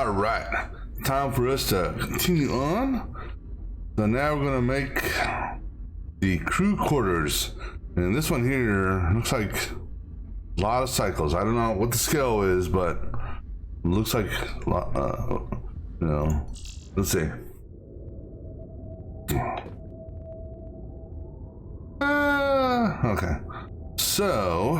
All right, time for us to continue on. So now we're gonna make the crew quarters, and this one here looks like a lot of cycles. I don't know what the scale is, but it looks like a lot, you know. Let's see. Okay. So,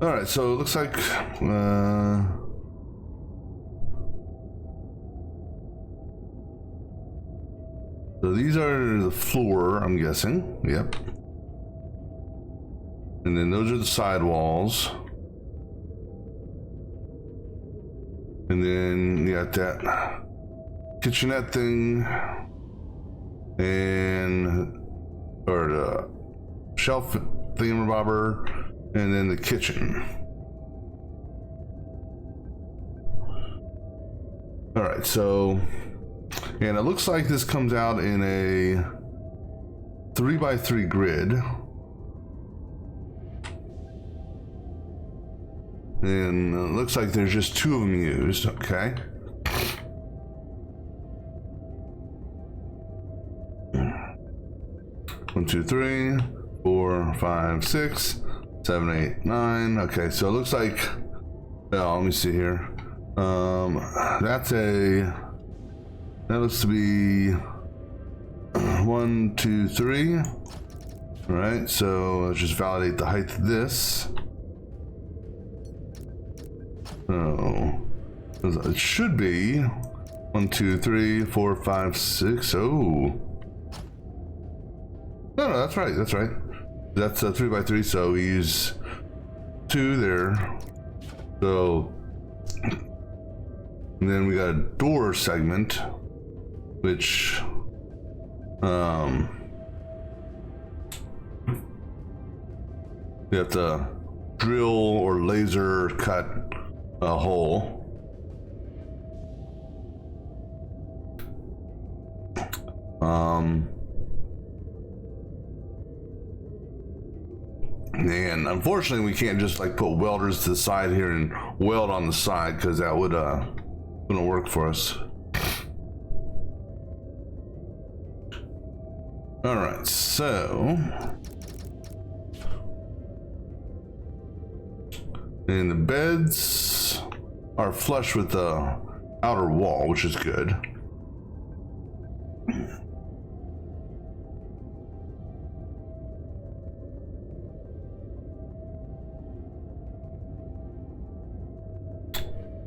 all right, so it looks like so these are the floor, I'm guessing. Yep. And then those are the side walls. And then you got that kitchenette thing and or the shelf thingamabobber, and then the kitchen. All right, so, and it looks like this comes out in a 3x3 grid. And it looks like there's just two of them used, okay? One, two, three, 4, 5, 6, 7, 8, 9. Okay, so it looks like, well, let me see here. That looks to be 1, 2, 3. All right, so let's just validate the height of this. Oh, it should be 1, 2, 3, 4, 5, 6. Oh, no, that's right. That's right. That's a 3x3. So we use 2 there. So, and then we got a door segment, which, we have to drill or laser cut a hole. And unfortunately we can't just like put welders to the side here and weld on the side, because that wouldn't work for us. All right, so and the beds are flush with the outer wall, which is good.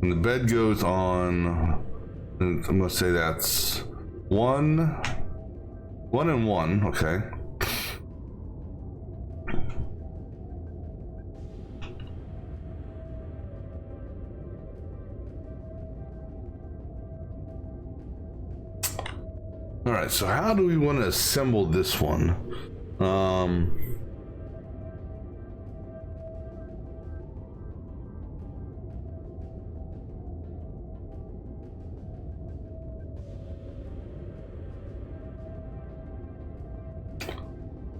And the bed goes on, and I'm gonna say that's 1 and 1, okay. All right, so how do we want to assemble this one?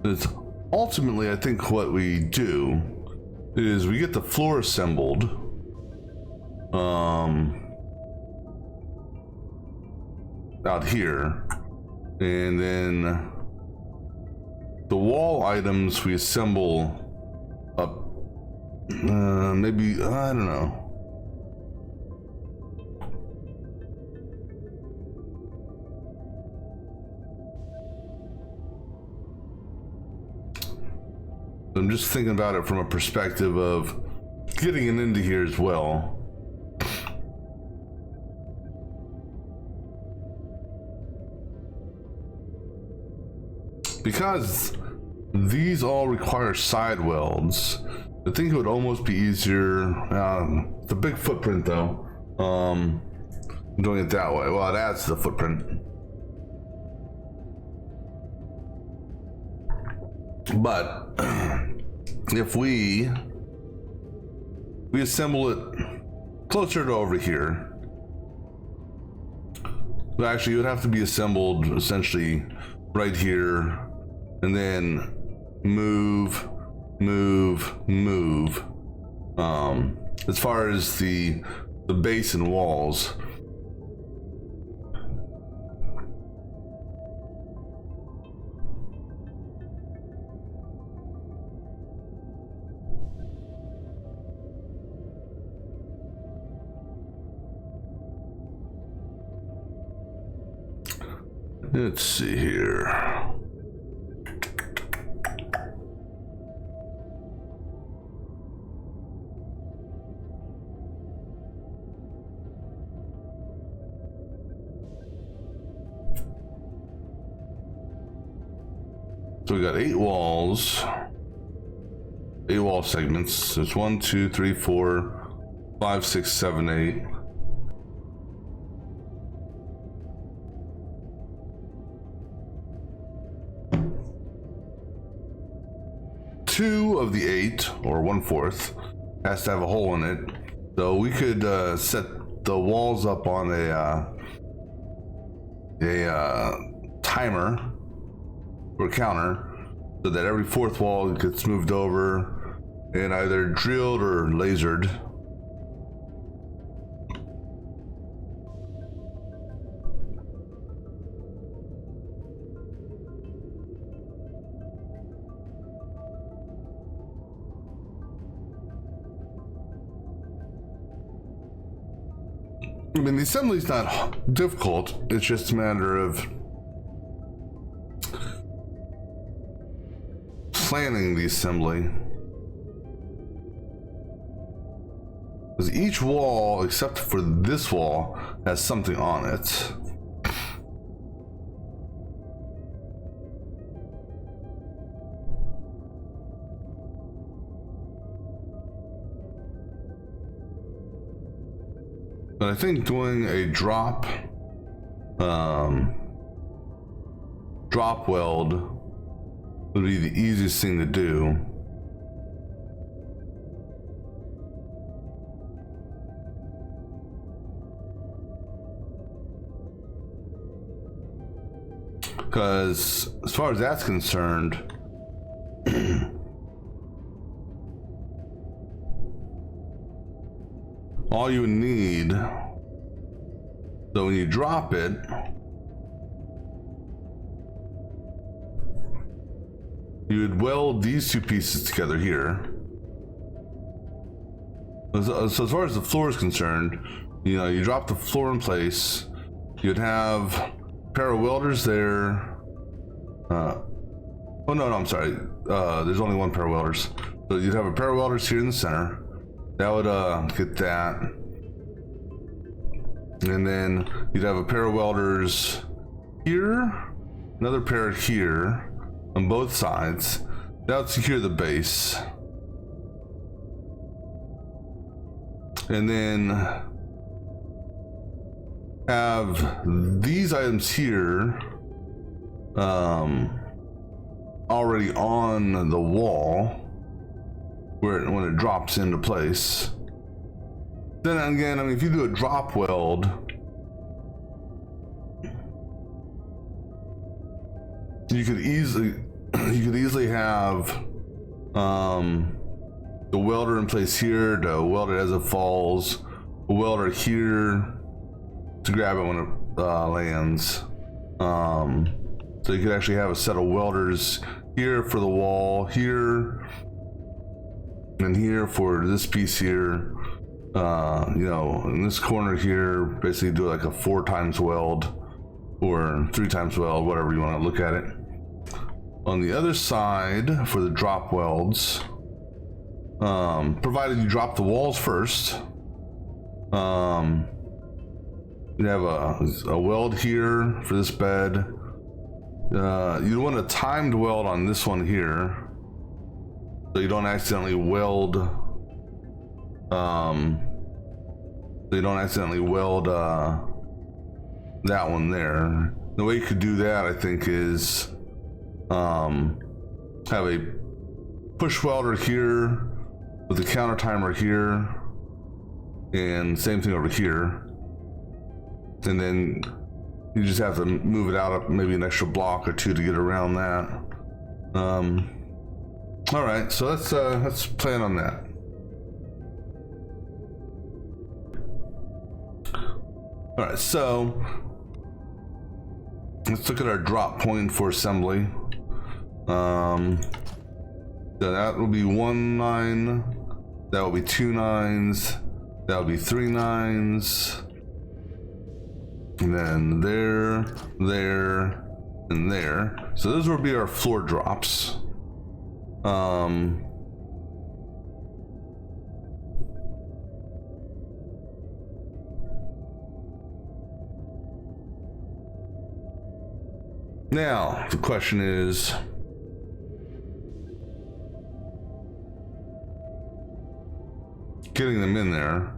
It's ultimately, I think what we do is we get the floor assembled. Out here. And then the wall items we assemble up, maybe, I don't know. I'm just thinking about it from a perspective of getting it into here as well. Because these all require side welds, I think it would almost be easier. It's a big footprint though. Doing it that way. Well, it adds to the footprint. But if we assemble it closer to over here, But actually, it would have to be assembled essentially right here, and then move. As far as the base and walls. Let's see here. So we got 8 walls, 8 wall segments. There's 1, 2, 3, 4, 5, 6, 7, 8. Two of the 8, or 1/4, has to have a hole in it. So we could set the walls up on a timer or counter, so that every 4th wall gets moved over and either drilled or lasered. I mean, the assembly's not difficult. It's just a matter of planning the assembly. Because each wall, except for this wall, has something on it. But I think doing a drop weld would be the easiest thing to do. Because as far as that's concerned, all you need, so when you drop it, you would weld these 2 pieces together here. So as far as the floor is concerned, you know, you drop the floor in place, you'd have a pair of welders there. Oh no, I'm sorry. There's only 1 pair of welders. So you'd have a pair of welders here in the center. That would get that. And then you'd have a pair of welders here, another pair here on both sides. That would secure the base. And then have these items here already on the wall when it drops into place. Then again, I mean, if you do a drop weld, you could easily have the welder in place here to weld it as it falls, a welder here to grab it when it lands. So you could actually have a set of welders here for the wall, here, and here for this piece here. You know, in this corner here, basically do like a 4 times weld or 3 times weld, whatever you want to look at it. On the other side, for the drop welds, provided you drop the walls first, you have a weld here for this bed. You want a timed weld on this one here, so you don't accidentally weld. That one there. The way you could do that, I think, is have a push welder here with a counter timer here, and same thing over here, and then You just have to move it out maybe an extra block or two to get around that. All right, so let's plan on that. All right, so let's look at our drop point for assembly. So that will be 1 9, that will be 2 9s, that will be 3 9s, and then there, and there. So those will be our floor drops. Now the question is, getting them in there.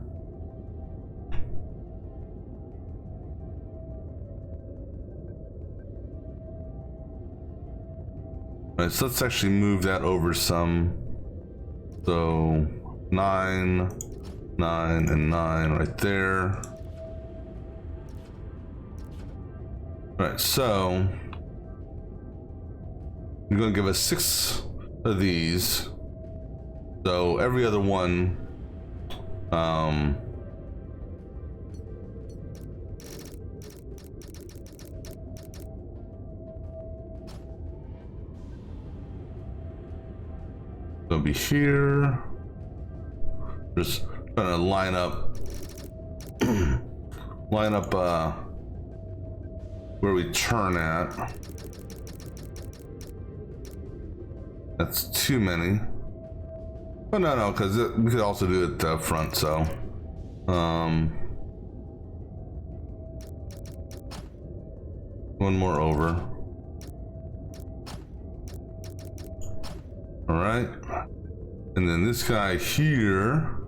All right, so let's actually move that over some. So 9, 9, and 9 right there. All right, so you're going to give us 6 of these. So every other one, it'll be here. Just trying to line up, where we turn at. That's too many. Oh no, because we could also do it up front. So, one more over. All right, and then this guy here.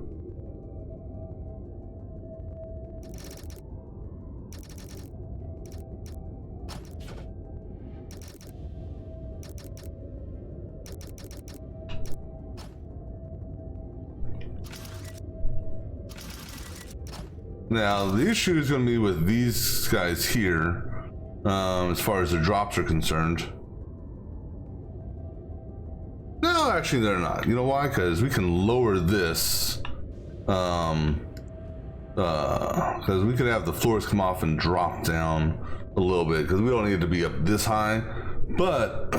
Now, the issue is going to be with these guys here, as far as the drops are concerned. No, actually, they're not. You know why? Because we can lower this. Because we could have the floors come off and drop down a little bit, because we don't need to be up this high. But,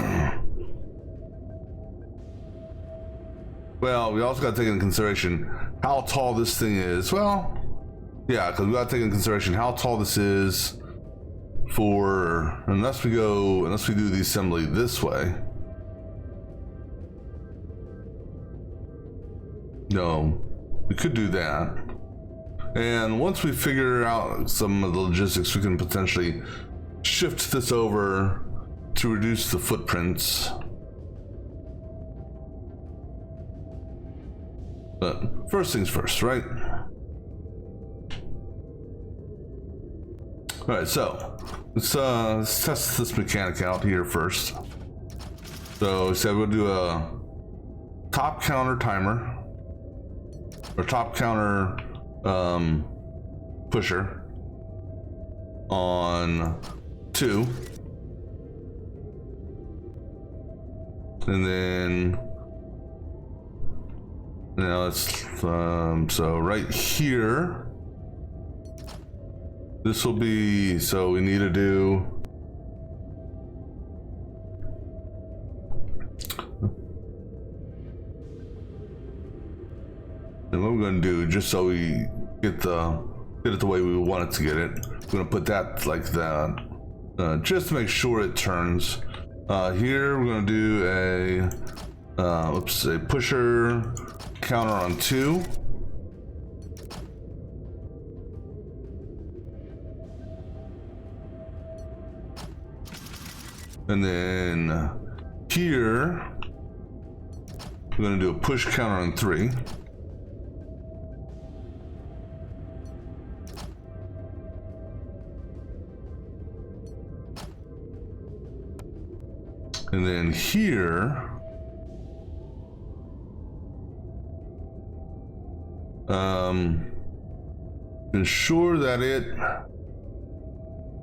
well, we also got to take into consideration how tall this thing is. Well, yeah, because we got to take into consideration how tall this is for, unless we do the assembly this way. No, we could do that. And once we figure out some of the logistics, we can potentially shift this over to reduce the footprints. But first things first, right? All right, so let's test this mechanic out here first. So we said we'll do a top counter timer, or top counter pusher on 2, and then now it's so right here. This will be, so we need to do, and what we're going to do, just so we get it the way we want it to get it, we're going to put that like that, just to make sure it turns. Here we're going to do a pusher counter on 2. And then here, we're going to do a push counter on 3. And then here, ensure that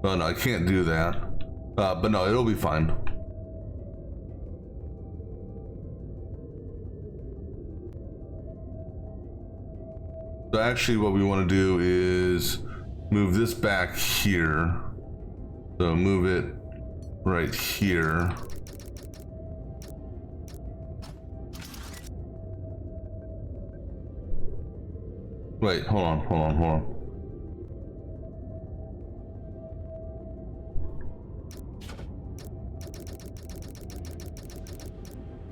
Oh no, I can't do that. But no, it'll be fine. So actually what we want to do is move this back here. So move it right here. Wait, hold on.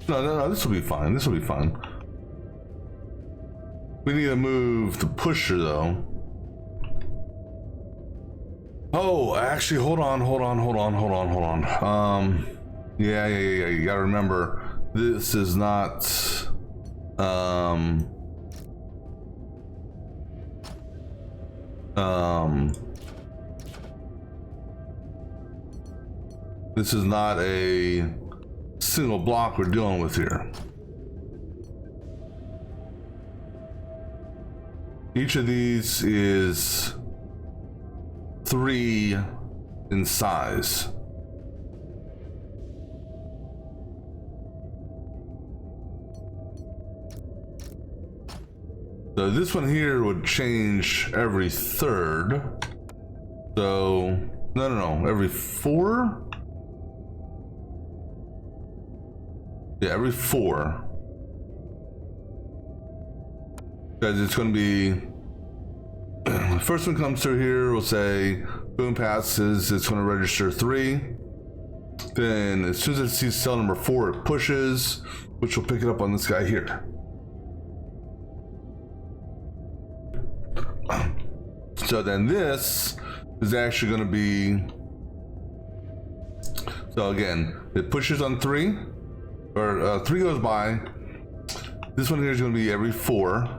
No, this will be fine. We need to move the pusher though. Oh, actually, hold on. Yeah. You gotta remember, this is not, this is not a single block we're dealing with here. Each of these is 3 in size. So this one here would change every 3rd. So, no, every 4? Yeah, every 4. Because it's going to be, the first one comes through here, we'll say, boom, passes, it's going to register 3. Then as soon as it sees cell number 4, it pushes, which will pick it up on this guy here. So then this is actually going to be, so again, it pushes on 3, or 3 goes by. This one here is going to be every 4.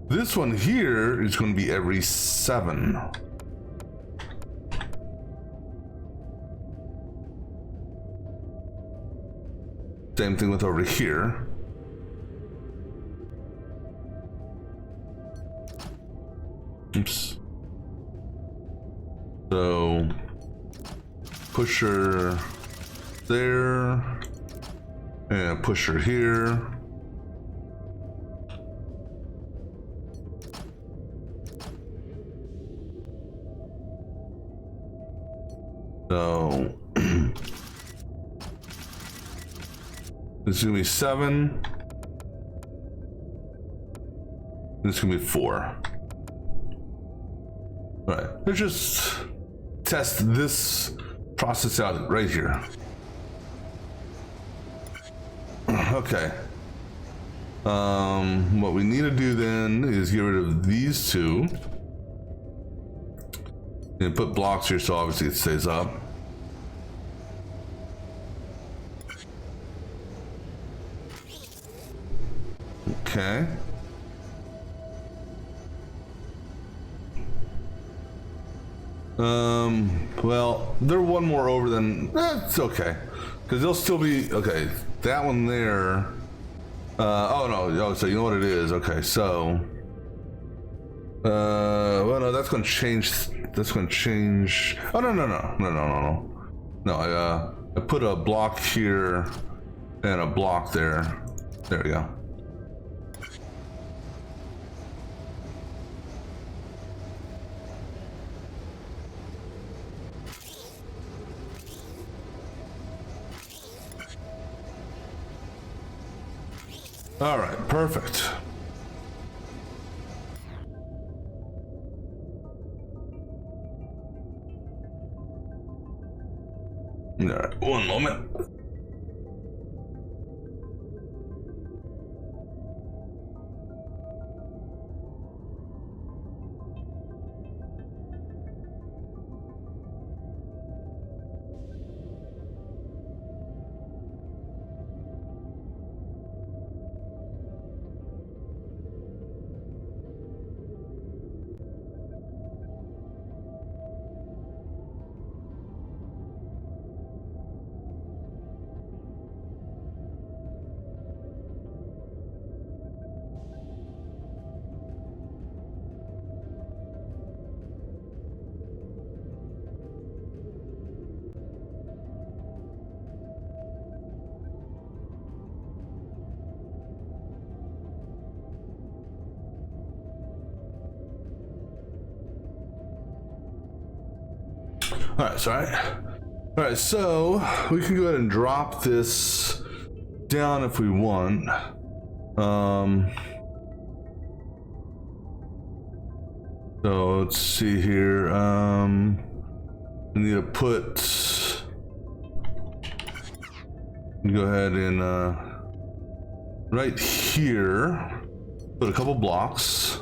This one here is going to be every 7. Same thing with over here. Oops. So pusher there, and pusher here. So this is gonna be 7. This is gonna be 4. All right, let's just test this process out right here. Okay. What we need to do then is get rid of these 2 and put blocks here so obviously it stays up. Okay. Well, they're one more over than, it's okay. Because they'll still be, okay, that one there, oh no, so you know what it is, okay, so, well no, that's gonna change, oh no, I put a block here and a block there, there we go. All right, perfect. All right, one moment. All right, sorry. All right, so we can go ahead and drop this down if we want. So let's see here. We need to put. Go ahead and right here, put a couple blocks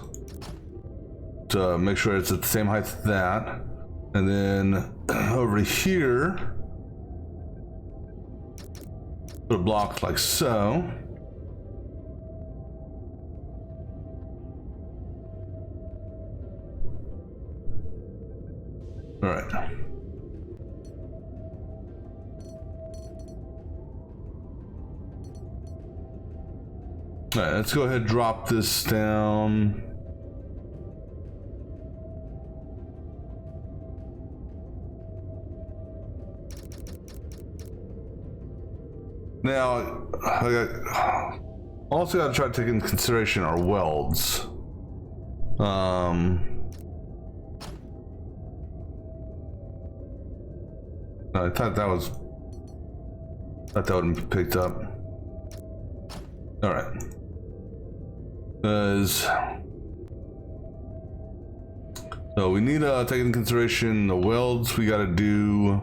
to make sure it's at the same height as that, and then over here, put a block like so. All right. All right, let's go ahead and drop this down. Now, I also got to try to take into consideration our welds. I thought that would have picked up. All right. So we need to take into consideration the welds we got to do.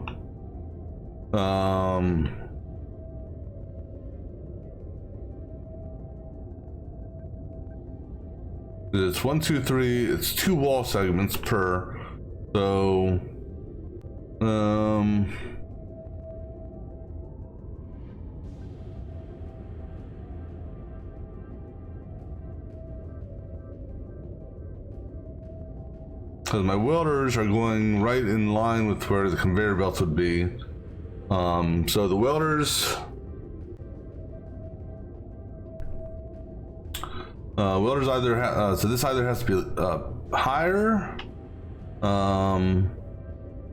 It's 1, 2, 3. It's 2 wall segments per. So, because my welders are going right in line with where the conveyor belts would be. So the welders. Welders either so this either has to be higher,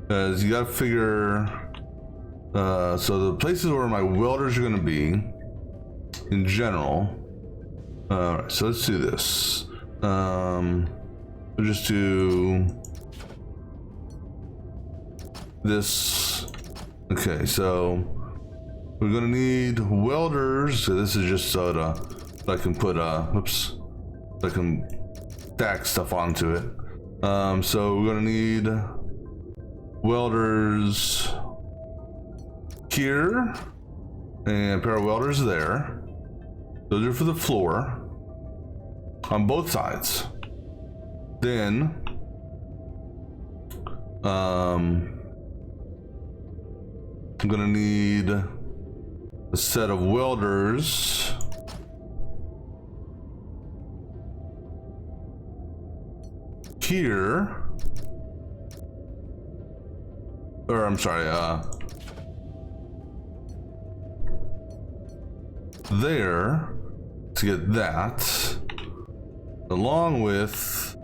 because you got to figure. So the places where my welders are going to be, in general. All right, so let's do this. We'll just do this. Okay, so we're going to need welders. So this is just so I can put whoops, I can stack stuff onto it. So we're gonna need welders here and a pair of welders there. Those are for the floor on both sides. Then I'm gonna need a set of welders here, or I'm sorry, there, to get that, along with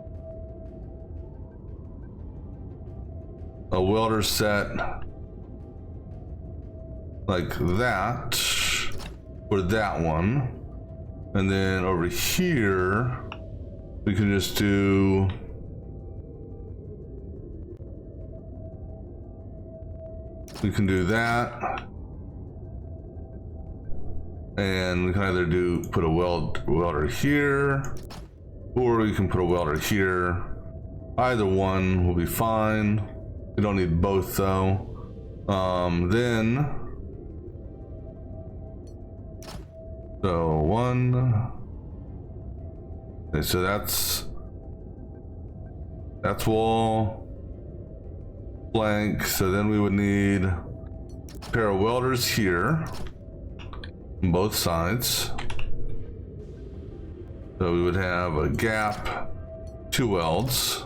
a welder set like that for that one, and then over here we can just do that, and we can either put a welder here, or we can put a welder here. Either one will be fine. We don't need both though. So one. Okay, so that's wall blank. So then we would need a pair of welders here on both sides. So we would have a gap, 2 welds.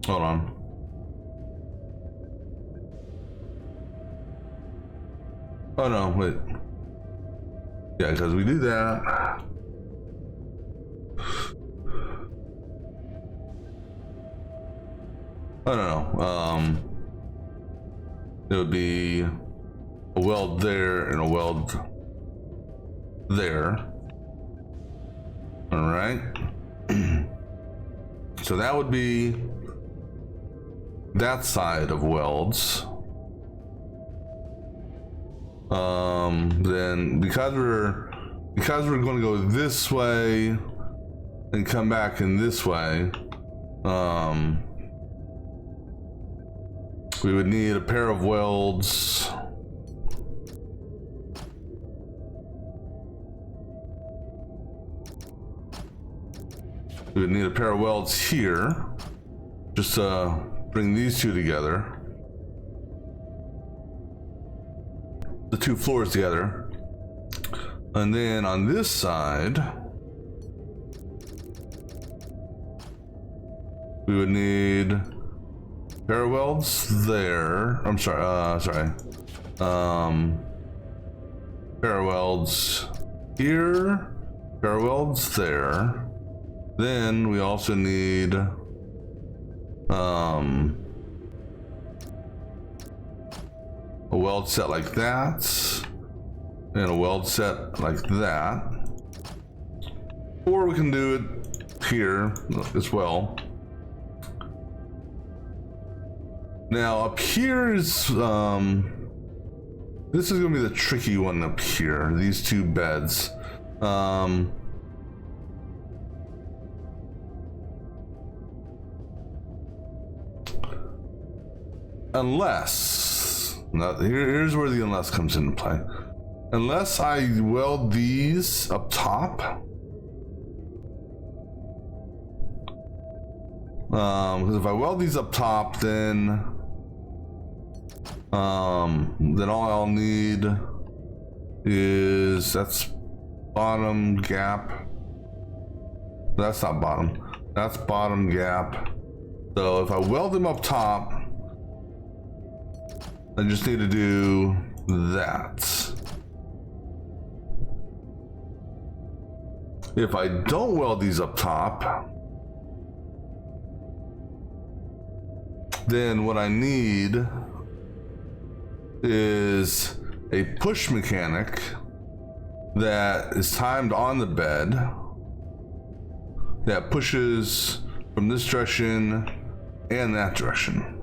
Hold on. Oh no, wait. Yeah, because we do that. Oh no. It would be a weld there and a weld there. All right. So that would be that side of welds. Then because we're going to go this way and come back in this way, we would need a pair of welds. We would need a pair of welds here, just to bring these two together. The two floors together. And then on this side, we would need a pair of welds there. I'm sorry, pair of welds here, pair of welds there. Then we also need a weld set like that, and a weld set like that. Or we can do it here as well. Now up here is, this is gonna be the tricky one up here, these two beds. Unless, now here's where the unless comes into play. Unless I weld these up top, because if I weld these up top, then all I'll need is, that's bottom gap. That's not bottom. That's bottom gap. So if I weld them up top, I just need to do that. If I don't weld these up top, then what I need is a push mechanic that is timed on the bed that pushes from this direction and that direction.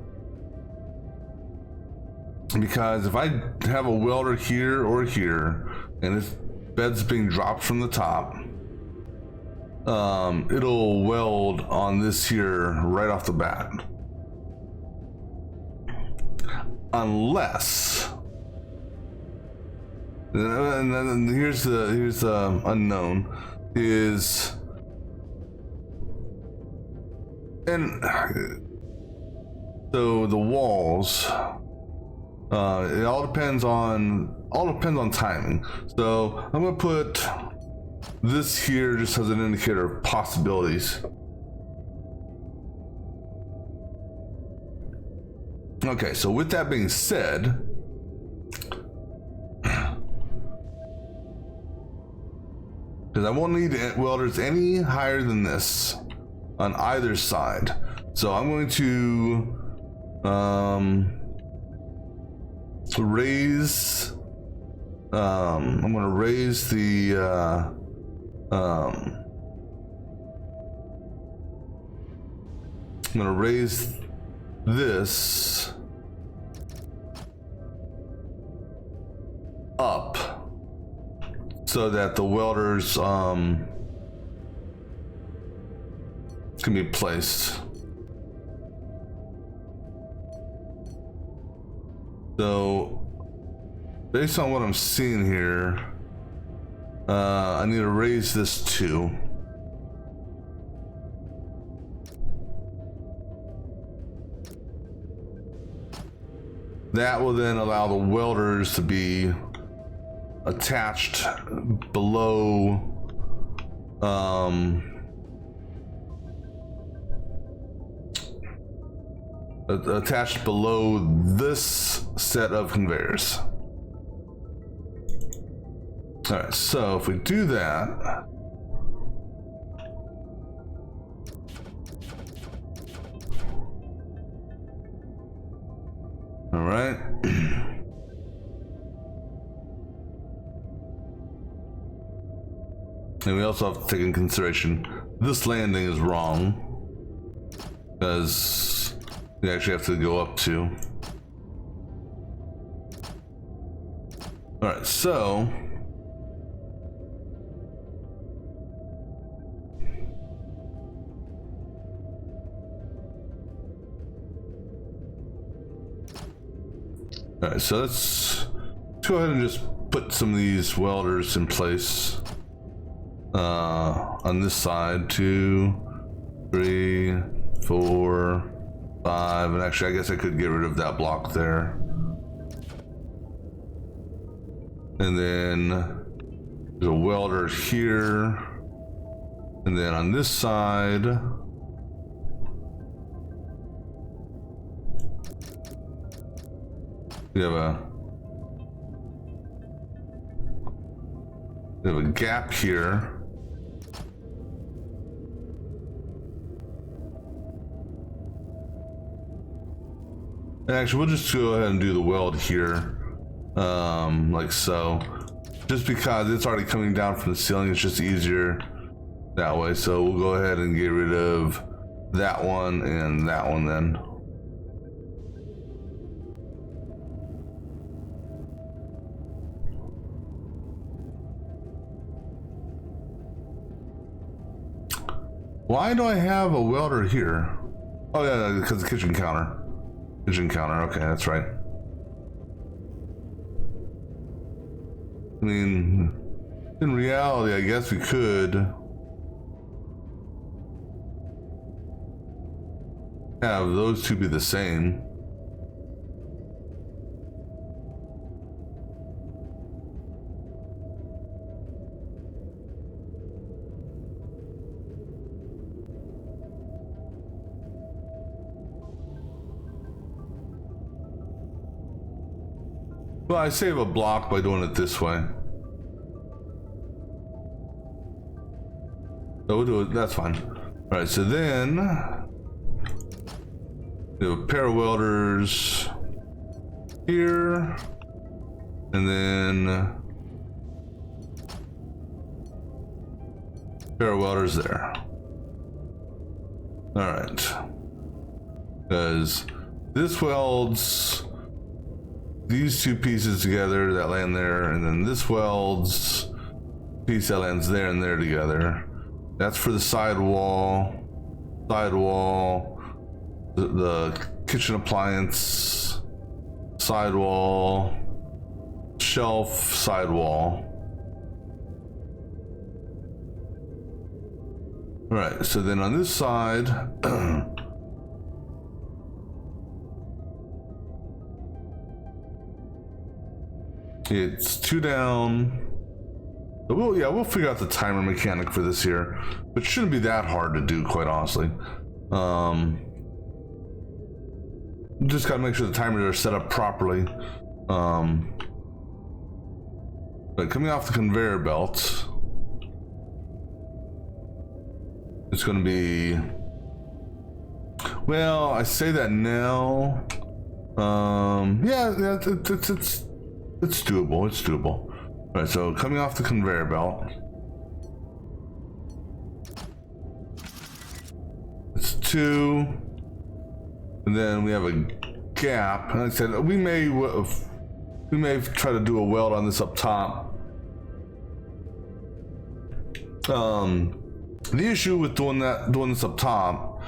Because if I have a welder here or here, and this bed's being dropped from the top, it'll weld on this here right off the bat. Unless, and then here's the unknown, is, and so the walls, it all depends on timing. So I'm gonna put this here just as an indicator of possibilities. Okay, so with that being said, because I won't need welders any higher than this on either side, so I'm going to raise, I'm going to raise the I'm going to raise this up so that the welders can be placed. So based on what I'm seeing here, I need to raise this too. That will then allow the welders to be attached below this set of conveyors. All right, so if we do that, all right. And we also have to take into consideration this landing is wrong. because you actually have to go up to. All right, so let's go ahead and just put some of these welders in place on this side. 2, 3, 4, 5, and actually I guess I could get rid of that block there. And then there's a welder here, and then on this side we have a gap here. And actually, we'll just go ahead and do the weld here, like so. Just because it's already coming down from the ceiling, it's just easier that way. So we'll go ahead and get rid of that one and that one then. Why do I have a welder here? Oh yeah, because the kitchen counter. Kitchen counter, okay, that's right. I mean, in reality, I guess we could have those two be the same. Well, I save a block by doing it this way. So we'll do it, that's fine. All right, so then we have a pair of welders here, and then a pair of welders there. All right, because this welds these two pieces together that land there, and then this welds piece that lands there and there together. That's for the sidewall, the kitchen appliance, sidewall, shelf, sidewall. All right, so then on this side, it's 2 down. We'll figure out the timer mechanic for this here, but it shouldn't be that hard to do, quite honestly. Just gotta make sure the timers are set up properly. But coming off the conveyor belt, it's gonna be, well, I say that now. Yeah, it's doable. It's doable. All right, so coming off the conveyor belt, it's 2, and then we have a gap. And like I said, we may try to do a weld on this up top. The issue with doing this up top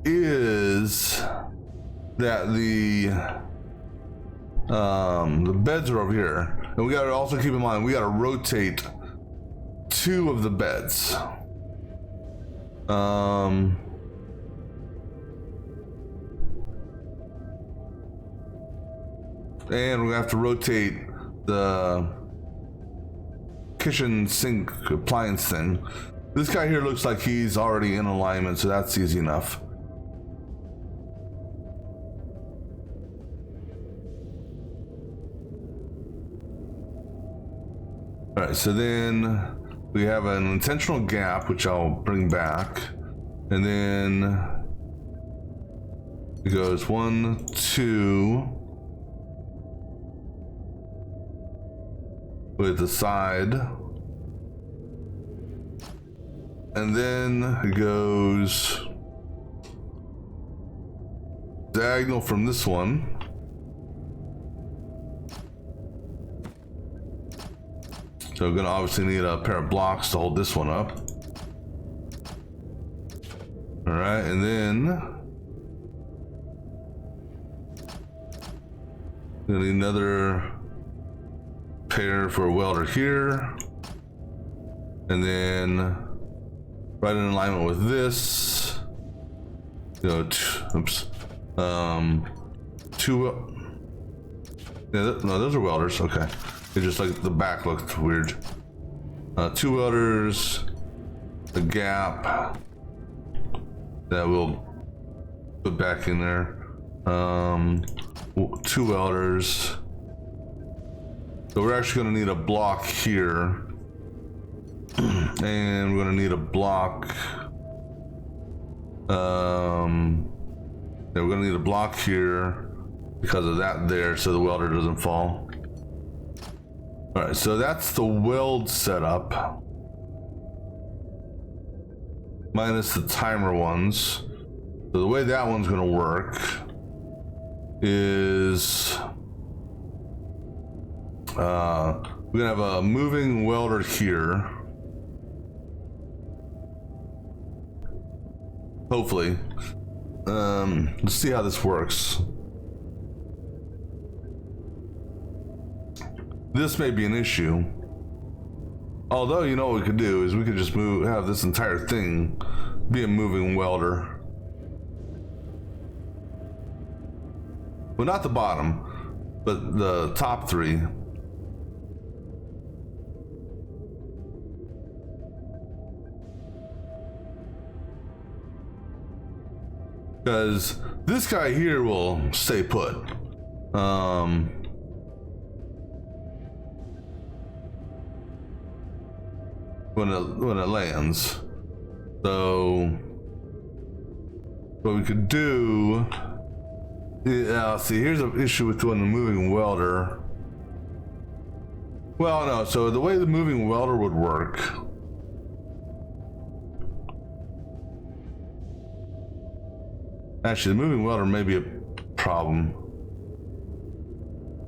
is that the beds are over here, and we gotta also keep in mind we gotta rotate 2 of the beds. And we're gonna have to rotate the kitchen sink appliance thing. This guy here looks like he's already in alignment, so that's easy enough. All right, so then we have an intentional gap, which I'll bring back, and then it goes 1, 2 with the side, and then it goes diagonal from this one. So we're gonna obviously need a pair of blocks to hold this one up. All right, and then gonna need another pair for a welder here. And then right in alignment with this, you know, no, those are welders, okay. It just like the back looked weird. 2 welders, a gap that we'll put back in there. 2 welders. So we're actually gonna need a block here. And we're gonna need a block. Yeah, we're gonna need a block here because of that there, so the welder doesn't fall. All right, so that's the weld setup, minus the timer ones. So the way that one's gonna work is we're gonna have a moving welder here. Hopefully. Let's see how this works. This may be an issue. Although, you know what we could do is we could just have this entire thing be a moving welder. Well, not the bottom, but the top 3. Because this guy here will stay put. When it lands. So what we could do, yeah, see, here's an issue with doing the moving welder. Well, no, so the way the moving welder would work, actually the moving welder may be a problem.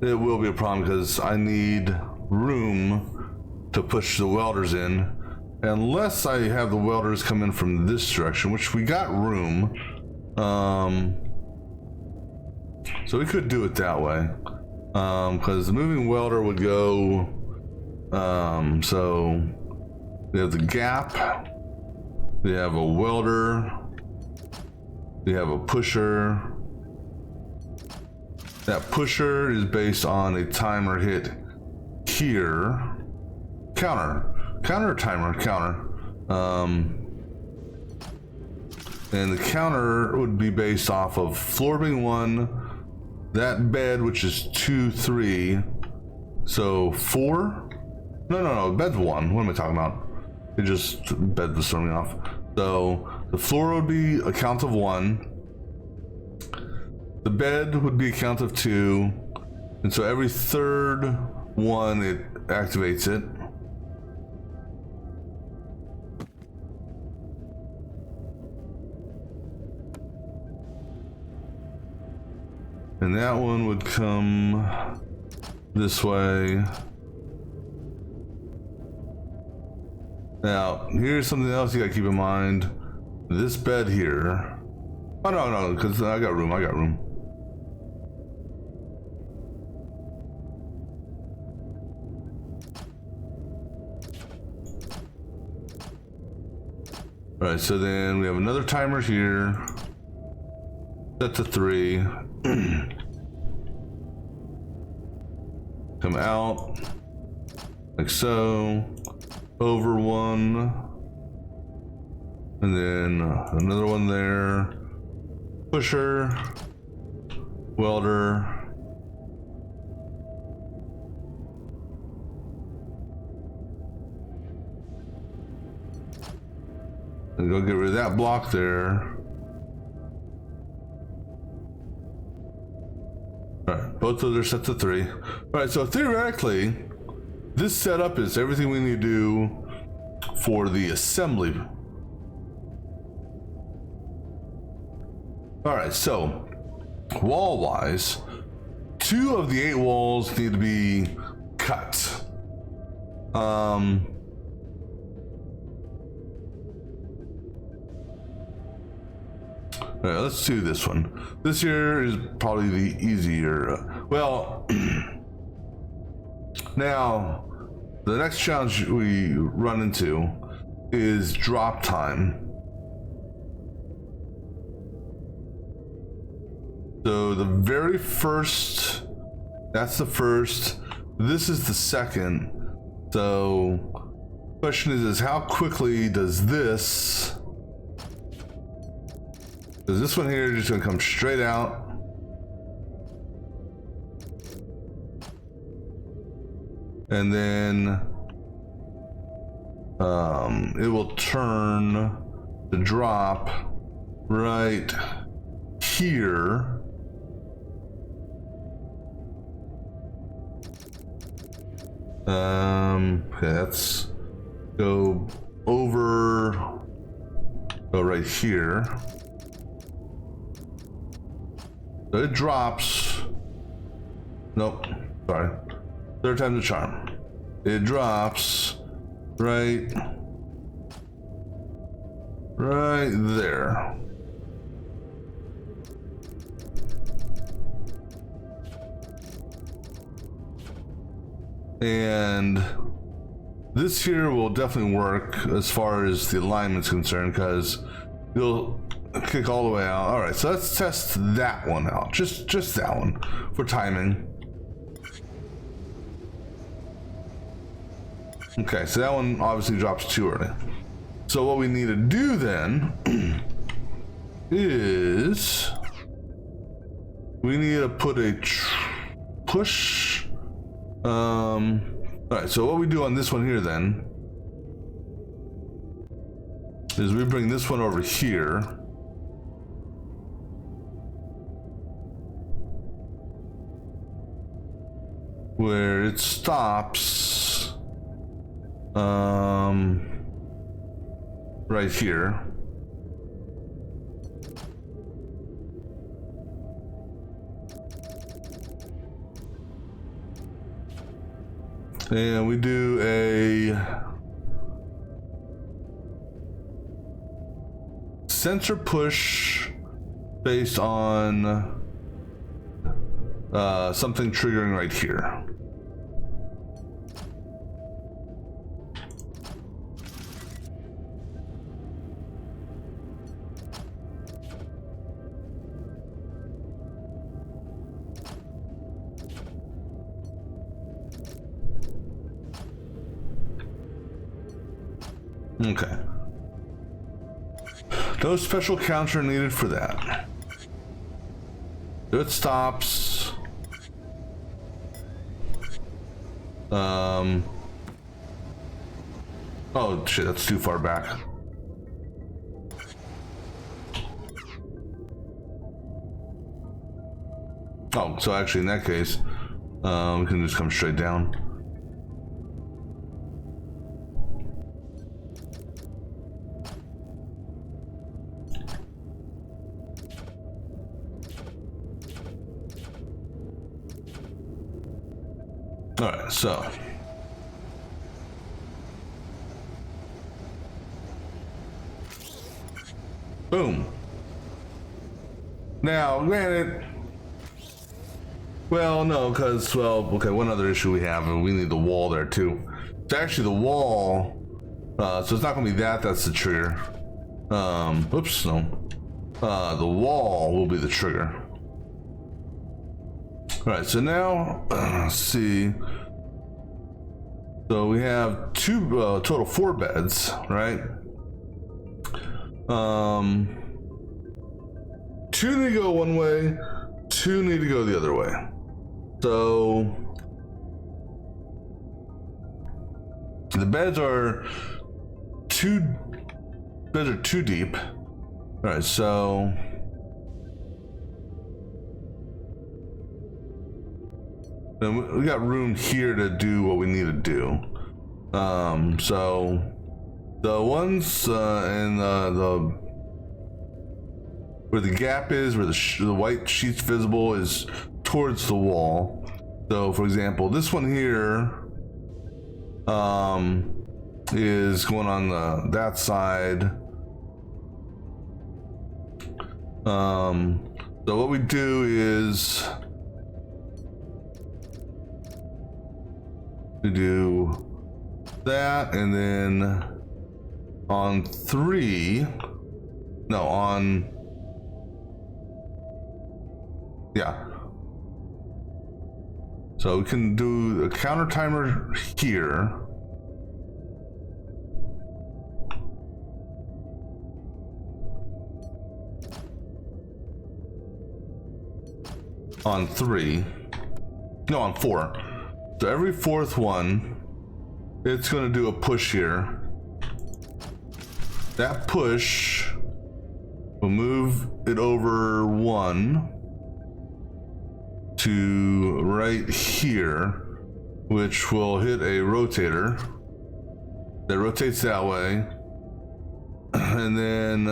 It will be a problem because I need room to push the welders in, unless I have the welders come in from this direction, which we got room. So we could do it that way, because the moving welder would go, so we have the gap, we have a welder, we have a pusher. That pusher is based on a timer hit here. Counter or timer? Counter. And the counter would be based off of floor being 1, that bed, which is 2, 3, so 4? No, bed's 1. What am I talking about? It just, bed was throwing me off. So the floor would be a count of 1. The bed would be a count of 2. And so every third one, it activates it. And that one would come this way. Now, here's something else you gotta keep in mind. This bed here. Oh, no, because I got room. All right, so then we have another timer here. Set to 3. Come out like so, over 1, and then another one there. Pusher, welder, and go get rid of that block there. Alright, both of those are set to 3. Alright, so theoretically, this setup is everything we need to do for the assembly. Alright, so wall-wise, 2 of the 8 walls need to be cut. All right, let's do this one. This here is probably the easier. Well, now the next challenge we run into is drop time. So the very first, that's the first. This is the second. So question is how quickly does this? Because this one here is just gonna come straight out. And then it will turn the drop right here. Okay, let's go right here. So it drops. Nope, sorry. Third time's the charm. It drops right there. And this here will definitely work as far as the alignment's concerned, because you'll kick all the way out. All right, so let's test that one out. Just that one for timing. Okay, so that one obviously drops too early. So what we need to do then is we need to put a push. All right, so what we do on this one here then is we bring this one over here. Where it stops right here. And we do a sensor push based on something triggering right here. Okay. No special counter needed for that. It stops. Oh shit, that's too far back. Oh, so actually in that case, we can just come straight down. All right, so boom. Now, granted, well, no, because, well, okay, one other issue we have, and we need the wall there too. It's actually the wall, so it's not gonna be that's the trigger. Oops, no. The wall will be the trigger. All right, so now, let's see. So we have total 4 beds, right? 2 need to go one way, 2 need to go the other way. So the beds are too deep. All right, so then we got room here to do what we need to do. So the ones in the where the gap is, where the white sheet's visible, is towards the wall. So for example, this one here is going on that side. So what we do is we do that, and then on 3, no, on, yeah. So we can do a counter timer here. On 3, no, on 4. So every 4th one, it's going to do a push here. That push will move it over 1 to right here, which will hit a rotator that rotates that way, and then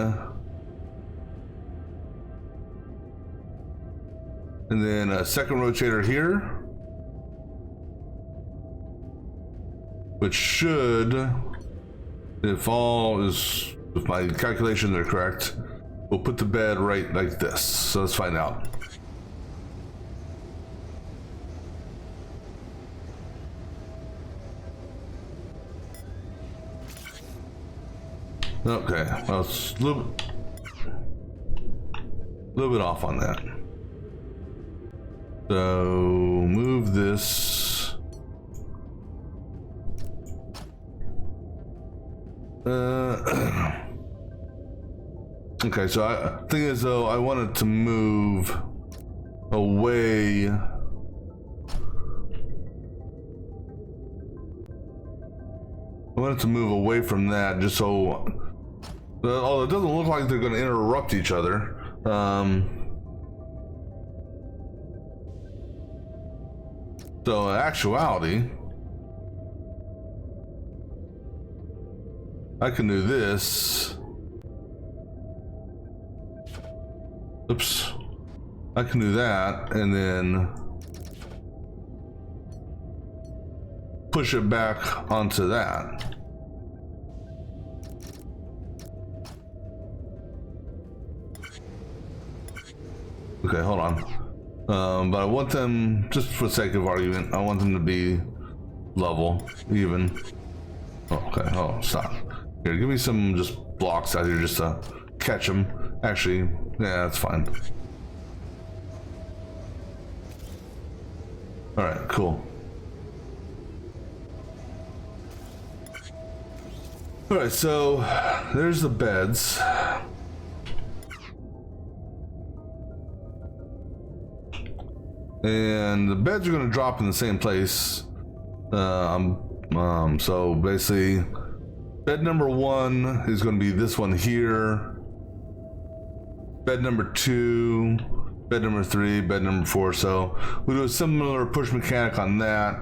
a second rotator here, which should, if my calculations are correct, we'll put the bed right like this. So let's find out. Okay, well, it's a little bit off on that. So move this. Okay, so I think as though I wanted to move away. I wanted to move away from that, just so, although it doesn't look like they're going to interrupt each other. So in actuality, I can do this. Oops. I can do that and then push it back onto that. Okay, hold on. But I want them, just for the sake of argument, I want them to be level, even. Okay, oh, stop. Here, give me some just blocks out here just to catch them. Actually, yeah, that's fine. All right, cool. All right, so there's the beds. And the beds are going to drop in the same place. So basically, bed number 1 is going to be this one here. Bed number 2, bed number 3, bed number 4. So we do a similar push mechanic on that,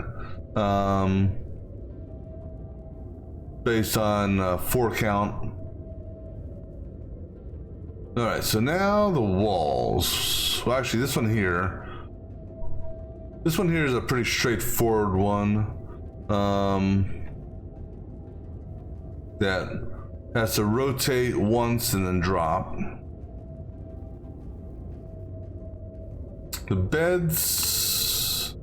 based on 4 count. All right, so now the walls. Well, actually, this one here. This one here is a pretty straightforward one. That has to rotate once and then drop. The beds.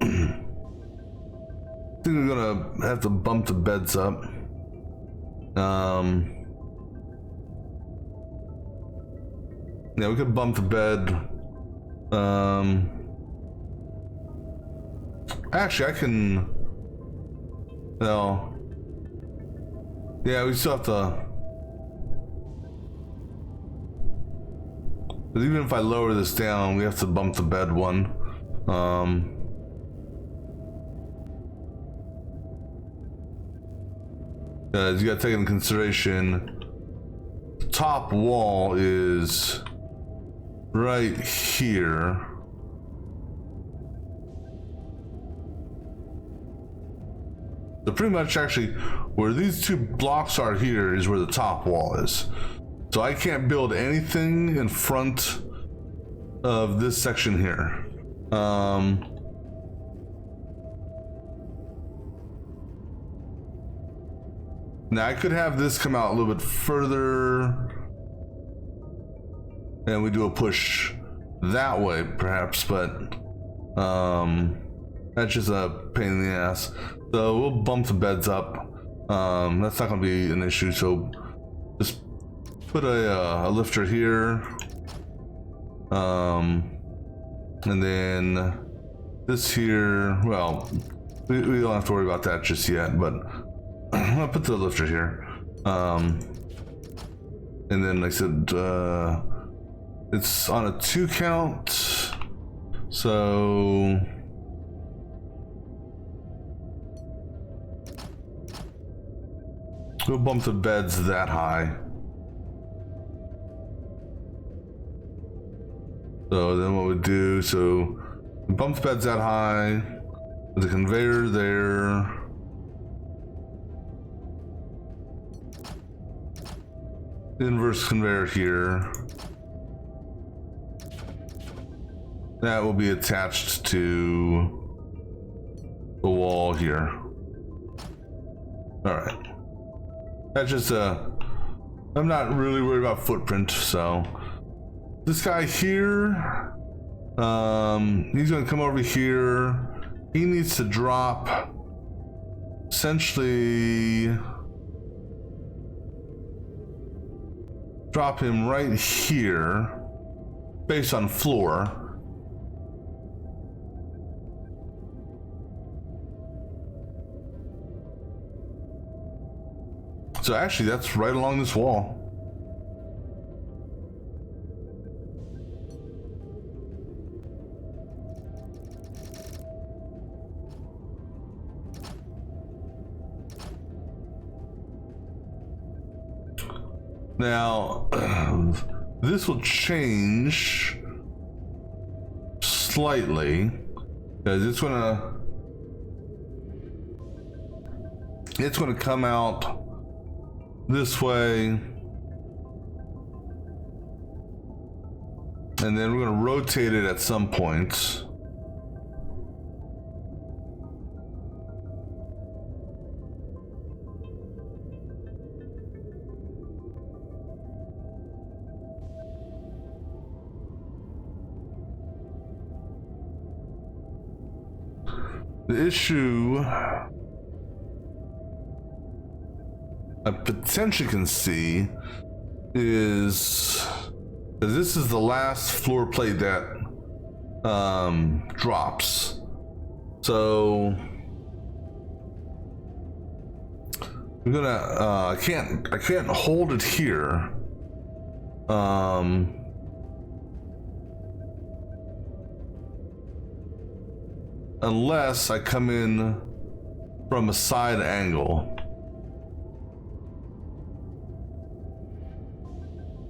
I think we're gonna have to bump the beds up. Yeah, we could bump the bed. Actually, I can. No. Yeah, we still have to. But even if I lower this down, we have to bump the bed one. You gotta take into consideration the top wall is right here. So pretty much actually where these 2 blocks are here is where the top wall is. So I can't build anything in front of this section here. Now I could have this come out a little bit further, and we do a push that way perhaps, but that's just a pain in the ass. So we'll bump the beds up. That's not gonna be an issue, so just put a lifter here, and then this here. Well, we don't have to worry about that just yet, but I'm gonna put the lifter here, and then like I said, it's on a 2 count, so we'll bump the beds that high. So then what we do, so we bump the beds that high, with the conveyor there. Inverse conveyor here. That will be attached to the wall here. All right. That's just I'm not really worried about footprint, so this guy here, he's gonna come over here. He needs to drop essentially, drop him right here based on floor. So actually that's right along this wall. Now, this will change slightly because it's gonna come out this way, and then we're gonna rotate it at some point. The issue I potentially can see is that this is the last floor plate that drops. So we're gonna I can't hold it here. Unless I come in from a side angle.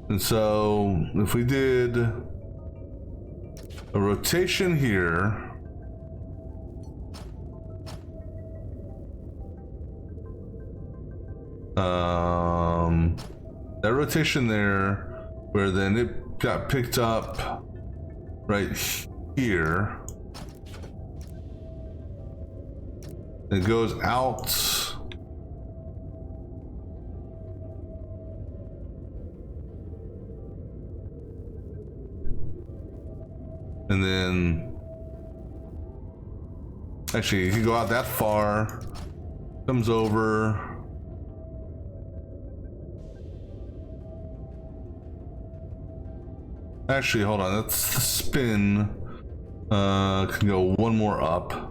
And so if we did a rotation here, that rotation there, where then it got picked up right here, it goes out and then actually you can go out that far, comes over, actually hold on, that's the spin, can go one more up,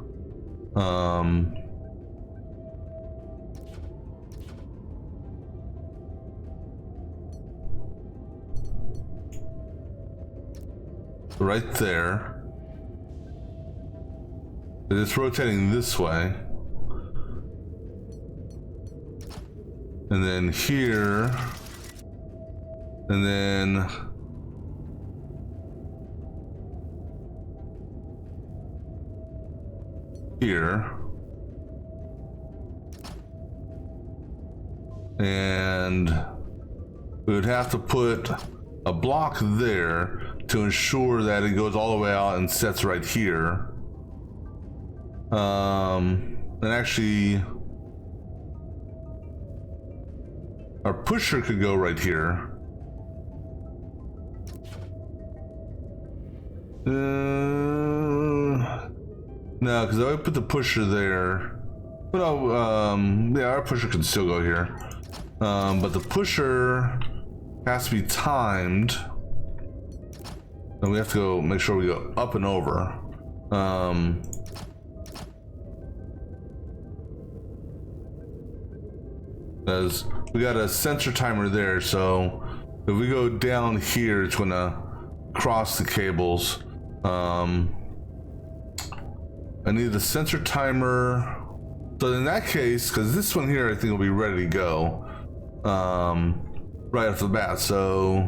right there. It's rotating this way. And then here. And then here. And we would have to put a block there to ensure that it goes all the way out and sets right here. And actually, our pusher could go right here. No, because I would put the pusher there. But yeah, our pusher can still go here. But the pusher has to be timed. And we have to go make sure we go up and over. Because we got a sensor timer there, so if we go down here, it's gonna cross the cables. I need the sensor timer. So in that case, because this one here I think will be ready to go right off the bat. So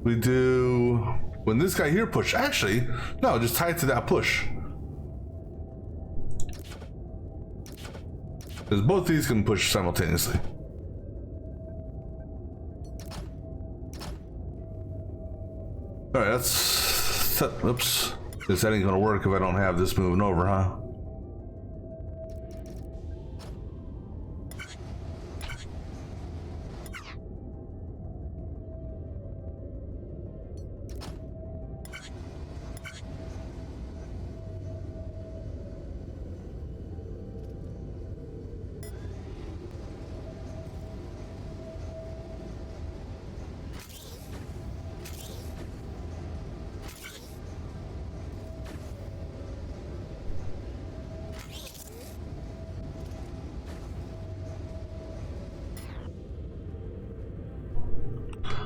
we do, when this guy here push, actually, no, just tie it to that push. Because both these can push simultaneously. All right, that's set. Oops, this ain't gonna work if I don't have this moving over, huh?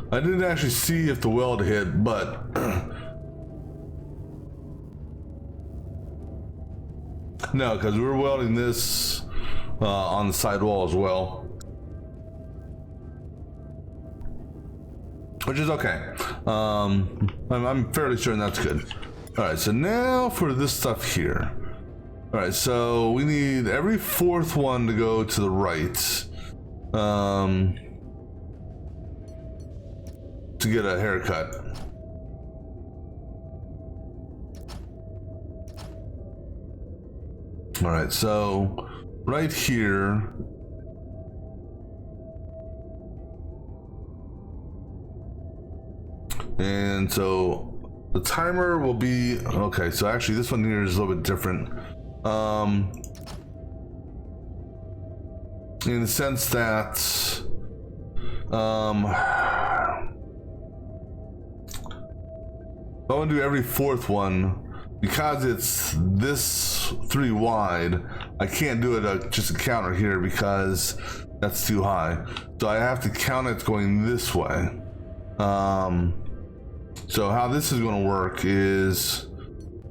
I didn't actually see if the weld hit, but no, because we were welding this on the side wall as well, which is okay. I'm fairly certain that's good. All right, so now for this stuff here. All right, so we need every fourth one to go to the right. To get a haircut. All right, so right here, and so the timer will be, okay, so actually this one here is a little bit different. In the sense that I want to do every fourth one because it's this 3 wide. I can't do it just a counter here because that's too high. So I have to count it going this way. So how this is going to work is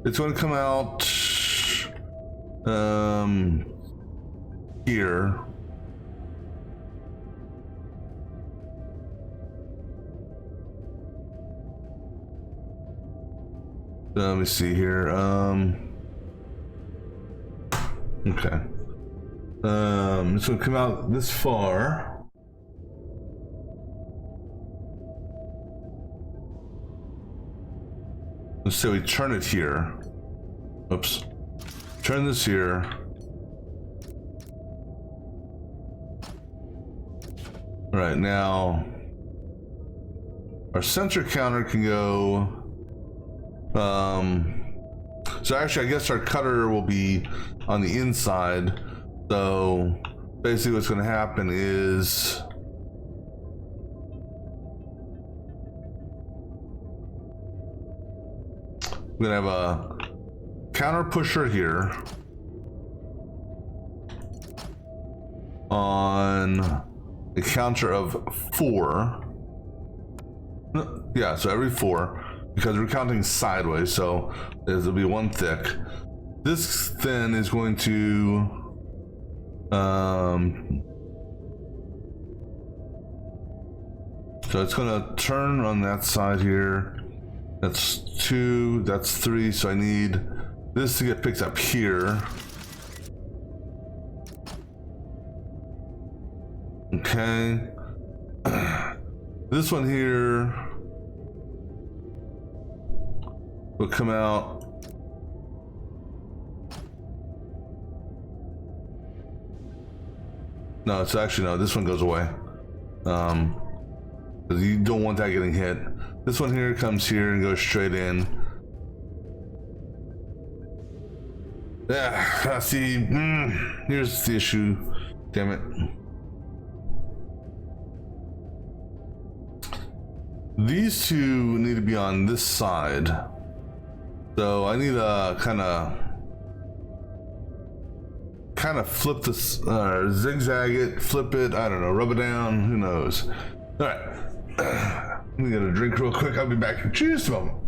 it's going to come out here. Let me see here. Okay. It's gonna come out this far. Let's say we turn it here. Oops. Turn this here. All right, now our sensor counter can go. So actually I guess our cutter will be on the inside. So basically what's going to happen is we're going to have a counter pusher here on a counter of 4. Yeah, so every 4. Because we're counting sideways, so there'll be 1 thick. This then is going to so it's gonna turn on that side here. That's 2, that's 3, so I need this to get picked up here. Okay. This one here will come out. No, it's actually, no, this one goes away. Because you don't want that getting hit. This one here comes here and goes straight in. Yeah, see, here's the issue. Damn it. These two need to be on this side. So I need to kind of flip this, zigzag it, flip it, I don't know, rub it down, who knows. All right, let me get a drink real quick. I'll be back in just a moment.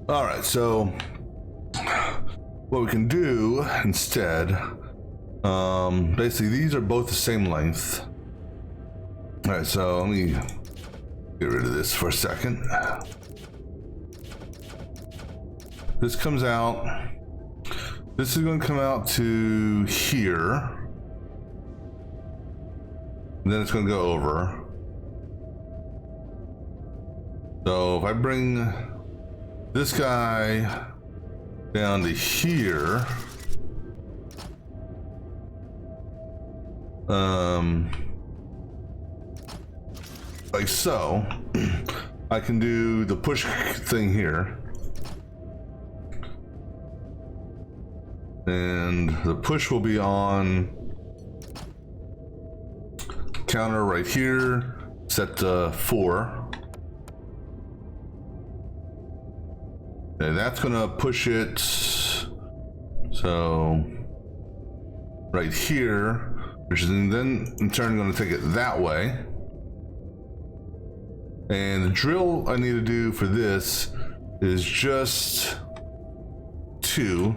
All right, so what we can do instead, basically these are both the same length. All right, so let me get rid of this for a second. This comes out. This is going to come out to here. And then it's going to go over. So if I bring this guy down to here, like so. I can do the push thing here. And the push will be on counter right here, set to 4. And that's gonna push it. So right here, which is then in turn gonna take it that way. And the drill I need to do for this is just 2.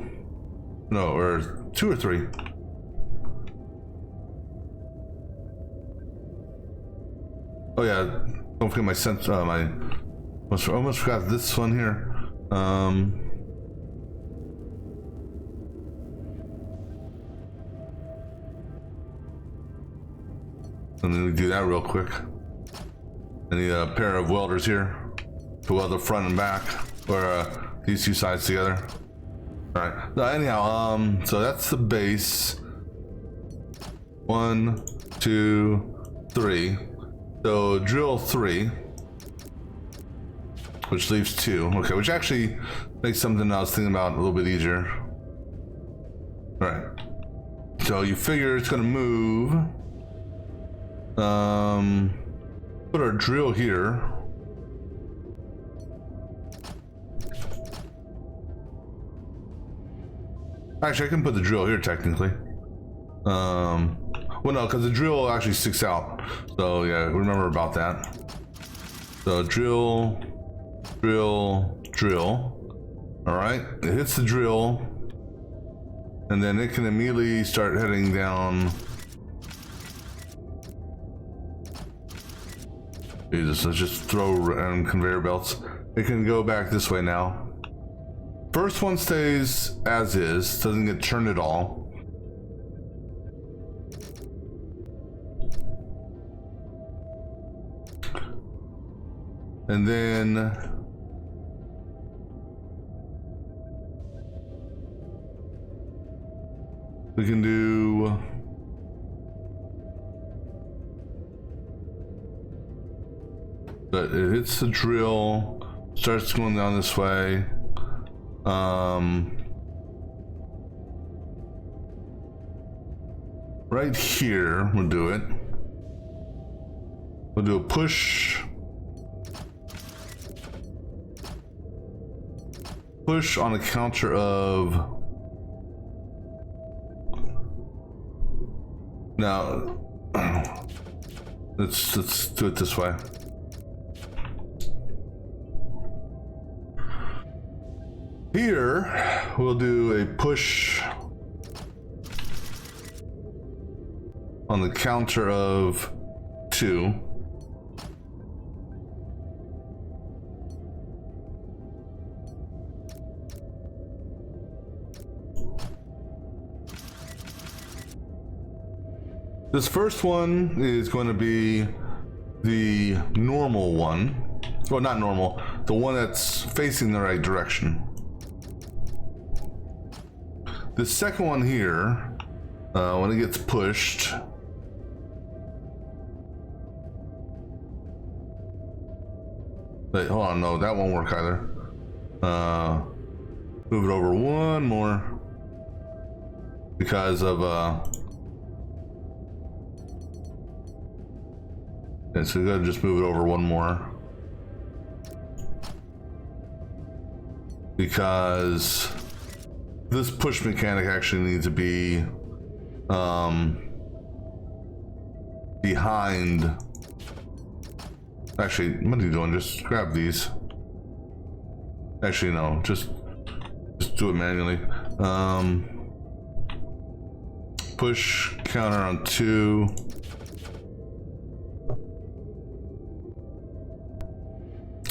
No, or 2 or 3. Oh yeah, don't forget my sense. My almost forgot this one here. And then we do that real quick. I need a pair of welders here to weld the front and back, or these two sides together. All right. No, anyhow, so that's the base. 1, 2, 3. So drill 3, which leaves 2. Okay, which actually makes something I was thinking about a little bit easier. All right. So you figure it's gonna move. Put our drill here. Actually, I can put the drill here technically. Well, no, because the drill actually sticks out. So yeah, remember about that. So drill, drill, drill. All right, it hits the drill, and then it can immediately start heading down. Jesus, let's just throw conveyor belts. It can go back this way now. First one stays as is, doesn't get turned at all. And then we can do but it hits the drill, starts going down this way. Right here, we'll do it. We'll do a push. Push on a counter of. Now, let's do it this way. Here, we'll do a push on the counter of 2. This first one is going to be the normal one. Well, not normal, the one that's facing the right direction. The second one here, when it gets pushed, wait, hold on, no, that won't work either. Move it over one more because of okay, so we gotta just move it over one more because this push mechanic actually needs to be behind. Actually, what are you doing? Just grab these. Actually, no, just do it manually. Push counter on 2.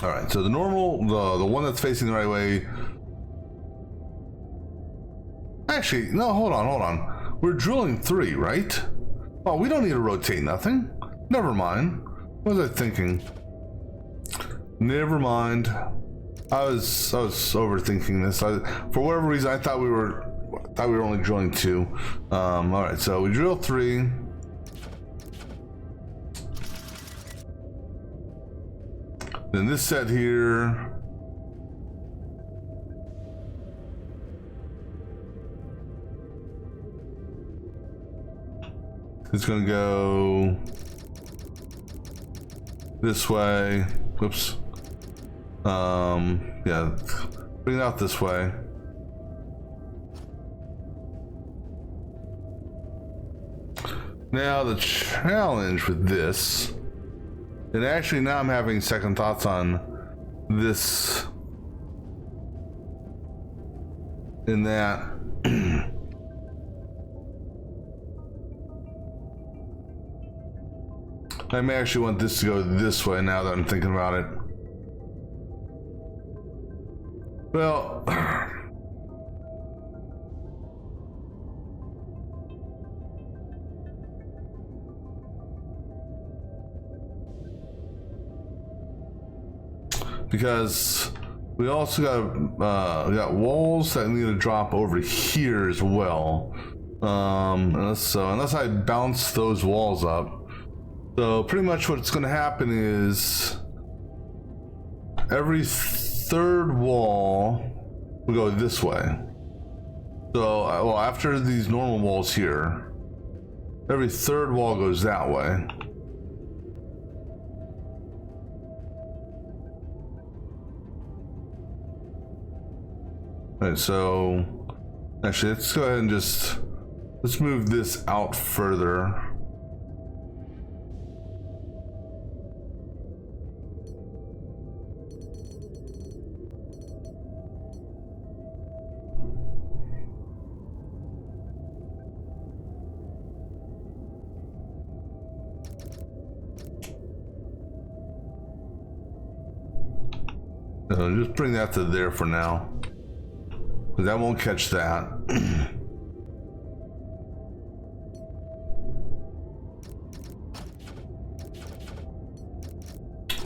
All right, so the normal, the one that's facing the right way. Actually, no, hold on. We're drilling 3, right? Oh, we don't need to rotate nothing. Never mind. What was I thinking? Never mind. I was overthinking this. For whatever reason, I thought we were only drilling 2. All right, so we drill 3. Then this set here. It's gonna go this way. Whoops. Yeah, bring it out this way. Now the challenge with this, and actually now I'm having second thoughts on this, in that I may actually want this to go this way now that I'm thinking about it. Well, because we also got walls that need to drop over here as well. Unless I bounce those walls up. So pretty much what's going to happen is every third wall will go this way. So, well, after these normal walls here, every third wall goes that way. All right, so actually let's go ahead and let's move this out further. Just bring that to there for now. That won't catch that.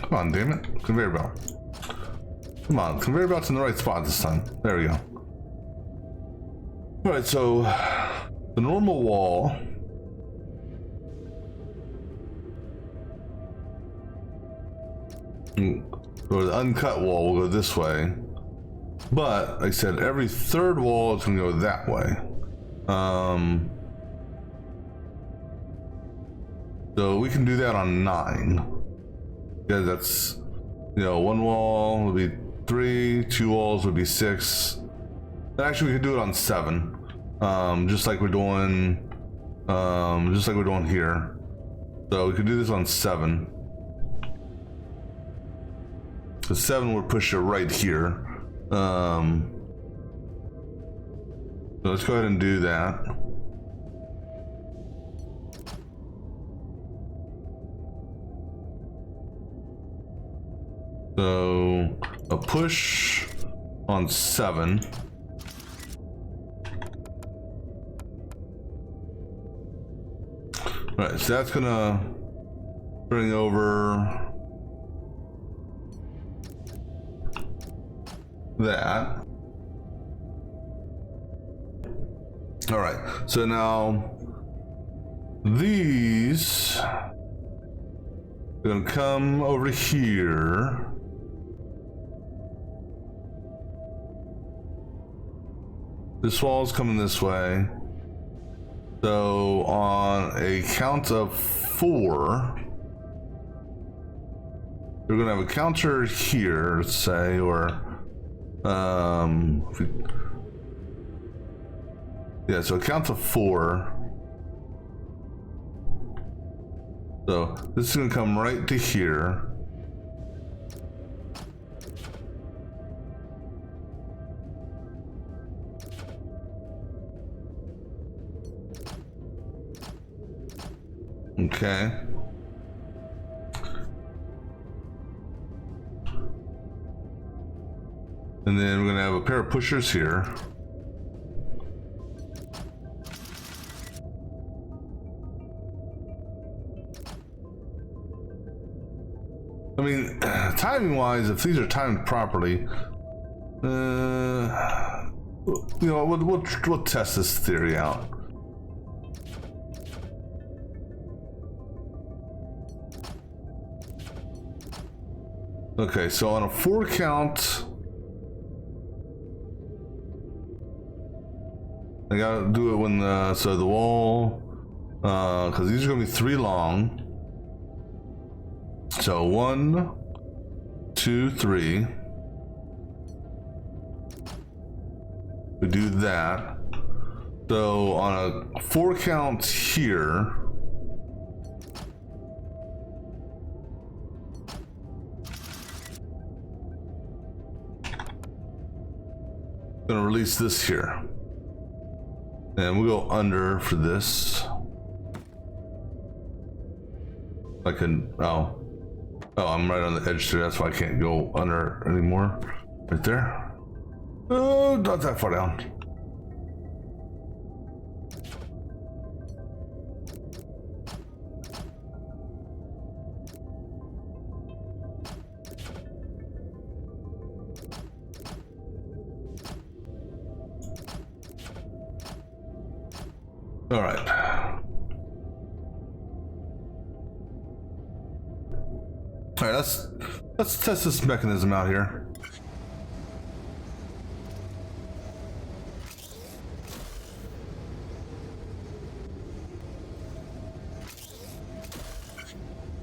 Come on, damn it. Conveyor belt. Come on, conveyor belt's in the right spot this time. There we go. Alright, so the normal wall or the uncut wall will go this way. But like I said, every third wall is gonna go that way. So we can do that on 9. Because that's, you know, one wall would be 3, 2 walls would be 6. Actually, we could do it on 7. Just like we're doing here. So we could do this on 7. So 7 would push it right here. So let's go ahead and do that. So a push on 7. All right, so that's gonna bring over that. All right, so now these are gonna come over here. This wall's coming this way. So on a count of 4, we're gonna have a counter here, let's say, or yeah, so a count of 4. So this is gonna come right to here. Okay. And then we're gonna have a pair of pushers here. I mean, timing wise, if these are timed properly, you know, we'll test this theory out. Okay, so on a 4 count, I gotta do it when so the wall, because these are gonna be 3 long. So 1, 2, 3. We do that. So on a 4 count here, gonna release this here. And we'll go under for this. I can, oh, I'm right on the edge there. That's why I can't go under anymore. Right there. Oh, not that far down. All right. All right, let's test this mechanism out here.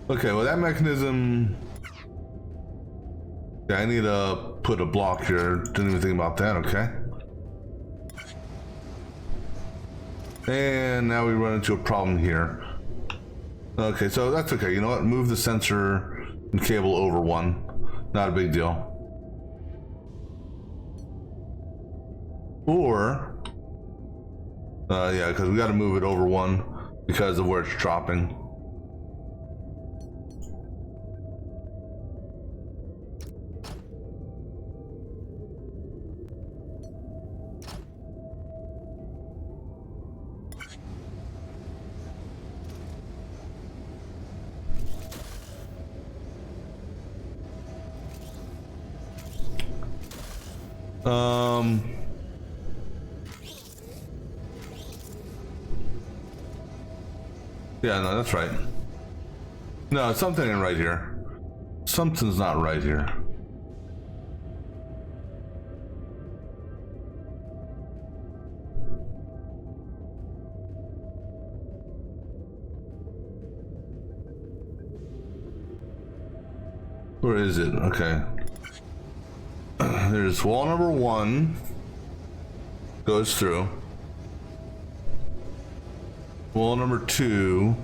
Okay, well that mechanism, yeah, I need to put a block here. Didn't even think about that. Okay. And now we run into a problem here. Okay, so that's okay. You know what? Move the sensor and cable over 1. Not a big deal. Or, yeah, because we got to move it over 1 because of where it's dropping. Yeah, no, that's right. No, something ain't right here. Something's not right here. Where is it? Okay. There's wall number 1. Goes through. Wall number 2.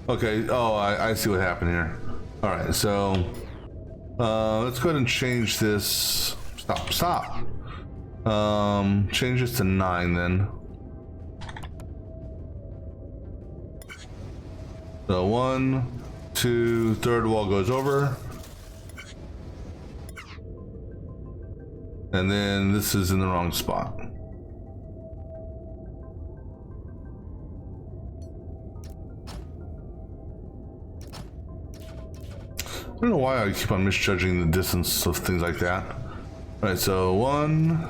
Okay, oh, I see what happened here. Alright, so let's go ahead and change this. Stop. Change this to 9 then. So 1, 2, third wall goes over. And then this is in the wrong spot. I don't know why I keep on misjudging the distance of things like that. All right, so 1,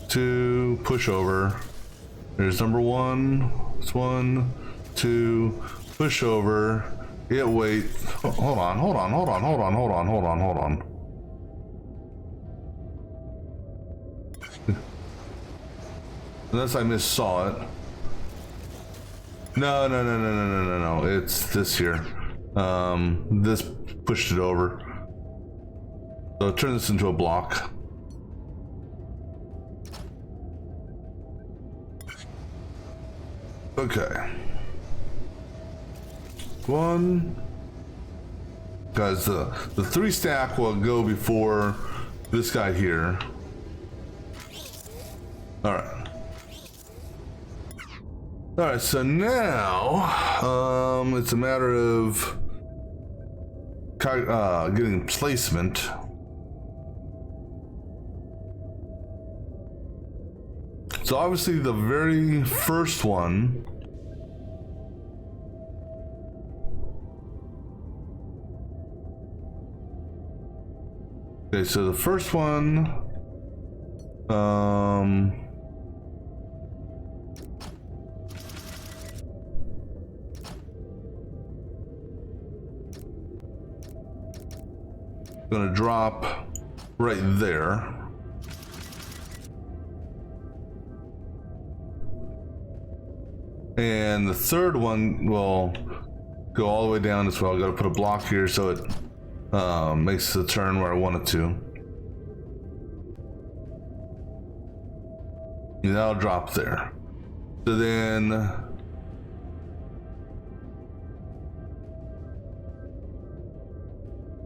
2, push over. There's number 1. It's 1, 2, push over. Yeah, wait. Hold on. Unless I missaw it. No. It's this here. This pushed it over. So turn this into a block. Okay. 1. Guys, the 3 stack will go before this guy here. All right. All right, so now it's a matter of getting placement. So obviously the very first one okay, so the first one gonna drop right there. And the third one will go all the way down as well. I gotta put a block here so it makes the turn where I want it to. And that'll drop there. So then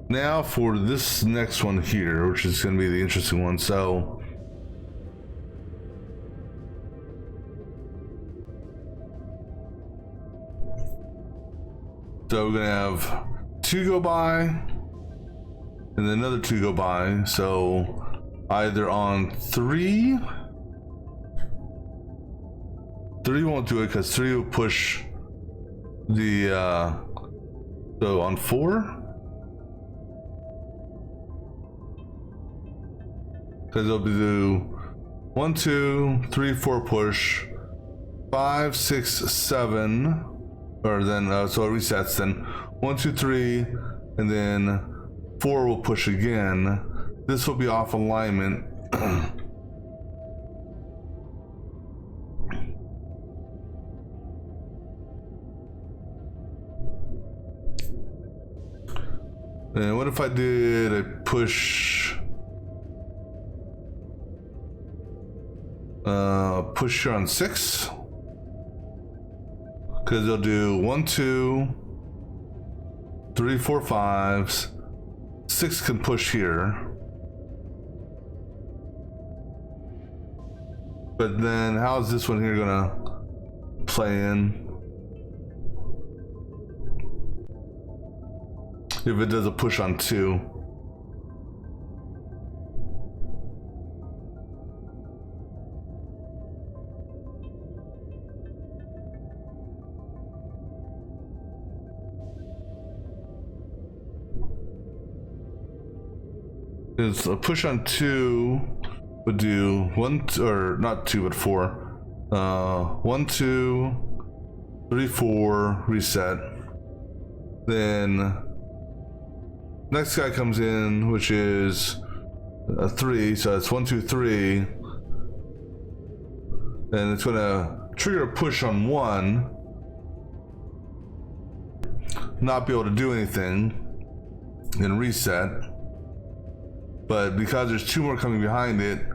now for this next one here, which is going to be the interesting one. So we're going to have 2 go by and then another 2 go by. So either on 3 won't do it because 3 will push the so on 4, because it'll do 1 2 3 4 push 5 6 7, or then so it resets. Then 1 2 3 and then 4 will push again. This will be off alignment. And what if I did a push here on 6? Because they'll do 1 2 3 4 5s. 6 can push here. But then how's this one here gonna play in? If it does a push on 2. It's a push on 2 would do 1, or not 2 but 4. 1 2 3 4 reset. Then next guy comes in, which is a 3, so it's 1 2 3, and it's gonna trigger a push on 1, not be able to do anything, and reset. But because there's 2 more coming behind it,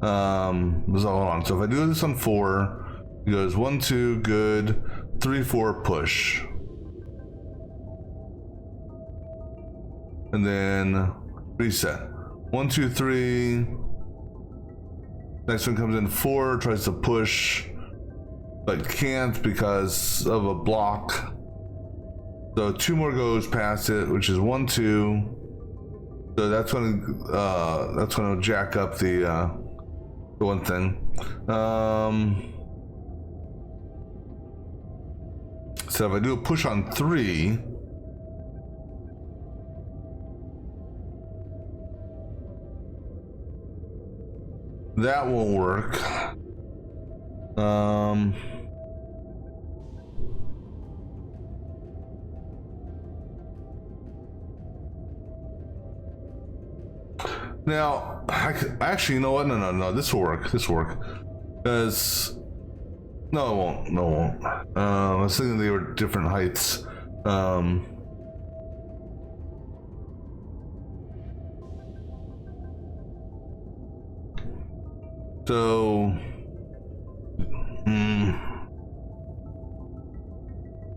hold on. So if I do this on 4, it goes 1 2 good, 3 4 push. And then reset. 1 2 3. Next one comes in 4, tries to push, but can't because of a block. So 2 more goes past it, which is 1 2. So that's gonna jack up the one thing. So if I do a push on 3. That won't work. Now, actually, you know what? No. This will work. This will work. Because no, it won't. No, it won't. I was thinking they were different heights. So,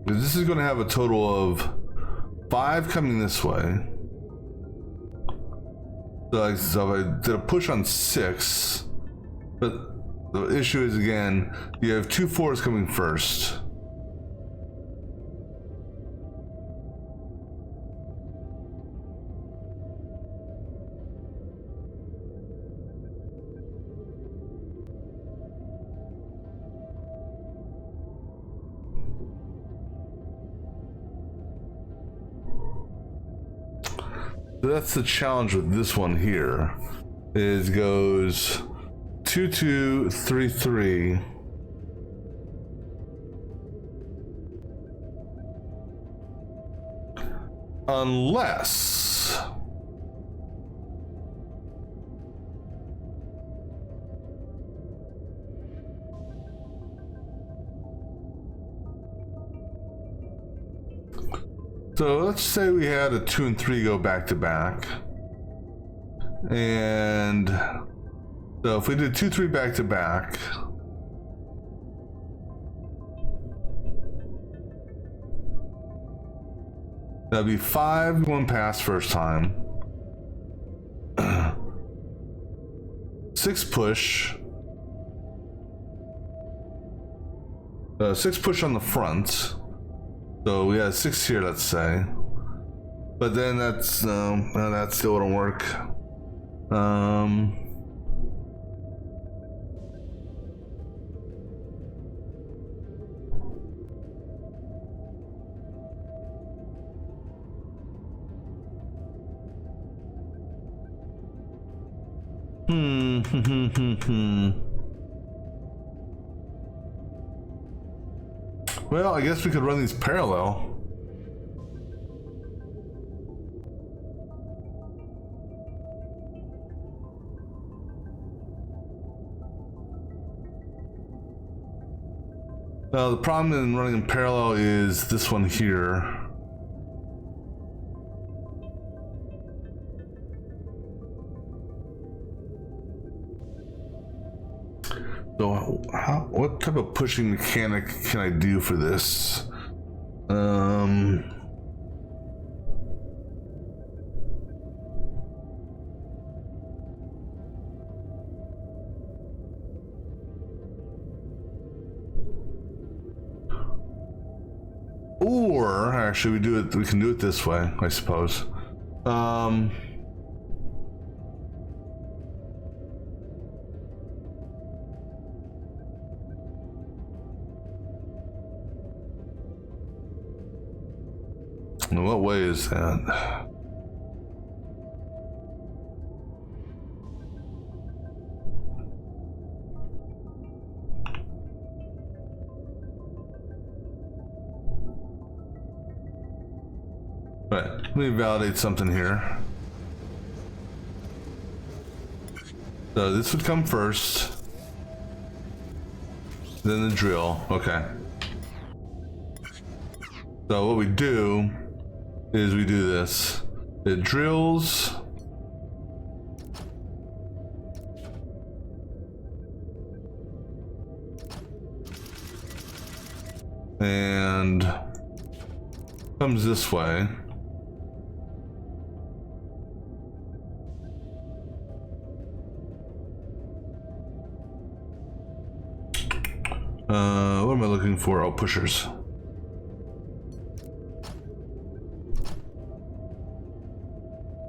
this is going to have a total of 5 coming this way. So if I did a push on 6, but the issue is, again, you have 2 4s coming first. So that's the challenge with this one here. Is goes 2 2 3 3. Unless So let's say we had a 2 and 3 go back to back. And so if we did 2, 3 back to back, that'd be 5 going past first time. 6 push. 6 push on the front. So we had 6 here, let's say. But then that's that still wouldn't work. Well, I guess we could run these parallel. The problem in running in parallel is this one here. So what type of pushing mechanic can I do for this? Or actually we can do it this way, I suppose. In what way is that? Right, let me validate something here. So this would come first, then the drill. Okay. So what we do is we do this. It drills. And comes this way. What am I looking for? Oh, pushers.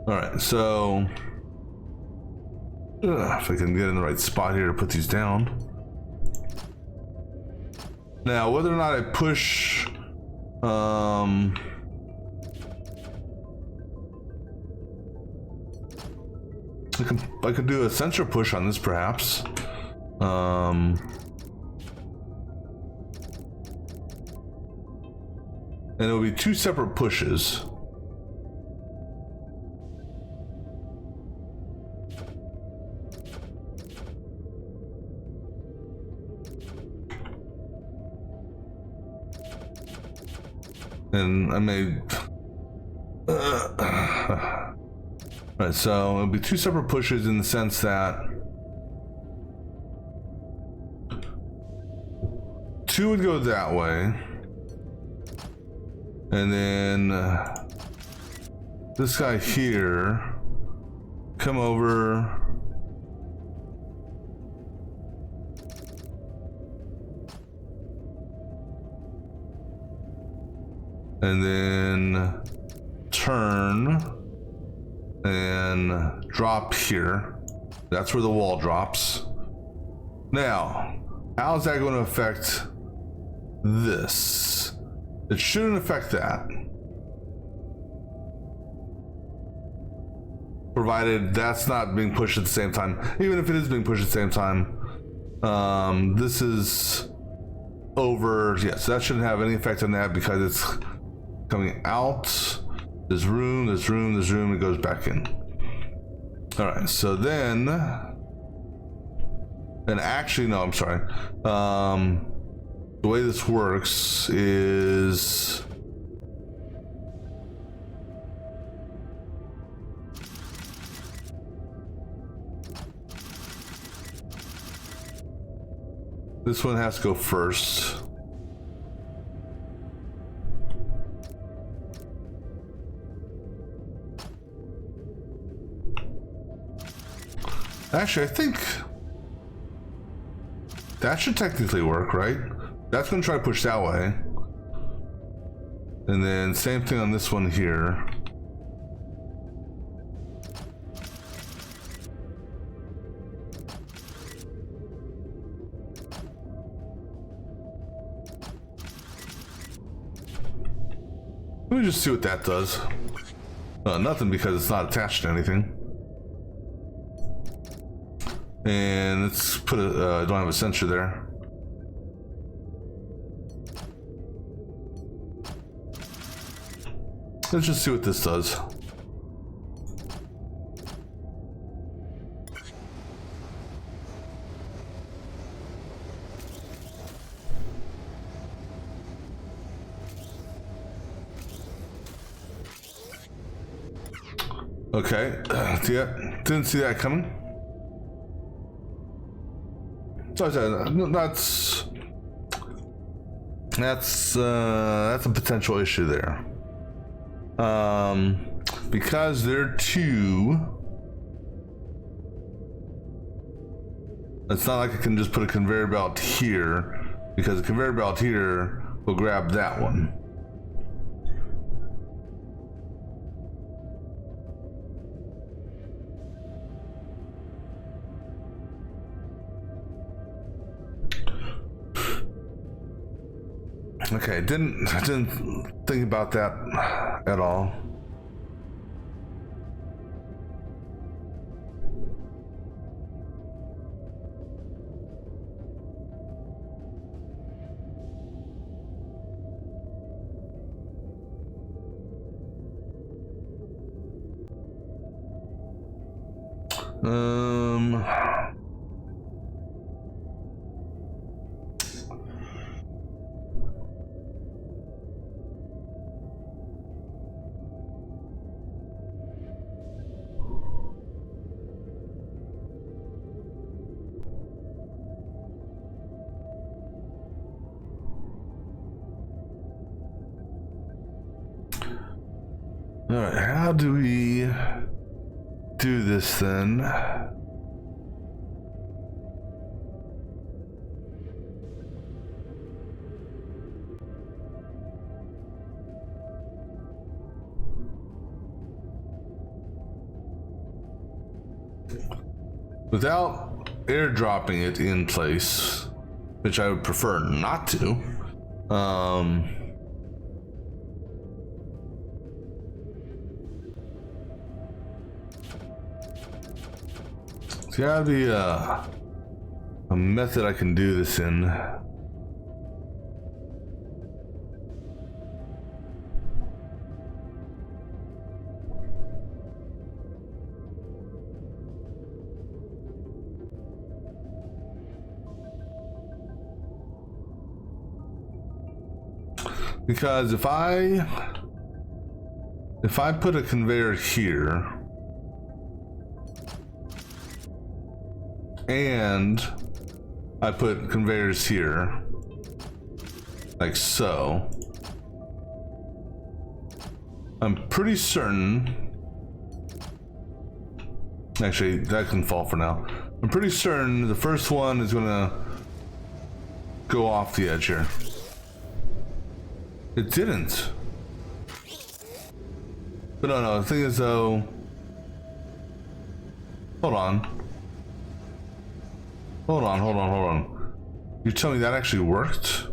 Alright, so if I can get in the right spot here to put these down. Now, whether or not I push I could do a sensor push on this perhaps. And it will be 2 separate pushes. And I may right, so it'll be 2 separate pushes in the sense that 2 would go that way, and then this guy here come over and then turn and drop here. That's where the wall drops. Now, how is that going to affect this? It shouldn't affect that, provided that's not being pushed at the same time. Even if it is being pushed at the same time, this is over. Yes, that shouldn't have any effect on that because it's coming out. There's room, there's room, there's room. It goes back in. All right, so then, and actually, no, I'm sorry. The way this works is This one has to go first. Actually, I think that should technically work, right? That's gonna try to push that way. And then same thing on this one here. Let me just see what that does. Nothing, because it's not attached to anything. And let's put a, I don't have a sensor there. Let's just see what this does. Okay, yeah, didn't see that coming. So I said, that's a potential issue there. Because they're two, it's not like I can just put a conveyor belt here, because the conveyor belt here will grab that one. Okay, I didn't think about that at all. All right, how do we do this then? Without airdropping it in place, which I would prefer not to. There's gotta be a method I can do this in. Because if I put a conveyor here and I put conveyors here like so, I'm pretty certain, actually that can fall for now, I'm pretty certain the first one is gonna go off the edge here. It didn't. But no, the thing is though, hold on. You tell me that actually worked?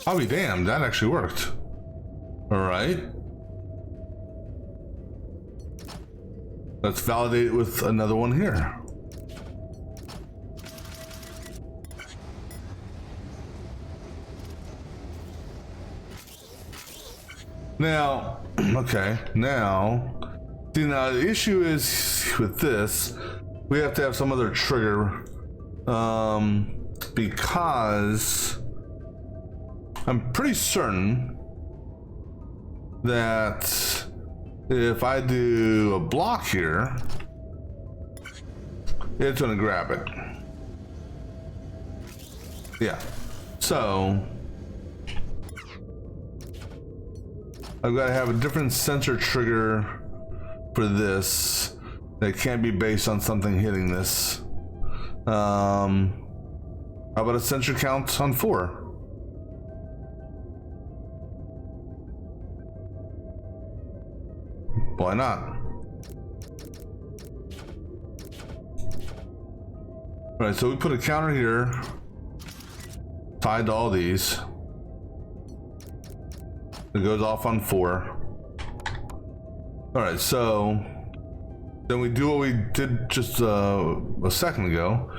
I'll be damned, that actually worked. All right. Let's validate it with another one here. Now, okay, now, see, now the issue is with this, we have to have some other trigger, because I'm pretty certain that if I do a block here, it's gonna grab it. Yeah, so I've got to have a different sensor trigger for this that can't be based on something hitting this. How about a sensor count on 4? Why not? All right, so we put a counter here tied to all these. It goes off on 4. All right, so then we do what we did just a second ago.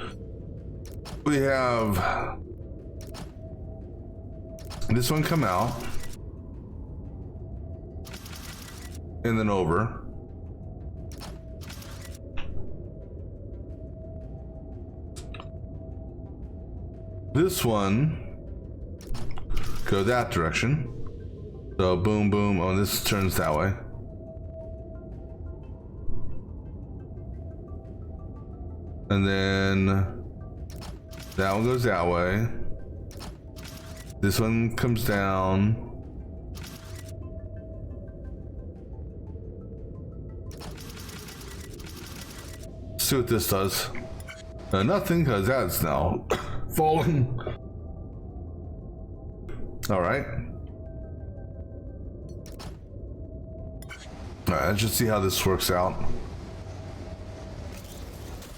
We have this one come out and then over. This one go that direction. So boom, boom. Oh, this turns that way. And then that one goes that way. This one comes down. Let's see what this does. Nothing, because that's now falling. All right. All right, let's just see how this works out.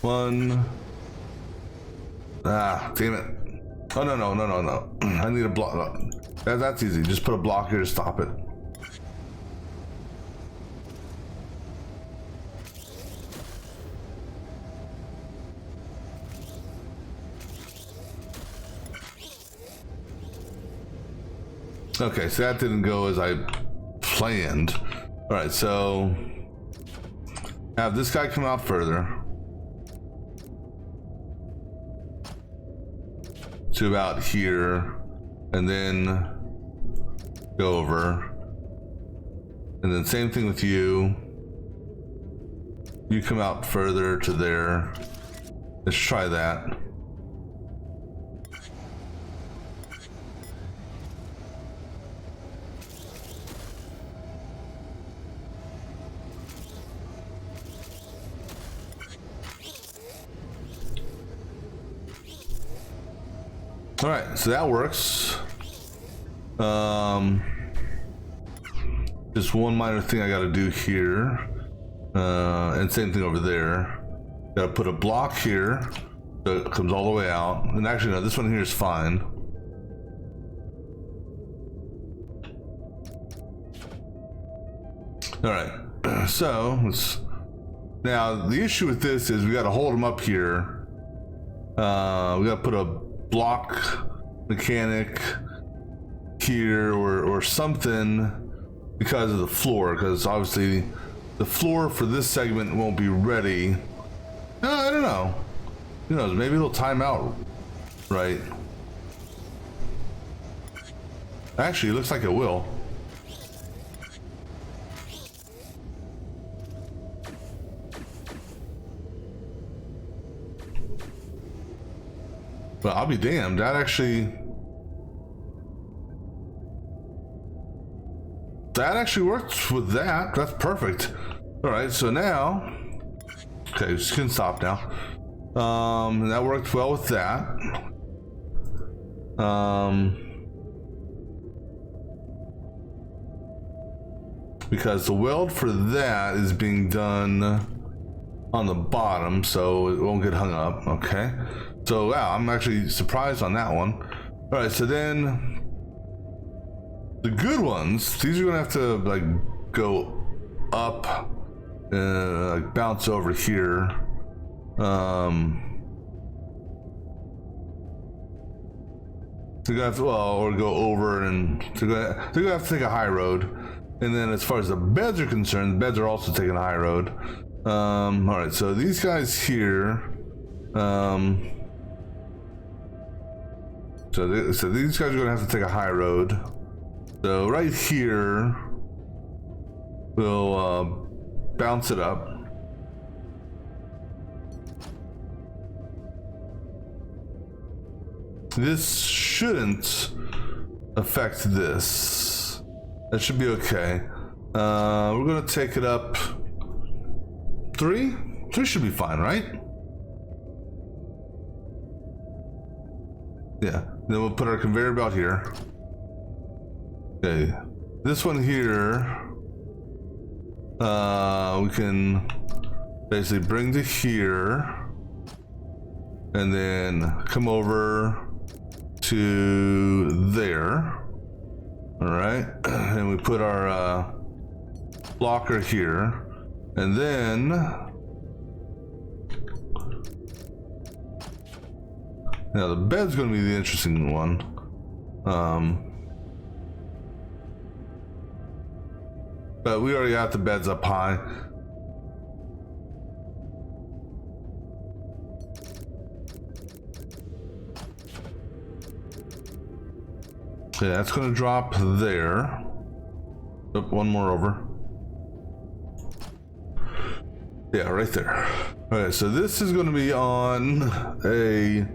1. Ah, damn it. Oh, no. I need a block. That's easy. Just put a block here to stop it. Okay, so that didn't go as I planned. All right, so have this guy come out further to about here, and then go over, and then same thing with you. You come out further to there. Let's try that. All right, so that works. Just one minor thing I got to do here, and same thing over there. Got to put a block here so it comes all the way out. And actually, no, this one here is fine. All right, so now the issue with this is we got to hold them up here. We got to put a block mechanic here or something because of the floor, because obviously the floor for this segment won't be ready. I don't know. Who knows? Maybe it'll time out, right? Actually, it looks like it will. But I'll be damned, that actually works with that. That's perfect. All right, so now, okay, just can stop now. And that worked well with that. Because the weld for that is being done on the bottom, so it won't get hung up. Okay. So wow, I'm actually surprised on that one. All right, so then the good ones, these are gonna have to like go up, like bounce over here. They're gonna have to, well, or go over, and they're gonna have to take a high road. And then as far as the beds are concerned, the beds are also taking a high road. All right, so these guys here, so these guys are gonna have to take a high road. So right here, we'll bounce it up. This shouldn't affect this. That should be okay. We're gonna take it up 3. 3 should be fine, right? Yeah. Then we'll put our conveyor belt here. Okay. This one here, we can basically bring to here, and then come over to there. All right, and we put our blocker here, and then now the bed's going to be the interesting one. But we already got the beds up high. Okay, that's going to drop there. Oh, one more over. Yeah, right there. Okay, so this is going to be on a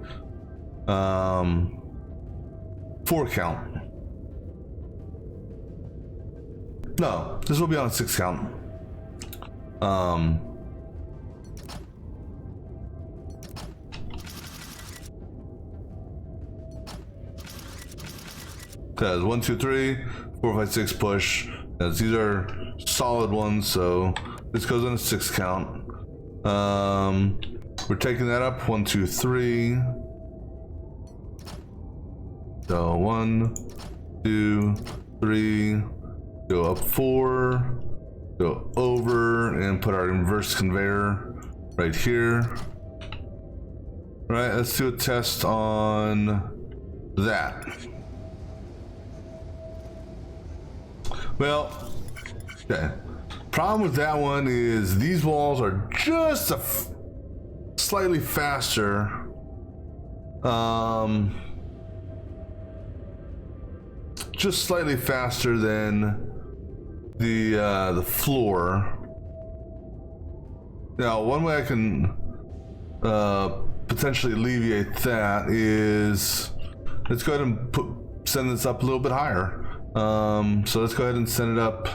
4 count. No, this will be on a 6 count. Because 1, 2, 3, 4, 5, 6 push. As these are solid ones, so this goes on a 6 count. We're taking that up 1, 2, 3. So 1, 2, 3. Go up 4. Go over and put our inverse conveyor right here. All right, let's do a test on that. Well, okay. Problem with that one is these walls are just slightly faster. Just slightly faster than the floor. Now, one way I can potentially alleviate that is let's go ahead and send this up a little bit higher. So let's go ahead and send it up.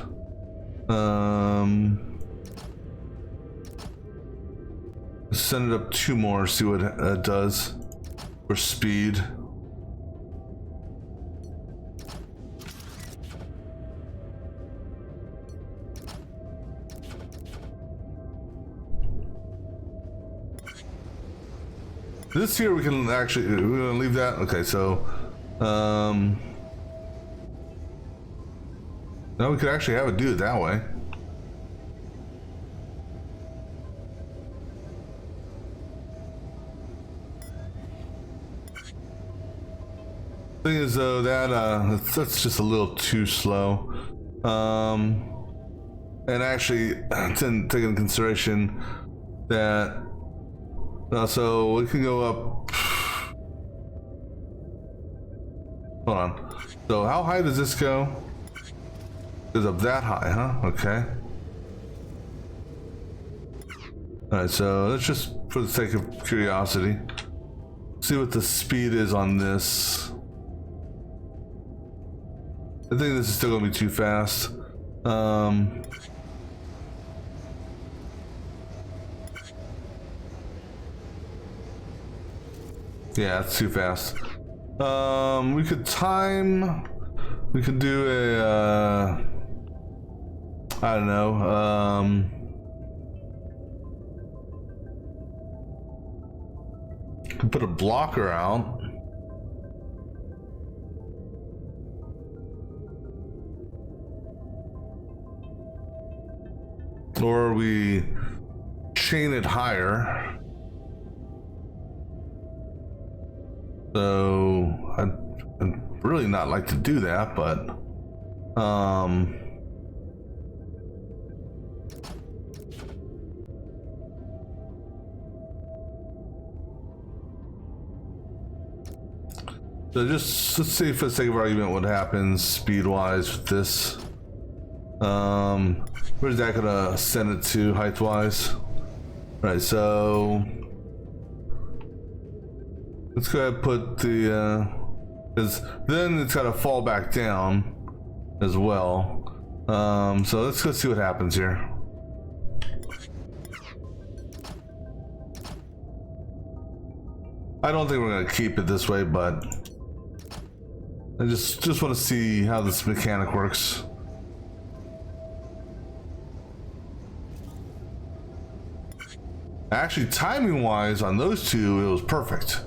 Send it up 2 more, see what it does for speed. This here we can actually, we're gonna leave that. Okay, so now we could actually have it do it that way. Thing is though that that's just a little too slow. And actually didn't take into consideration that so we can go up. Hold on. So how high does this go? Goes up that high, huh? Okay. Alright, so let's just, for the sake of curiosity, see what the speed is on this. I think this is still gonna be too fast. Yeah, it's too fast. We could time. We could do a. I don't know. Could put a blocker out. Or we chain it higher. So I'd really not like to do that, but So just let's see for the sake of argument what happens speed-wise with this. Where's that gonna send it to height-wise? Right, so let's go ahead and put the because then it's gotta fall back down as well. So let's go see what happens here. I don't think we're gonna keep it this way, but I just want to see how this mechanic works. Actually, timing wise on those two, it was perfect.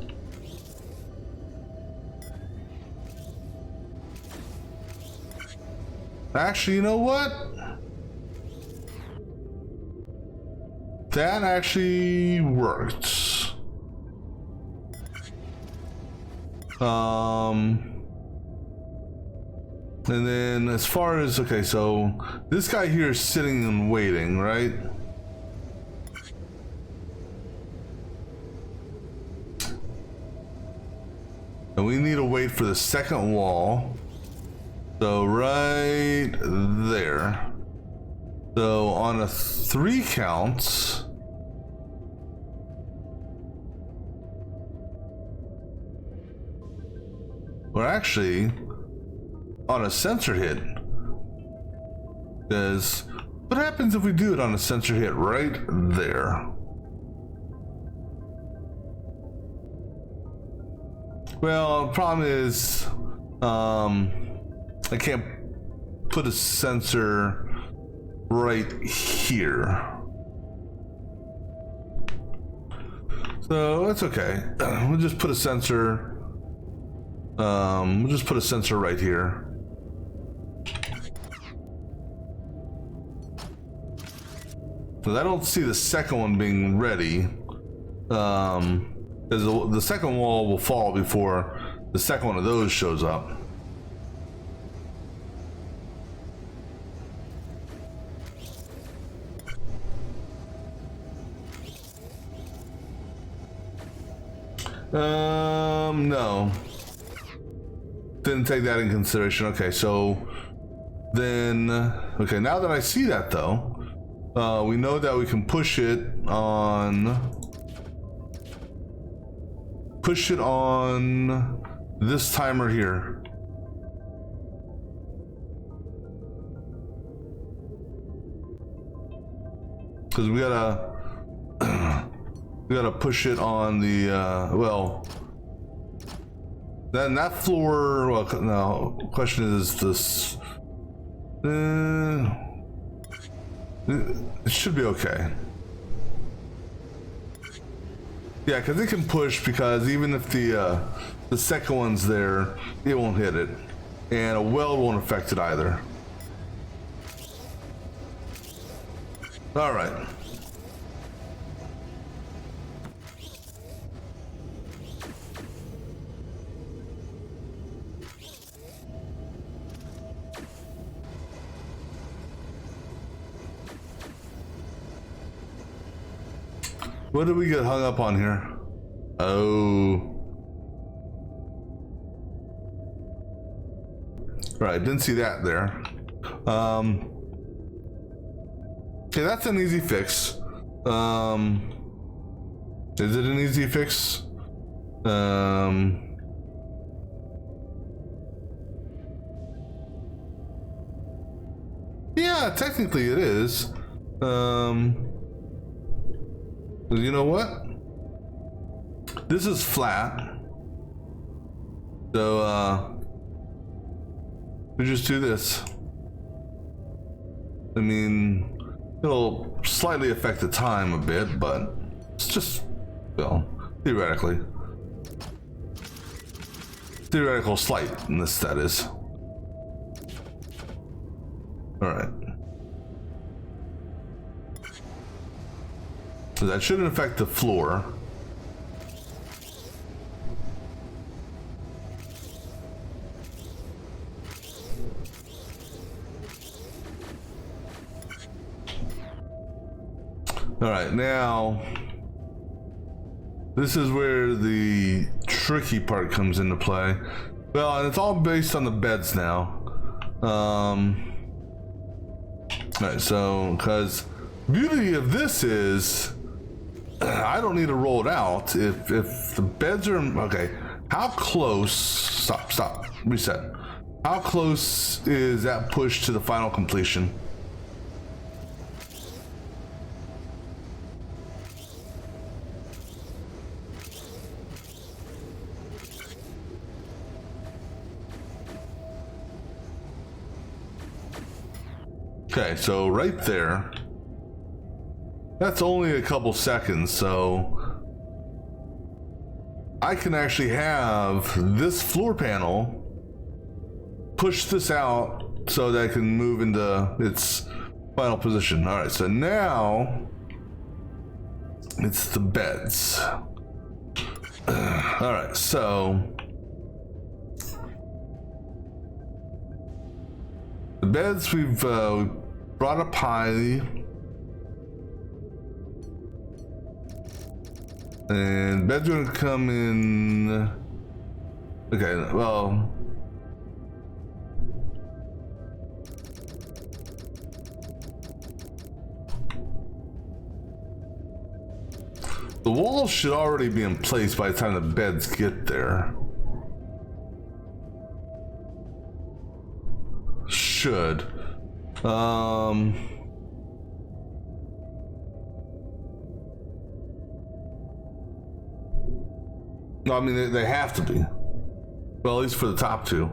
Actually, you know what? That actually worked. And then as far as, okay, so this guy here is sitting and waiting, right? And we need to wait for the second wall. So right there. So on a 3 count, we're actually on a sensor hit. Because what happens if we do it on a sensor hit right there? Well, the problem is I can't put a sensor right here. So that's okay. We'll just put a sensor. We'll just put a sensor right here. Because I don't see the second one being ready. Because the second wall will fall before the second one of those shows up. No. Didn't take that in consideration. Okay, so then, okay, now that I see that though, we know that we can push it on this timer here. Because we gotta push it on the well, then that floor. Well, no, question is this. It should be okay. Yeah, because it can push, because even if the second one's there, it won't hit it, and a weld won't affect it either. All right. What did we get hung up on here? Oh. Right, didn't see that there. Okay, that's an easy fix. Is it an easy fix? Yeah, technically it is. You know what? This is flat. So, we just do this. I mean, it'll slightly affect the time a bit, but it's just, well, theoretically. Theoretical slightness, that is. Alright. So that shouldn't affect the floor. All right, now this is where the tricky part comes into play. Well, and it's all based on the beds now. Alright, so, because beauty of this is I don't need to roll it out. If the beds are, okay, how close, stop, reset. How close is that push to the final completion? Okay, so right there, that's only a couple seconds, so I can actually have this floor panel push this out so that I can move into its final position. All right, so now it's the beds. All right, so the beds, we've brought up high, and beds are gonna come in. Okay, well, the walls should already be in place by the time the beds get there. Should. No, I mean, they have to be. Well, at least for the top two.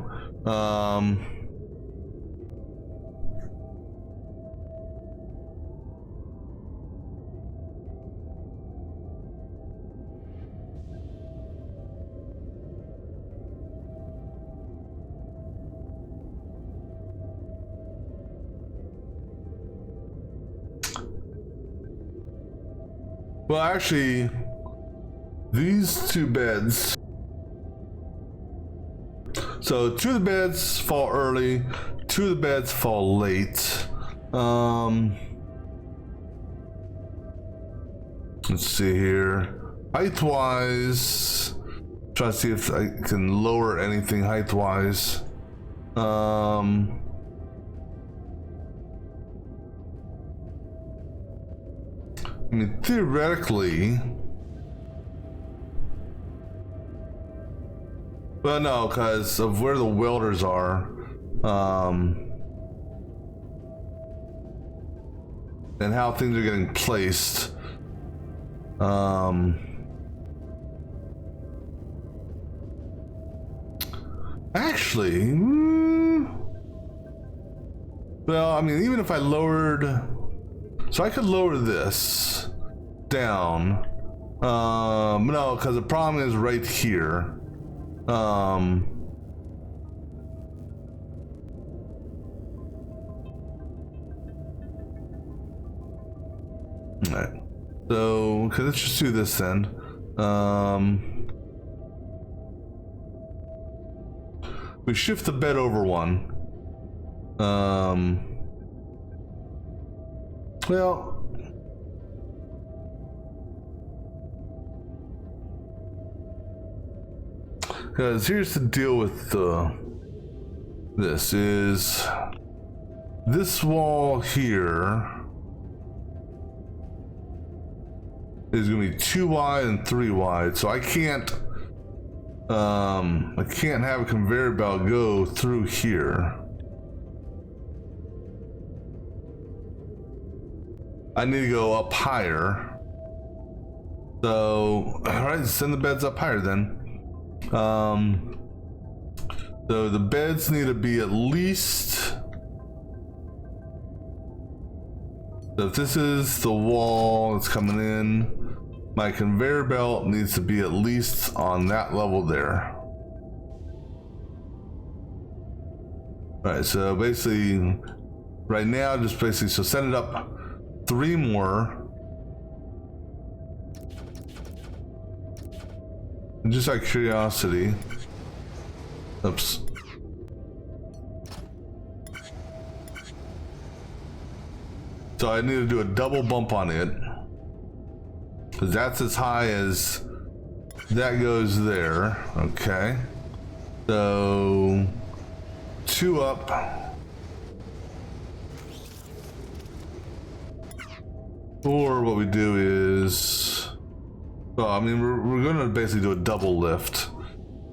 Well, actually, these two beds. So 2 of the beds fall early, 2 of the beds fall late. Let's see here. Height-wise, try to see if I can lower anything height-wise. I mean, theoretically, well, no, because of where the welders are, and how things are getting placed. Actually, well, I mean, even if I lowered, so I could lower this down. No, because the problem is right here. Alright. So, okay, let's just do this then. We shift the bed over one. Well, because here's the deal with this is this wall here is gonna be 2 wide and 3 wide, so I can't have a conveyor belt go through here. I need to go up higher. So, all right, send the beds up higher then. So the beds need to be at least, so if this is the wall that's coming in, my conveyor belt needs to be at least on that level there. All right, so basically right now, just basically, so send it up 3 more. And just out of curiosity, oops. So I need to do a double bump on it, because that's as high as That goes there. Okay. So 2 up. Or what we do is, well, I mean, we're gonna basically do a double lift.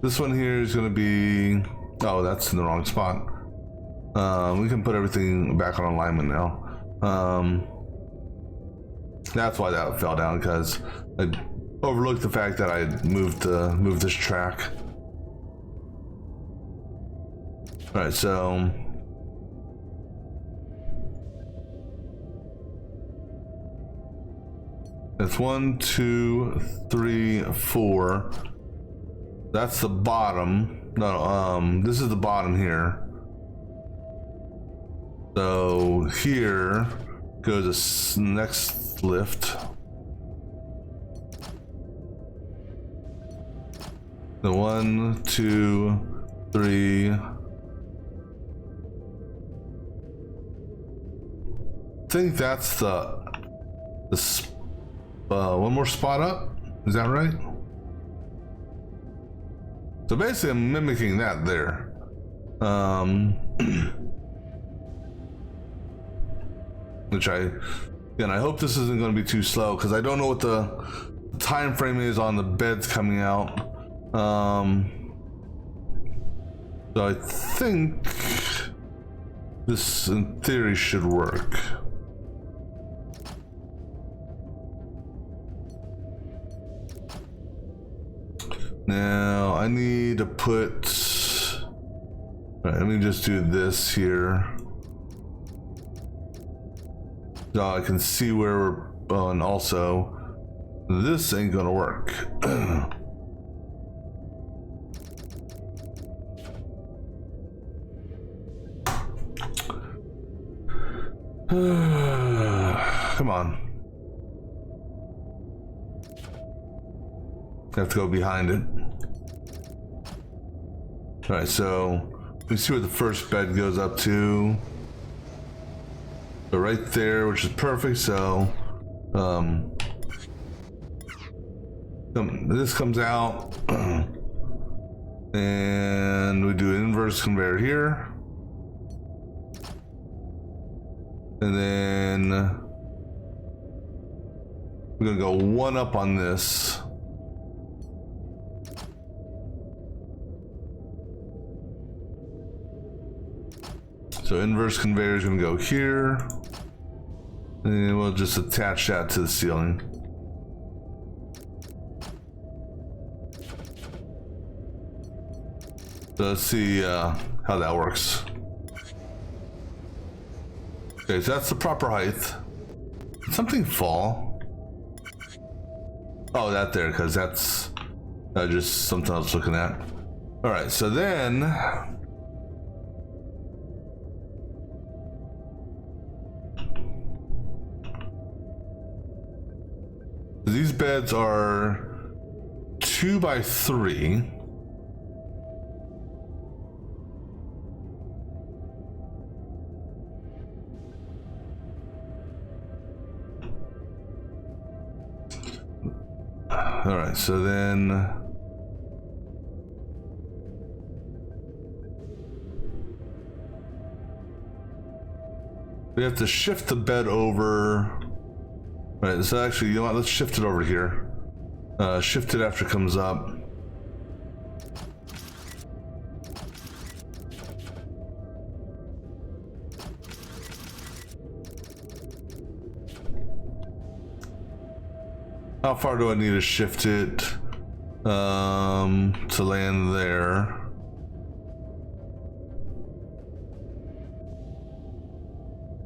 This one here is gonna be, oh, that's in the wrong spot. We can put everything back on alignment now. That's why that fell down, because I overlooked the fact that I had moved this track. All right, so it's 1, 2, 3, 4. That's the bottom. No, this is the bottom here. So here goes the next lift. The 1, 2, 3. I think that's the one more spot up. Is that right? So basically, I'm mimicking that there. Which I hope this isn't going to be too slow, because I don't know what the time frame is on the beds coming out. So I think this, in theory, should work. Now I need to put, all right, let me just do this here so I can see where we're going. Also, this ain't gonna work. Come on. I have to go behind it. All right, so we see where the first bed goes up to. So right there, which is perfect. So this comes out, and we do an inverse conveyor here, and then we're gonna go 1 up on this. So inverse conveyor is going to go here, and we'll just attach that to the ceiling. So let's see how that works. Okay, so that's the proper height. Did something fall? Oh, that there, because that's just something I was looking at. All right, so then these beds are 2 by 3. All right, so then we have to shift the bed over. Right, so actually, you know what, let's shift it over here. Shift it after it comes up. How far do I need to shift it to land there?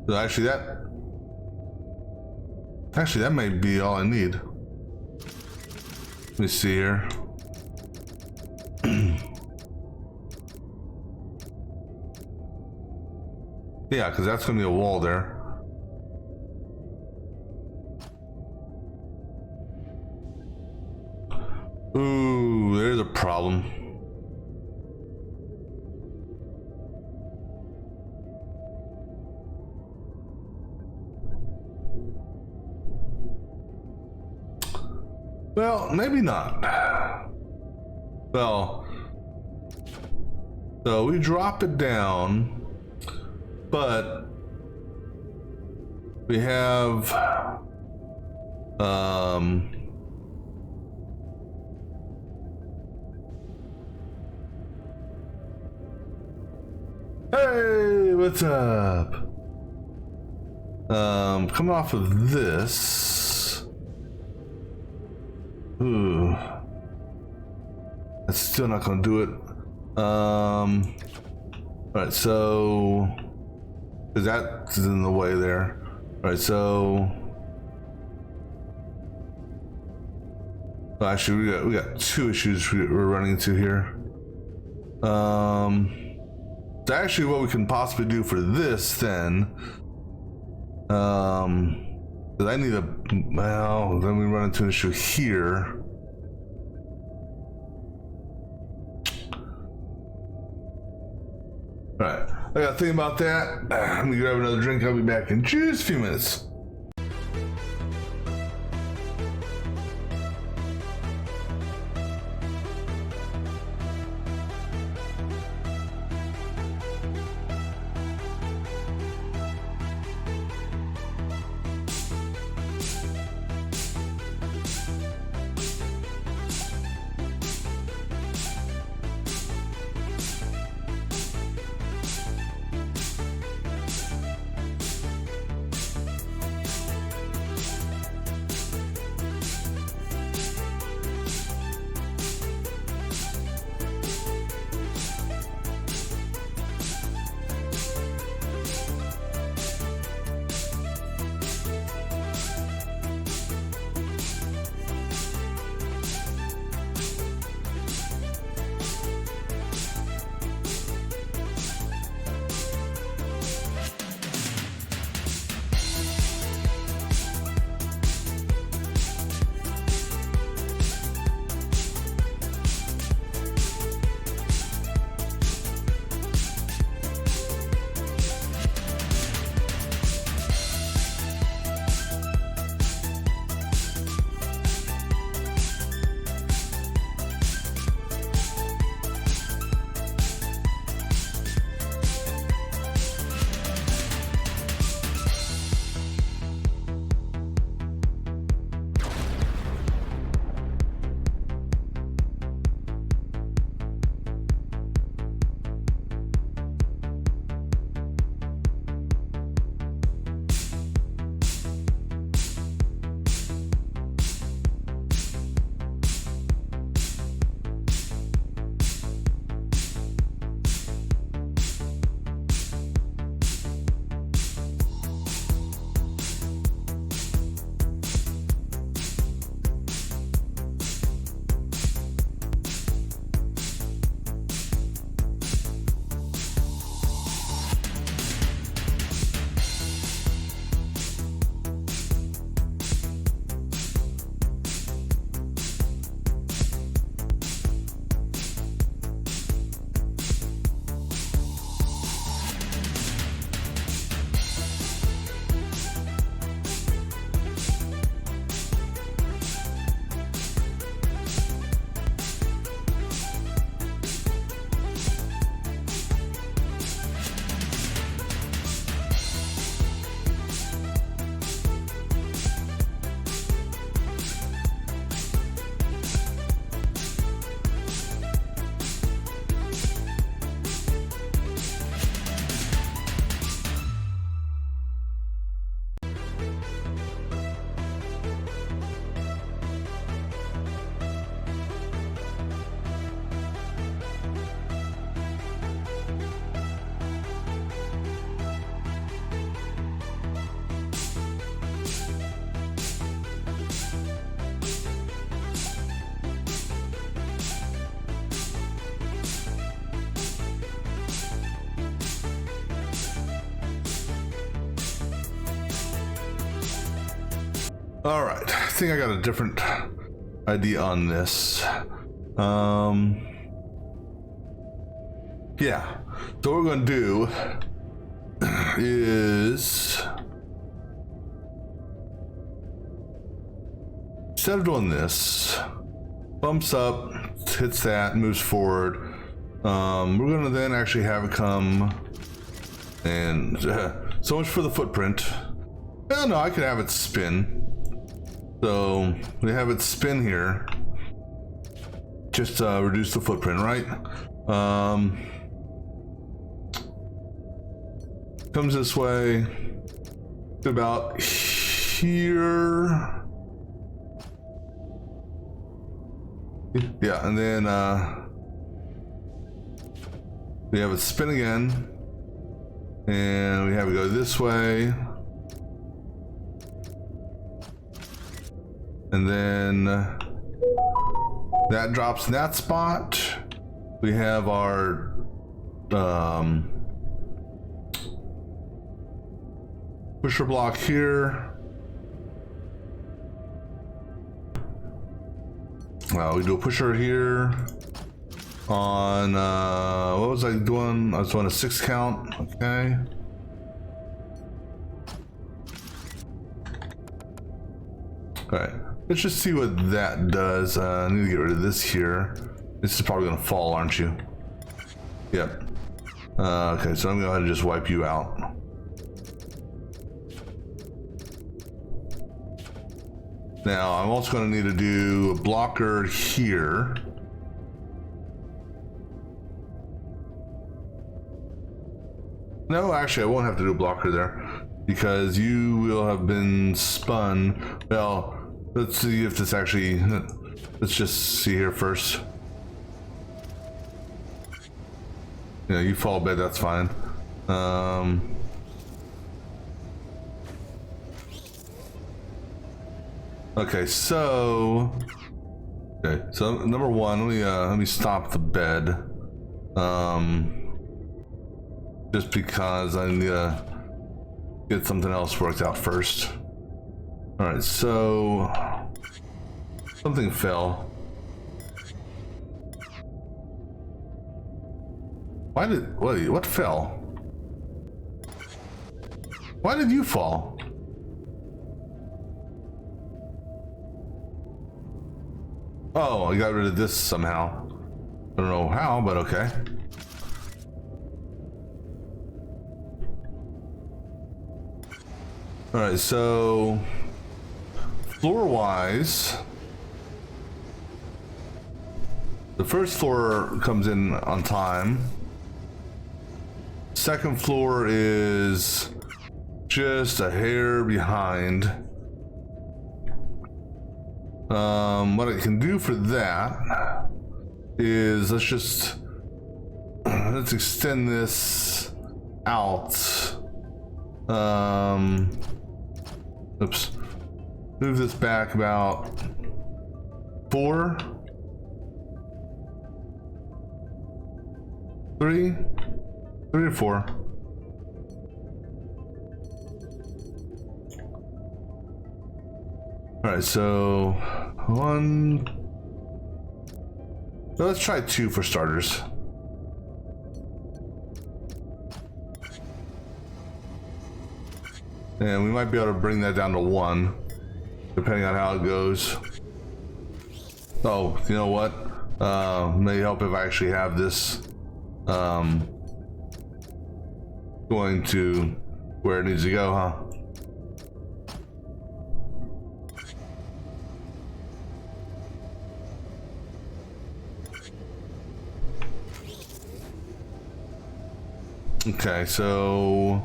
So actually that may be all I need. Let me see here. Yeah, because that's going to be a wall there. Ooh, there's a problem. Well, maybe not. Well, so we drop it down, but we have hey, what's up? Coming off of this. Ooh. That's still not gonna do it. Alright, so because that's in the way there. Alright, so well, actually we got two issues we're running into here. So actually what we can possibly do for this then, because I need a, well, then we run into an issue here. Alright, I gotta think about that. Let me grab another drink. I'll be back in just a few minutes. All right, I think I got a different idea on this. Yeah, so what we're gonna do is instead of doing this, bumps up, hits that, moves forward. We're gonna then actually have it come and so much for the footprint. Oh no, I could have it spin. So we have it spin here. Just reduce the footprint, right? Comes this way to about here. Yeah, and then we have it spin again. And we have it go this way. And then that drops in that spot. We have our pusher block here. We do a pusher here on what was I doing? I was doing a 6 count. Okay. All right. Let's just see what that does. I need to get rid of this here. This is probably gonna fall, aren't you? Yep. Okay, so I'm gonna go ahead and just wipe you out. Now, I'm also gonna need to do a blocker here. No, actually, I won't have to do a blocker there because you will have been spun. Well, let's see if this actually, let's just see here first. Yeah, you fall bed, that's fine. Okay, so number one, let me stop the bed. Just because I need to get something else worked out first. All right, so something fell. What fell? Why did you fall? Oh, I got rid of this somehow. I don't know how, but okay. All right, so floor-wise, the first floor comes in on time. Second floor is just a hair behind. What I can do for that is let's extend this out. Oops. Move this back about 4, 3 or 4. All right, so 1. So let's try 2 for starters. And we might be able to bring that down to 1, depending on how it goes. Oh, you know what? May help if I actually have this going to where it needs to go, huh? Okay, so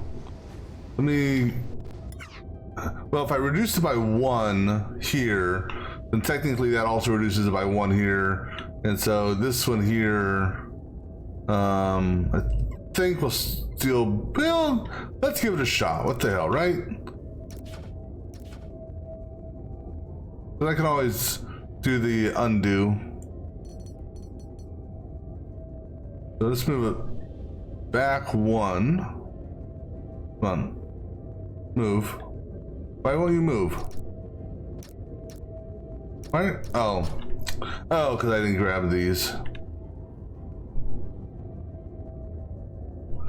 let me. Well, if I reduce it by 1 here, then technically that also reduces it by 1 here, and so this one here, I think we'll still. Well, let's give it a shot. What the hell, right? But I can always do the undo. So let's move it back 1. Come on. Move. Why won't you move? Why? Oh. Oh, because I didn't grab these.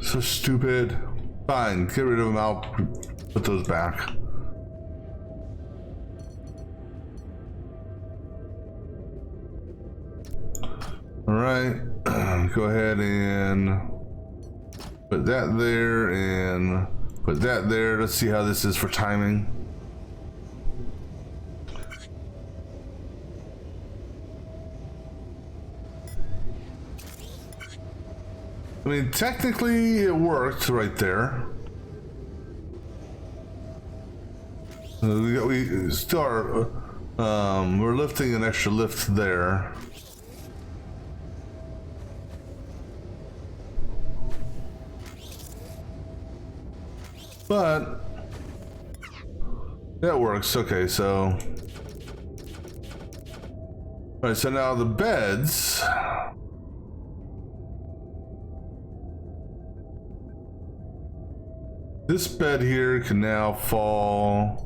So stupid. Fine, get rid of them. I'll put those back. All right, go ahead and put that there and put that there. Let's see how this is for timing. I mean, technically it worked right there. We still are, we're lifting an extra lift there. But that works. Okay, so all right, so now the beds. This bed here can now fall.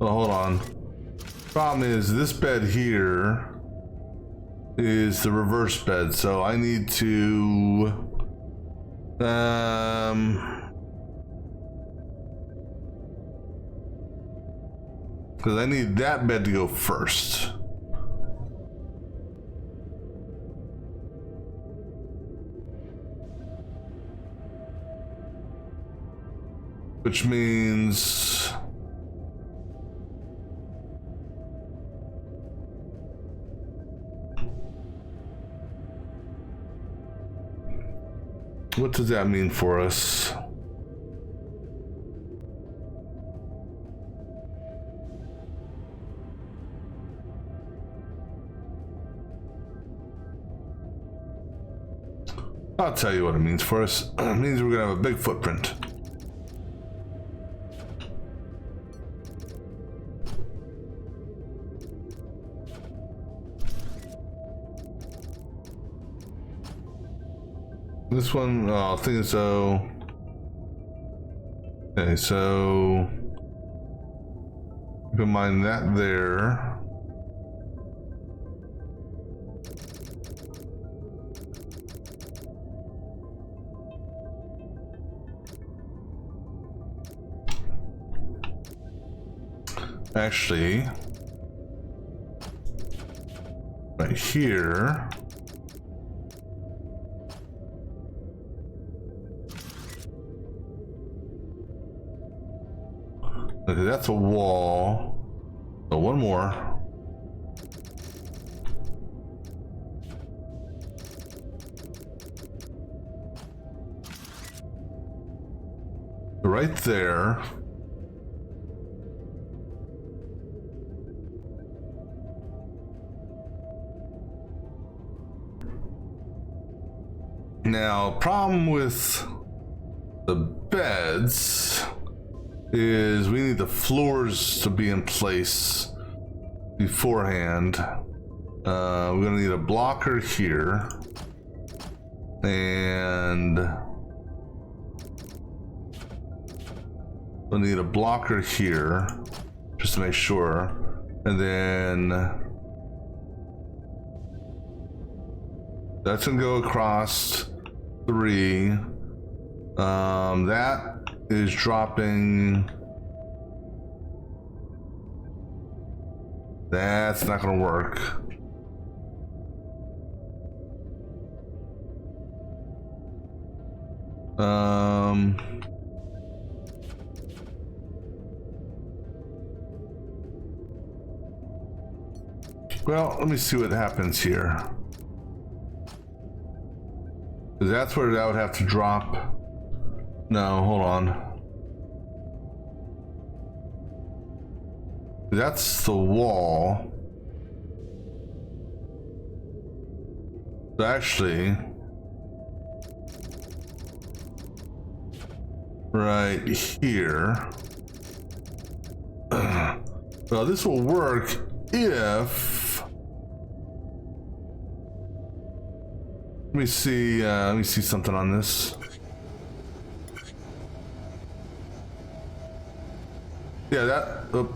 Well, hold on. Problem is, this bed here is the reverse bed, so I need to because I need that bed to go first. Which means what does that mean for us? I'll tell you what it means for us. It means we're gonna have a big footprint. This one, I think so. Okay, so combine that there. Actually, right here. Okay, that's a wall. So one more. Right there. Now, problem with the beds is we need the floors to be in place beforehand. We're gonna need a blocker here, and we'll need a blocker here just to make sure, and then that's gonna go across 3. That is dropping. That's not gonna work. Well, let me see what happens here. Because that's where that would have to drop. No, hold on. That's the wall. So actually, right here. Well, this will work if. Let me see something on this. Yeah, that. Oh.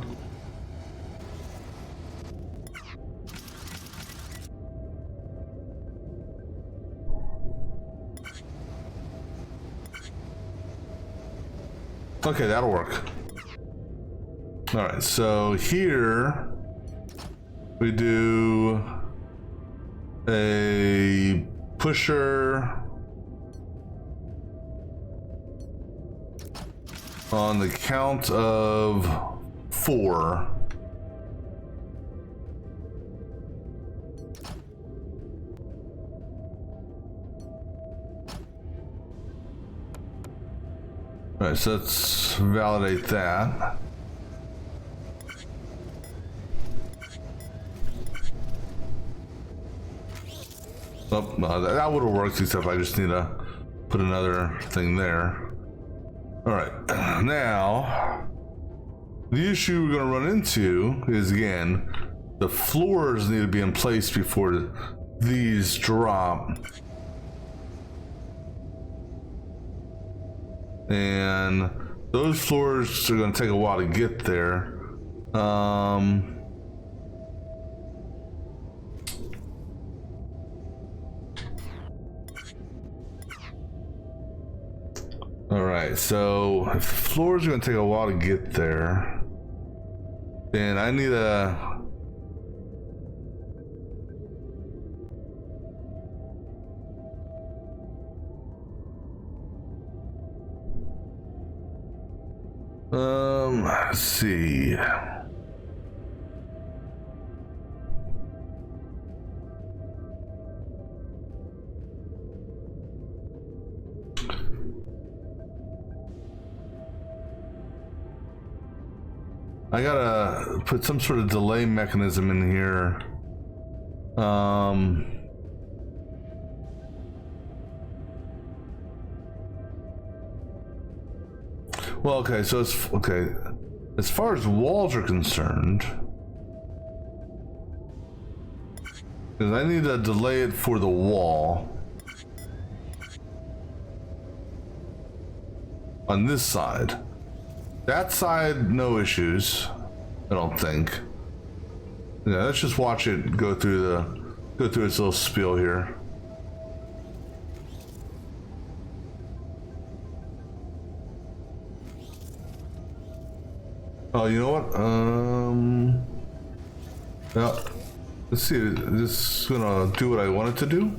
Okay, that'll work. All right, so here We do a pusher on the count of 4. All right, so let's validate that. Oh, no, that would have worked, except I just need to put another thing there. All right, now the issue we're going to run into is, again, the floors need to be in place before these drop. And those floors are going to take a while to get there. All right, so if the floors are going to take a while to get there, then I need a... let's see. I gotta put some sort of delay mechanism in here. Well, okay, so it's okay. As far as walls are concerned, because I need to delay it for the wall on this side. That side, no issues, I don't think. Yeah, let's just watch it go through its little spiel here. Oh, you know what? Yeah. Let's see. Is this gonna do what I want it to do?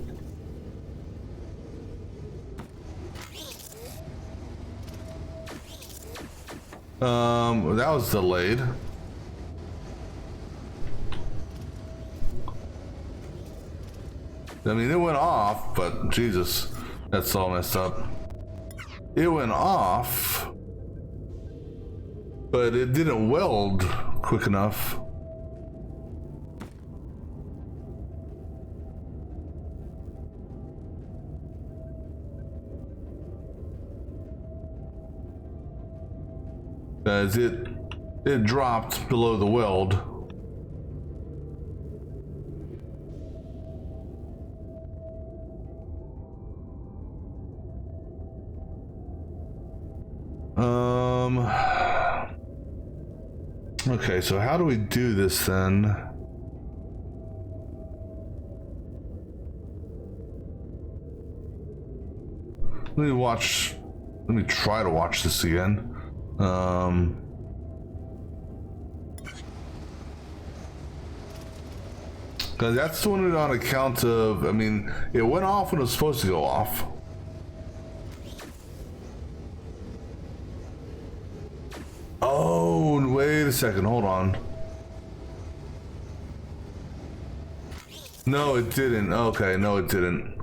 That was delayed. I mean, it went off, but Jesus, that's all messed up. It went off, but it didn't weld quick enough. As it dropped below the weld. Okay, so how do we do this then? Let me try to watch this again. Cause that's doing it on account of, I mean, it went off when it was supposed to go off. Oh, wait a second, hold on. No, it didn't. Okay, no, it didn't.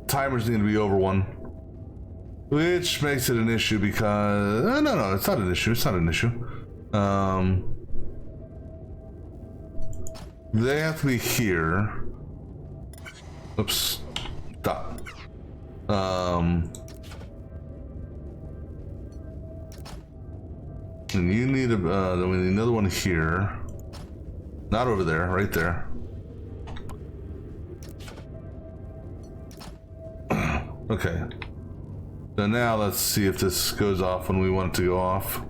Timers need to be over 1. Which makes it an issue because... No, it's not an issue. It's not an issue. They have to be here. Oops. Stop. And you need a... then we need another one here. Not over there, right there. Okay. So now let's see if this goes off when we want it to go off.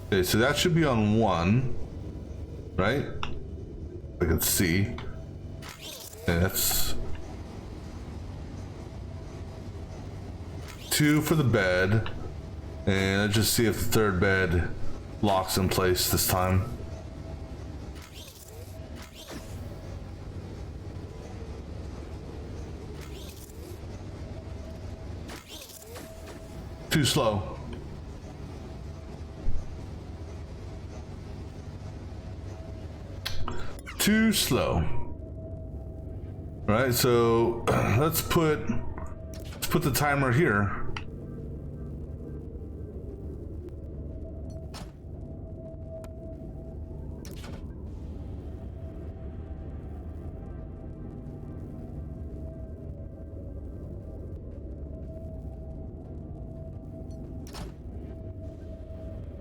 Okay, so that should be on 1, right? I can see. Okay, that's... 2 for the bed, and let's just see if the third bed locks in place this time. Too slow. Too slow. All right, so let's put the timer here.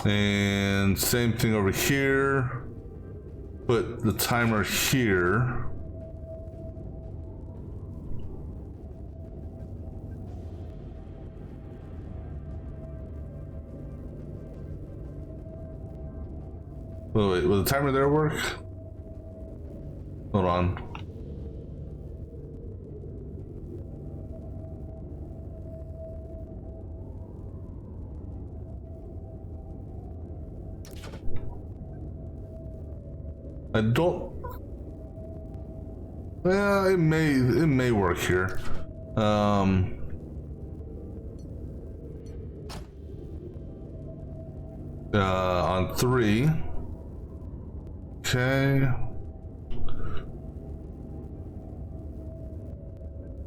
And same thing over here. Put the timer here. Oh, wait, will the timer there work? Hold on. I don't. Yeah, it may work here. On 3. Okay.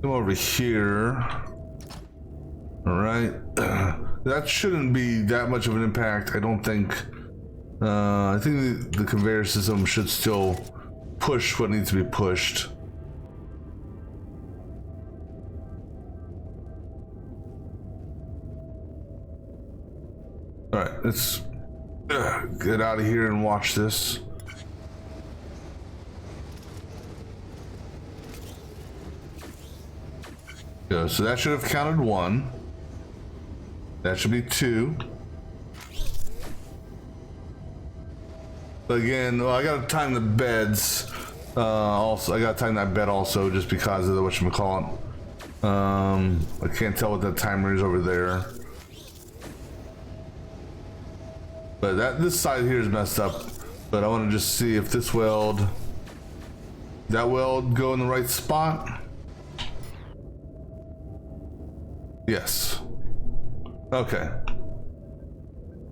Come over here. All right. That shouldn't be that much of an impact, I don't think. I think the conveyor system should still push what needs to be pushed. All right, let's get out of here and watch this. Go. So that should have counted 1. That should be 2. But again, well, I gotta time the beds. Also, I gotta time that bed also, just because of the whatchamacallit. I can't tell what that timer is over there. But this side here is messed up. But I want to just see if this weld, that weld go in the right spot. Yes. Okay.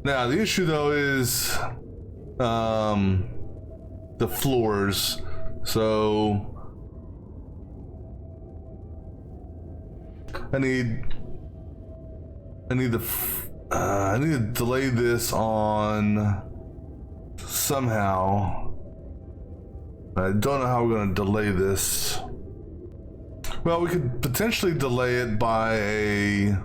Now the issue though is the floors. So I need to delay this on somehow. I don't know how we're going to delay this. Well, we could potentially delay it by a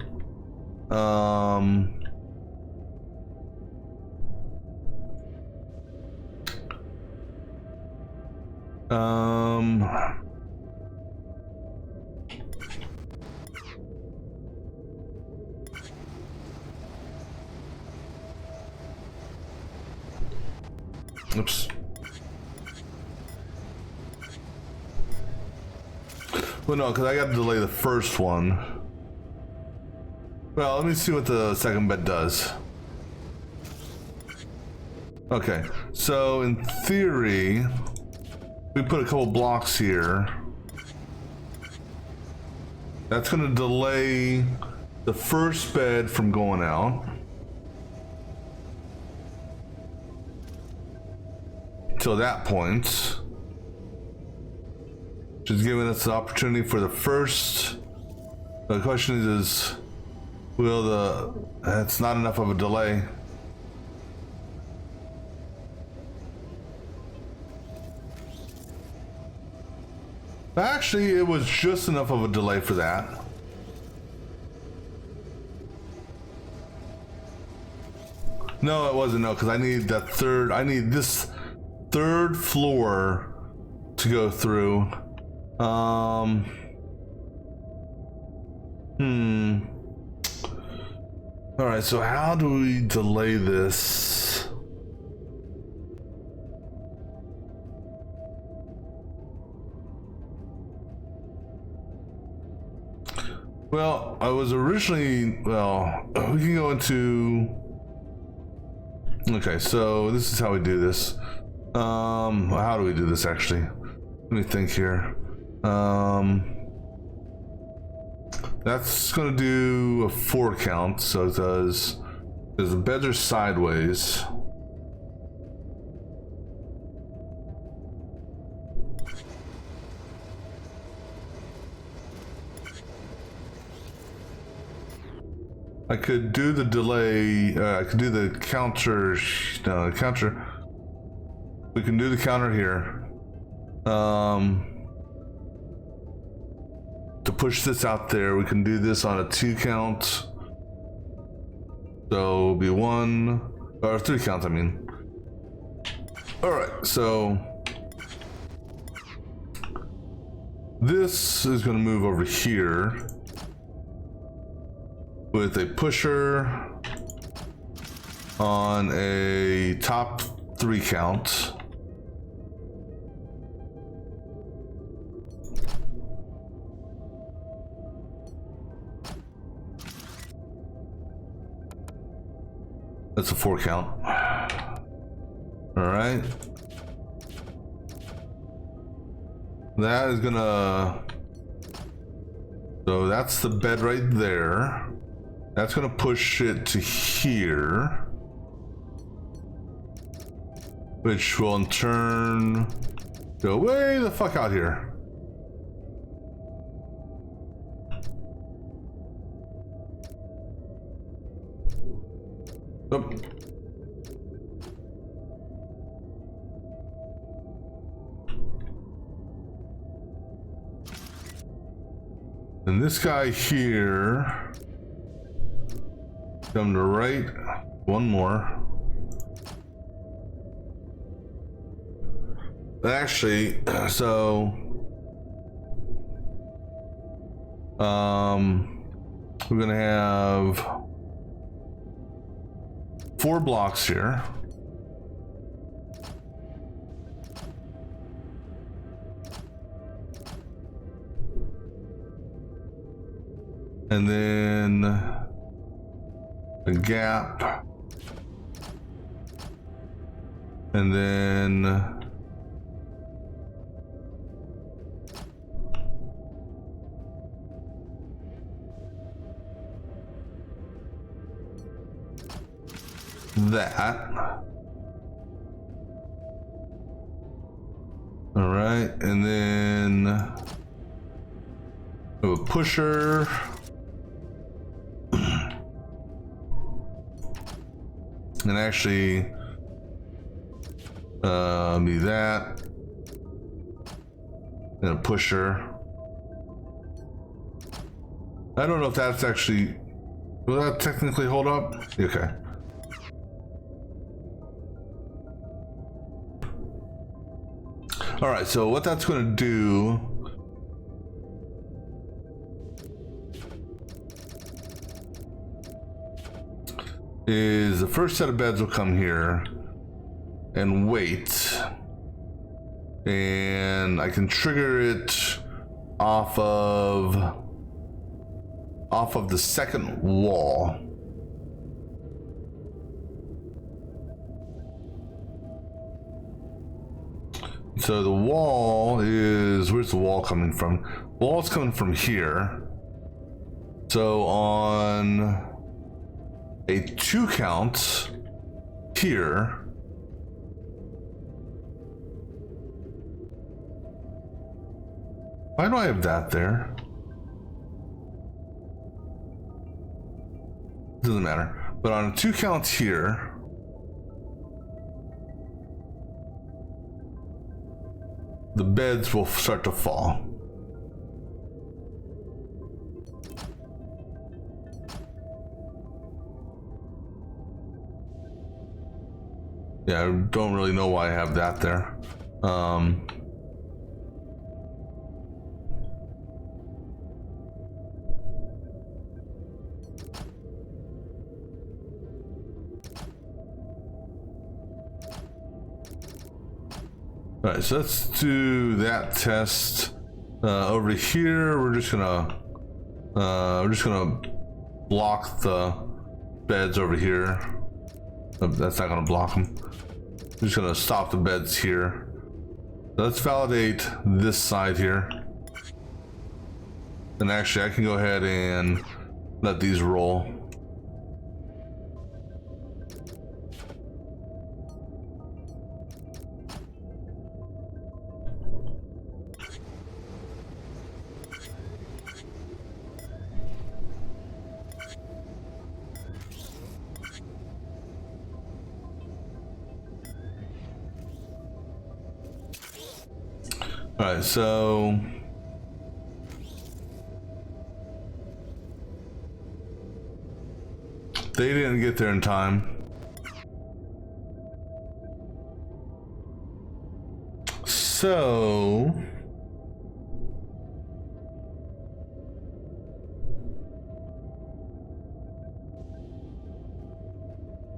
oops. Well, no, because I got to delay the first one. Well, let me see what the second bed does. Okay, so in theory, we put a couple blocks here. That's going to delay the first bed from going out. Till that point. Just giving us the opportunity for the first. The question is will that's not enough of a delay. Actually, it was just enough of a delay for that. No, it wasn't. No, because I need that third. I need this third floor to go through. All right, so how do we delay this? Well, I was originally, well, we can go into, okay, so this is how we do this. How do we do this actually? Let me think here. That's gonna do a 4 count, so it does, because the beds are sideways. I could do the delay, I could do the counter, no, the counter. We can do the counter here. To push this out there, we can do this on a 2 count. So it'll be 1, or 3 counts, I mean. All right, so this is gonna move over here with a pusher on a top 3 count. That's a 4 count. All right. That is gonna, so that's the bed right there. That's gonna push it to here, which will in turn go way the fuck out here. Oh. And this guy here, come to right, 1 more. Actually, so we're gonna have 4 blocks here. And then a gap. And then that. All right, and then a pusher. And actually be that and a pusher. I don't know if that's actually, will that technically hold up? Okay. All right, so what that's going to do is the first set of beds will come here and wait, and I can trigger it off of the second wall. So the wall is, where's the wall coming from? The wall's coming from here. So on a 2 count here, why do I have that there? Doesn't matter. But on a 2 count here, the beds will start to fall. Yeah, I don't really know why I have that there. All right, so let's do that test. Over here, we're just gonna We're just gonna block the beds over here. That's not gonna block them. We're just gonna stop the beds here. Let's validate this side here. And actually I can go ahead and let these roll. All right, so they didn't get there in time. So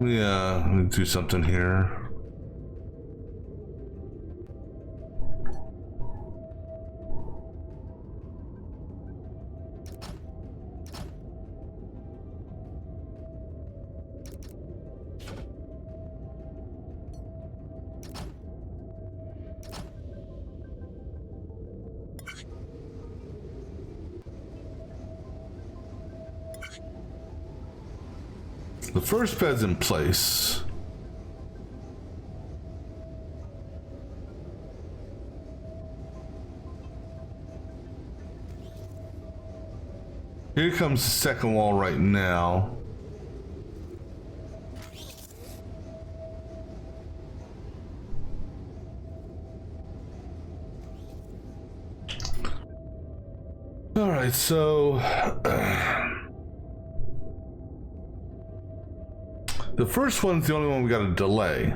yeah, let me do something here. The first bed's in place. Here comes the second wall right now. All right, so the first one's the only one we got a delay.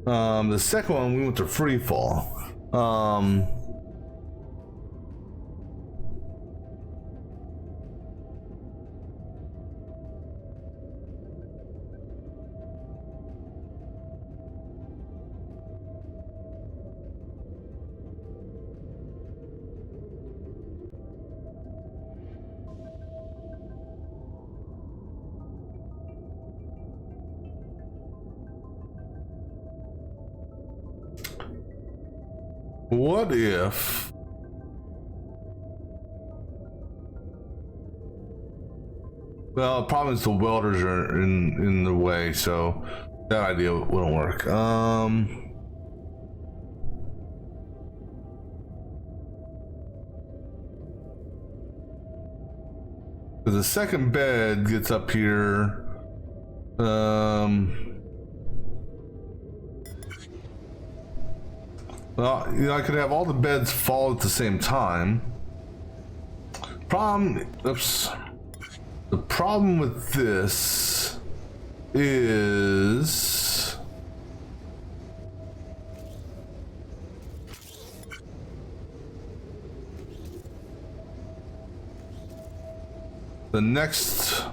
The second one we went to free fall. What if well, the problem is the welders are in the way, so that idea wouldn't work. The second bed gets up here. Well, you know, I could have all the beds fall at the same time. The problem with this is the next.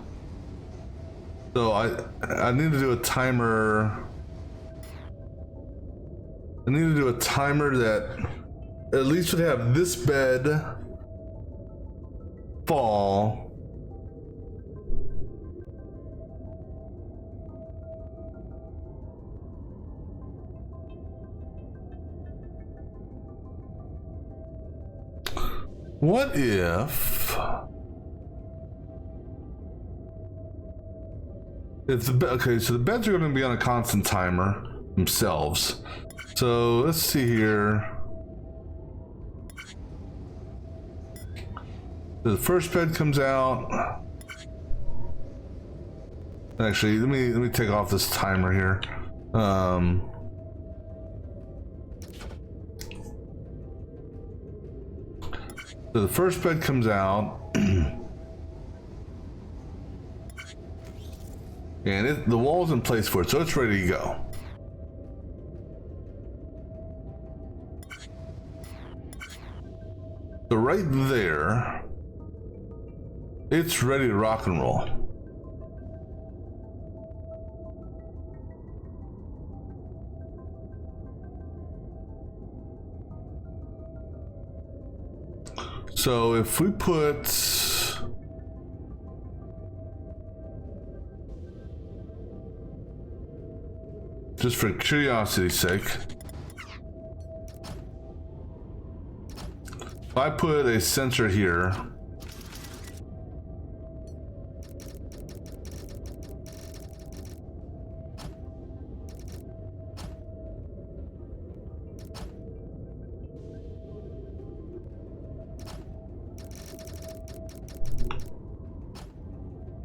So I need to do a timer. I need to do a timer that at least would have this bed fall. What if okay, so the beds are going to be on a constant timer themselves. So let's see here. The first bed comes out. Actually, let me take off this timer here. So the first bed comes out. And the wall's in place for it, so it's ready to go. So right there, it's ready to rock and roll. So if we put just for curiosity's sake. If I put a sensor here,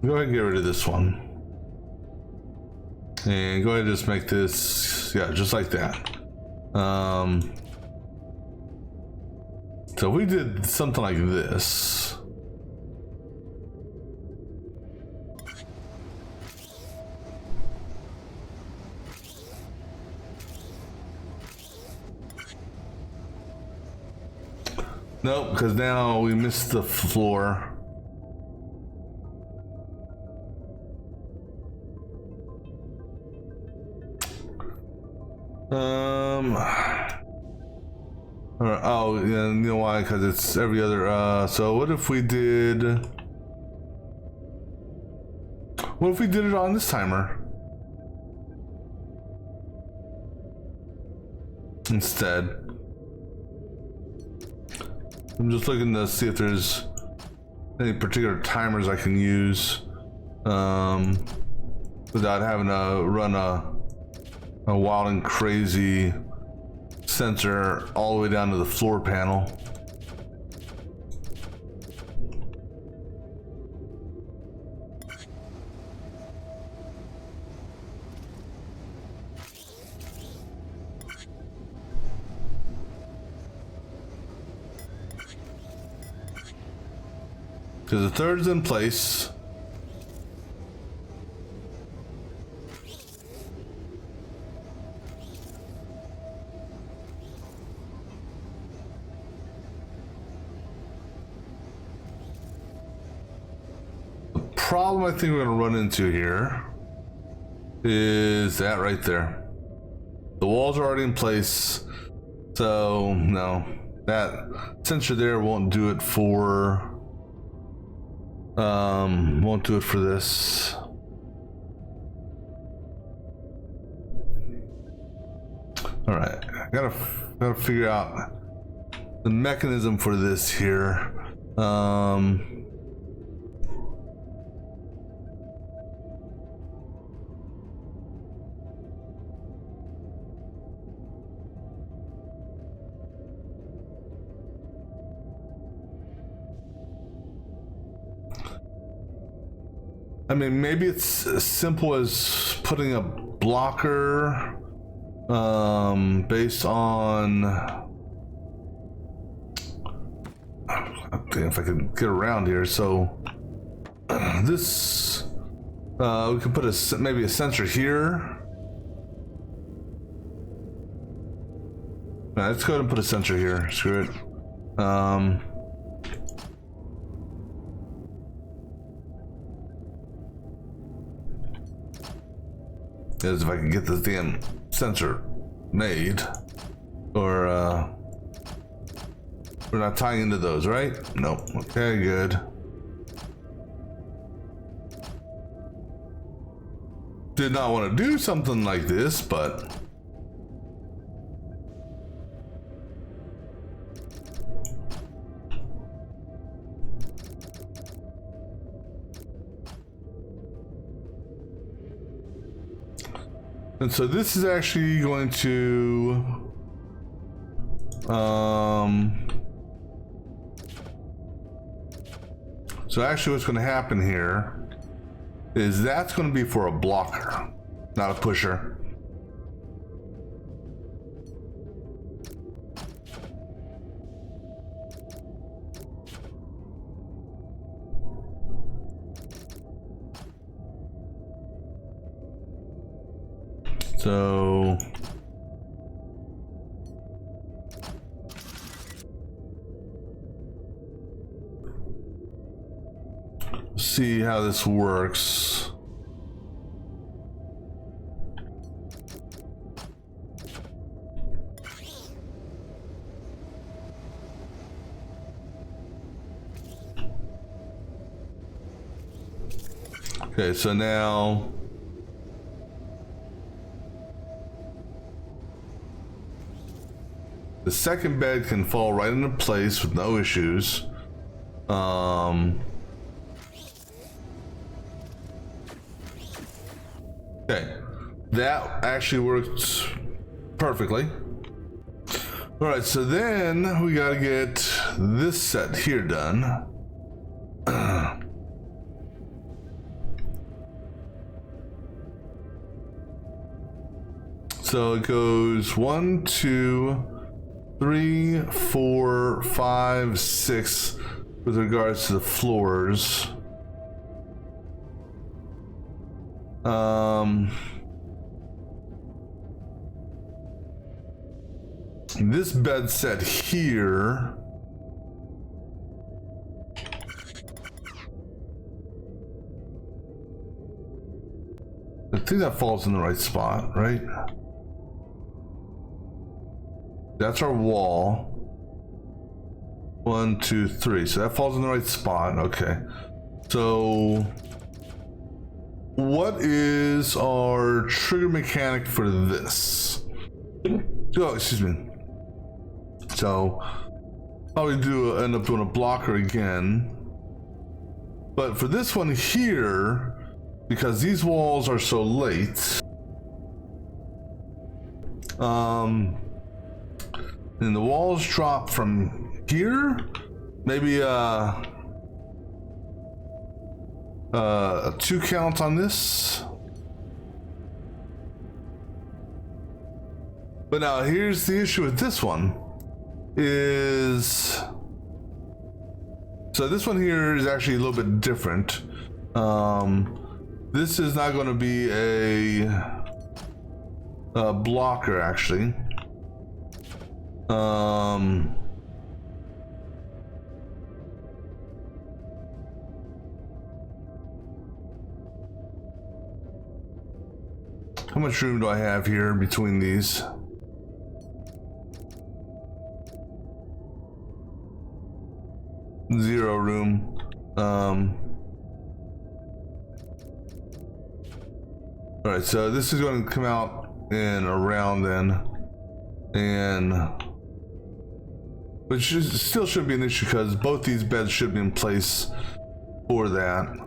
go ahead and get rid of this one. And go ahead and just make this, yeah, just like that. So we did something like this. Nope, because now we missed the floor. Oh, yeah, you know why? Because it's every other. So what if we did? What if we did it on this timer instead? I'm just looking to see if there's any particular timers I can use without having to run a wild and crazy sensor all the way down to the floor panel. Because the third's in place. Problem I think we're going to run into here is that right there. The walls are already in place, so no, that sensor there won't do it for this. All right, gotta figure out the mechanism for this here. I mean, maybe it's as simple as putting a blocker based on, if I can get around here. So this, we can put maybe a sensor here. Let's go ahead and put a sensor here. Screw it. Is if I can get this damn sensor made, or we're not tying into those, right? Nope. Okay, good. Did not want to do something like this, but and so this is actually going to so actually what's going to happen here is that's going to be for a blocker, not a pusher. So see how this works. Okay, so now The second bed can fall right into place with no issues. Okay, that actually works perfectly. All right, so then we gotta get this set here done. So it goes 1, 2, 3, 4, 5, 6 with regards to the floors. This bed set here. I think that falls in the right spot, right? That's our wall. 1, 2, 3. So that falls in the right spot. Okay. So what is our trigger mechanic for this? Oh, excuse me. So probably end up doing a blocker again. But for this one here, because these walls are so late, and the walls drop from here, maybe a 2 count on this. But now here's the issue with this one is, so this one here is actually a little bit different. This is not going to be a blocker actually. How much room do I have here between these? Zero room. All right, so this is going to come out and around then, and which still shouldn't be an issue because both these beds should be in place for that.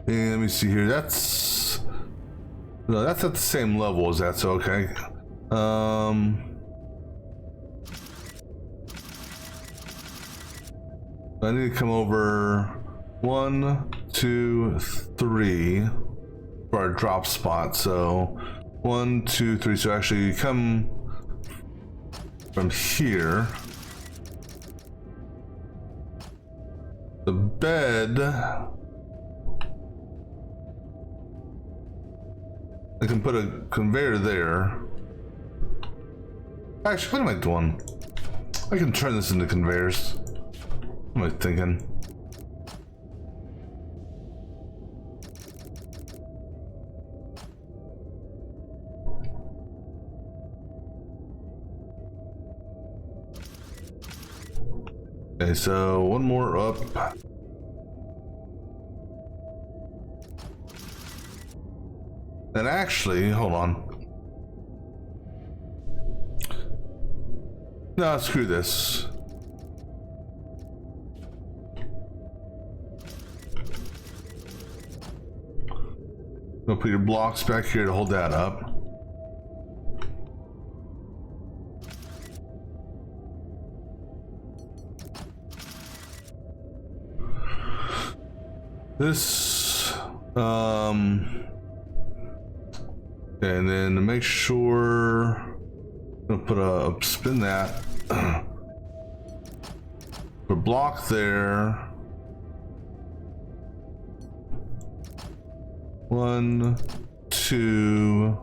And let me see here. That's at the same level as that, so okay. I need to come over 1, 2, 3 for our drop spot. So 1, 2, 3. So actually you come from here. The bed, I can put a conveyor there. Actually, what am I doing? I can turn this into conveyors. What am I thinking? Okay, so one more up. And actually, hold on. No, screw this. Go put your blocks back here to hold that up. This, and then to make sure, I'm gonna put a spin that. Put a block there. 1, 2.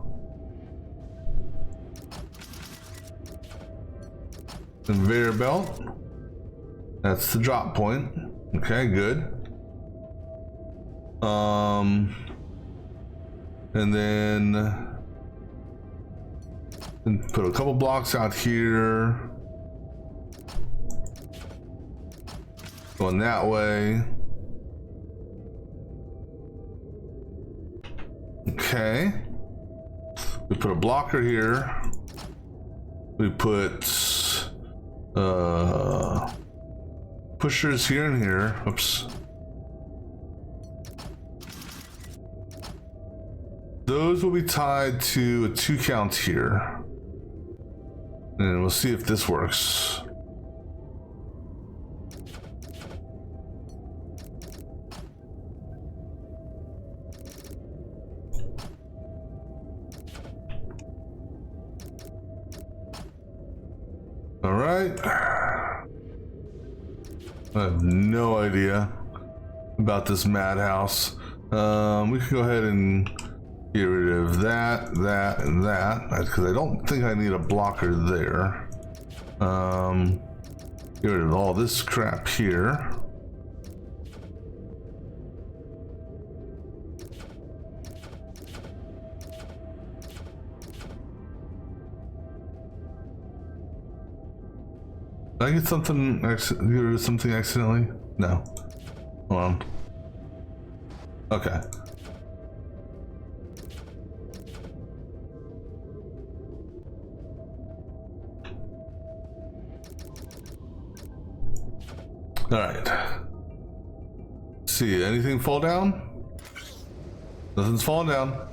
Conveyor belt. That's the drop point. Okay, good. And then And put a couple blocks out here. Going that way. Okay. We put a blocker here. We put pushers here and here. Oops. Those will be tied to a 2 count here. And we'll see if this works. All right. I have no idea about this madhouse. We can go ahead and get rid of that, that, and that, because I don't think I need a blocker there. Get rid of all this crap here. Did I get something, get rid of something accidentally? No. Hold on. Okay. All right. See, anything fall down? Nothing's falling down.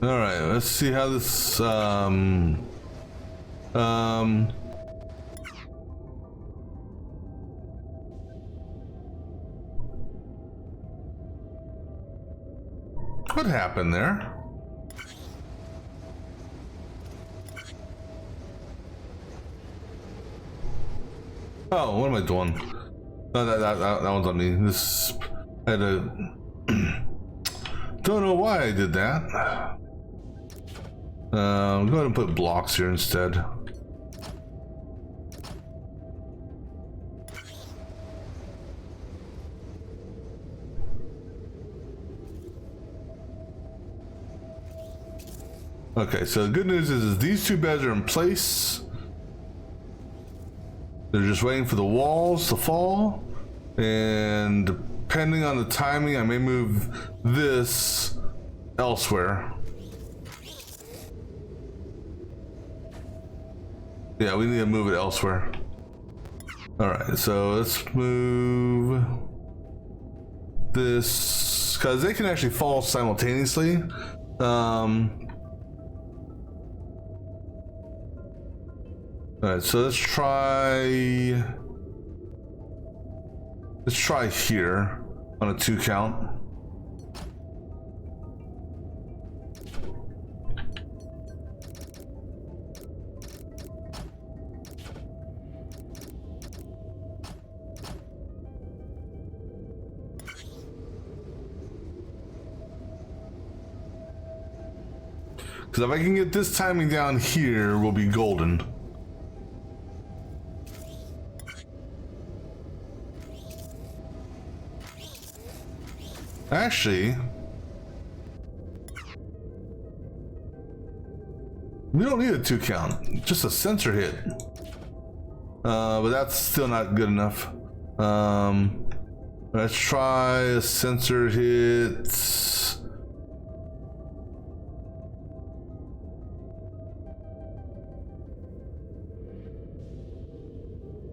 All right, let's see how this, what happened there? Oh, what am I doing? No, that one's on me. This, I had to, don't know why I did that. Go ahead and put blocks here instead. Okay, so the good news is these 2 beds are in place. They're just waiting for the walls to fall, and depending on the timing, I may move this elsewhere. Yeah, we need to move it elsewhere. All right, so let's move this, because they can actually fall simultaneously. All right, so let's try here on a 2 count. Because if I can get this timing down here, we'll be golden. Actually, we don't need a 2 count, just a sensor hit. But that's still not good enough. Let's try a sensor hit.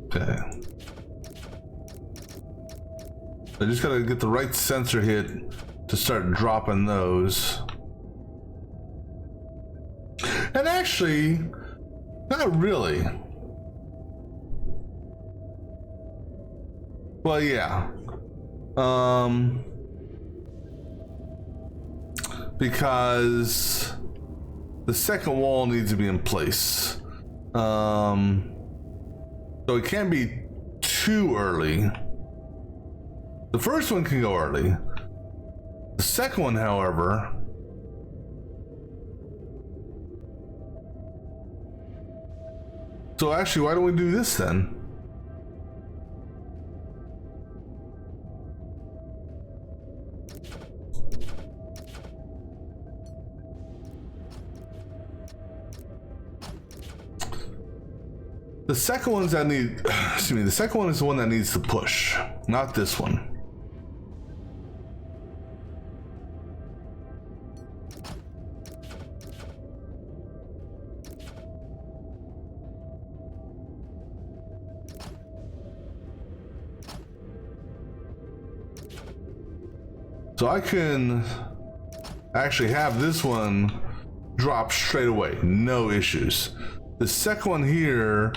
Okay. I just gotta get the right sensor hit to start dropping those. And actually, not really. Well, yeah. Because the second wall needs to be in place. So it can't be too early. The first one can go early. The second one, however, so actually, why don't we do this then? The second one's that need, excuse me, the second one is the one that needs to push, not this one. So I can actually have this one drop straight away, no issues. The second one here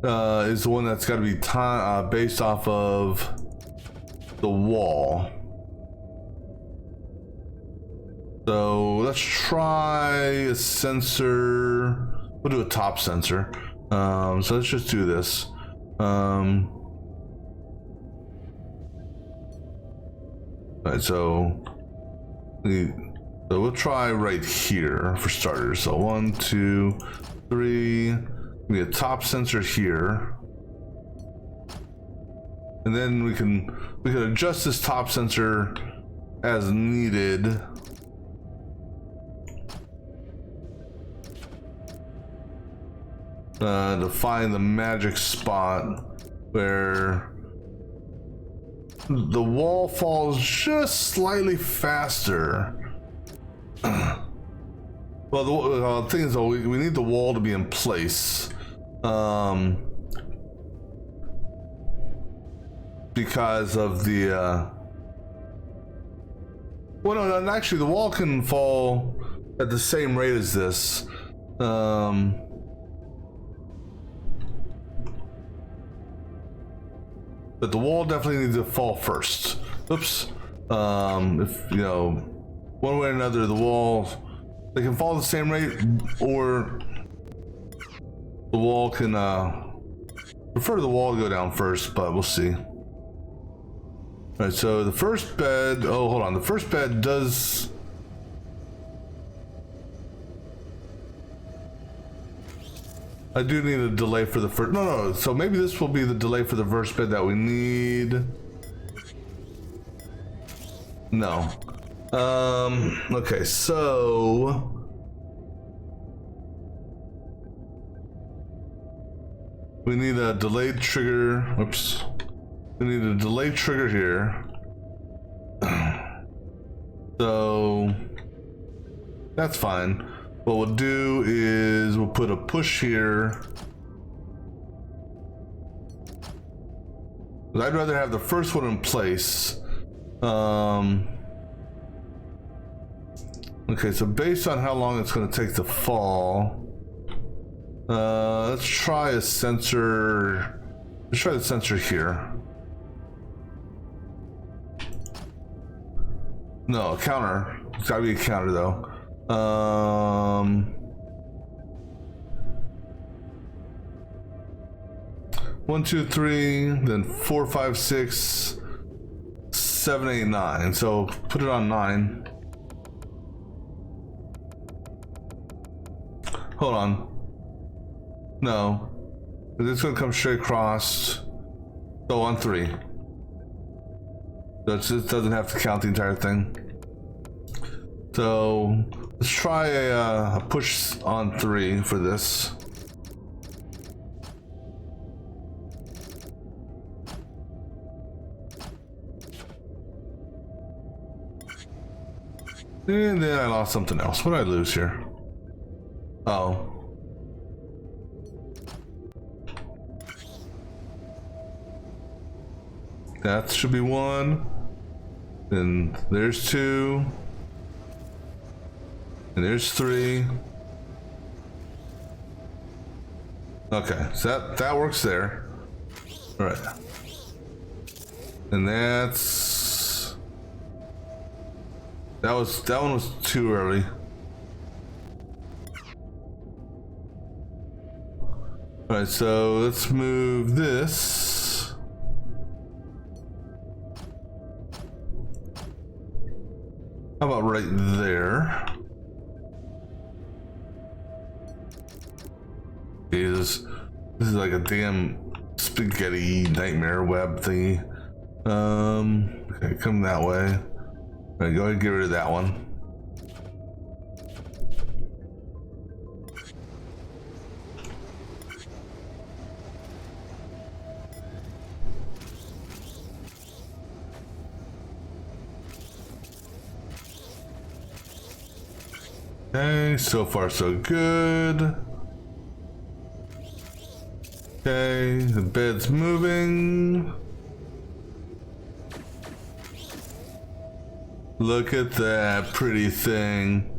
is the one that's got to be based off of the wall. So let's try a sensor. We'll do a top sensor. So let's just do this. Alright, so we'll try right here for starters. So 1, 2, 3. We get a top sensor here, and then we can adjust this top sensor as needed. To find the magic spot where the wall falls just slightly faster. Well, the thing is, though, we need the wall to be in place. Because of the... well, no, actually, the wall can fall at the same rate as this. But the wall definitely needs to fall first. Oops. If, you know, one way or another, the wall, they can fall the same rate, or the wall can, prefer the wall to go down first, but we'll see. All right, so the first bed, oh, hold on. The first bed does... I do need a delay for the first, no, so maybe this will be the delay for the first bed that we need. No. Okay, so... we need a delayed trigger, whoops. We need a delayed trigger here. So... that's fine. What we'll do is we'll put a push here. I'd rather have the first one in place. Okay, so based on how long it's going to take to fall, let's try a sensor. Let's try the sensor here. No, a counter. It's got to be a counter though. 1, 2, 3, then 4, 5, 6, 7, 8, 9. So put it on 9. Hold on. No, it's gonna come straight across. So on 3. So it just doesn't have to count the entire thing. So let's try a push on 3 for this. And then I lost something else. What did I lose here? Oh. That should be 1. Then there's 2. And there's 3. Okay, so that works there. All right. And that's... that one was too early. All right, so let's move this. How about right there? Jesus, this is like a damn spaghetti nightmare web thingy. Okay, come that way. All right, go ahead and get rid of that one. Okay, so far so good. Okay, the bed's moving. Look at that pretty thing.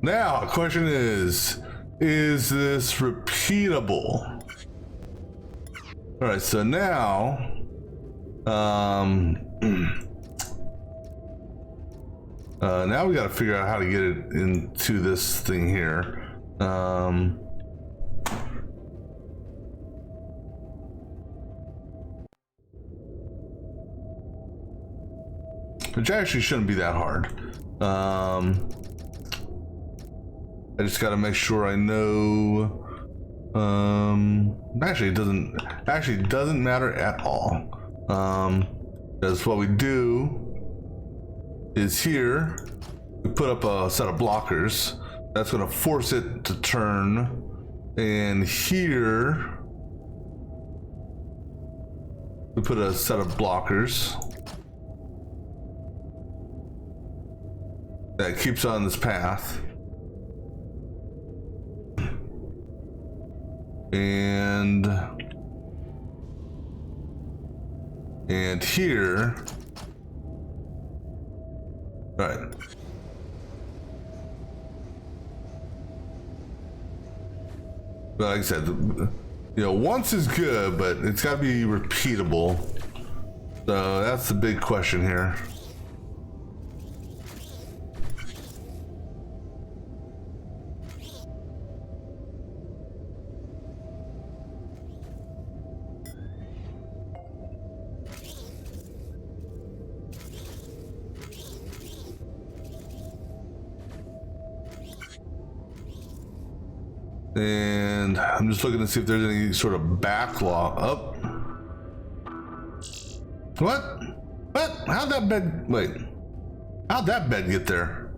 Now, the question is this repeatable? All right, so now, now we got to figure out how to get it into this thing here. Which actually shouldn't be that hard. I just got to make sure I know. Actually, it doesn't matter at all. Because what we do is here we put up a set of blockers that's going to force it to turn, and here we put a set of blockers that keeps on this path. And here, right. But like I said, once is good, but it's got to be repeatable. So that's the big question here. And I'm just looking to see if there's any sort of backlog up. What? How'd that bed, wait. How'd that bed get there?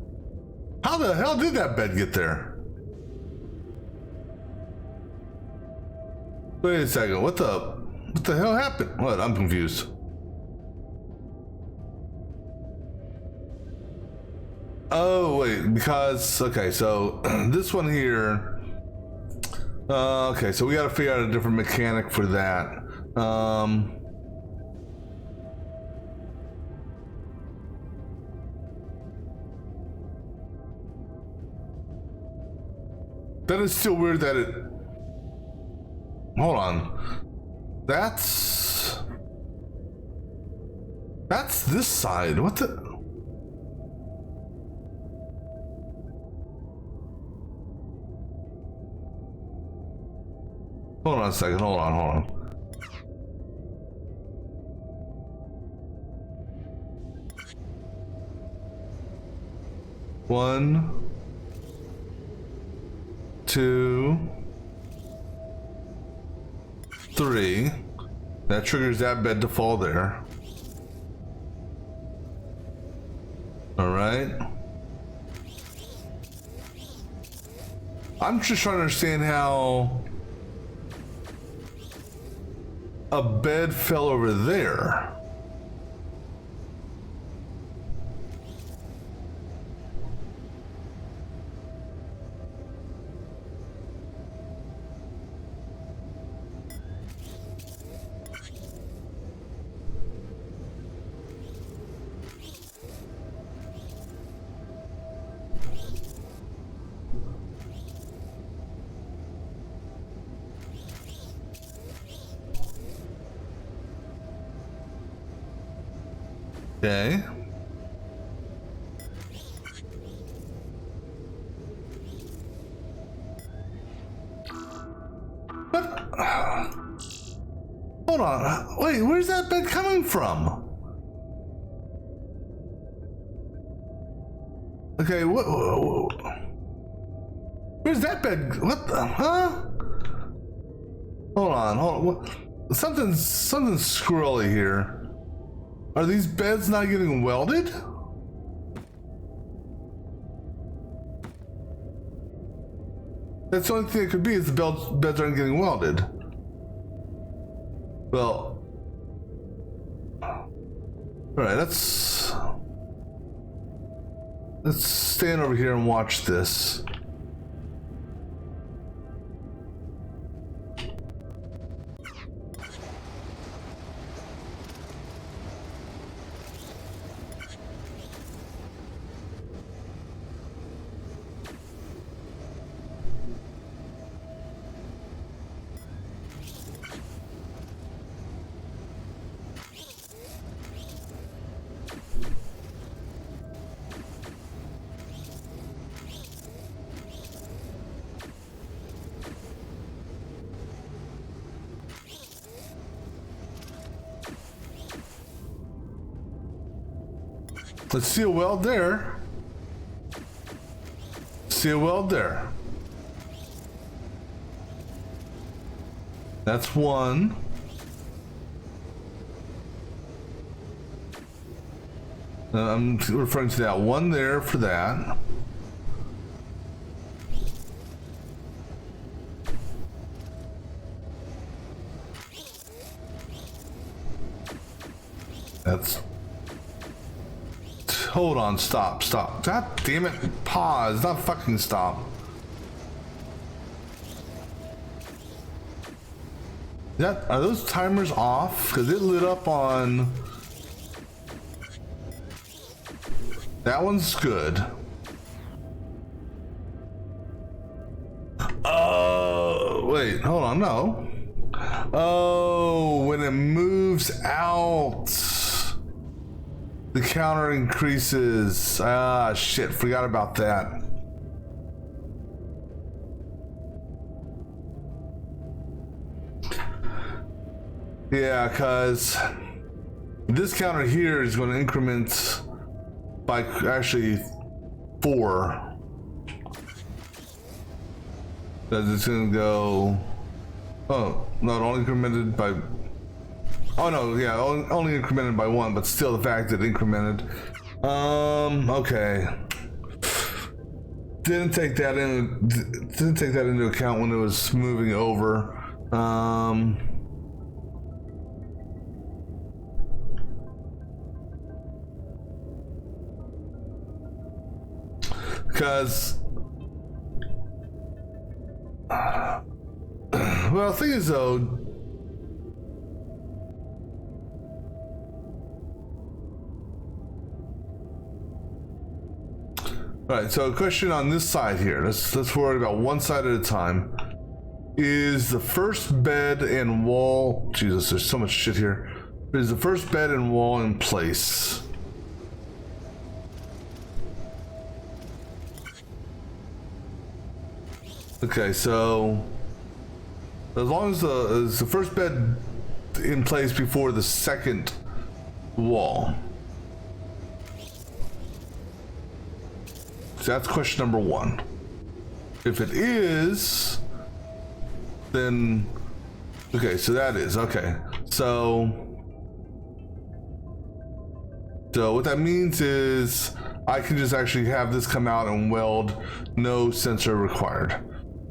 How the hell did that bed get there? Wait a second, what the hell happened? What, I'm confused. Oh, wait, because, okay, so this one here, okay, so we got to figure out a different mechanic for that. That is still weird that it... Hold on. That's this side. What the... Hold on a second, hold on. One, two, three. That triggers that bed to fall there. All right. I'm just trying to understand how a bed fell over there. Okay. But hold on. Wait, where's that bed coming from? Okay, where's that bed? What the? Huh? Hold on. Something's squirrely here. Are these beds not getting welded? That's the only thing it could be, is the beds aren't getting welded. Well, All right, let's stand over here and watch this. Let's see a weld there. See a weld there. That's one. I'm referring to that one there for that. That's... Hold on, stop. God damn it, pause, not fucking stop. Are those timers off? Because it lit up on... That one's good. Oh, wait, hold on, no. Oh, when it moves out, the counter increases. Ah, shit, forgot about that. Yeah, because this counter here is going to increment by actually 4. Because it's going to go... Oh, no, it only incremented by... Oh no, yeah, only incremented by 1, but still the fact that it incremented. Okay. Didn't take that into account when it was moving over. Because well, the thing is though, alright, so a question on this side here. Let's worry about one side at a time. Is the first bed and wall... Jesus, there's so much shit here. Is the first bed and wall in place? Okay, so... As long as the first bed in place before the second wall. So that's question number 1. If it is, then okay, so that is okay. So what that means is I can just actually have this come out and weld, no sensor required.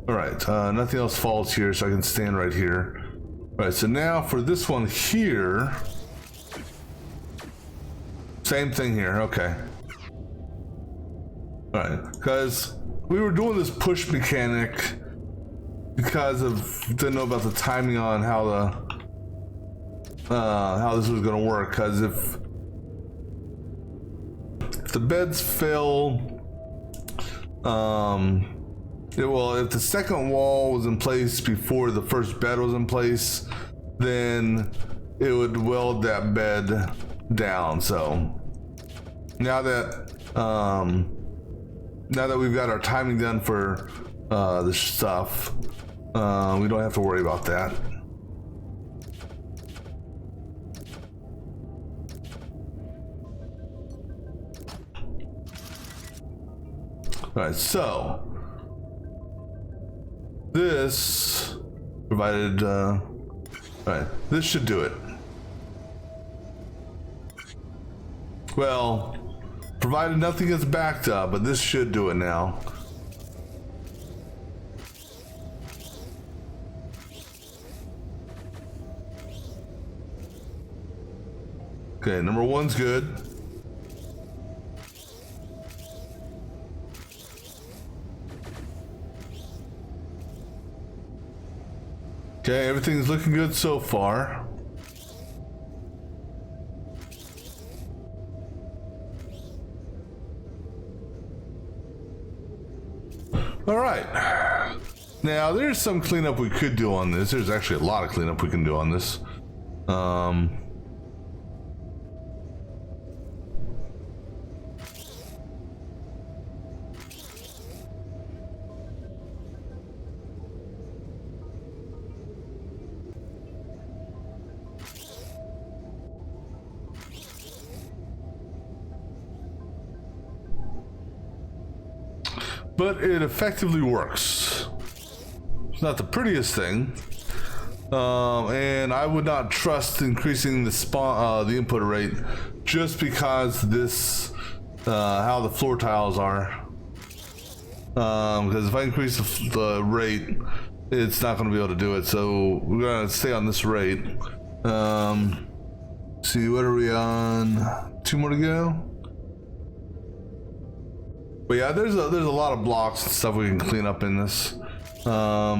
All right, nothing else falls here, so I can stand right here. All right, so now for this one here, same thing here. Okay. All right, because we were doing this push mechanic because of didn't know about the timing on how this was going to work. Because if the beds fail, if the second wall was in place before the first bed was in place, then it would weld that bed down. So now that we've got our timing done for the stuff, we don't have to worry about that. All right, so this provided, all right, this should do it. Well, provided nothing gets backed up, but this should do it now. Okay, number 1's good. Okay, everything's looking good so far. All right. Now, there's some cleanup we could do on this. There's actually a lot of cleanup we can do on this. But it effectively works. It's not the prettiest thing, and I would not trust increasing the input rate just because this how the floor tiles are. Because if I increase the rate, it's not going to be able to do it. So we're going to stay on this rate. See, what are we on? 2 more to go. But yeah, there's a lot of blocks and stuff we can clean up in this. I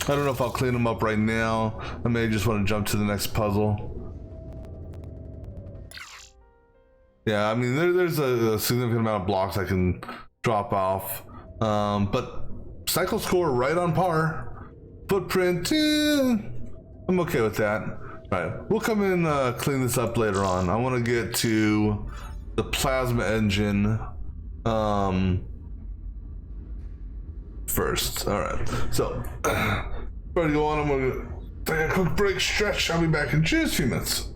don't know if I'll clean them up right now. I may just want to jump to the next puzzle. Yeah, I mean, there's a significant amount of blocks I can drop off. But cycle score right on par. Footprint, I'm okay with that. All right, we'll come in clean this up later on. I want to get to the plasma engine first. All right, so before I go on, I'm gonna take a quick break, stretch. I'll be back in just a few minutes.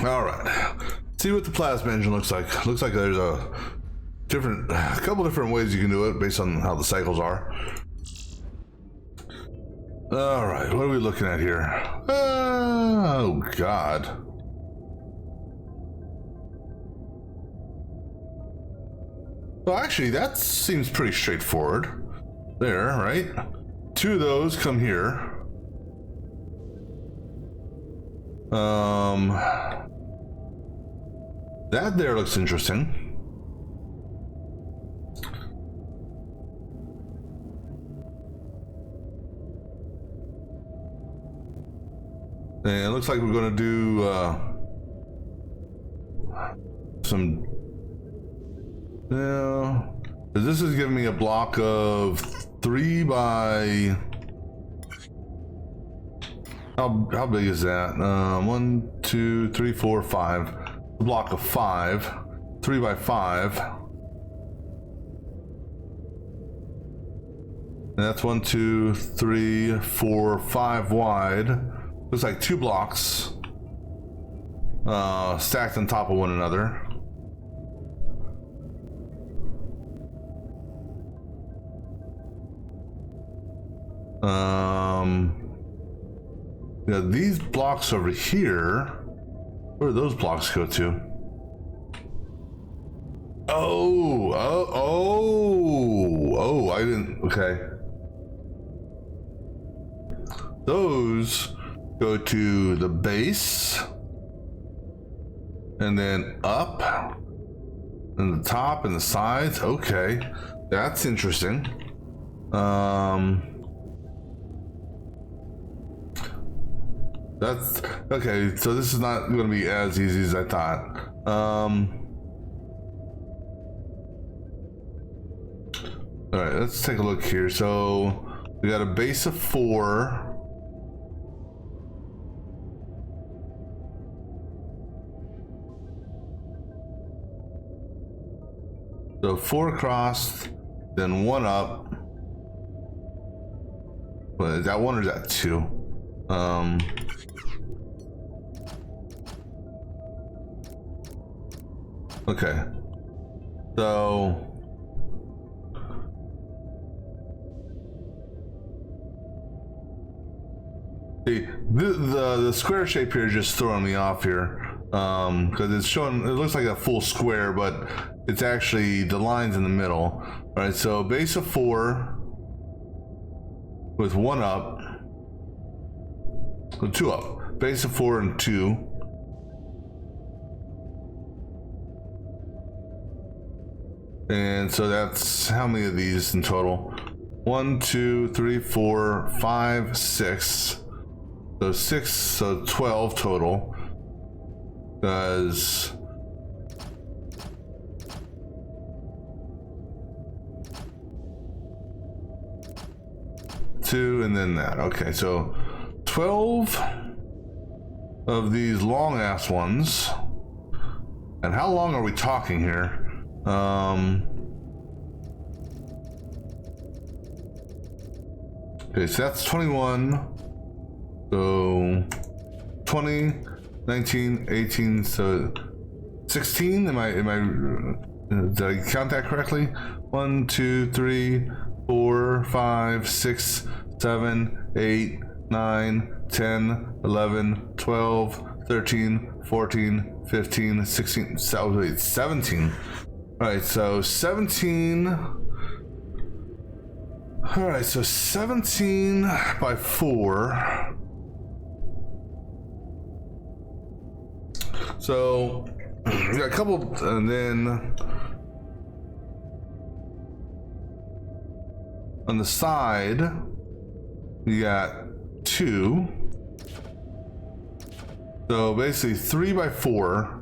All right. See what the plasma engine looks like. Looks like there's a couple different ways you can do it based on how the cycles are. All right, what are we looking at here? Oh God. Well, actually, that seems pretty straightforward. There, right? 2 of those come here. That there looks interesting. And it looks like we're going to do some. Yeah, this is giving me a block of 3 by. How big is that? 1, 2, 3, 4, 5. A block of 5, 3 by 5. And that's 1, 2, 3, 4, 5 wide. Looks like 2 blocks stacked on top of one another. Yeah, these blocks over here, where do those blocks go to? Oh, I didn't, okay. Those go to the base, and then up, and the top and the sides. Okay, that's interesting. That's okay. So this is not going to be as easy as I thought. All right, let's take a look here. So we got a base of 4. So 4 across, then 1 up. What is that, 1 or is that 2? Okay. So the square shape here is just throwing me off here, because it's showing, it looks like a full square, but it's actually the lines in the middle. All right, so base of 4 with 1 up, 2 up, base of 4 and 2. And so that's how many of these in total? 1, 2, 3, 4, 5, 6. So 6, so 12 total. Because two and then that. Okay, so 12 of these long ass ones. And how long are we talking here? Okay, so that's 21. So 20, 19, 18, so 16. Am I did I count that correctly? 1, 2, 3, 4, 5, 6, 7, 8, 9, 10, 11, 12, 13, 14, 15, 16, so wait, 17. All right, so 17. All right, so 17 by 4. So we got a couple, and then on the side, you got 2. So basically 3 by 4.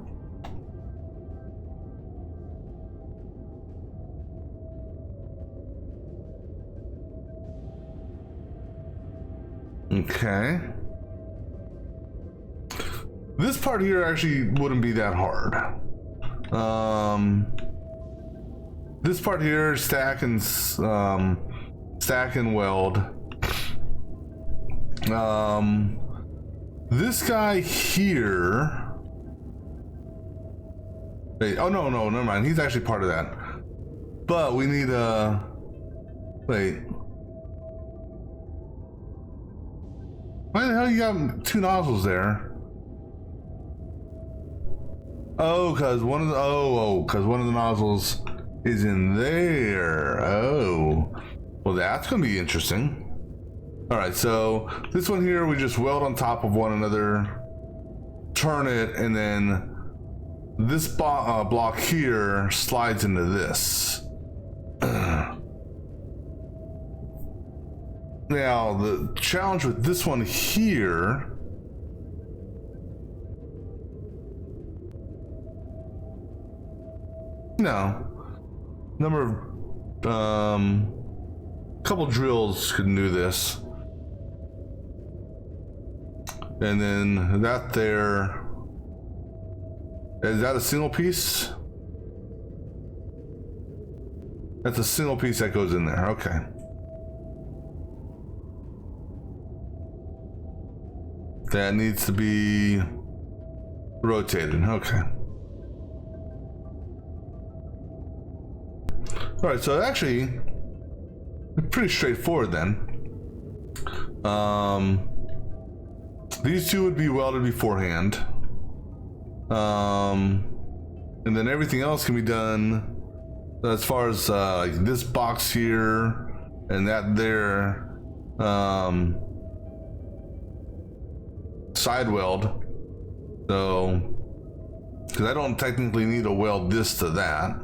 Okay. This part here actually wouldn't be that hard. This part here, stack and weld. This guy here, Wait, oh no, no, never mind. He's actually part of that. But we need wait. Why the hell you got two nozzles there? Oh, because one of the because one of the nozzles is in there. Oh, well, that's gonna be interesting. All right, so this one here, we just weld on top of one another, turn it, and then this block here slides into this. Now, the challenge with this one here number of couple drills can do this. And then that there, is that a single piece? That's a single piece that goes in there. Okay. That needs to be rotated. Okay. All right, so actually, pretty straightforward then. These two would be welded beforehand. And then everything else can be done as far as like this box here and that there. Side weld, so because I don't technically need to weld this to that,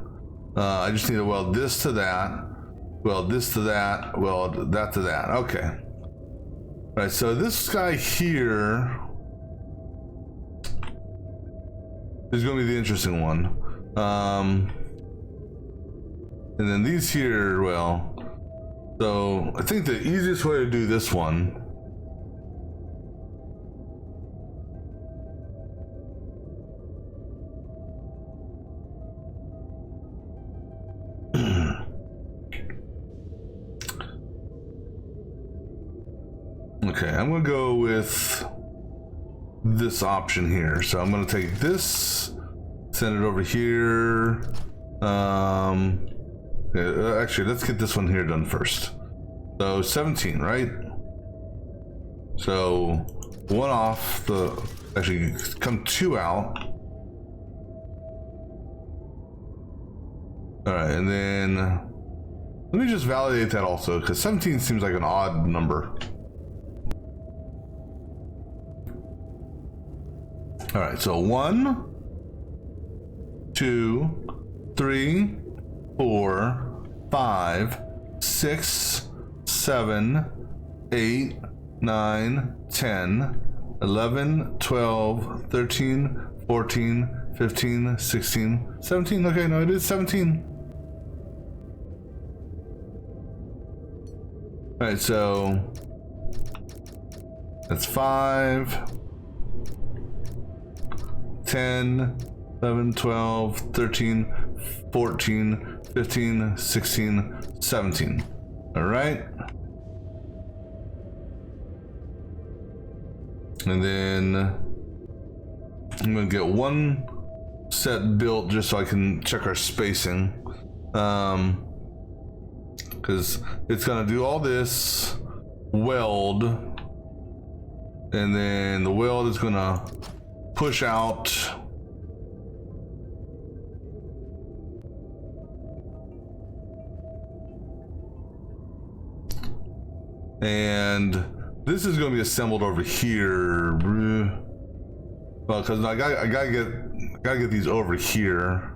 I just need to weld this to that, weld this to that, weld that to that. Okay. All right, so this guy here is going to be the interesting one, and then these here, well, so I think the easiest way to do this one okay, I'm gonna go with this option here. So I'm gonna take this, send it over here. Actually, let's get this one here done first. So 17, right? So one off the, actually come two out. All right, and then let me just validate that also, because 17 seems like an odd number. All right, so 1, 2, 3, 4, 5, 6, 7, 8, 9, 10, 11, 12, 13, 14, 15, 16, 17. Okay, no, it is 17. All right, so that's 5, 10, 11, 12, 13, 14, 15, 16, 17. All right. And then I'm gonna get one set built just so I can check our spacing. Because it's gonna do all this weld, and then the weld is gonna push out and this is going to be assembled over here. Well, because I gotta get these over here.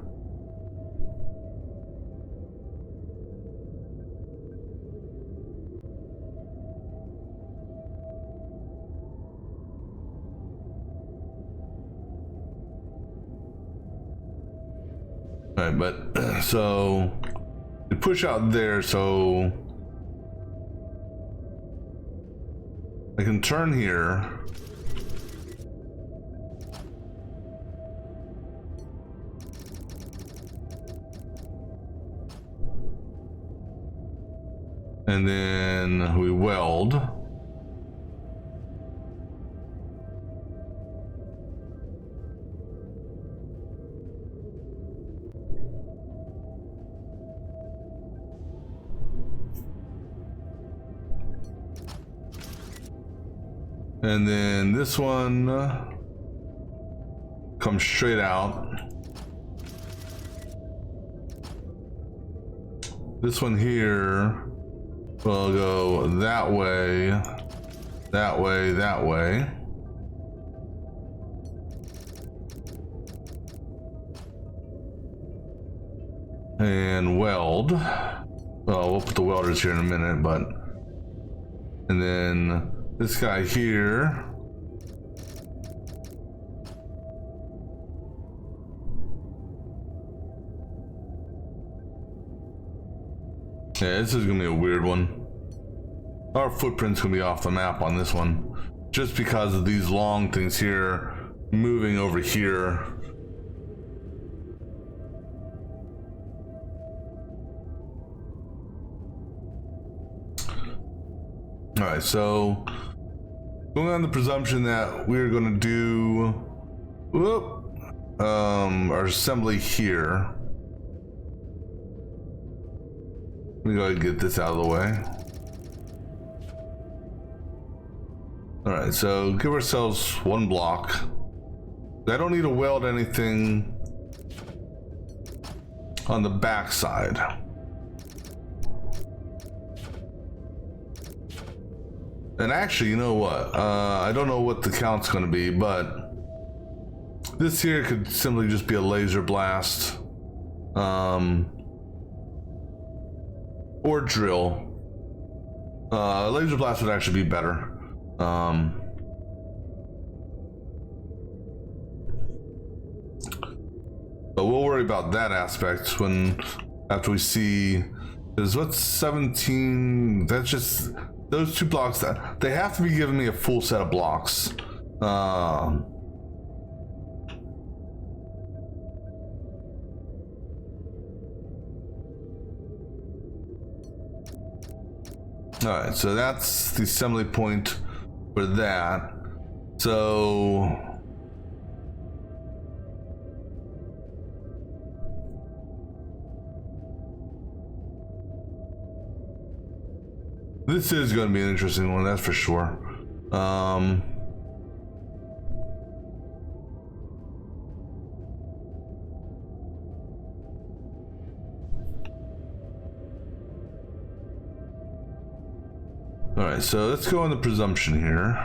All right, but so we push out there, so I can turn here. And then we weld. And then this one comes straight out. This one here will go that way, that way, that way. And weld. Well, we'll put the welders here in a minute, but... And then this guy here. Yeah, this is gonna be a weird one. Our footprint's gonna be off the map on this one, just because of these long things here moving over here. All right, so going on the presumption that we're gonna do our assembly here. Let me go ahead and get this out of the way. All right, so give ourselves one block. I don't need to weld anything on the back side. And actually, you know what? I don't know what the count's gonna be, but this here could simply just be a laser blast. Or drill. Laser blast would actually be better. But we'll worry about that aspect after we see. Because what's 17? That's just those two blocks. That they have to be giving me a full set of blocks. All right, so that's the assembly point for that. So this is going to be an interesting one, that's for sure. All right, so let's go on the presumption here.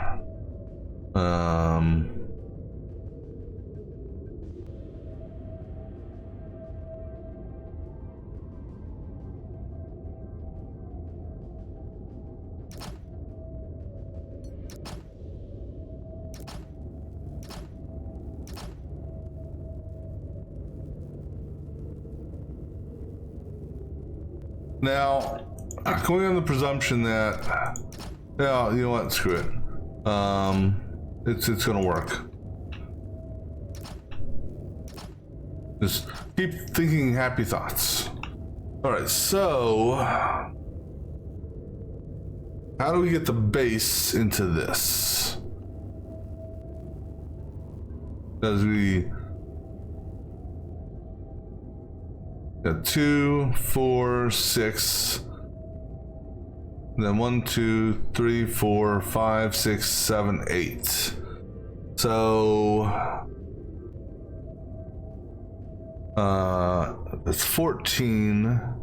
Now, going on the presumption that, yeah, you know what, screw it. It's gonna work. Just keep thinking happy thoughts. All right, so how do we get the base into this? Because we got 2, 4, 6. Then 1, 2, 3, 4, 5, 6, 7, 8. So that's 14.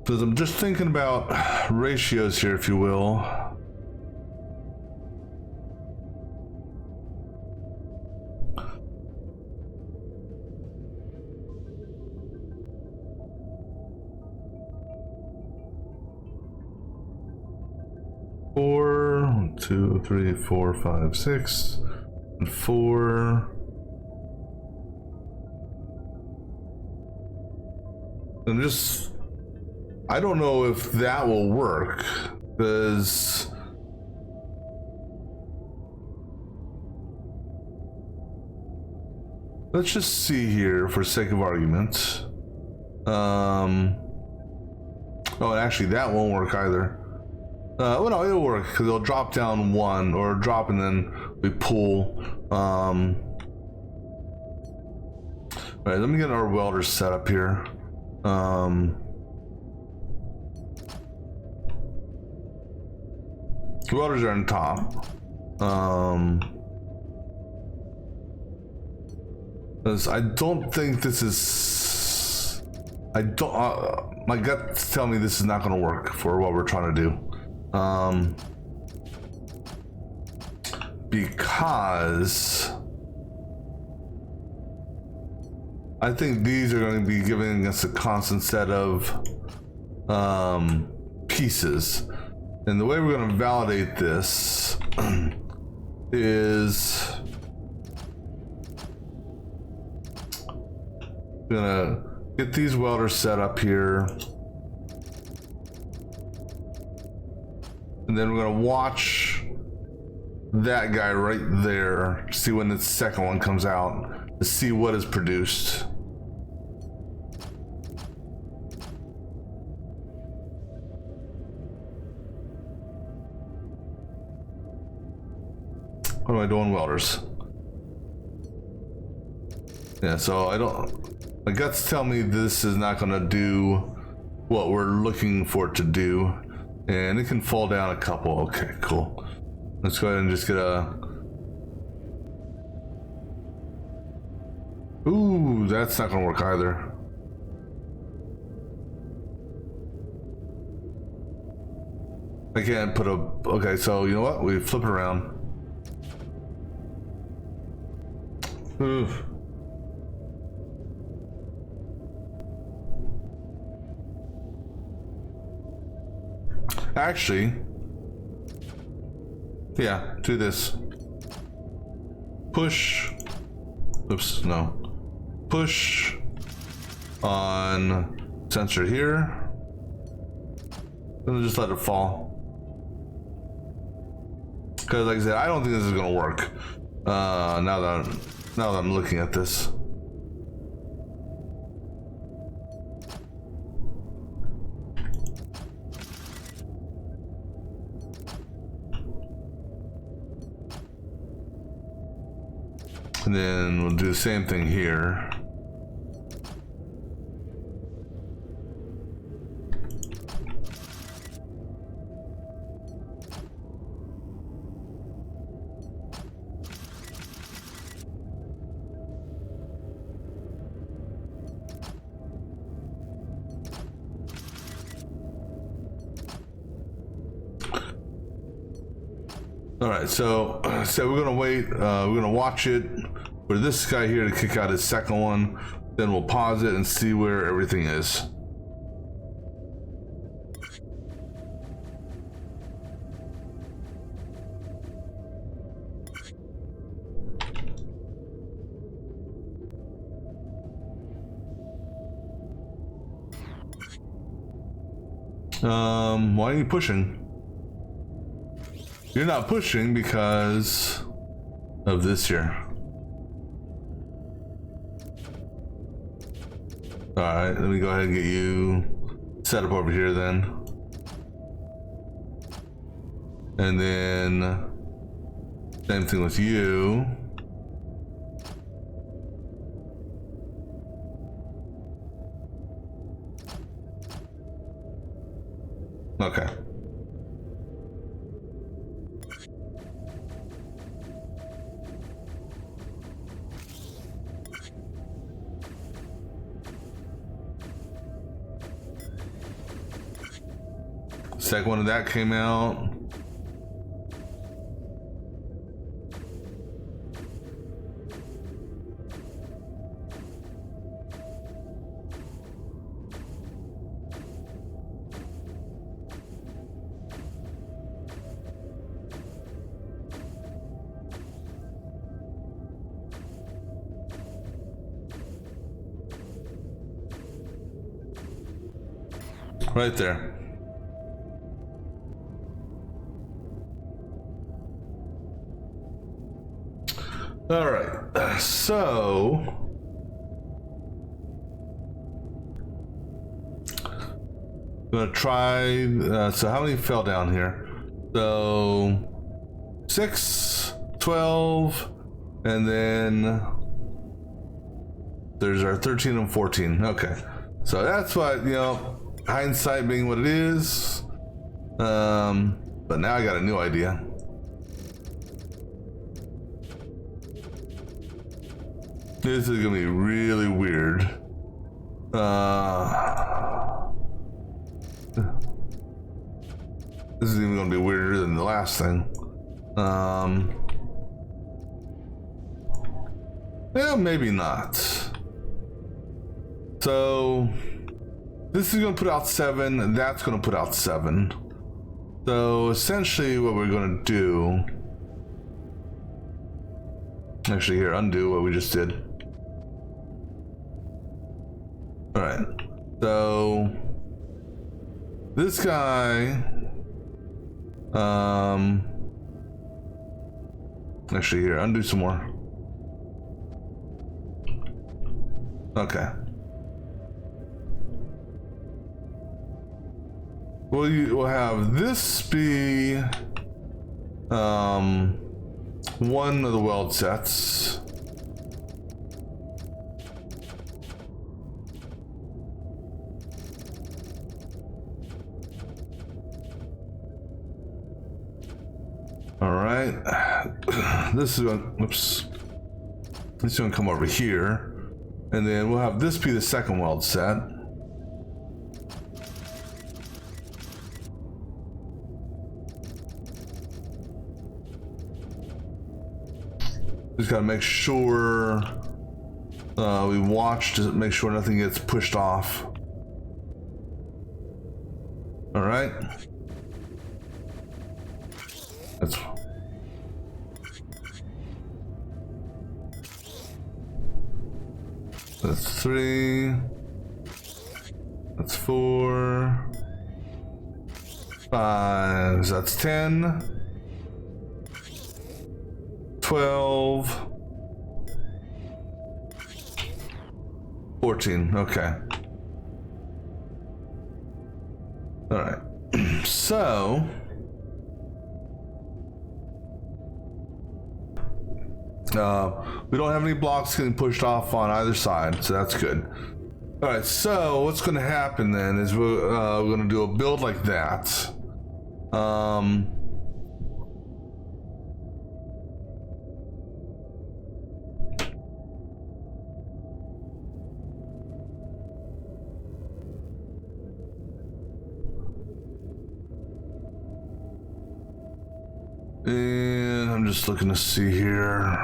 Because I'm just thinking about ratios here, if you will. Four, 2, 3, 4, 5, 6, and 4. And just, I don't know if that will work, because let's just see here for sake of argument. Oh, and actually that won't work either. Well, no, it'll work because it'll drop down one or drop and then we pull. All right, let me get our welders set up here. Welders are on top. Because I don't think this is. I don't. My guts tell me this is not going to work for what we're trying to do. Because I think these are going to be giving us a constant set of pieces. And the way we're going to validate this is we're going to get these welders set up here. And then we're going to watch that guy right there, see when the second one comes out, to see what is produced. What am I doing, welders? Yeah, so I don't. My guts tell me this is not going to do what we're looking for it to do, and it can fall down a couple. Okay, cool. Let's go ahead and just get a. Ooh, that's not going to work either. I can't put a. Okay, so you know what? We flip it around. Oof. Actually, yeah, do this. Push. Oops, no. Push on sensor here. And just let it fall. Because, like I said, I don't think this is gonna work. Now that I'm looking at this. And then we'll do the same thing here. All right, so we're gonna wait. We're gonna watch it for this guy here to kick out his second one. Then we'll pause it and see where everything is. Why are you pushing? You're not pushing because of this here. Alright, let me go ahead and get you set up over here then. And then same thing with you. Okay. Second one of that came out. Right there. All right, so gonna try. So how many fell down here? So 6, 12, and then there's our 13 and 14. Okay, so that's what, you know, hindsight being what it is. But now I got a new idea. This is gonna be really weird. This is even gonna be weirder than the last thing. Yeah, maybe not. So this is gonna put out 7, and that's gonna put out 7. So essentially what we're gonna do, actually here, undo what we just did. All right, so this guy, actually here, undo some more. Okay. We'll have this be one of the weld sets. All right. This is going, oops. This is going to come over here, and then we'll have this be the second weld set. Just gotta make sure we watch to make sure nothing gets pushed off. All right. That's 3. That's 4. 5. So that's 10. 12. 14. Okay. All right. So we don't have any blocks getting pushed off on either side, so that's good. All right, so what's going to happen then is we're going to do a build like that. And I'm just looking to see here.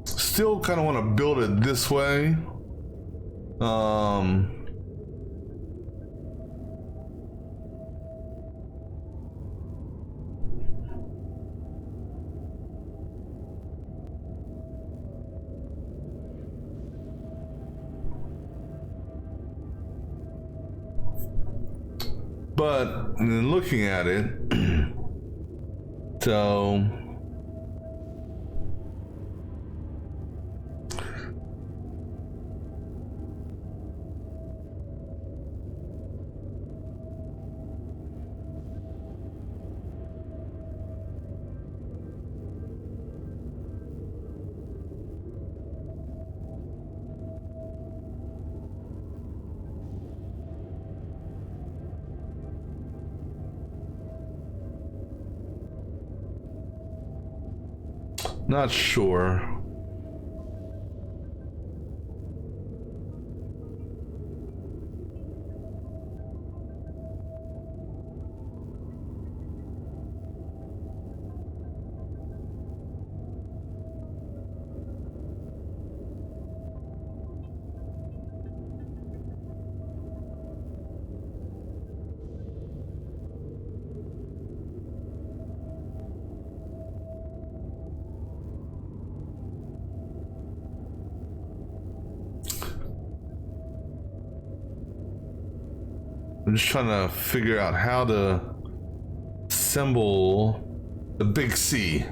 Still kind of want to build it this way. But in looking at it, so not sure. I'm just trying to figure out how to assemble the big C.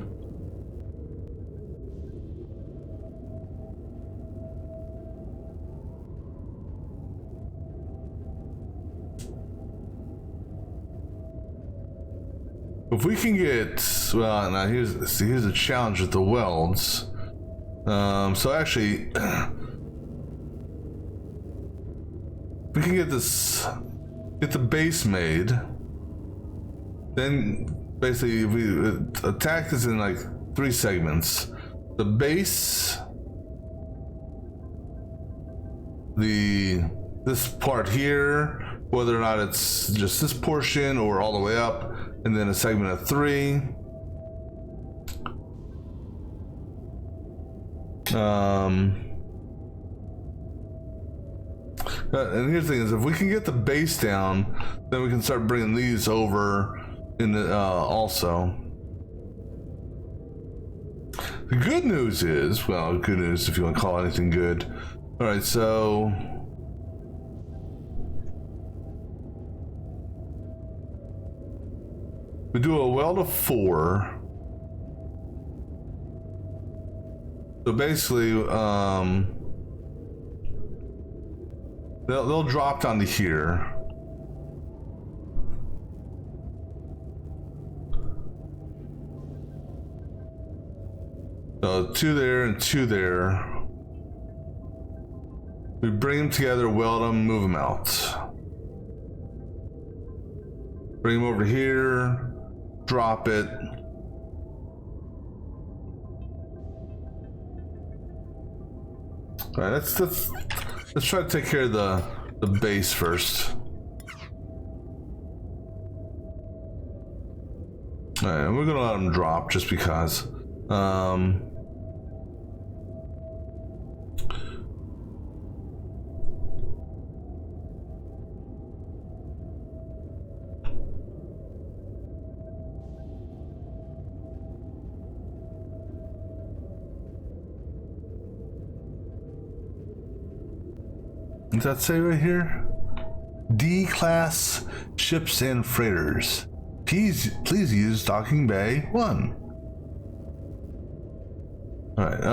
If we can get, well, now here's the challenge with the welds. So actually, we can get the base made. Then basically we attack this in like 3 segments. The base, this part here, whether or not it's just this portion or all the way up, and then a segment of 3. And here's the thing is, if we can get the base down, then we can start bringing these over in the also. The good news is, well, good news if you want to call anything good. All right, so we do a weld of 4. So basically, they'll drop down to here. So 2 there and 2 there. We bring them together, weld them, move them out. Bring them over here, drop it. All right, let's try to take care of the base first. All right, and we're gonna let them drop just because. Does that say right here? D-class ships and freighters. Please use docking bay 1. All right.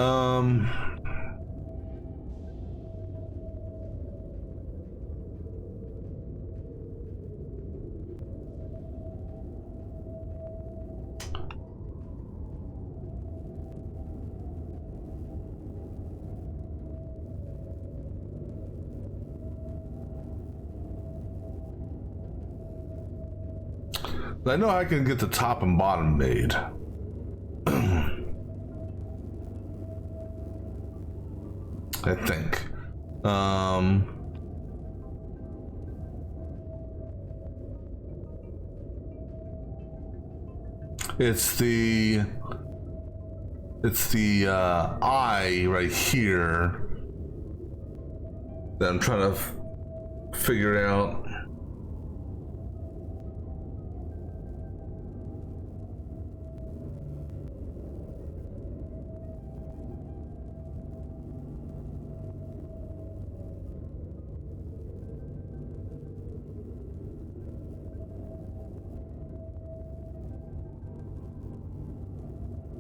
I know I can get the top and bottom made. I think. It's the eye right here that I'm trying to figure out.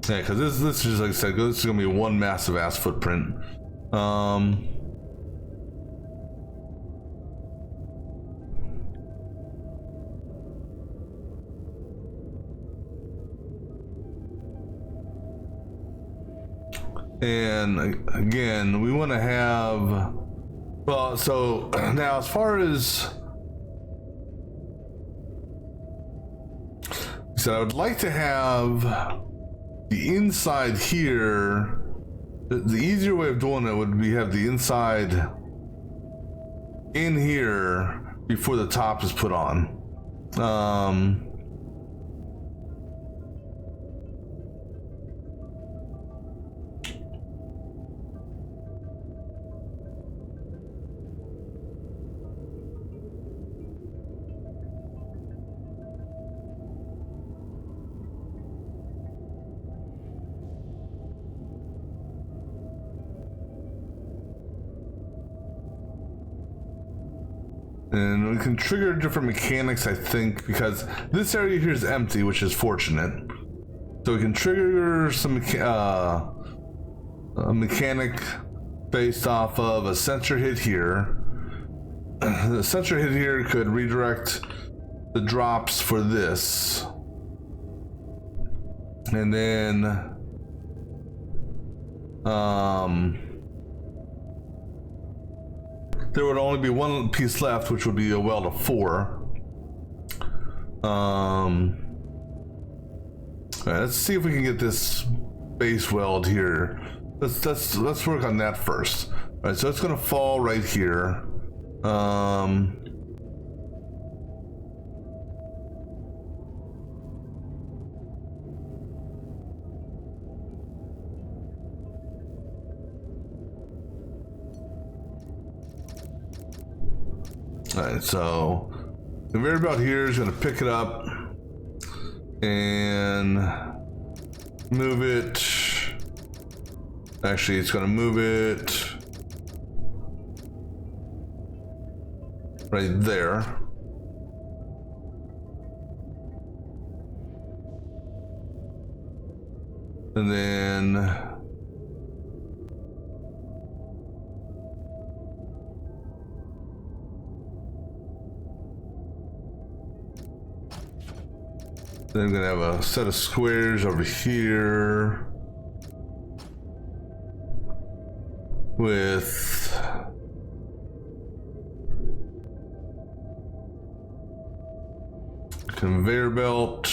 Yeah, because this is just like I said, this is gonna be one massive ass footprint. And again, we want to have, well, so now as far as I said, I would like to have the inside here. The easier way of doing it would be have the inside in here before the top is put on. And we can trigger different mechanics, I think, because this area here is empty, which is fortunate. So we can trigger some a mechanic based off of a sensor hit here. The sensor hit here could redirect the drops for this. And then there would only be one piece left, which would be a weld of 4. All right, let's see if we can get this base weld here. Let's work on that first. All right, so it's gonna fall right here. Alright, so the conveyor belt here is going to pick it up and move it. Actually, it's going to move it right there. And then I'm gonna have a set of squares over here with conveyor belt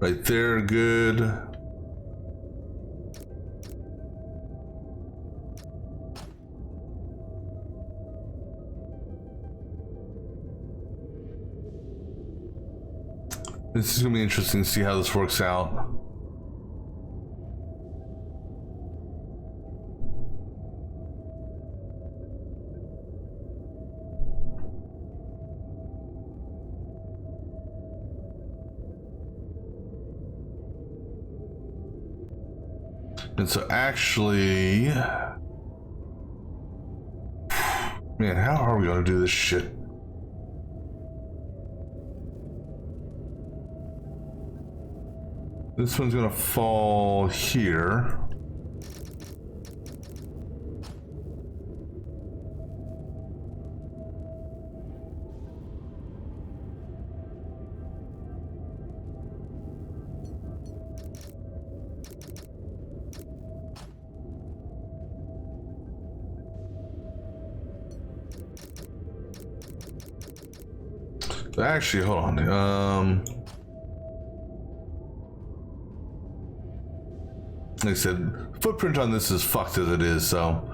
right there. Good. This is gonna be interesting to see how this works out. And so actually, man, how are we gonna do this shit? This one's gonna fall here. Actually, hold on. Like I said, footprint on this is fucked as it is, so.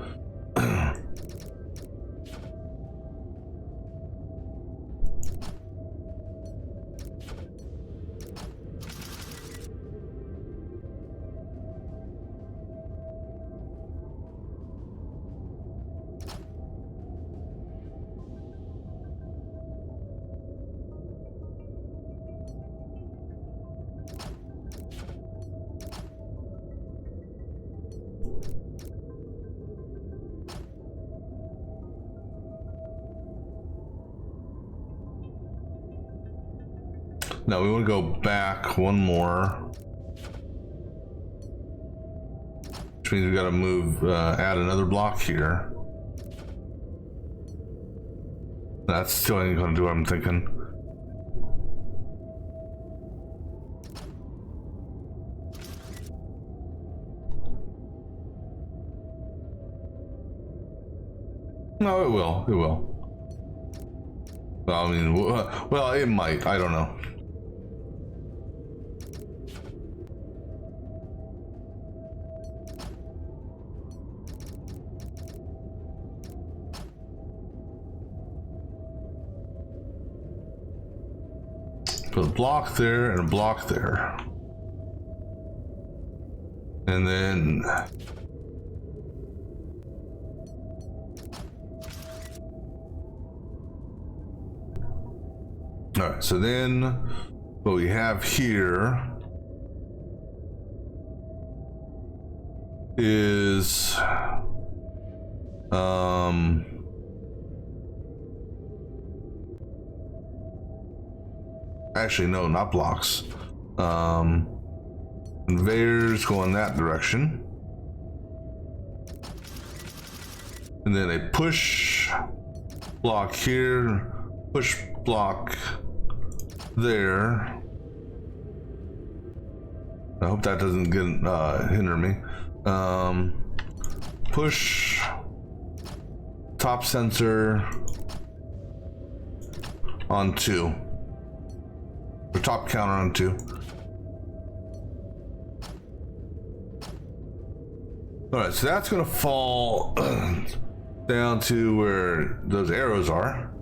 Now we want to go back one more, which means we got to move, add another block here. That's still ain't going to do what I'm thinking. No, it will. It will. Well, I mean, well, it might. I don't know. Put a block there and a block there. And then all right, so then what we have here is actually no, not blocks. Conveyors go in that direction. And then a push block here, push block there. I hope that doesn't get hinder me. Push top sensor on 2. The top counter on 2. All right, so that's gonna fall down to where those arrows are.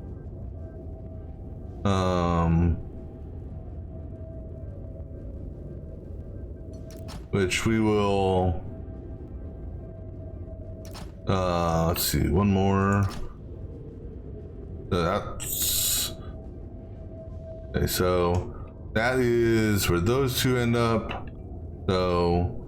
Which we will, let's see, one more. That's, okay, so that is where those two end up. So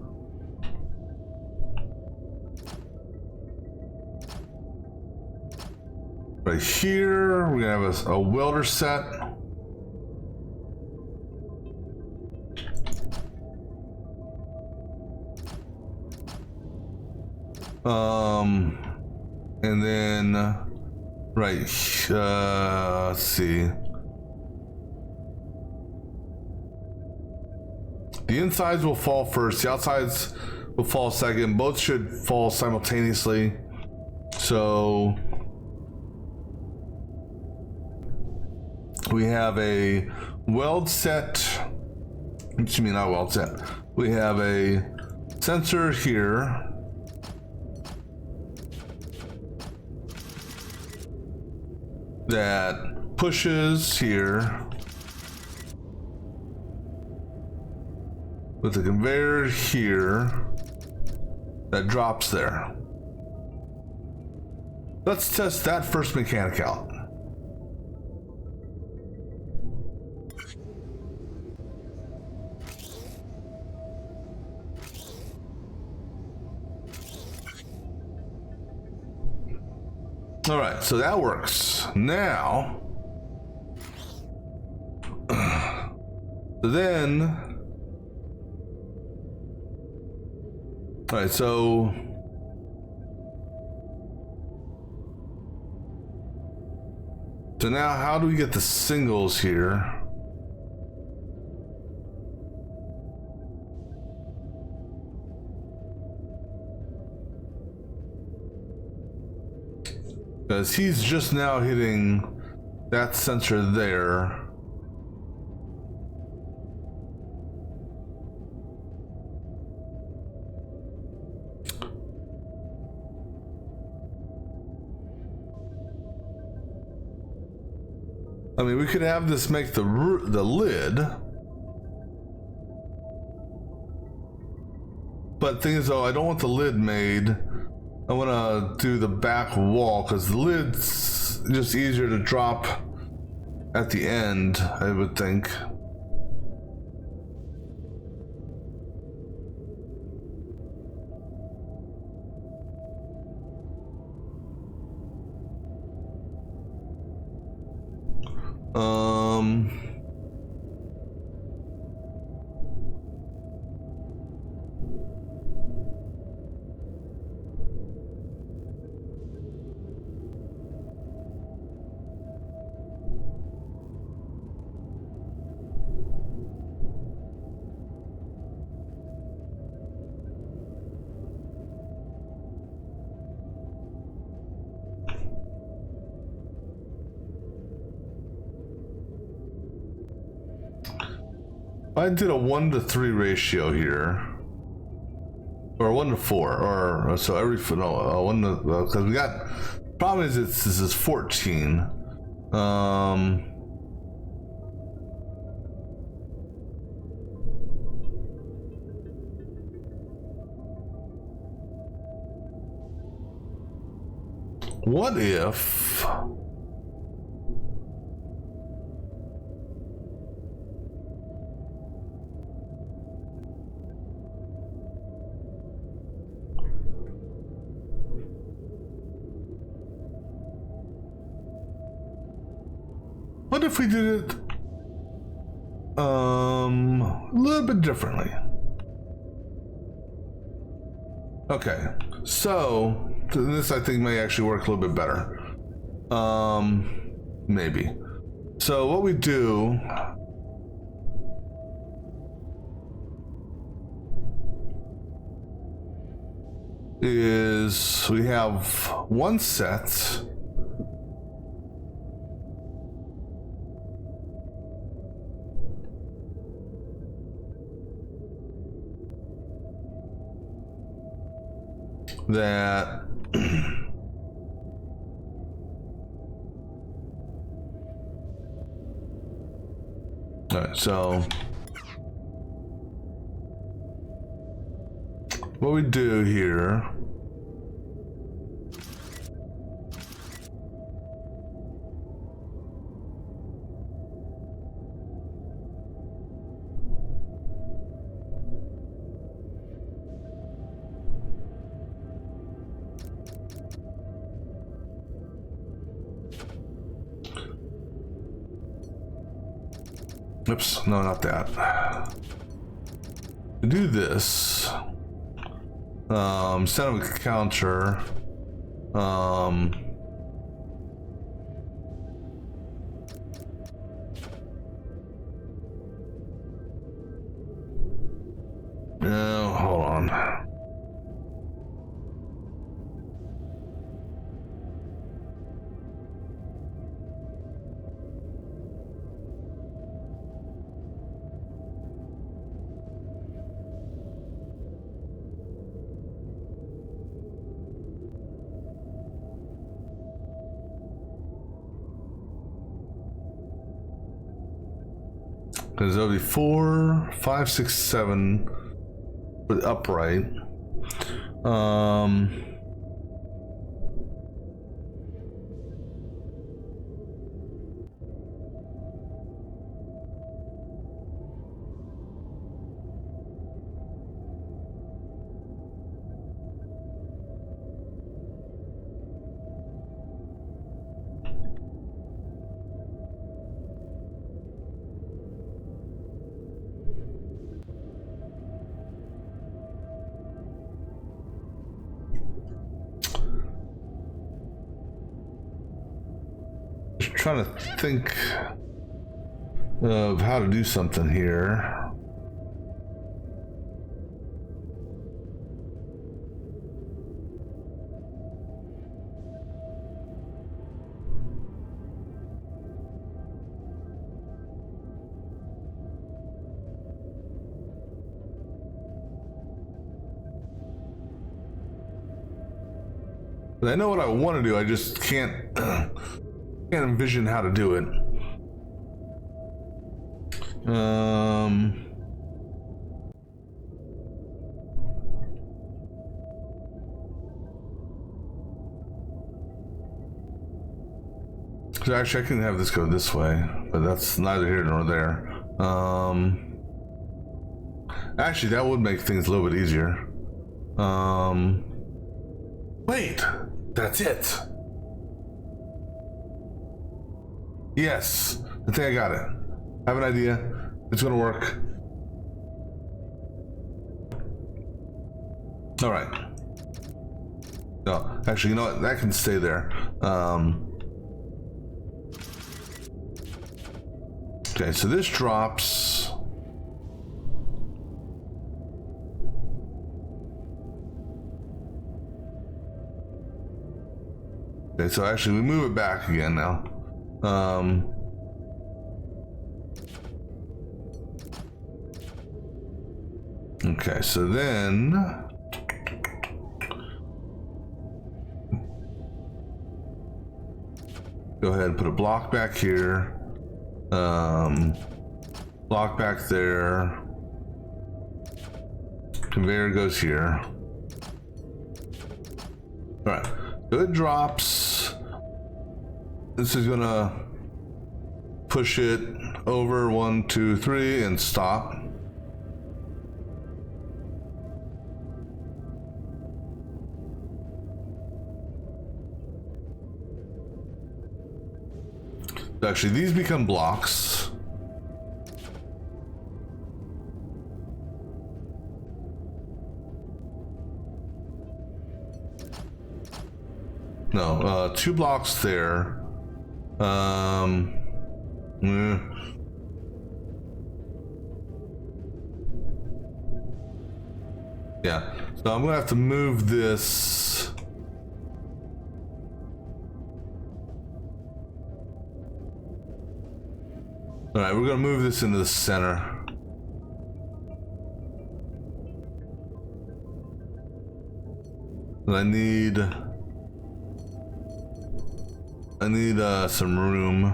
right here, we're gonna have a welder set. And then right, let's see. The insides will fall first, the outsides will fall second. Both should fall simultaneously. So we have a weld set, excuse me, not weld set. We have a sensor here. That pushes here with the conveyor here that drops there. Let's test that first mechanic out. All right, so that works. Now, then, all right, so now how do we get the singles here? Because he's just now hitting that sensor there. I mean, we could have this make the lid. But thing is though, I don't want the lid made. I want to do the back wall because the lid's just easier to drop at the end, I would think. I did a 1-to-3 ratio here, or 1-to-4, or so every no 1 to, because we got problem is this is 14. What if we did it a little bit differently? Okay, so this I think may actually work a little bit better. Maybe. So what we do is we have one set. That all right, so what we do here oops, no, not that. To do this, instead of a counter, no, hold on. Because there'll be 4, 5, 6, 7 with upright. Trying to think of how to do something here. But I know what I want to do, I just can't envision how to do it. So actually I can have this go this way, but that's neither here nor there. Actually that would make things a little bit easier. Wait, that's it. Yes, I think I got it. I have an idea. It's gonna work. All right. No, actually, you know what? That can stay there. Okay, so this drops. Okay, so actually we move it back again now. Okay, so then go ahead and put a block back here, block back there, conveyor goes here. All right, so it drops. This is gonna push it over 1, 2, 3 and stop. Actually, these become blocks. No, 2 blocks there. Yeah. So I'm gonna have to move this. All right, we're gonna move this into the center. And I need some room.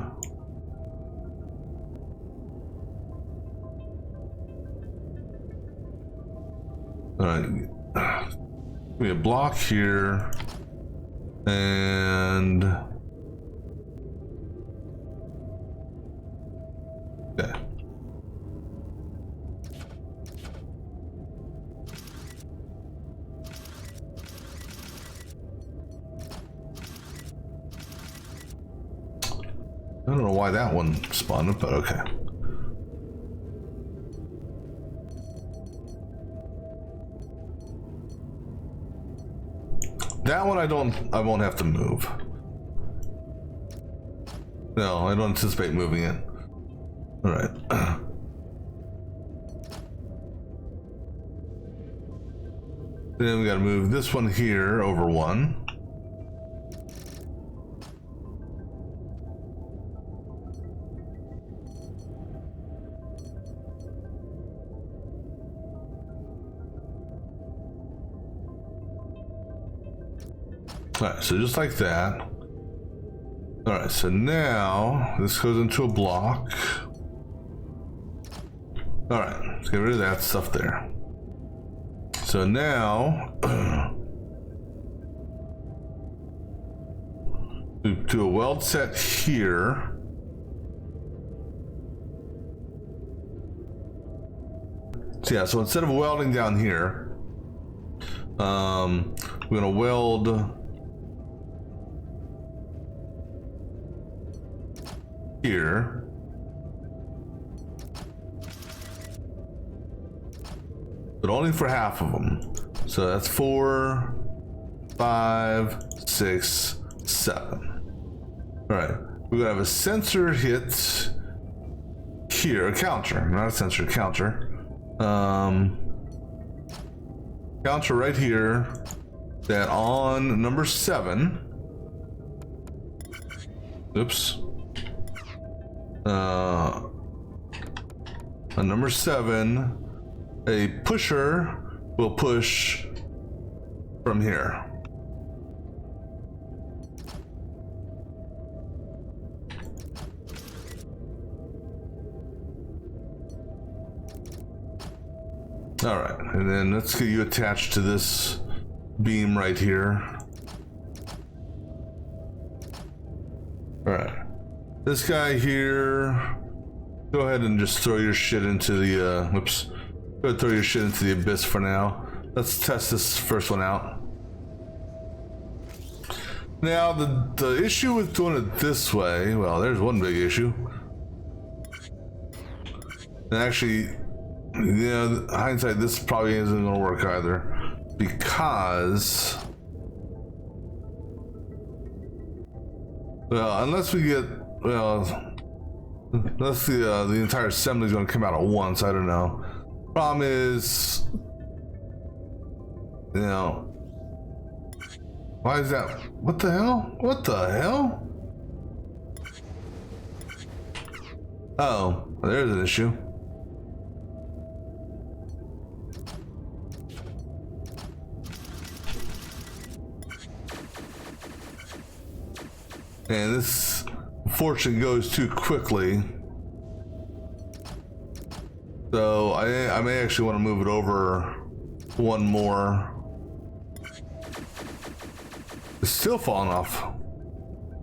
All right. We have a block here, and okay. I don't know why that one spawned, but okay. That one I won't have to move. No, I don't anticipate moving it. All right. Then we gotta move this one here over one. All right, so just like that. All right, so now this goes into a block. All right, let's get rid of that stuff there. So now, do a weld set here. So yeah, so instead of welding down here, we're gonna weld here. But only for half of them. So that's 4, 5, 6, 7. All right, we're gonna have a sensor hit here, a counter, not a sensor, counter. Counter right here that on number 7. Oops. On number 7, a pusher will push from here. All right, and then let's get you attached to this beam right here. All right, this guy here, go ahead and just throw your shit into the, whoops. Go ahead and throw your shit into the abyss for now. Let's test this first one out. Now, the issue with doing it this way, well, there's one big issue. And actually, yeah, hindsight, this probably isn't gonna work either. Because, well, unless we get, well, unless the entire assembly is gonna come out at once, I don't know. Problem is, you know, why is that? What the hell? What the hell? Oh, there's an issue. And this, unfortunately, goes too quickly. So I may actually want to move it over one more. It's still falling off.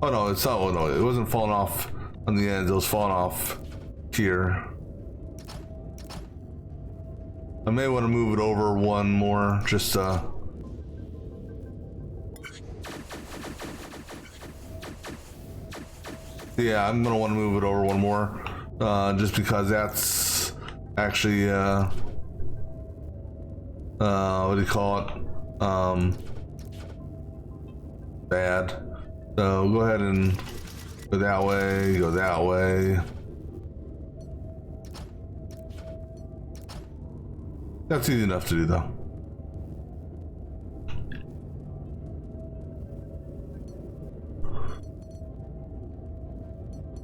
Oh no, it's not. Oh no, it wasn't falling off on the end. It was falling off here. I may want to move it over one more, just yeah, I'm gonna want to move it over one more, just because that's actually what do you call it? Bad. So go ahead and go that way, go that way. That's easy enough to do though.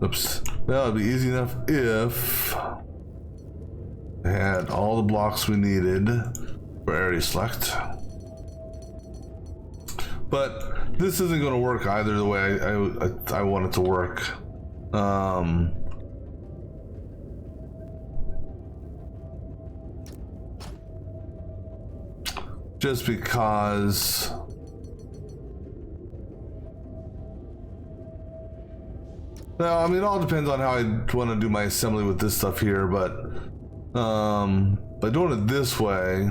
Oops. That would be easy enough if I had all the blocks we needed for area select. But this isn't going to work either the way I want it to work. Just because well, I mean, it all depends on how I want to do my assembly with this stuff here, but by doing it this way,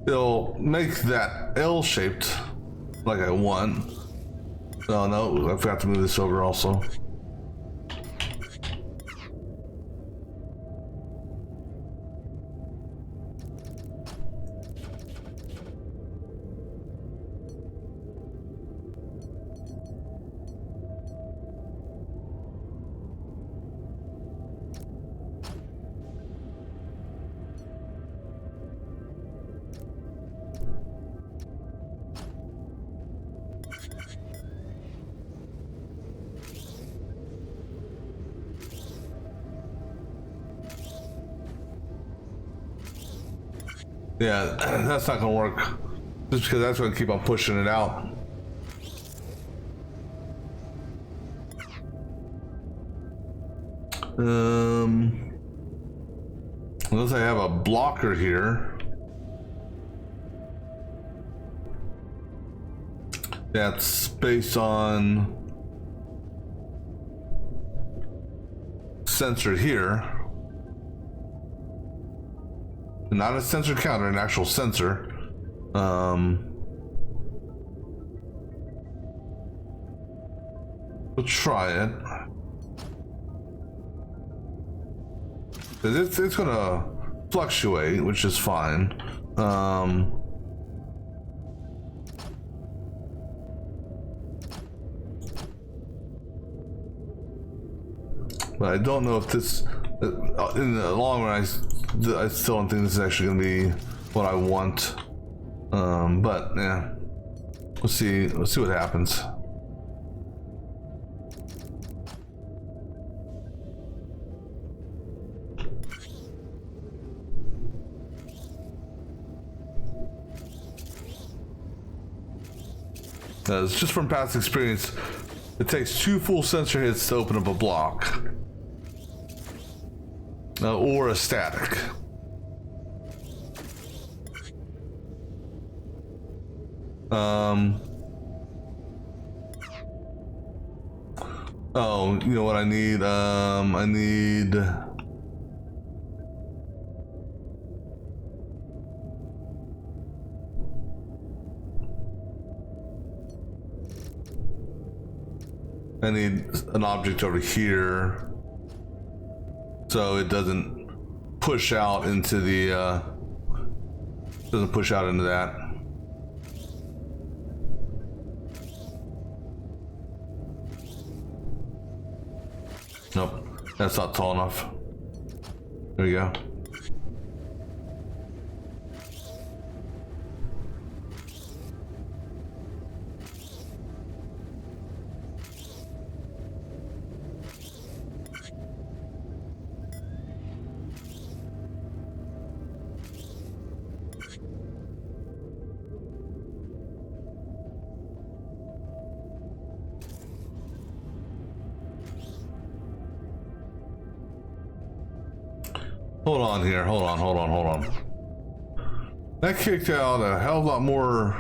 it'll make that L-shaped like I want. Oh no, I forgot to move this over also. Yeah, that's not gonna work. Just because that's gonna keep on pushing it out. Unless I have a blocker here. That's based on sensor here. Not a sensor counter, an actual sensor. We'll try it. It's gonna fluctuate, which is fine. But I don't know if this, in the long run, I still don't think this is actually gonna be what I want. But yeah, let's see what happens. It's just from past experience, it takes 2 full sensor hits to open up a block. Or a static. Oh, you know what I need? I need... I need an object over here so it doesn't push out into the doesn't push out into that. Nope, that's not tall enough. There we go. Hold on here, hold on. That kicked out a hell of a lot more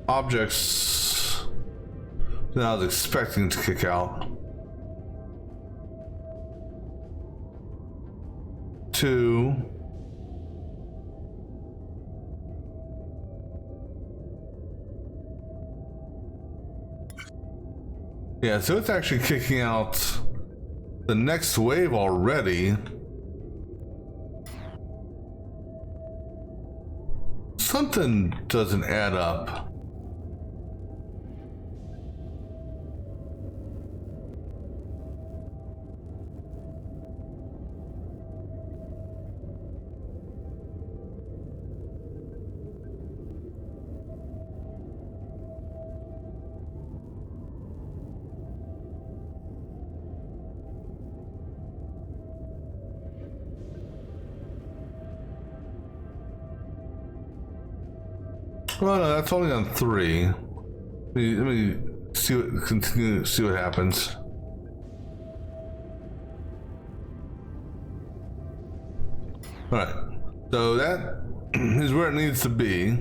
objects than I was expecting to kick out. 2. Yeah, so it's actually kicking out the next wave already. Something doesn't add up. Well, no, that's only on 3. Let me continue to see what happens. Alright, so that is where it needs to be.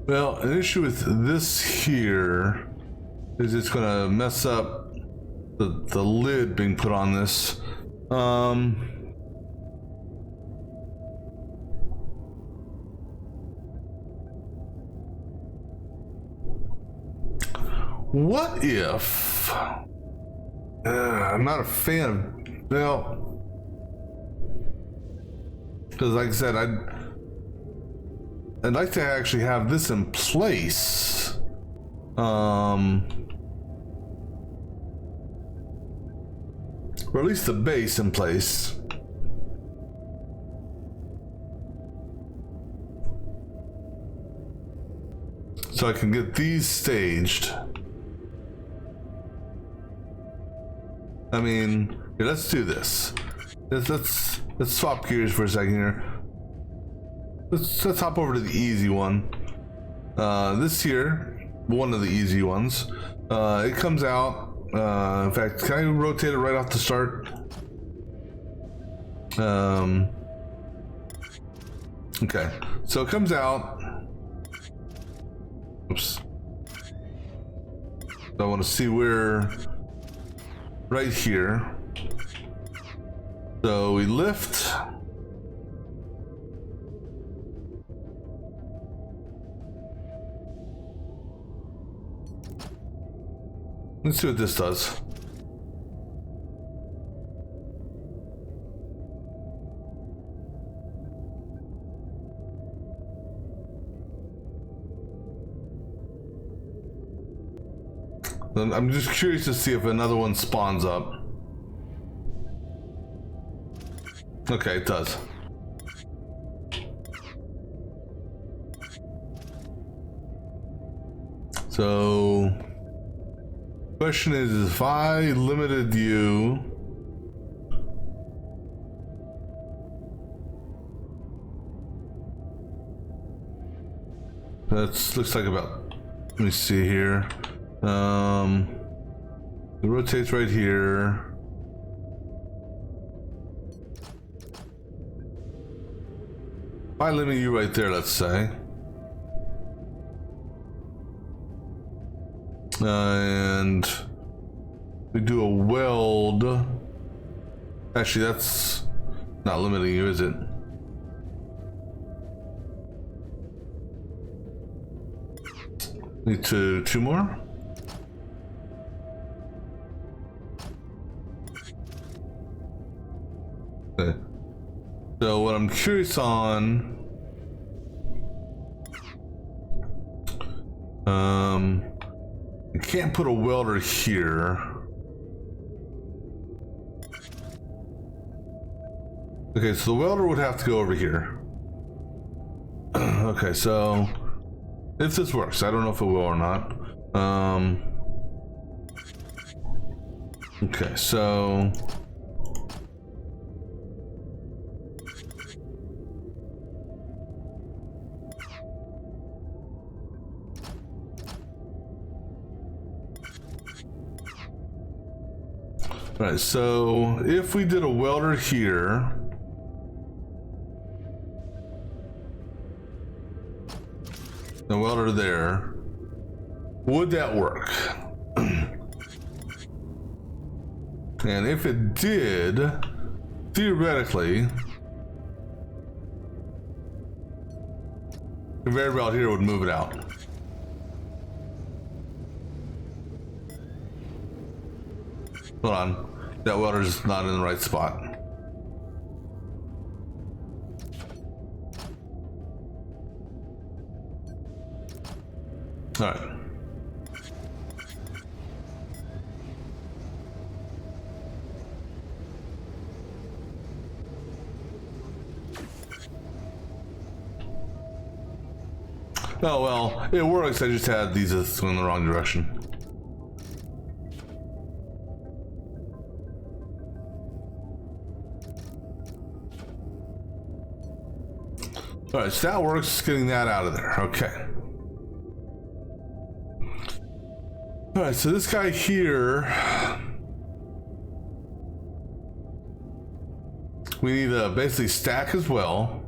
Well, an issue with this here is it's gonna mess up the lid being put on this. What if I'm not a fan of, well, because like I said, I'd like to actually have this in place. Or at least the base in place. So I can get these staged. I mean, here, let's do this. Let's swap gears for a second here. Let's hop over to the easy one. This here, one of the easy ones. It comes out. In fact, can I rotate it right off the start? Okay, so it comes out. Oops. I want to see where. Right here. So we lift. Let's see what this does. I'm just curious to see if another one spawns up. Okay, it does. So, question is if I limited you, that looks like about, let me see here. It rotates right here. If I limit you right there, let's say. And we do a weld. Actually, that's not limiting you, is it? Need two more. Okay. So what I'm curious on, I can't put a welder here. Okay, so the welder would have to go over here. Okay, so if this works, I don't know if it will or not. Okay, so right, so if we did a welder here, a welder there, would that work? And if it did, theoretically, the conveyor belt here would move it out. Hold on, that welder's not in the right spot. All right. Oh well, it works. I just had these going the wrong direction. All right, so that works. Getting that out of there. Okay. All right, so this guy here, we need to basically stack as well.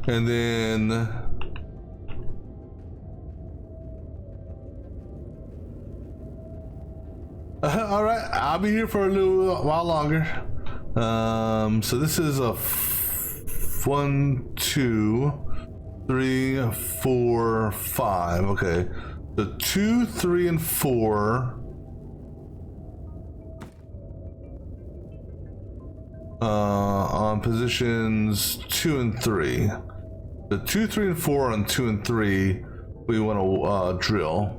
And then all right, I'll be here for a little while longer. So this is a 1, 2, 3, 4, 5. Okay, the 2, 3, and 4. On positions 2 and 3. The 2, 3, and 4 on 2 and 3, we want to drill.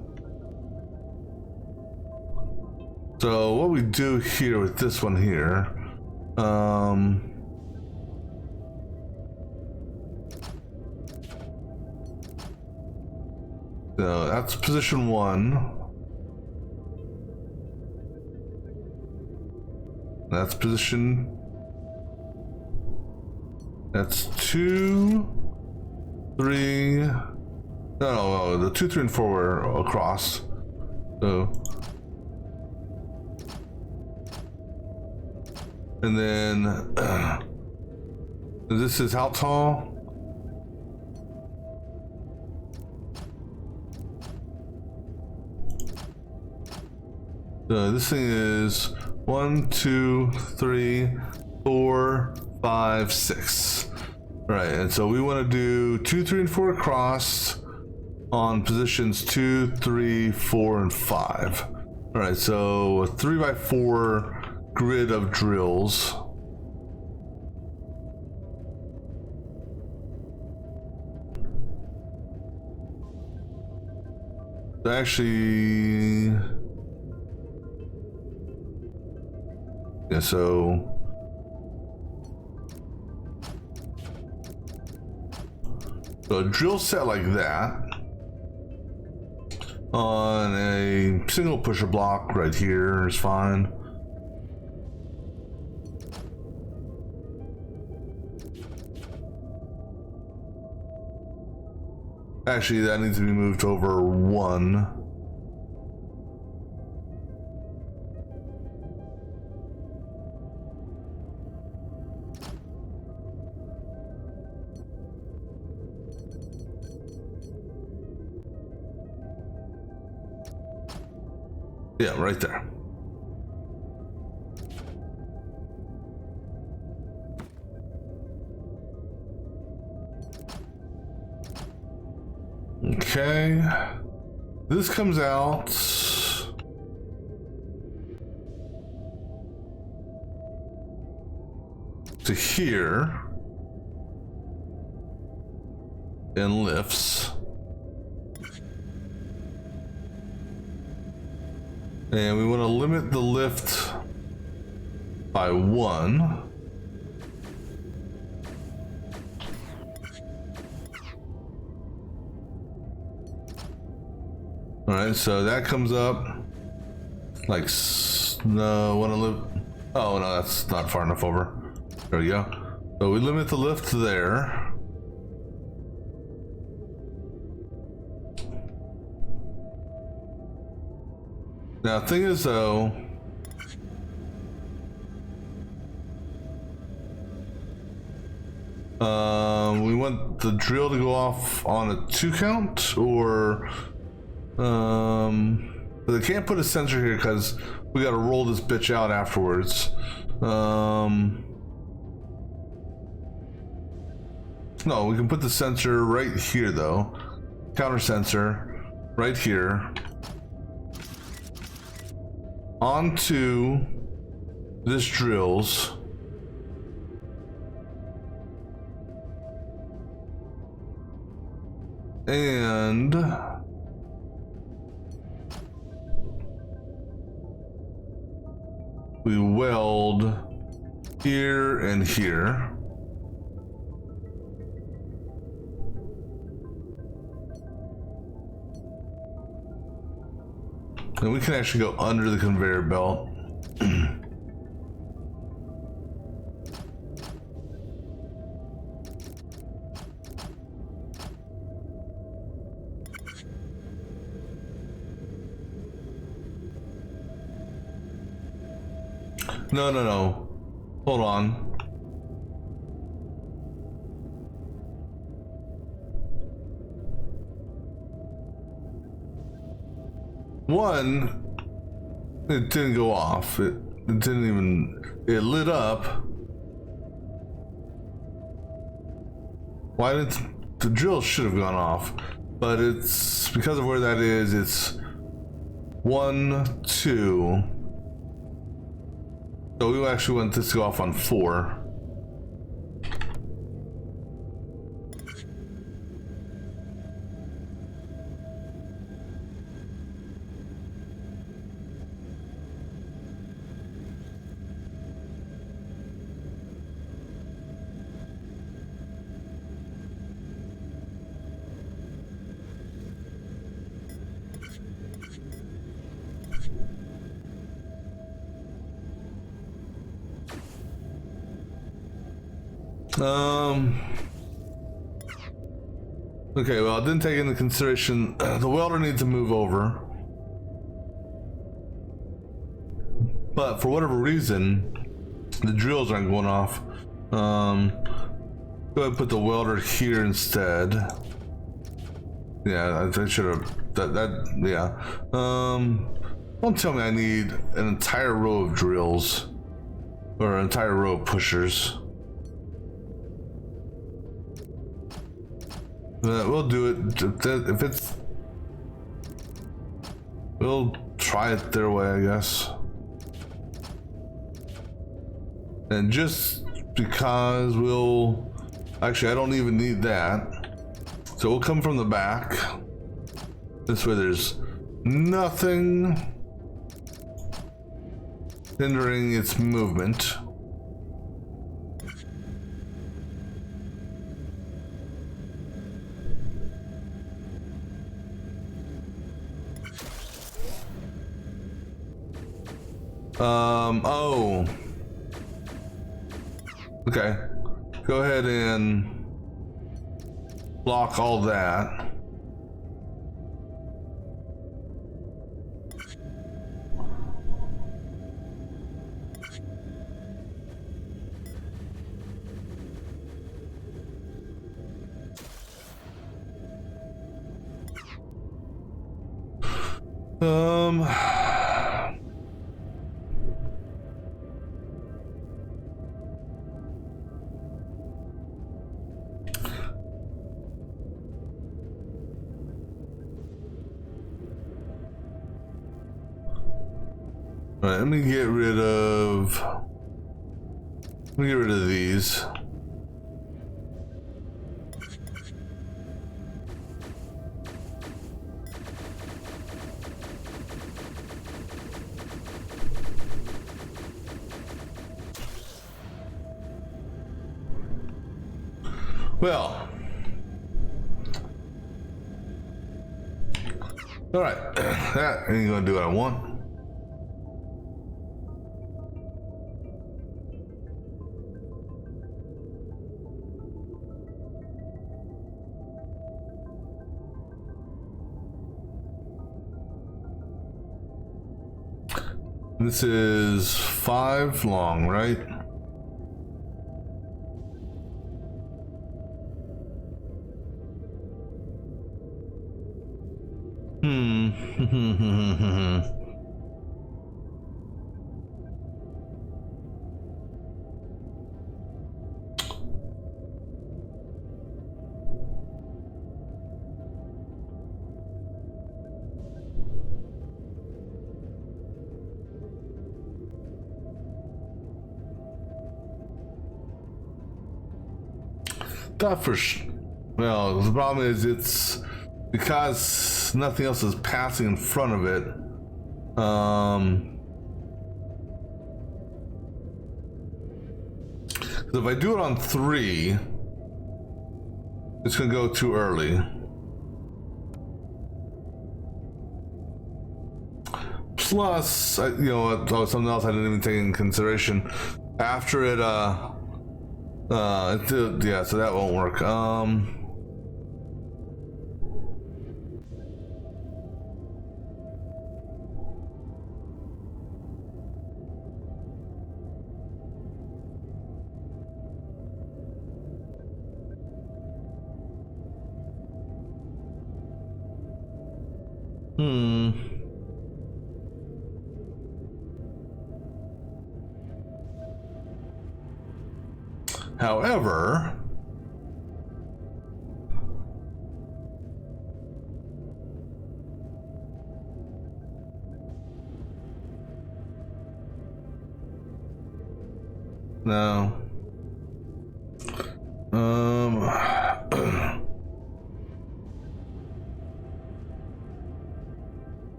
So what we do here with this one here, so that's position 1. That's position. That's 2, 3. No, the 2, 3, and 4 were across. So, and then this is how tall? So this thing is 1, 2, 3, 4, 5, 6. Right, and so we want to do 2, 3, and 4 across on positions 2, 3, 4, and 5. All right, so a 3x4 grid of drills. Actually, yeah, so a drill set like that on a single pusher block right here is fine. Actually, that needs to be moved over 1. Yeah, right there. Okay. This comes out to here and lifts. And we want to limit the lift by 1. All right, so that comes up like, no, want to lift. Oh no, that's not far enough over. There we go. So we limit the lift there. Now, the thing is though, we want the drill to go off on a 2 count, or but they can't put a sensor here because we got to roll this bitch out afterwards. No, we can put the sensor right here though. Counter sensor right here onto this drills. And we weld here and here. And we can actually go under the conveyor belt. No. Hold on. One, it didn't go off. It didn't even, it lit up. Why didn't the drill should have gone off? But it's because of where that is, it's 1, 2. So we actually want this to go off on 4. Okay, well, I didn't take into consideration the welder needs to move over. But for whatever reason, the drills aren't going off. Go ahead and put the welder here instead. Yeah, I should have, yeah. Don't tell me I need an entire row of drills or an entire row of pushers. We'll do it if it's. We'll try it their way, I guess. And just because we'll. Actually, I don't even need that. So we'll come from the back. This way there's nothing hindering its movement. Oh. Okay. Go ahead and block all that. All right, let me get rid of these. Well, all right, that ain't gonna do what I want. This is 5 long, right? Well, the problem is it's because nothing else is passing in front of it. If I do it on 3, it's gonna go too early. Plus, you know what? Oh, something else I didn't even take into consideration. After it, yeah, so that won't work. However, no.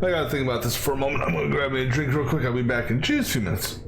I gotta think about this for a moment. I'm gonna grab me a drink real quick. I'll be back in just a few minutes.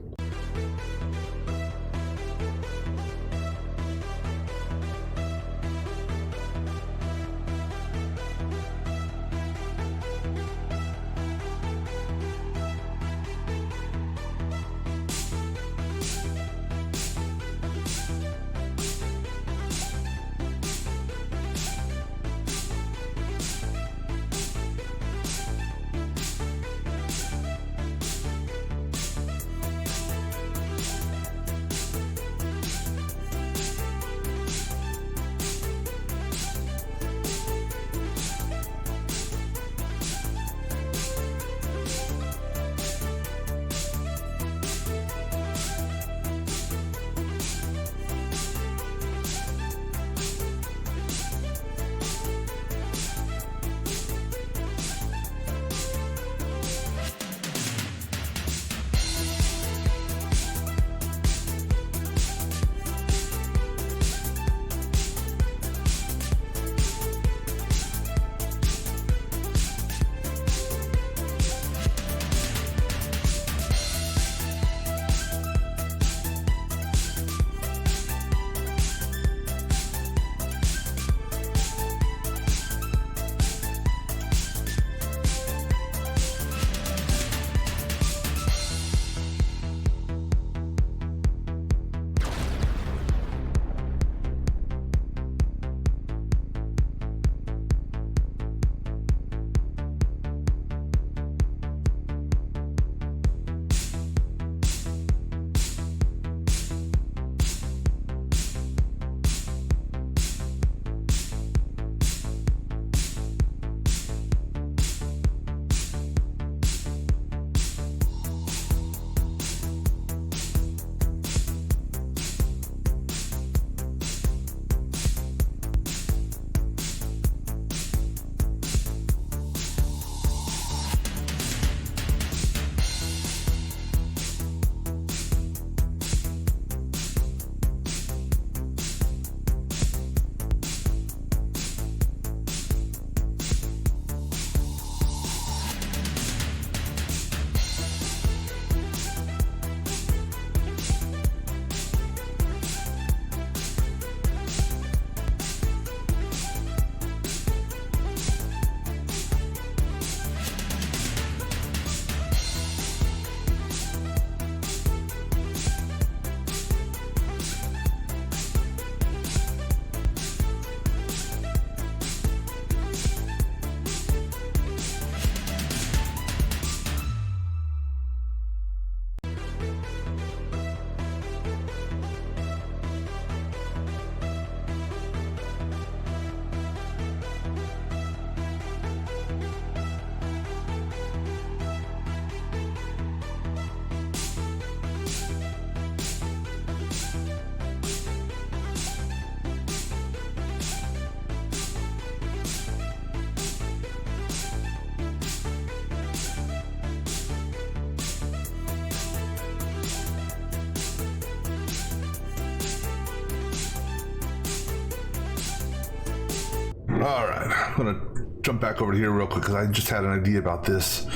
All right, I'm gonna jump back over here real quick because I just had an idea about this.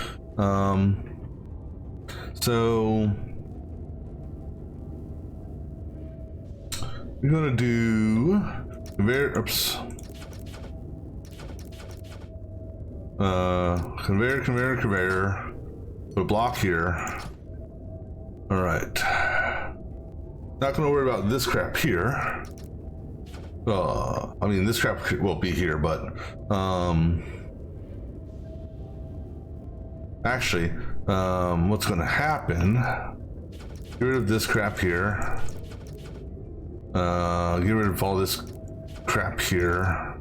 So we're gonna do conveyor. Oops. Conveyor. Put a block here. All right. Not gonna worry about this crap here. I mean, this crap will be here, but actually, what's gonna happen? Get rid of this crap here. Get rid of all this crap here.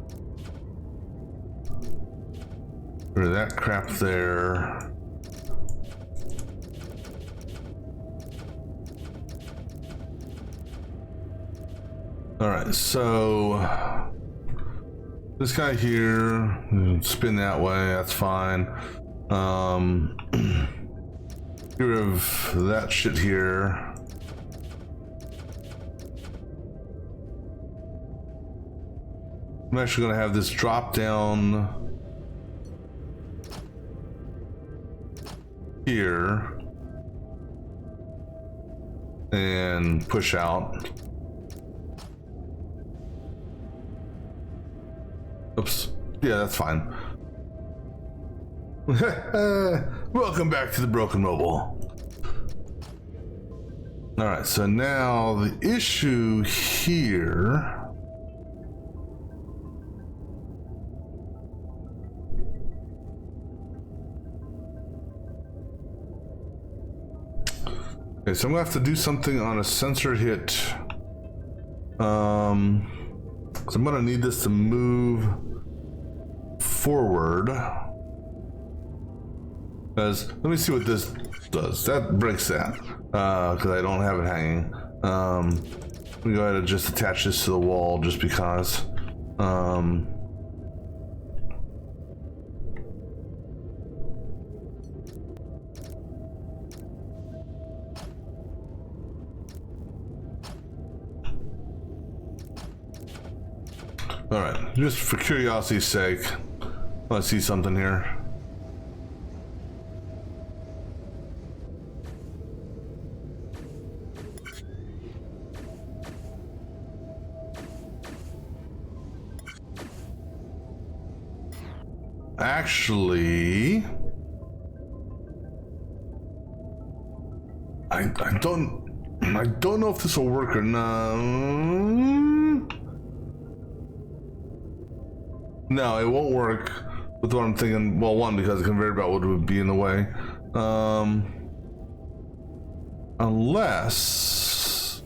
Get rid of that crap there. All right, so this guy here, spin that way, that's fine. Get rid of that shit here. I'm actually gonna have this drop down here and push out. Oops. Yeah, that's fine. Welcome back to the Broken Mobile. Alright, so now the issue here. Okay, so I'm gonna have to do something on a sensor hit. So I'm gonna need this to move forward. Because let me see what this does. That breaks that. Because I don't have it hanging. Let me go ahead and just attach this to the wall just because. All right, just for curiosity's sake, let's see something here. Actually, I don't know if this will work or not. No, it won't work with what I'm thinking. Well, one, because the conveyor belt would be in the way. Unless...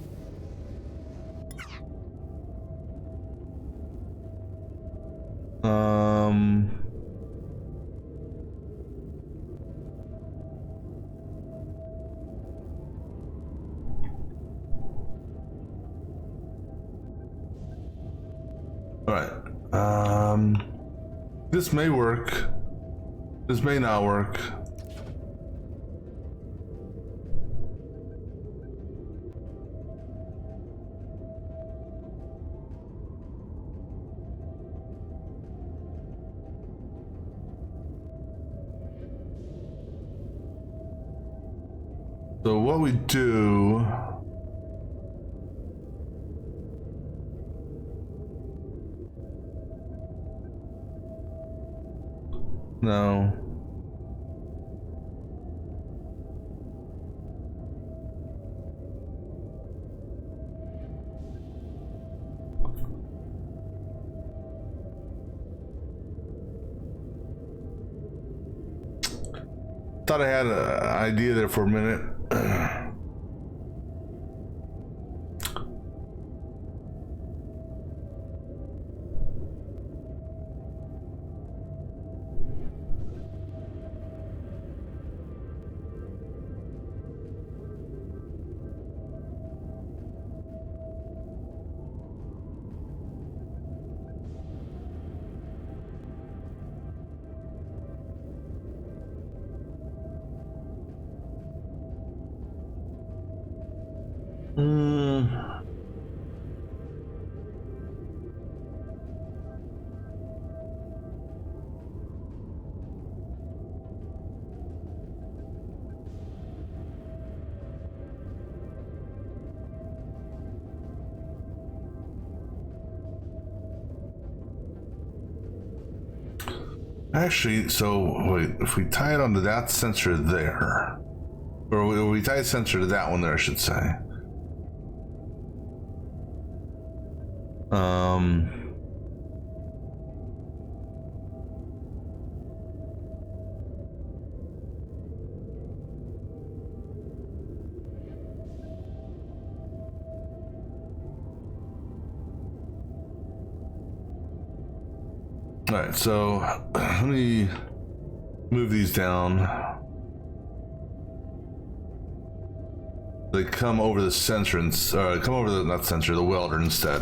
All right. This may work. This may not work. So what we do... No. Thought I had an idea there for a minute. Actually, so wait, if we tie it onto that sensor there, or we tie a sensor to that one there, I should say. All right, so let me move these down. They come over the sensor and come over the not sensor, the welder instead.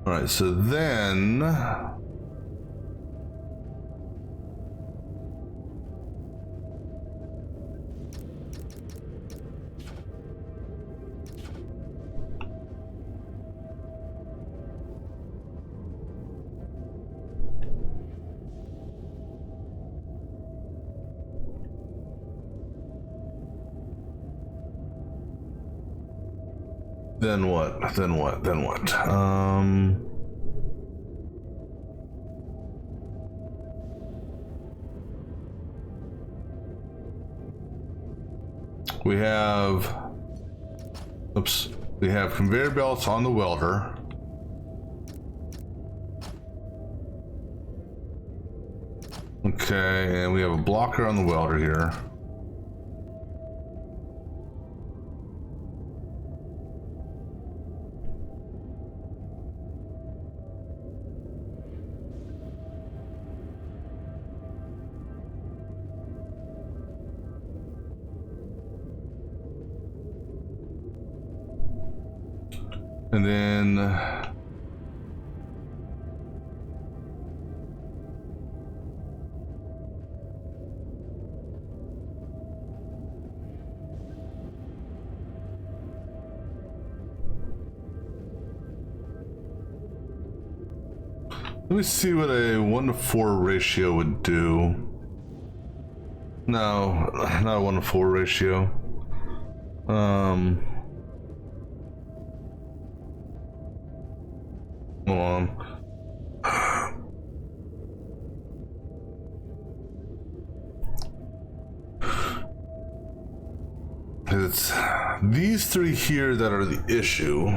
All right, so then what? Then what? Then what? We have, oops, we have conveyor belts on the welder. Okay, and we have a blocker on the welder here. And then let me see what a 1-to-4 ratio would do. No, not a 1-to-4 ratio. Hold on. It's these three here that are the issue.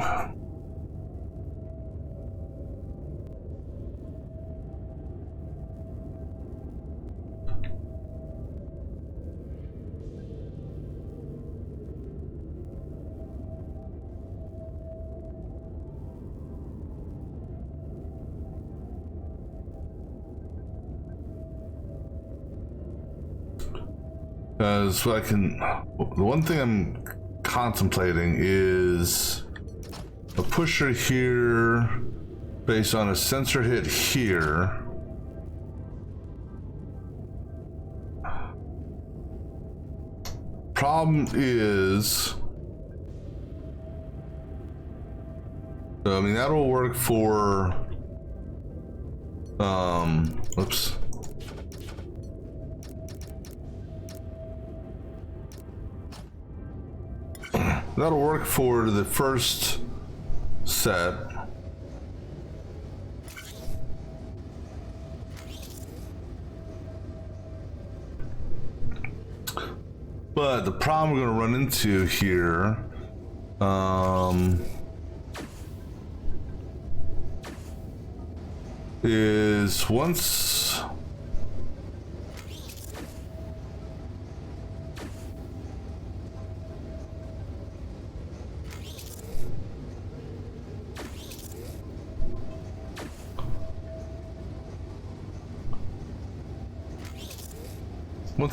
Because what I can, the one thing I'm contemplating is a pusher here based on a sensor hit here. Problem is, I mean, that'll work for, oops. That'll work for the first set. But the problem we're going to run into here, is once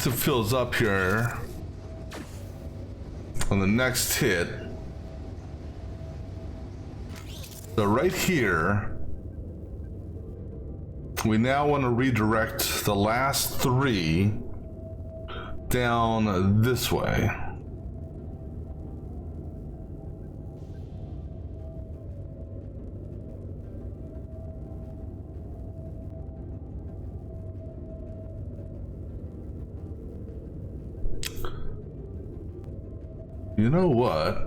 it fills up here on the next hit, so right here, we now want to redirect the last three down this way. You know what?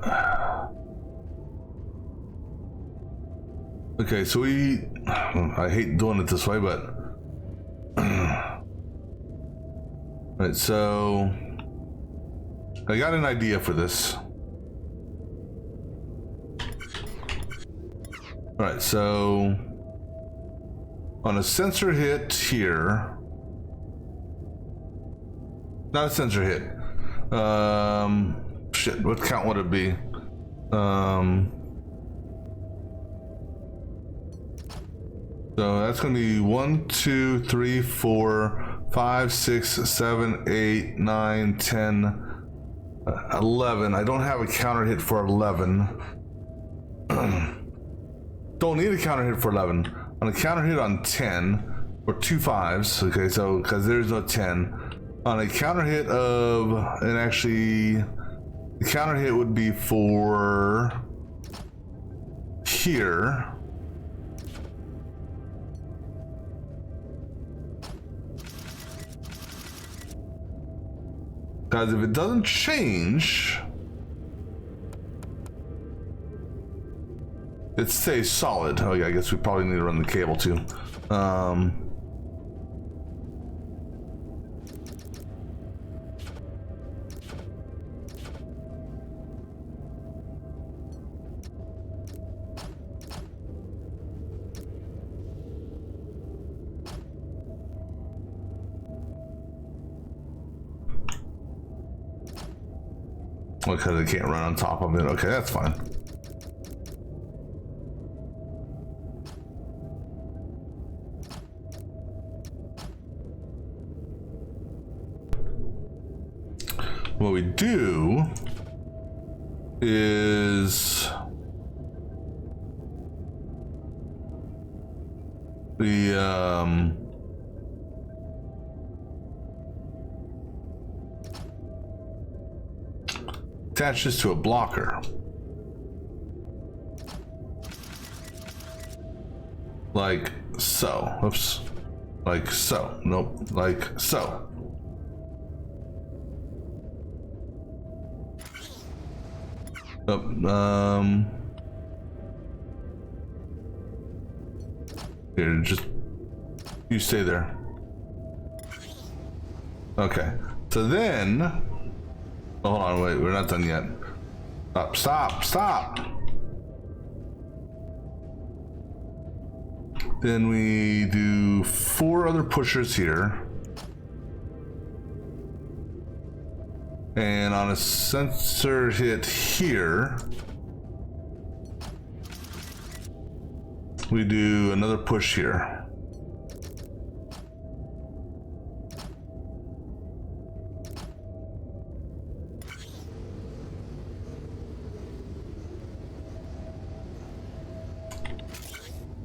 Okay, so I hate doing it this way, but right, so I got an idea for this. All right, so on a sensor hit here, not a sensor hit. Shit, what count would it be? So that's gonna be 1, 2, 3, 4, 5, 6, 7, 8, 9, 10, 11. I don't have a counter hit for 11. Don't need a counter hit for 11. On a counter hit on 10, or 2 5s, okay, so because there's no 10. On a counter hit of, and actually, the counter hit would be for here. Because if it doesn't change, it stays solid. Oh yeah, I guess we probably need to run the cable too. Because I can't run on top of it. Okay, that's fine. What we do is the attach this to a blocker. Like so. Oops. Like so. Nope. Like so. Oh, here, just you stay there. Okay. So then, oh, hold on, wait, we're not done yet. Stop. Then we do 4 other pushers here. And on a sensor hit here, we do another push here.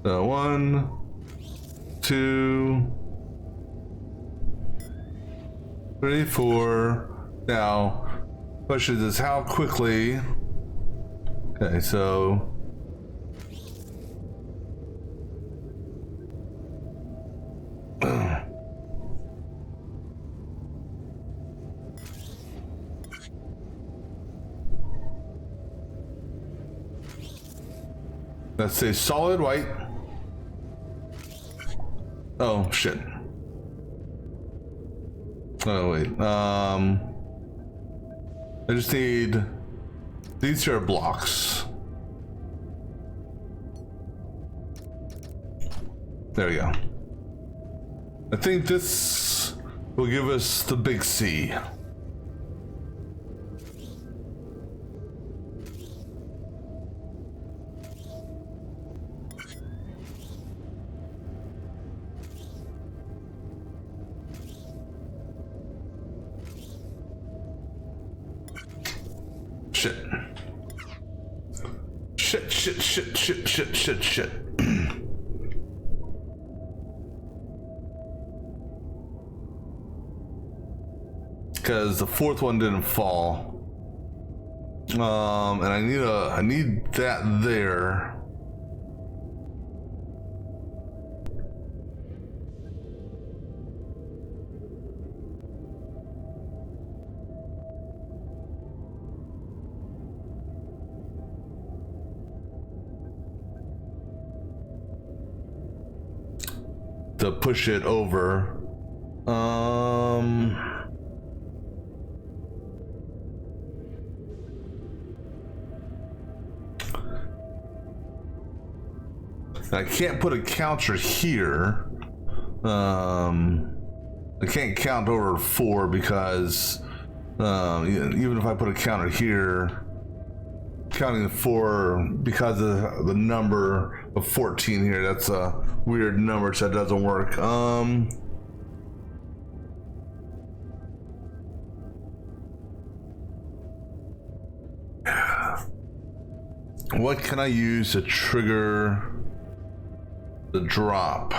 So 1, 2, 3, 4. Now, question is how quickly. Okay, so let's say solid white. Oh shit. Oh wait. I just need these are blocks. There we go. I think this will give us the big C. Shit. because the fourth one didn't fall. And I need that there. To push it over. I can't put a counter here. I can't count over 4 because even if I put a counter here, counting the 4 because of the number of 14 here, that's a weird number, so that doesn't work. What can I use to trigger the drop?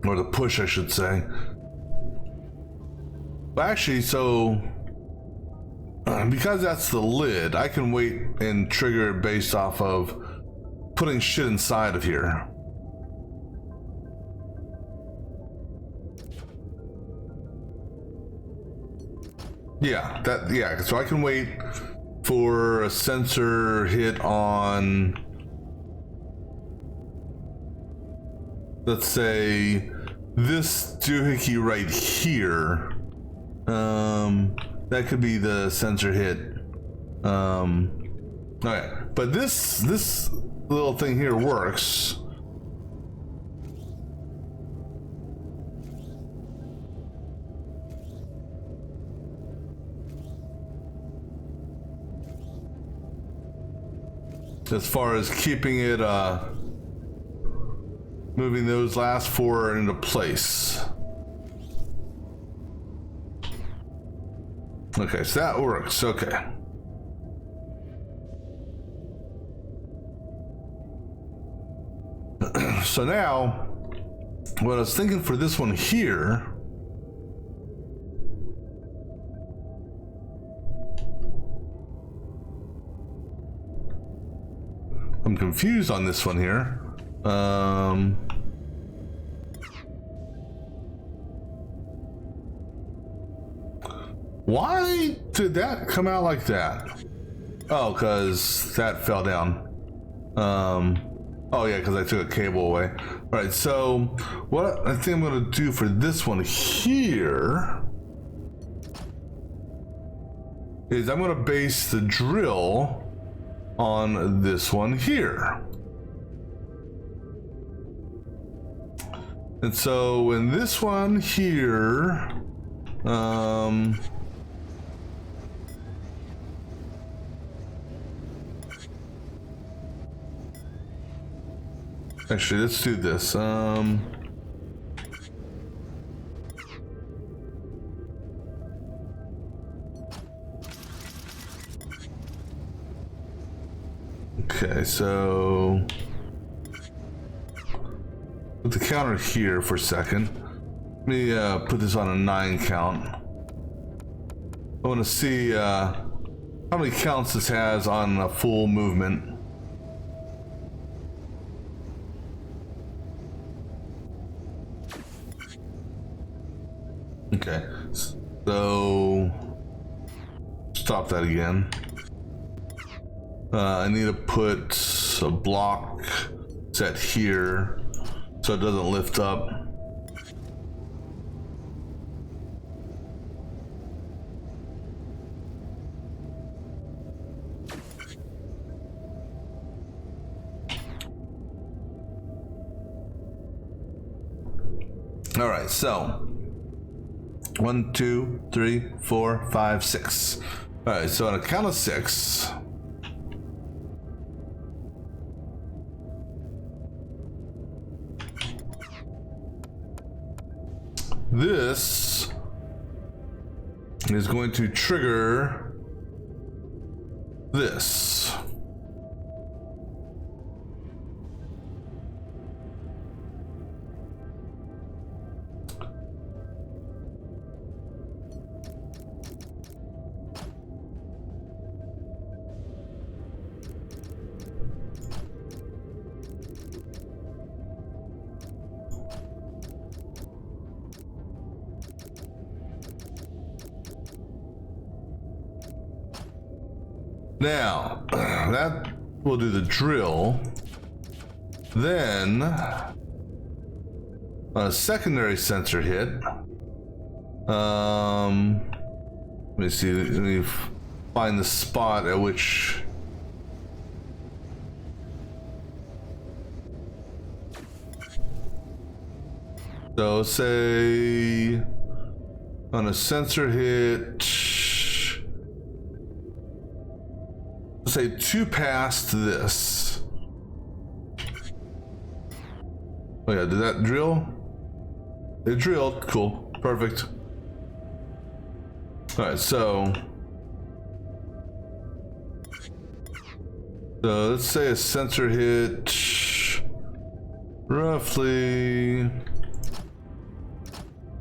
Or the push, I should say. But actually, so because that's the lid, I can wait and trigger it based off of putting shit inside of here. Yeah, so I can wait for a sensor hit on, let's say, this doohickey right here. That could be the sensor hit. Okay, but this little thing here works. As far as keeping it, moving those last 4 into place. Okay, so that works. Okay. So now, what I was thinking for this one here, I'm confused on this one here. Why did that come out like that? Oh, because that fell down. Oh yeah, because I took a cable away. All right, so what I think I'm gonna do for this one here is I'm gonna base the drill on this one here. And so in this one here, actually, let's do this. Okay, so put the counter here for a second. Let me put this on a 9 count. I want to see how many counts this has on a full movement. Okay, so stop that again. I need to put a block set here so it doesn't lift up. All right, so 1, 2, 3, 4, 5, 6. All right, so on a count of 6. This is going to trigger this. Now, that will do the drill. Then, a secondary sensor hit. Let me see, let me find the spot at which... So say on a sensor hit, say 2 past this. Oh yeah, did that drill? It drilled, cool, perfect. All right, so let's say a sensor hit roughly.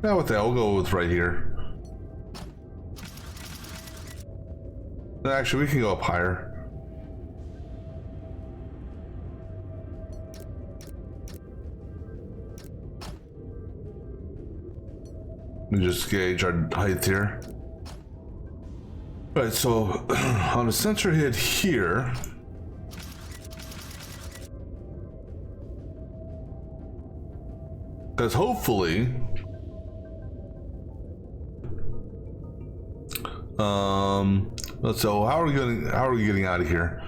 Yeah, what the hell, we'll go with right here. Actually, we can go up higher. Let me just gauge our height here. All right, so on a sensor hit here, because hopefully, so how are we getting out of here?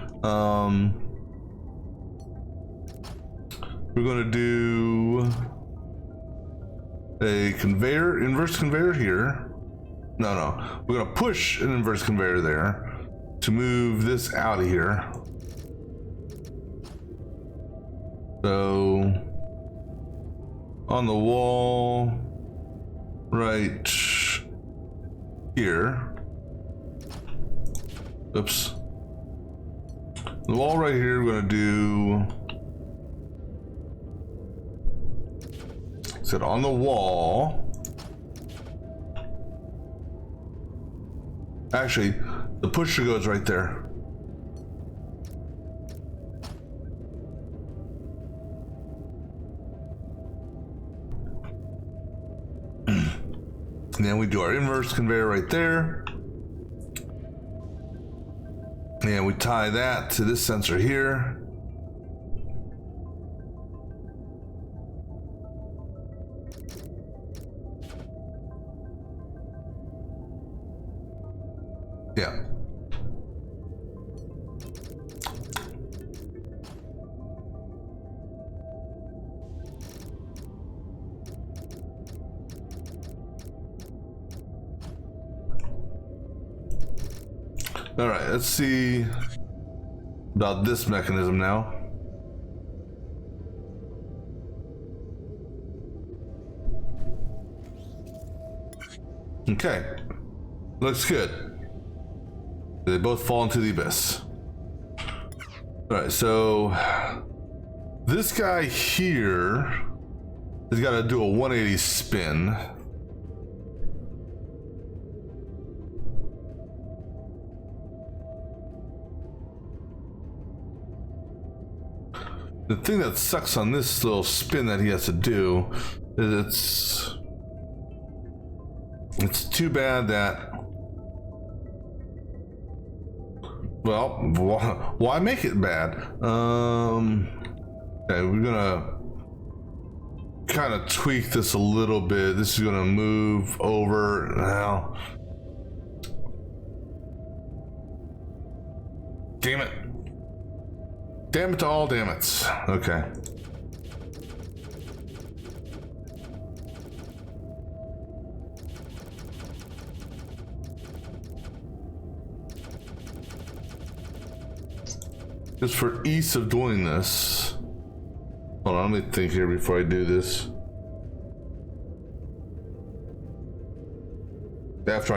We're gonna do a conveyor, inverse conveyor here. No, we're gonna push an inverse conveyor there to move this out of here. So on the wall right here. Oops. The wall right here, we're gonna do, set on the wall. Actually, the pusher goes right there. And then we do our inverse conveyor right there. And we tie that to this sensor here. Yeah. All right, let's see about this mechanism now. Okay, looks good. They both fall into the abyss. All right, so this guy here has got to do a 180 spin. The thing that sucks on this little spin that he has to do is it's too bad that, well, why make it bad? Okay, we're gonna kind of tweak this a little bit. This is gonna move over now. Damn it. Damn it to all damn it. Okay. Just for ease of doing this. Hold on, let me think here before I do this. After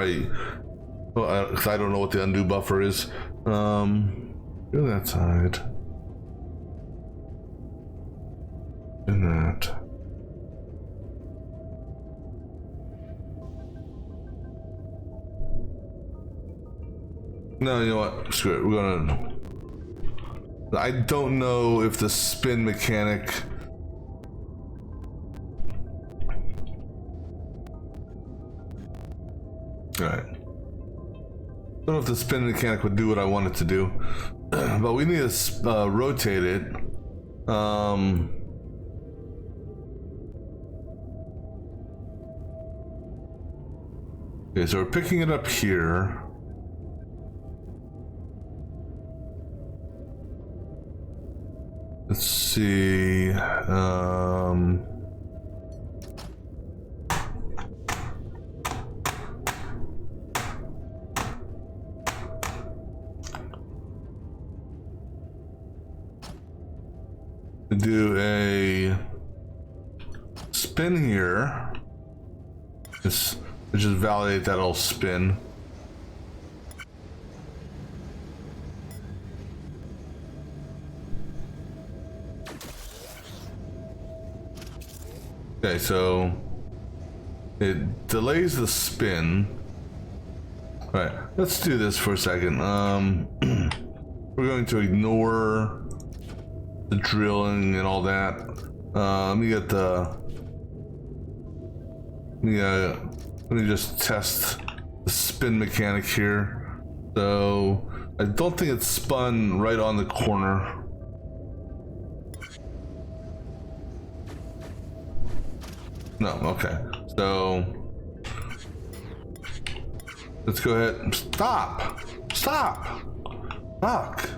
well, because I don't know what the undo buffer is. Go that side. And that. No, you know what? Screw it. We're gonna. I don't know if the spin mechanic. All right. don't know if the spin mechanic would do what I want it to do, but we need to rotate it. Okay, so we're picking it up here. Let's see. Do a spin here. Let's just validate that it'll spin. Okay, so it delays the spin. All right, let's do this for a second. We're going to ignore the drilling and all that. Let me get the. Let me just test the spin mechanic here. So I don't think it's spun right on the corner. No, okay. So let's go ahead. Stop! Stop! Fuck!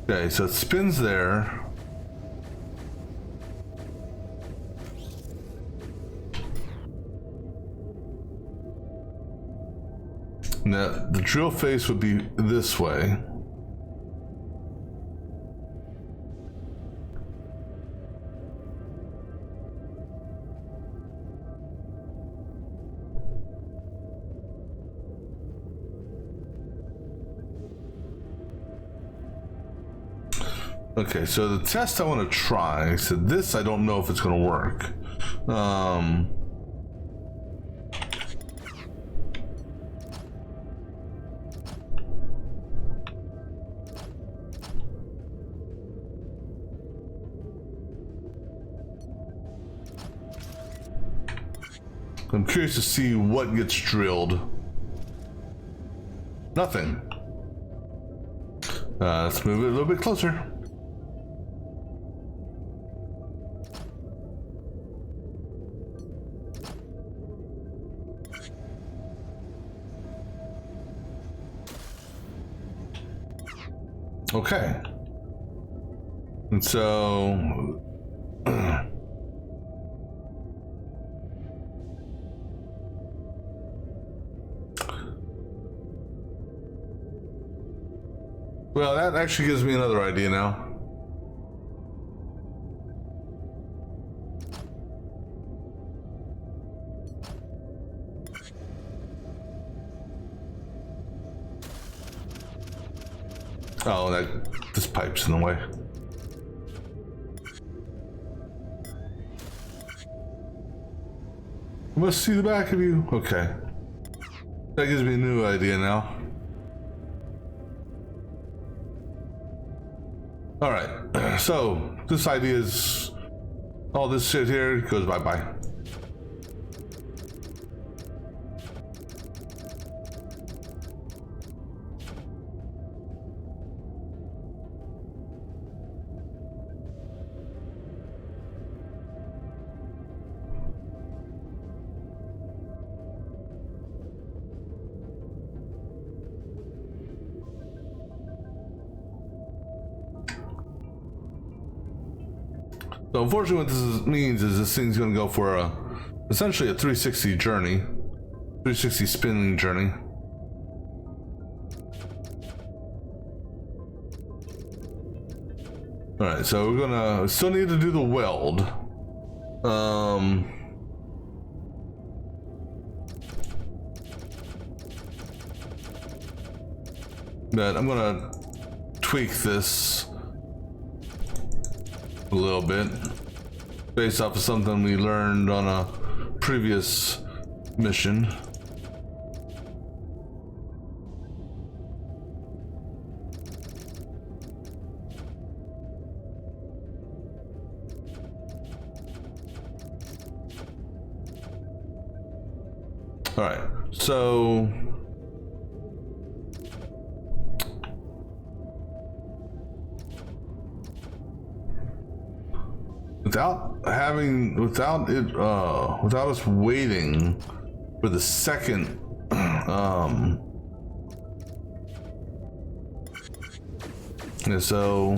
Okay, so it spins there. Now, the drill face would be this way. Okay, so the test I want to try, so this I don't know if it's going to work. I'm curious to see what gets drilled. Nothing. Let's move it a little bit closer. Okay. And so well, that actually gives me another idea now. Oh, this pipe's in the way. I must see the back of you. Okay. That gives me a new idea now. All right. So this idea is all this shit here goes bye-bye. So unfortunately what this means is this thing's going to go for essentially a 360 journey. 360 spinning journey. Alright, so we're gonna still need to do the weld. But I'm gonna tweak this a little bit based off of something we learned on a previous mission. All right, so without us waiting for the second and so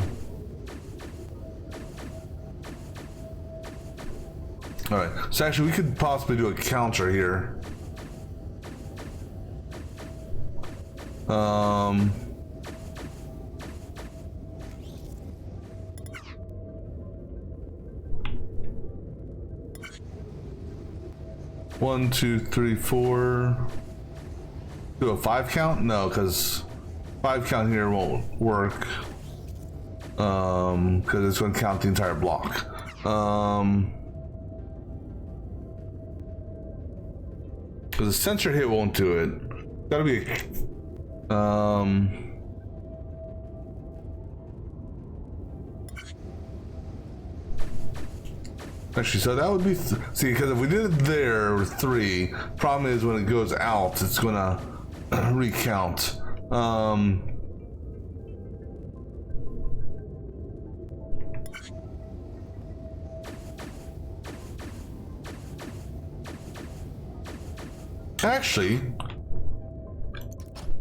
all right, so actually we could possibly do a counter here. 1, 2, 3, 4. Do a 5 count? No, because 5 count here won't work. Because it's going to count the entire block. Because the sensor hit won't do it. Gotta be actually, so that would be see, because if we did it there with 3, problem is when it goes out, it's gonna recount. Actually,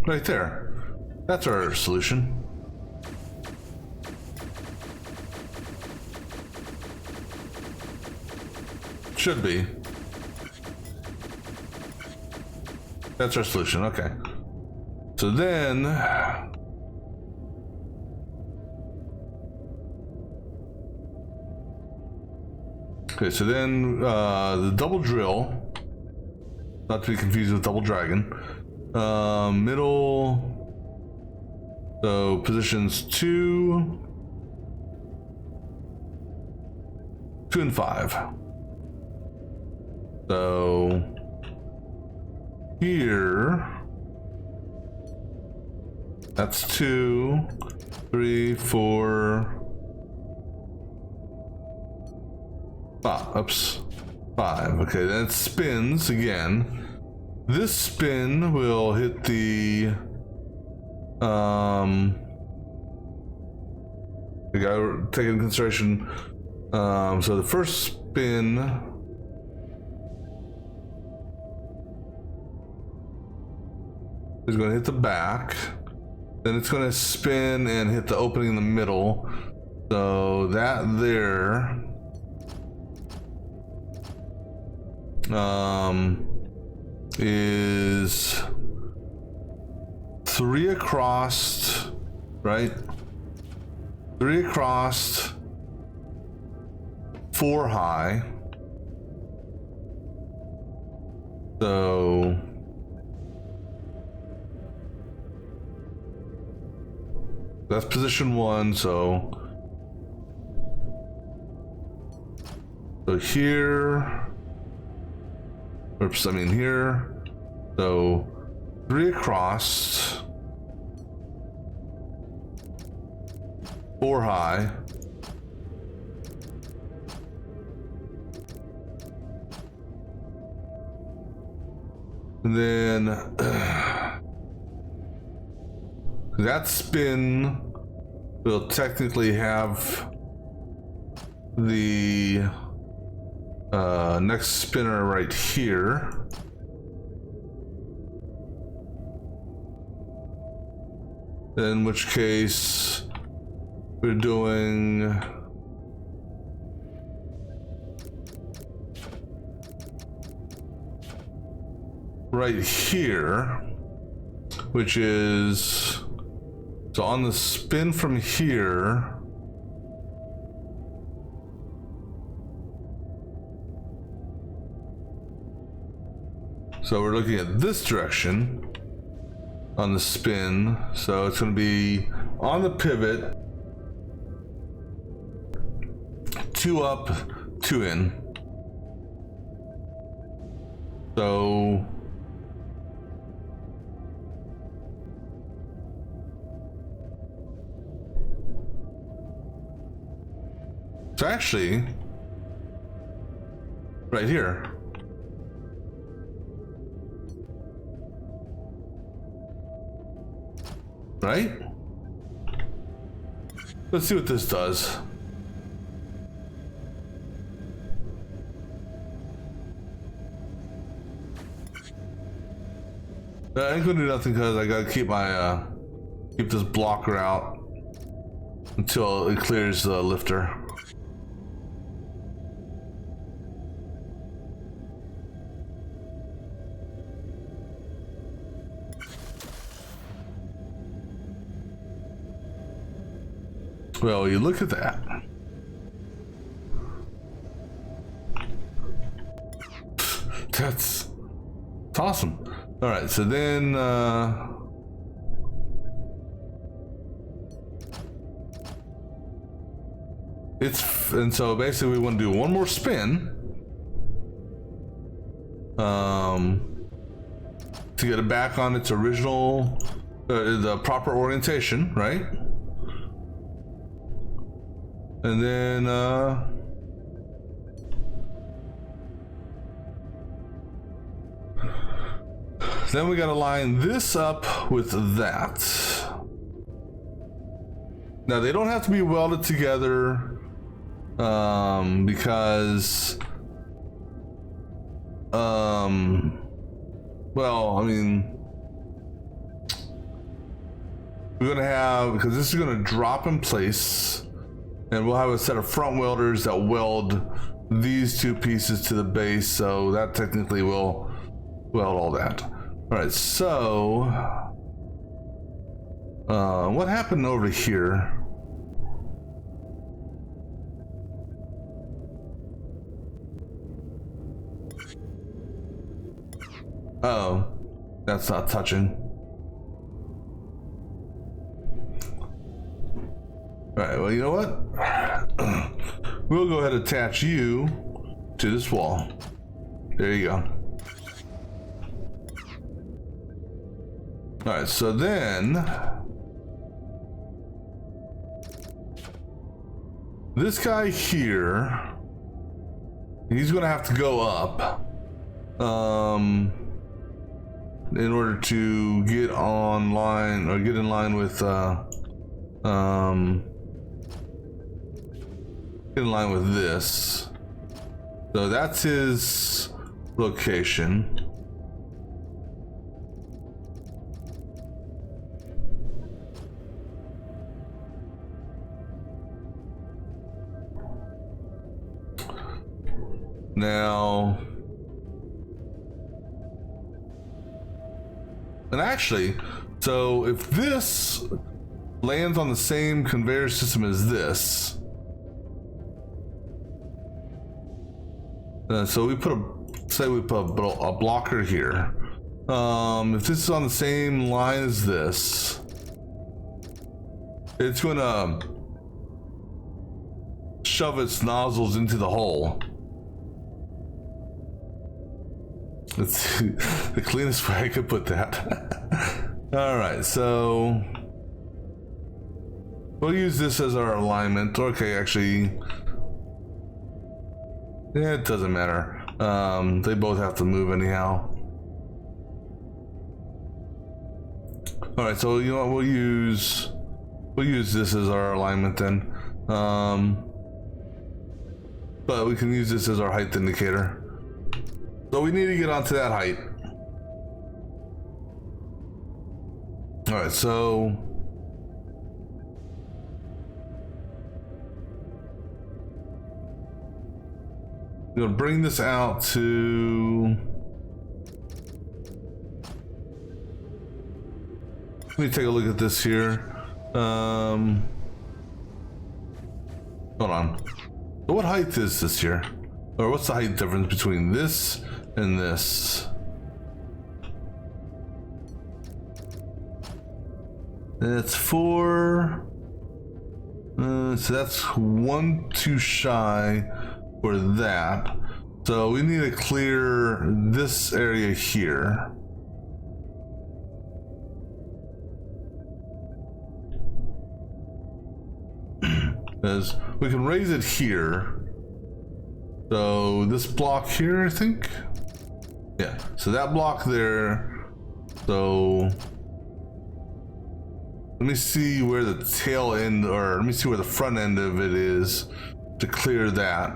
right there, that's our solution. Should be. That's our solution. Okay. So then, okay. So then, the double drill. Not to be confused with double dragon. Middle. So positions 2, 2 and 5. So here, that's 2, 3, 4, 5. Oops, 5. Okay, then it spins again. This spin will hit the we gotta take into consideration. So the first spin is going to hit the back, then it's going to spin and hit the opening in the middle. So that there is 3 across, right? 3 across, 4 high. So that's position 1. So here, oops, I mean here. So 3 across, 4 high. And then that spin will technically have the next spinner right here. In which case we're doing right here, which is so on the spin from here. So we're looking at this direction on the spin. So it's going to be on the pivot, 2 up, 2 in. So actually right here. right? Let's see what this does. I ain't gonna do nothing because I gotta keep my keep this blocker out until it clears the lifter. Well, you look at that. That's awesome. All right, so then and so basically we want to do one more spin to get it back on its original the proper orientation, right? And then we gotta line this up with that. Now they don't have to be welded together because well, I mean, we're gonna have, because this is gonna drop in place, and we'll have a set of front welders that weld these two pieces to the base, so that technically will weld all that. All right, so what happened over here? Oh, that's not touching. All right, well, you know what? We'll go ahead and attach you to this wall. There you go. All right, so then this guy here, he's gonna have to go up in order to get online or get in line with in line with this. So that's his location. Now, and actually, so if this lands on the same conveyor system as this, so we put we put a blocker here. If this is on the same line as this, it's gonna shove its nozzles into the hole. That's the cleanest way I could put that. All right, so we'll use this as our alignment. Okay, actually, yeah, it doesn't matter. They both have to move anyhow. All right, so you know what? We'll use this as our alignment then. But we can use this as our height indicator. So we need to get onto that height. All right, so I'm gonna bring this out to, let me take a look at this here. Hold on. So what height is this here? Or what's the height difference between this and this? It's 4. So that's 1 too shy for that. So we need to clear this area here. Because we can raise it here. So this block here, I think. Yeah, so that block there. So Let me see where the tail end, or let me see where the front end of it is to clear that.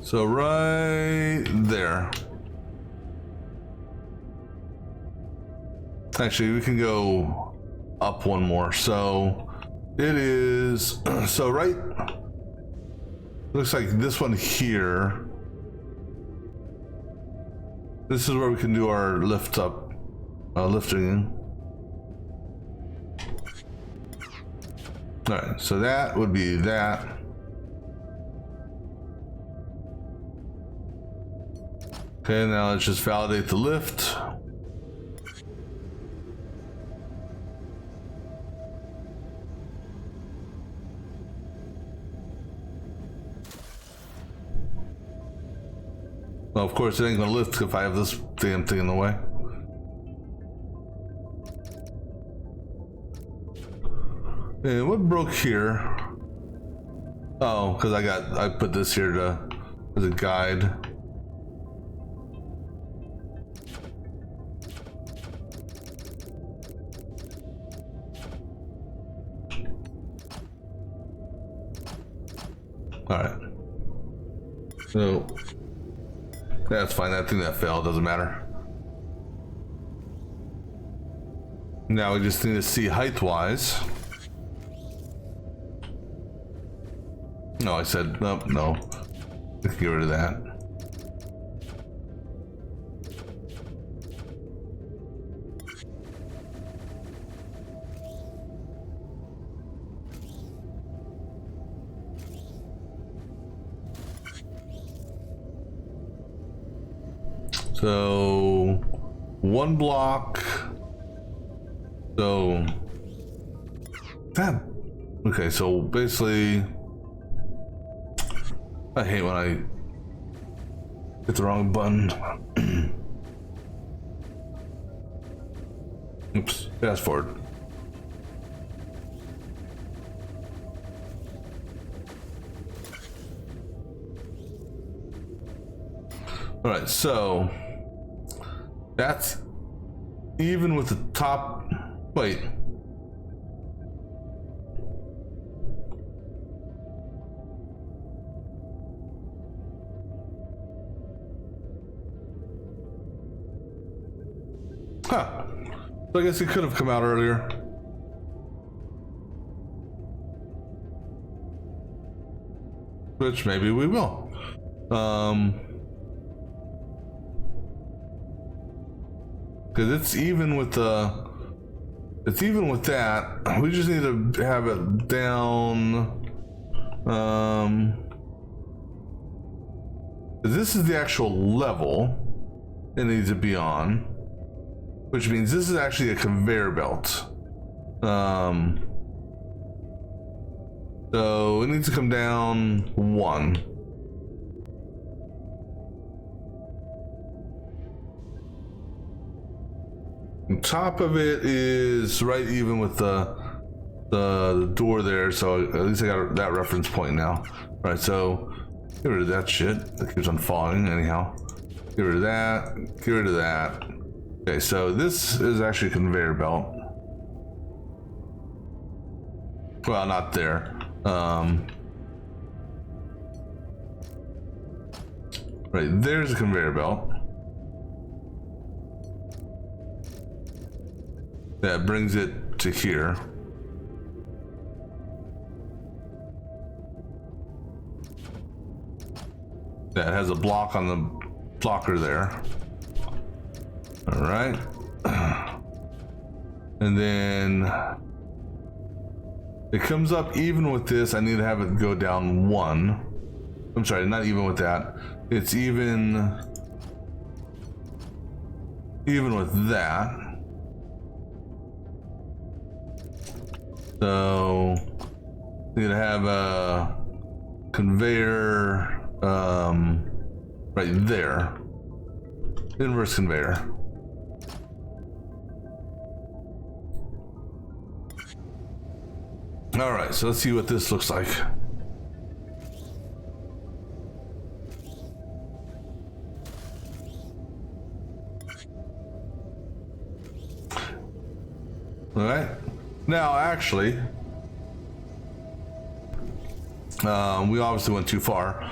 So right there. Actually, we can go up one more. So it is, so right, looks like this one here. This is where we can do our lift up, lifting. All right, so that would be that. Okay, now let's just validate the lift. Well, of course, it ain't gonna lift if I have this damn thing in the way. And what broke here? Oh, because I put this here as a guide. All right. So that's fine. That thing that fell doesn't matter. Now we just need to see height-wise. No, I said nope. No, let's get rid of that. So one block. So that, okay, so basically I hate when I hit the wrong button. Oops, fast forward. All right, so that's even with the top. Wait. Huh. So I guess it could have come out earlier. Which maybe we will. Because it's even with the, it's even with that. We just need to have it down. This is the actual level it needs to be on, which means this is actually a conveyor belt. So it needs to come down one. On top of it is right even with the door there, so at least I got that reference point now. All right, so get rid of that shit that keeps on falling anyhow. Get rid of that, get rid of that. Okay, so this is actually a conveyor belt. Well, not there. Right, there's a conveyor belt. That brings it to here. That has a block on the blocker there. All right. And then it comes up even with this. I need to have it go down one. I'm sorry, not even with that. It's even with that. So you need to have a conveyor right there. Inverse conveyor. All right, so let's see what this looks like. All right. Now, actually, we obviously went too far.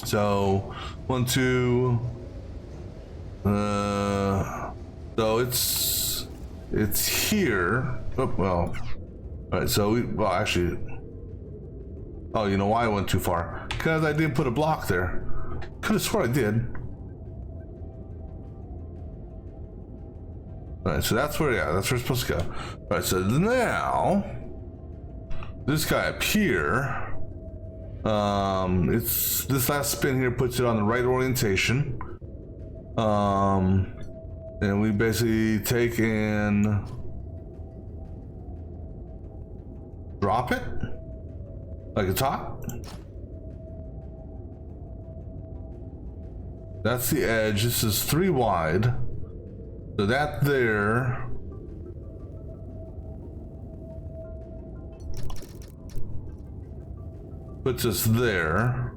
So, 1, 2. So it's here. Oh, well. All right. So well, actually. Oh, you know why I went too far? Because I did put a block there. Could have swore I did. Alright, so that's where, yeah, that's where it's supposed to go. Alright, so now, this guy up here, it's, this last spin here puts it on the right orientation. And we basically take and drop it, like a top. That's the edge. This is 3 wide. So that there puts us there.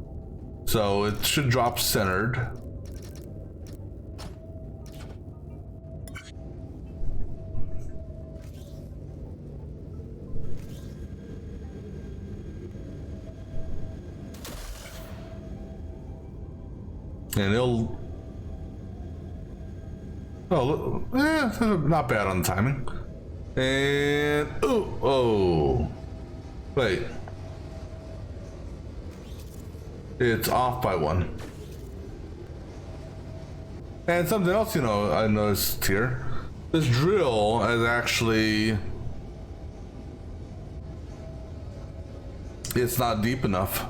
So it should drop centered. And it'll, oh, not bad on the timing. And, oh, wait. It's off by 1. And something else, you know, I noticed here. This drill is actually, it's not deep enough.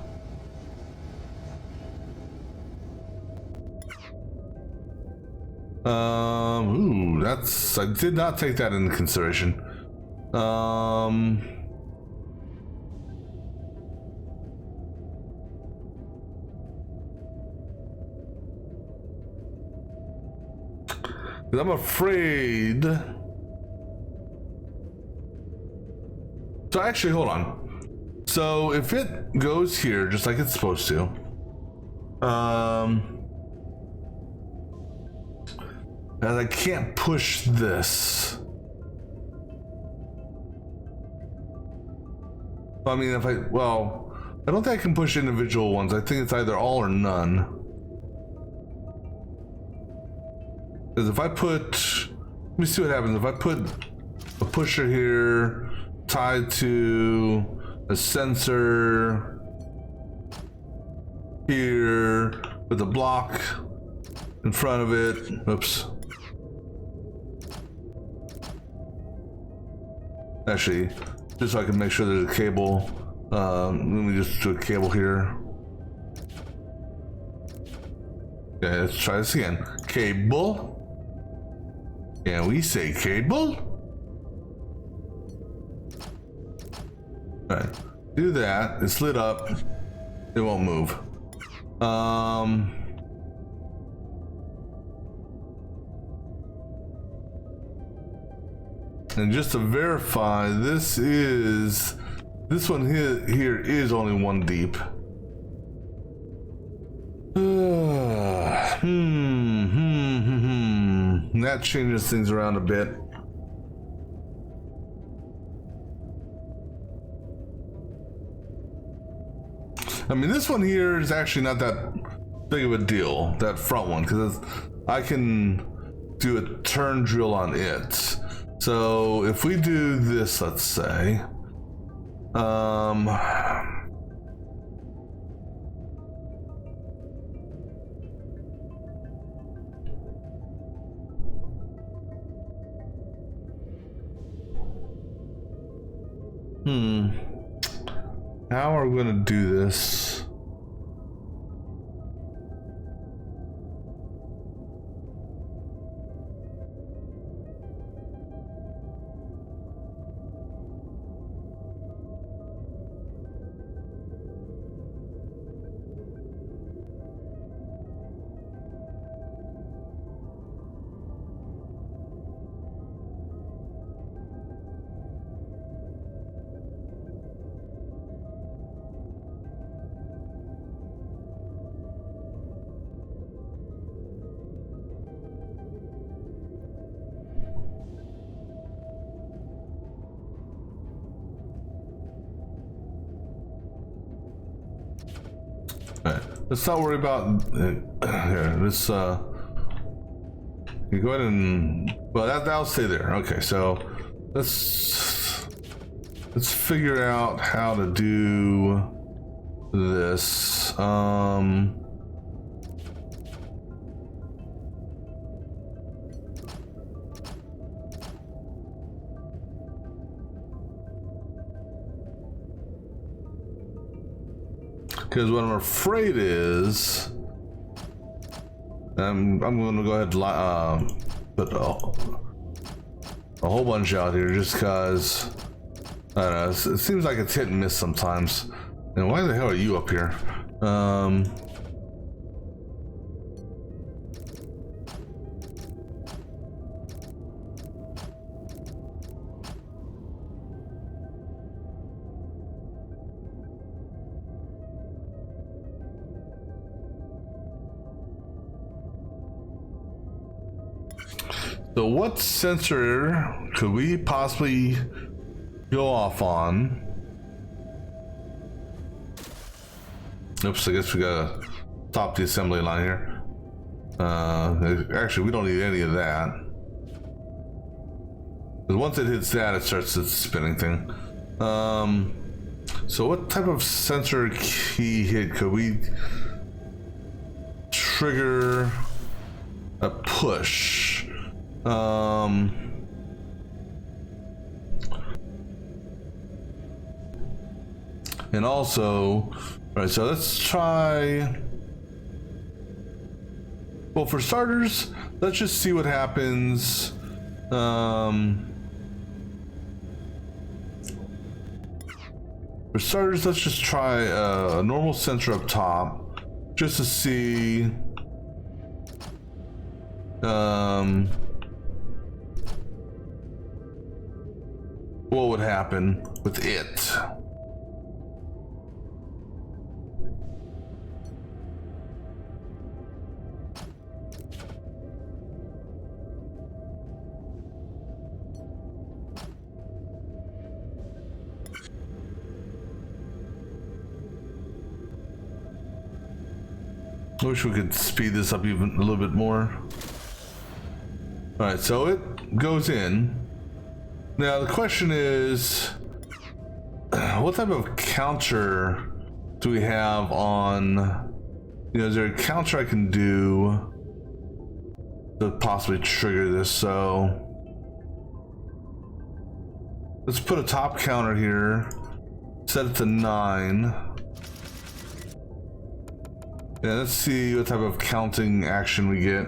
Ooh, that's, I did not take that into consideration. I'm afraid. So actually, hold on. So if it goes here, just like it's supposed to, and I can't push this. I mean, if I, well, I don't think I can push individual ones. I think it's either all or none. Because if I put, let me see what happens. If I put a pusher here tied to a sensor here with a block in front of it, oops. Actually, just so I can make sure there's a cable. Let me just do a cable here. Okay, let's try this again. Cable. Can we say cable? Alright, do that. It's lit up. It won't move. And just to verify, this one here is only 1 deep. That changes things around a bit. I mean, this one here is actually not that big of a deal, that front one, because I can do a turn drill on it. So if we do this, let's say, how are we gonna do this? Alright, let's not worry about here. This you go ahead and well that'll stay there. Okay, so let's figure out how to do this. Because what I'm afraid is, I'm going to go ahead and put a whole bunch out here just because, I don't know, it seems like it's hit and miss sometimes. And why the hell are you up here? So what sensor could we possibly go off on? Oops, I guess we gotta stop the assembly line here. Actually, we don't need any of that. Because once it hits that, it starts the spinning thing. So what type of sensor key hit could we trigger a push? And also, right, so let's try, well, for starters, let's just see what happens. For starters, let's just try a normal sensor up top, just to see what would happen with it. I wish we could speed this up even a little bit more. All right, so it goes in. Now the question is, what type of counter do we have on, you know, is there a counter I can do to possibly trigger this? So let's put a top counter here, set it to 9. Yeah, let's see what type of counting action we get.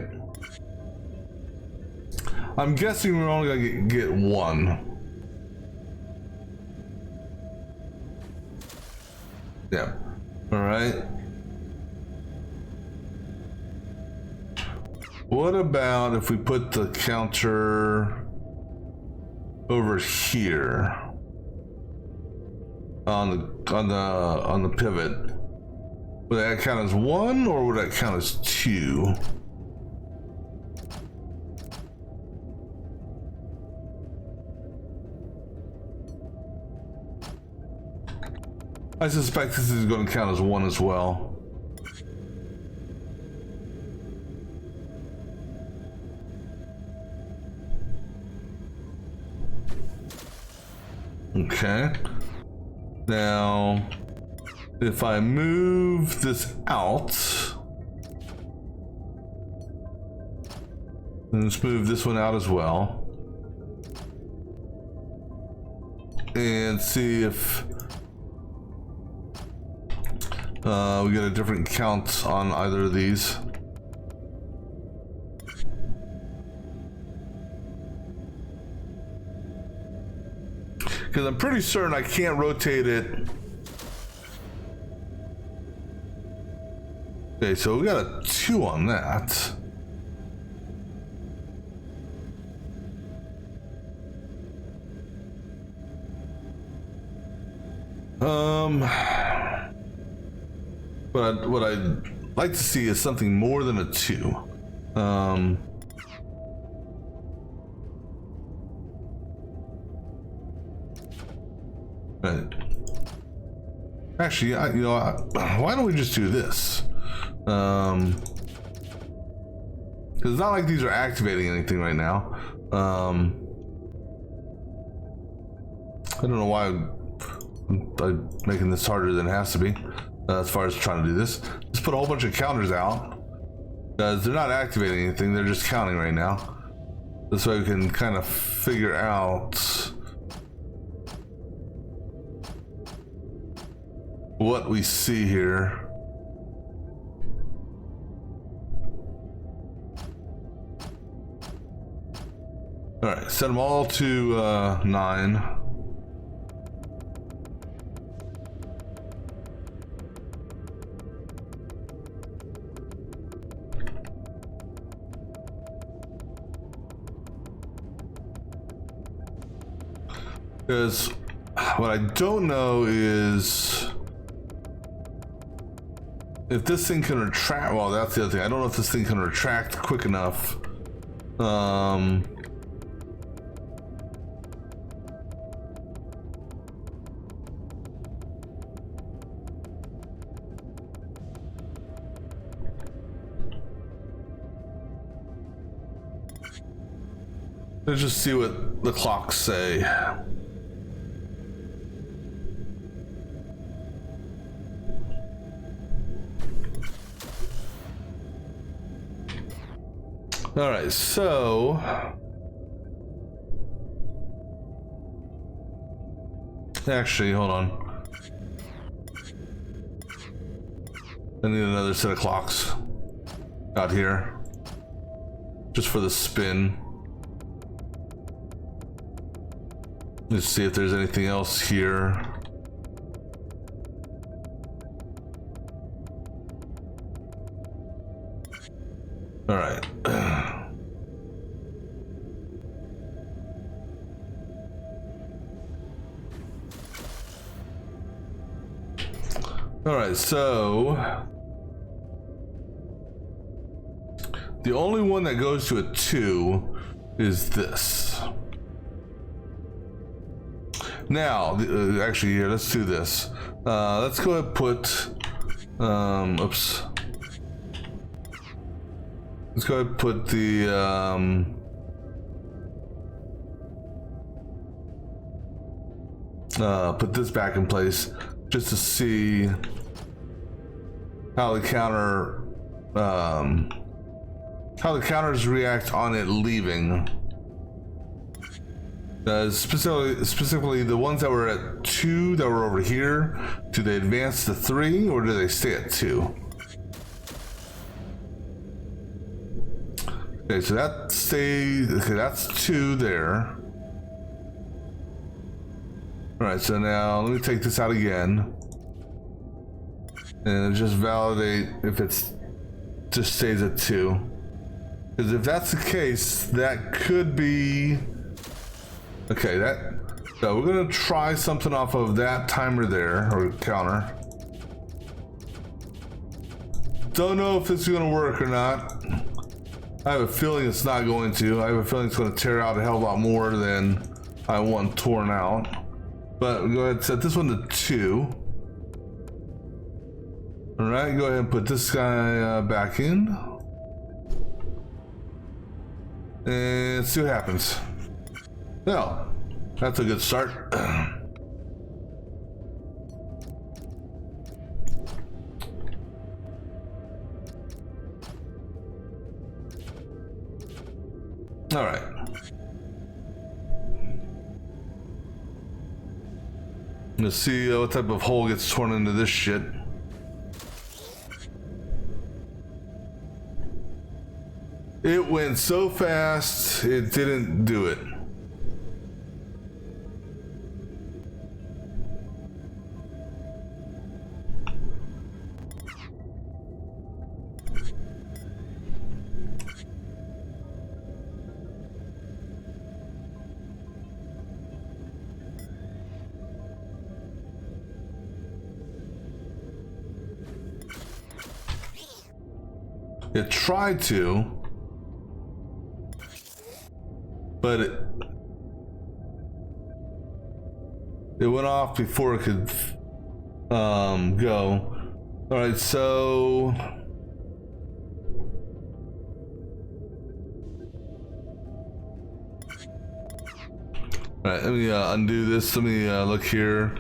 I'm guessing we're only gonna get 1. Yeah. All right. What about if we put the counter over here on the pivot? Would that count as 1 or would that count as 2? I suspect this is going to count as 1 as well. Okay. Now, if I move this out, and let's move this one out as well, and see if we get a different count on either of these. Because I'm pretty certain I can't rotate it. Okay, so we got a 2 on that. But what I'd like to see is something more than a 2. Right. Actually, why don't we just do this? Because it's not like these are activating anything right now. I don't know why I'm making this harder than it has to be, as far as trying to do this. Just put a whole bunch of counters out, because they're not activating anything, they're just counting right now. This way we can kind of figure out what we see here. All right, set them all to 9. Because what I don't know is if this thing can retract. Well, that's the other thing. I don't know if this thing can retract quick enough. Let's just see what the clocks say. All right, so actually, hold on. I need another set of clocks out here just for the spin. Let's see if there's anything else here. All right. All right, so the only one that goes to a 2 is this. Now, actually, here, let's do this. Let's go ahead and put, oops. Let's go ahead and put the, put this back in place just to see how the counter, how the counters react on it leaving. Specifically the ones that were at 2 that were over here, do they advance to 3 or do they stay at 2? Okay, so that stays, okay, that's 2 there. All right, so now let me take this out again and just validate if it's just stays at 2. Because if that's the case, that could be, okay, so we're gonna try something off of that timer there, or counter. Don't know if it's gonna work or not. I have a feeling it's not going to. I have a feeling it's gonna tear out a hell of a lot more than I want torn out. But go ahead and set this one to 2. All right, go ahead and put this guy back in. And see what happens. Well, that's a good start. All right. Let's see what type of hole gets torn into this shit. It went so fast, it didn't do it. It tried to, but it went off before it could. go. All right, so all right, let me undo this. Let me look here.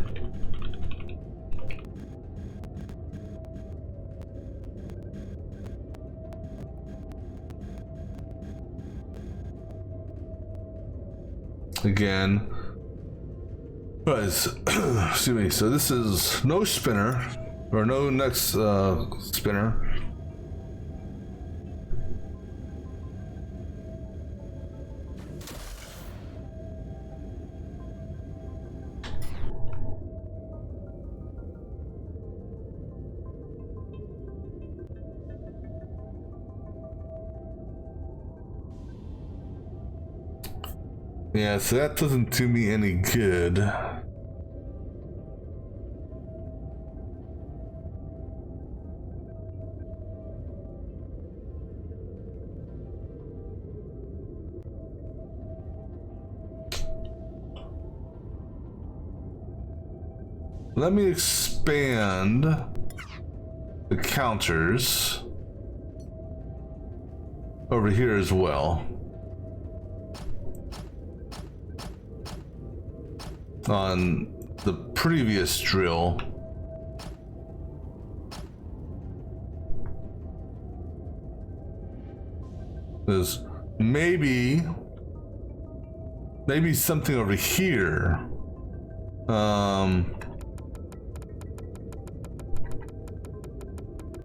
Again. Right, excuse me. So this is no spinner, or no next spinner. Yeah, so that doesn't do me any good. Let me expand the counters over here as well. On the previous drill. There's maybe something over here.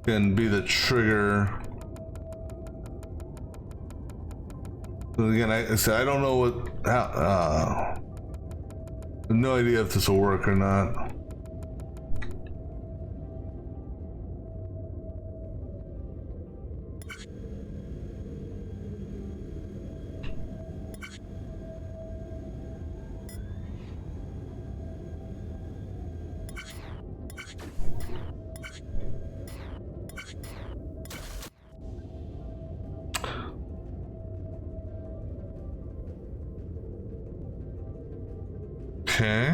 Can be the trigger. But again, I said I don't know what how. I have no idea if this will work or not. Okay.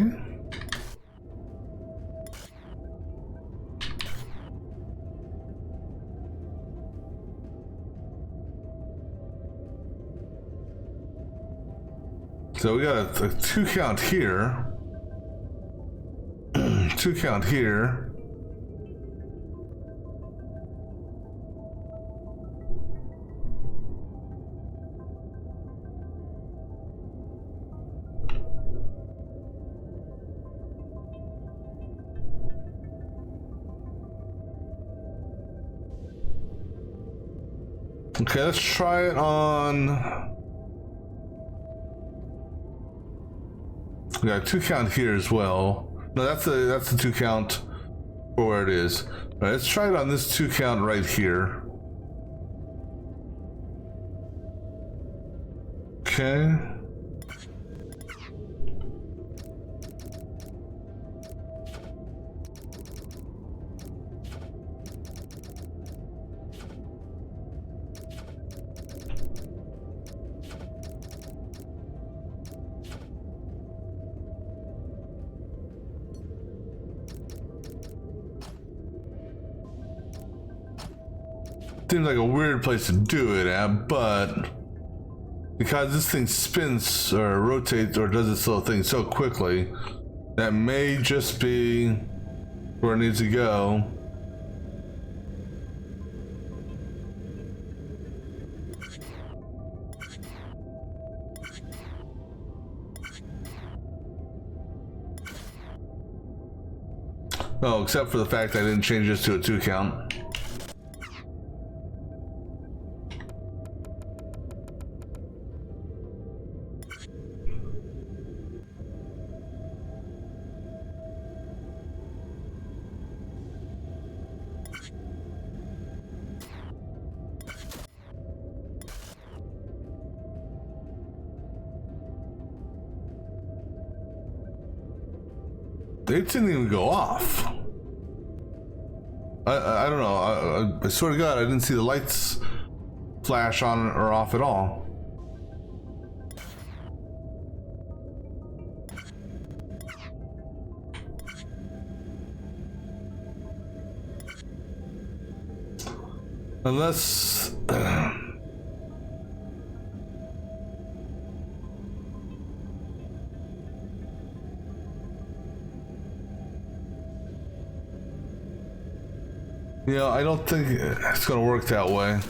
So we got a 2 count here. 2 count here. Okay, let's try it on. We got a 2 count here as well. No, that's a 2 count for where it is. All right, let's try it on this 2 count right here. Okay. Seems like a weird place to do it at, but because this thing spins or rotates or does this little thing so quickly, that may just be where it needs to go. Oh, except for the fact I didn't change this to a 2 count. They didn't even go off. I don't know. I swear to God, I didn't see the lights flash on or off at all. Unless... you know, I don't think it's gonna work that way.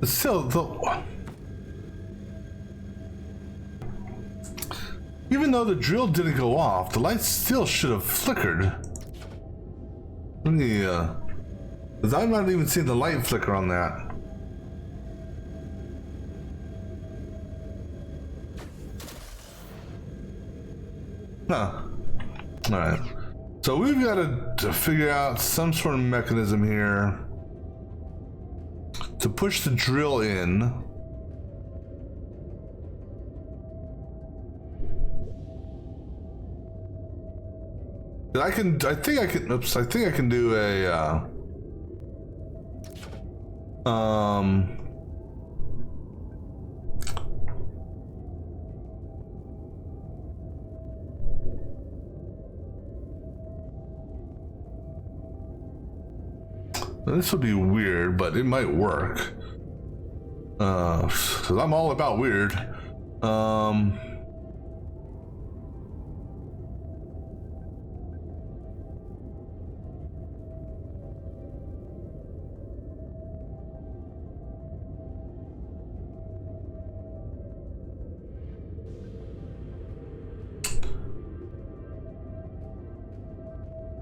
Still, even though the drill didn't go off, the lights still should have flickered. Let me, because I'm not even seeing the light flicker on that. Huh. Alright. So we've got to figure out some sort of mechanism here to push the drill in. I think I can do a, this would be weird, but it might work. Because I'm all about weird.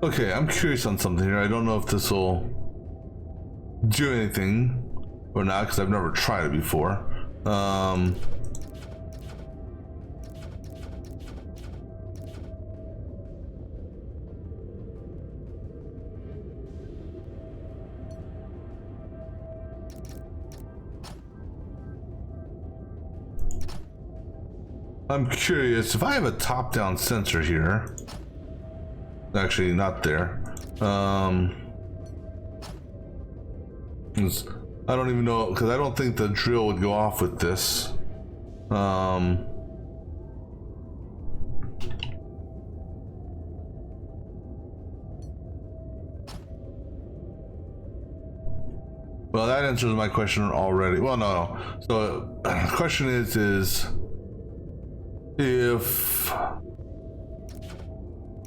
Okay, I'm curious on something here. I don't know if this will do anything or not because I've never tried it before. I'm curious if I have a top-down sensor here. Actually, not there. I don't even know, because I don't think the drill would go off with this. Well, that answers my question already. Well, no. So the question is if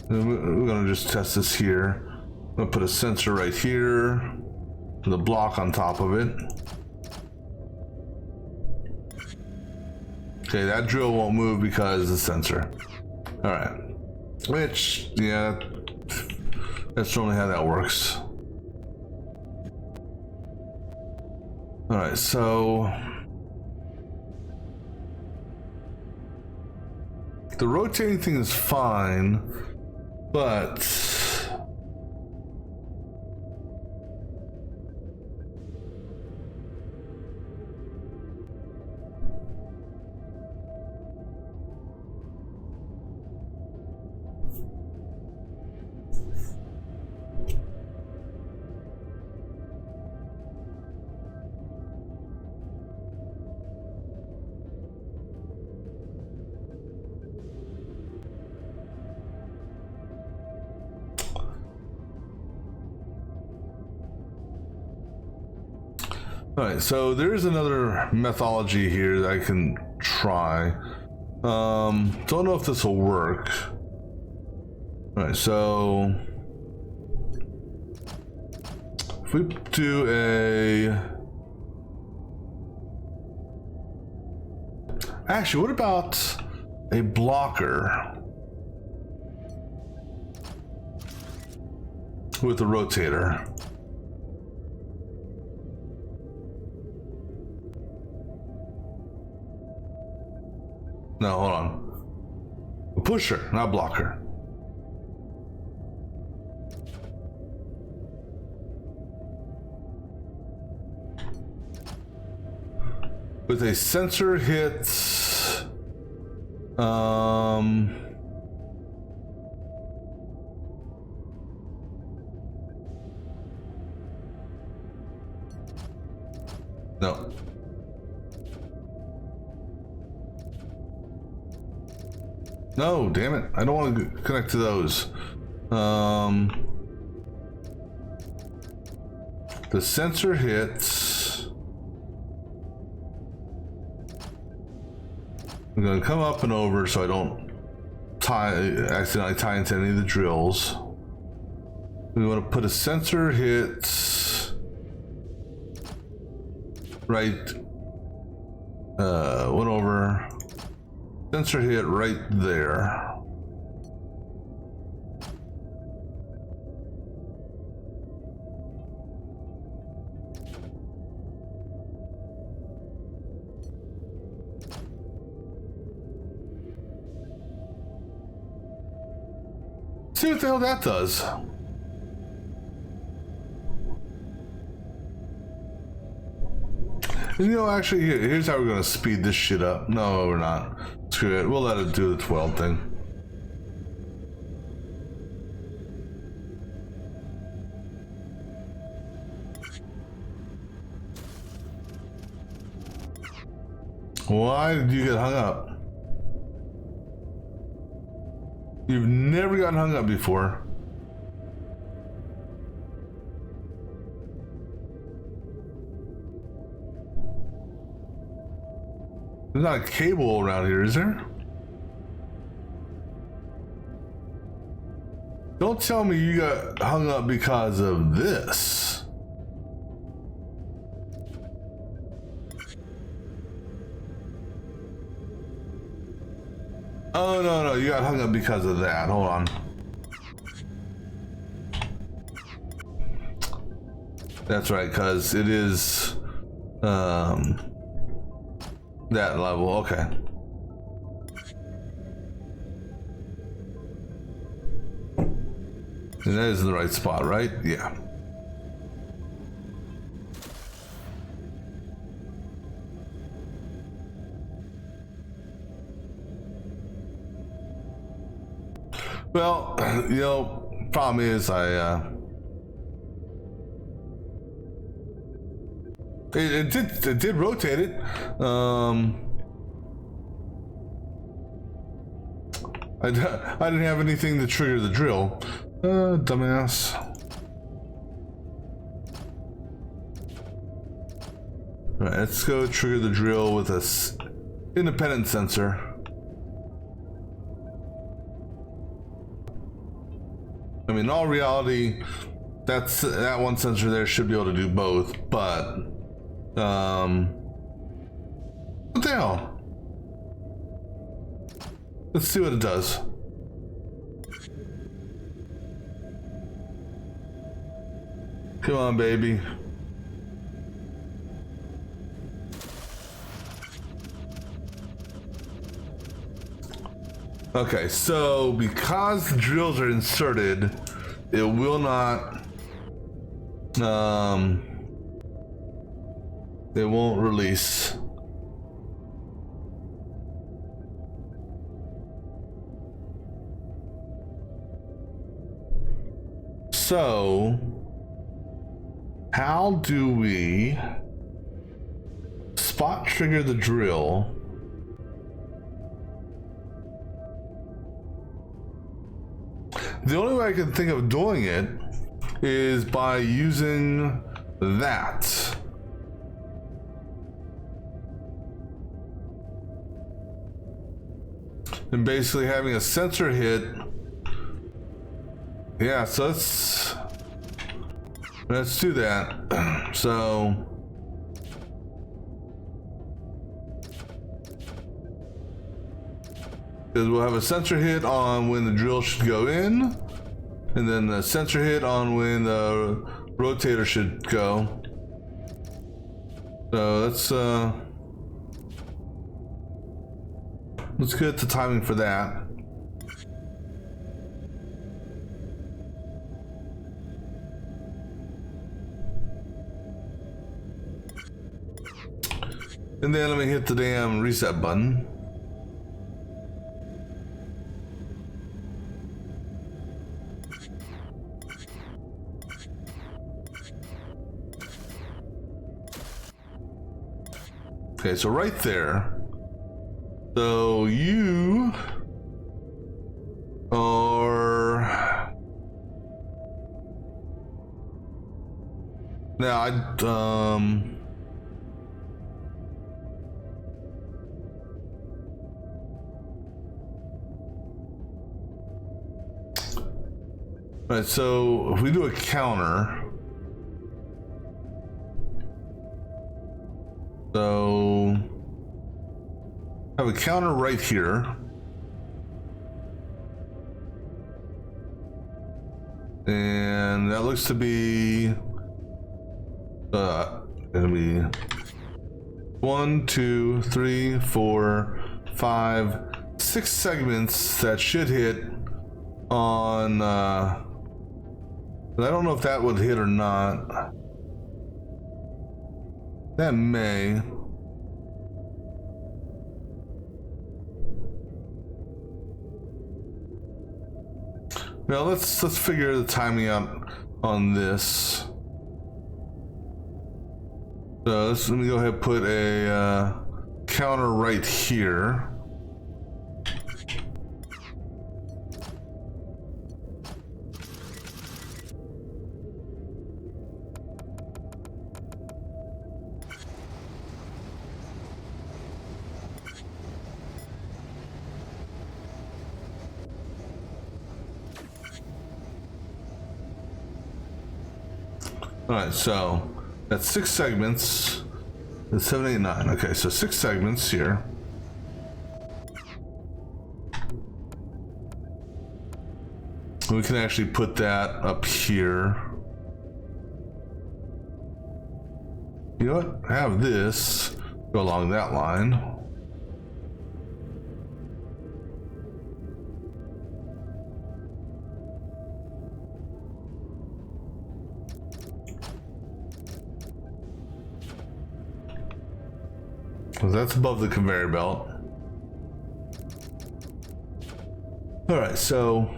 we're gonna just test this here. I'm gonna put a sensor right here, the block on top of it. Okay, that drill won't move because of the sensor. All right, which, yeah, that's normally how that works. All right, so the rotating thing is fine, but all right, so there's another methodology here that I can try. Don't know if this will work. All right, so if we do actually, what about a blocker with a rotator? No, hold on. A pusher, not blocker. With a sensor hit, no. No, damn it. I don't want to connect to those. the sensor hits. I'm gonna come up and over so I don't accidentally tie into any of the drills. We want to put a sensor hit right, went over, sensor hit right there. See what the hell that does. And you know, actually, here's how we're gonna speed this shit up. No, we're not. Screw it. We'll let it do the 12 thing. Why did you get hung up? You've never gotten hung up before. There's not a cable around here, is there? Don't tell me you got hung up because of this. Oh, no, you got hung up because of that. Hold on. That's right, because it is that level. Okay. And that is in the right spot, right? Yeah. Well, you know, problem is it did rotate it. I didn't have anything to trigger the drill. Dumbass. All right, let's go trigger the drill with a independent sensor. I mean, in all reality, that one sensor there should be able to do both, but what the hell? Let's see what it does. Come on, baby. Okay, so because the drills are inserted, it will not, it won't release. So, how do we spot trigger the drill? The only way I can think of doing it is by using that. And basically having a sensor hit. Yeah, so let's do that. So because we'll have a sensor hit on when the drill should go in, and then a sensor hit on when the rotator should go. So let's get the timing for that. And then let me hit the damn reset button. Okay, so right there. So you are... Now right, so if we do a counter, so have a counter right here, and that looks to be gonna be 1, 2, 3, 4, 5, 6 segments that should hit on I don't know if that would hit or not. That may. Now let's figure the timing out on this. So let me go ahead and put a counter right here. All right, so that's 6 segments. That's 7, 8, 9. Okay, so 6 segments here. We can actually put that up here. You know what? Have this go along that line. That's above the conveyor belt. All right, so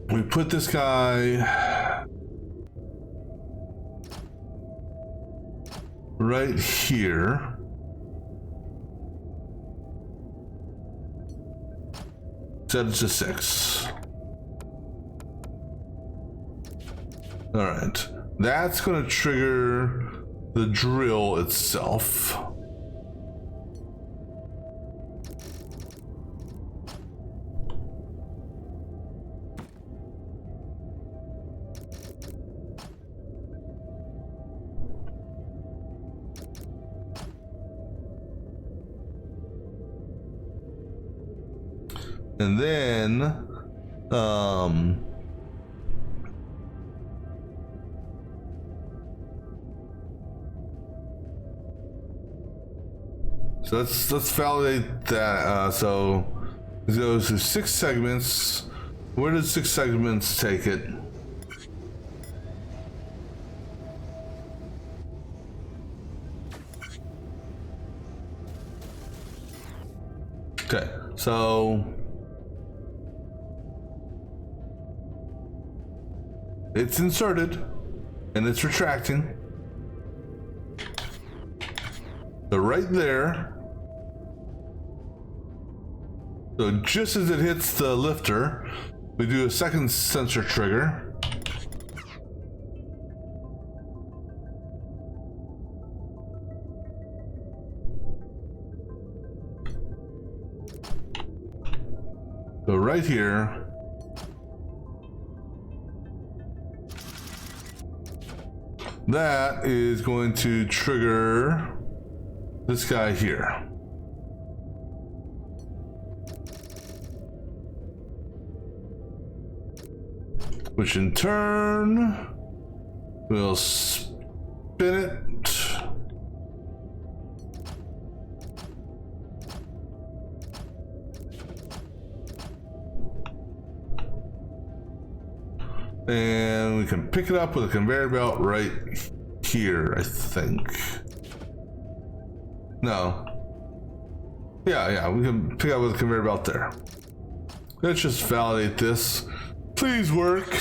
we put this guy right here. Set it to 6. All right, that's going to trigger the drill itself. And then, so let's validate that. So it goes to 6 segments. Where does 6 segments take it? Okay, so it's inserted and it's retracting. So right there. So just as it hits the lifter, we do a second sensor trigger. So right here. That is going to trigger this guy here. Which in turn will spin it. And we can pick it up with a conveyor belt right here, I think. No. Yeah, we can pick it up with a conveyor belt there. Let's just validate this. Please work.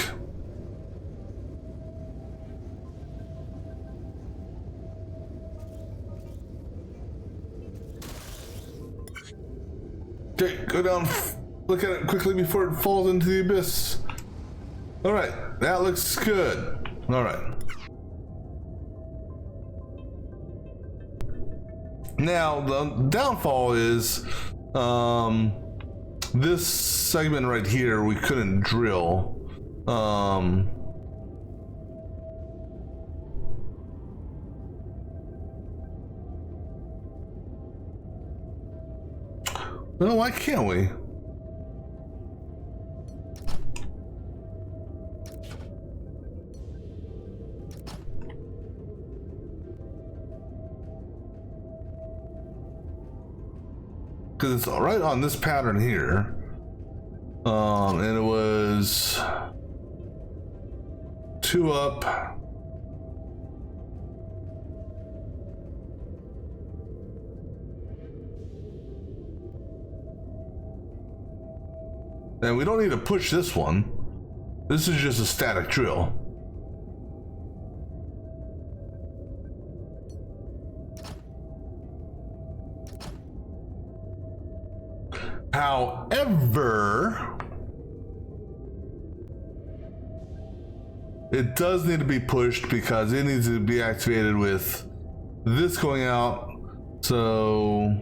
Okay, go down, look at it quickly before it falls into the abyss. All right, that looks good. All right. Now the downfall is this segment right here we couldn't drill. No, why can't we? Because it's right on this pattern here. And it was 2 up. And we don't need to push this one. This is just a static drill. However, it does need to be pushed because it needs to be activated with this going out. So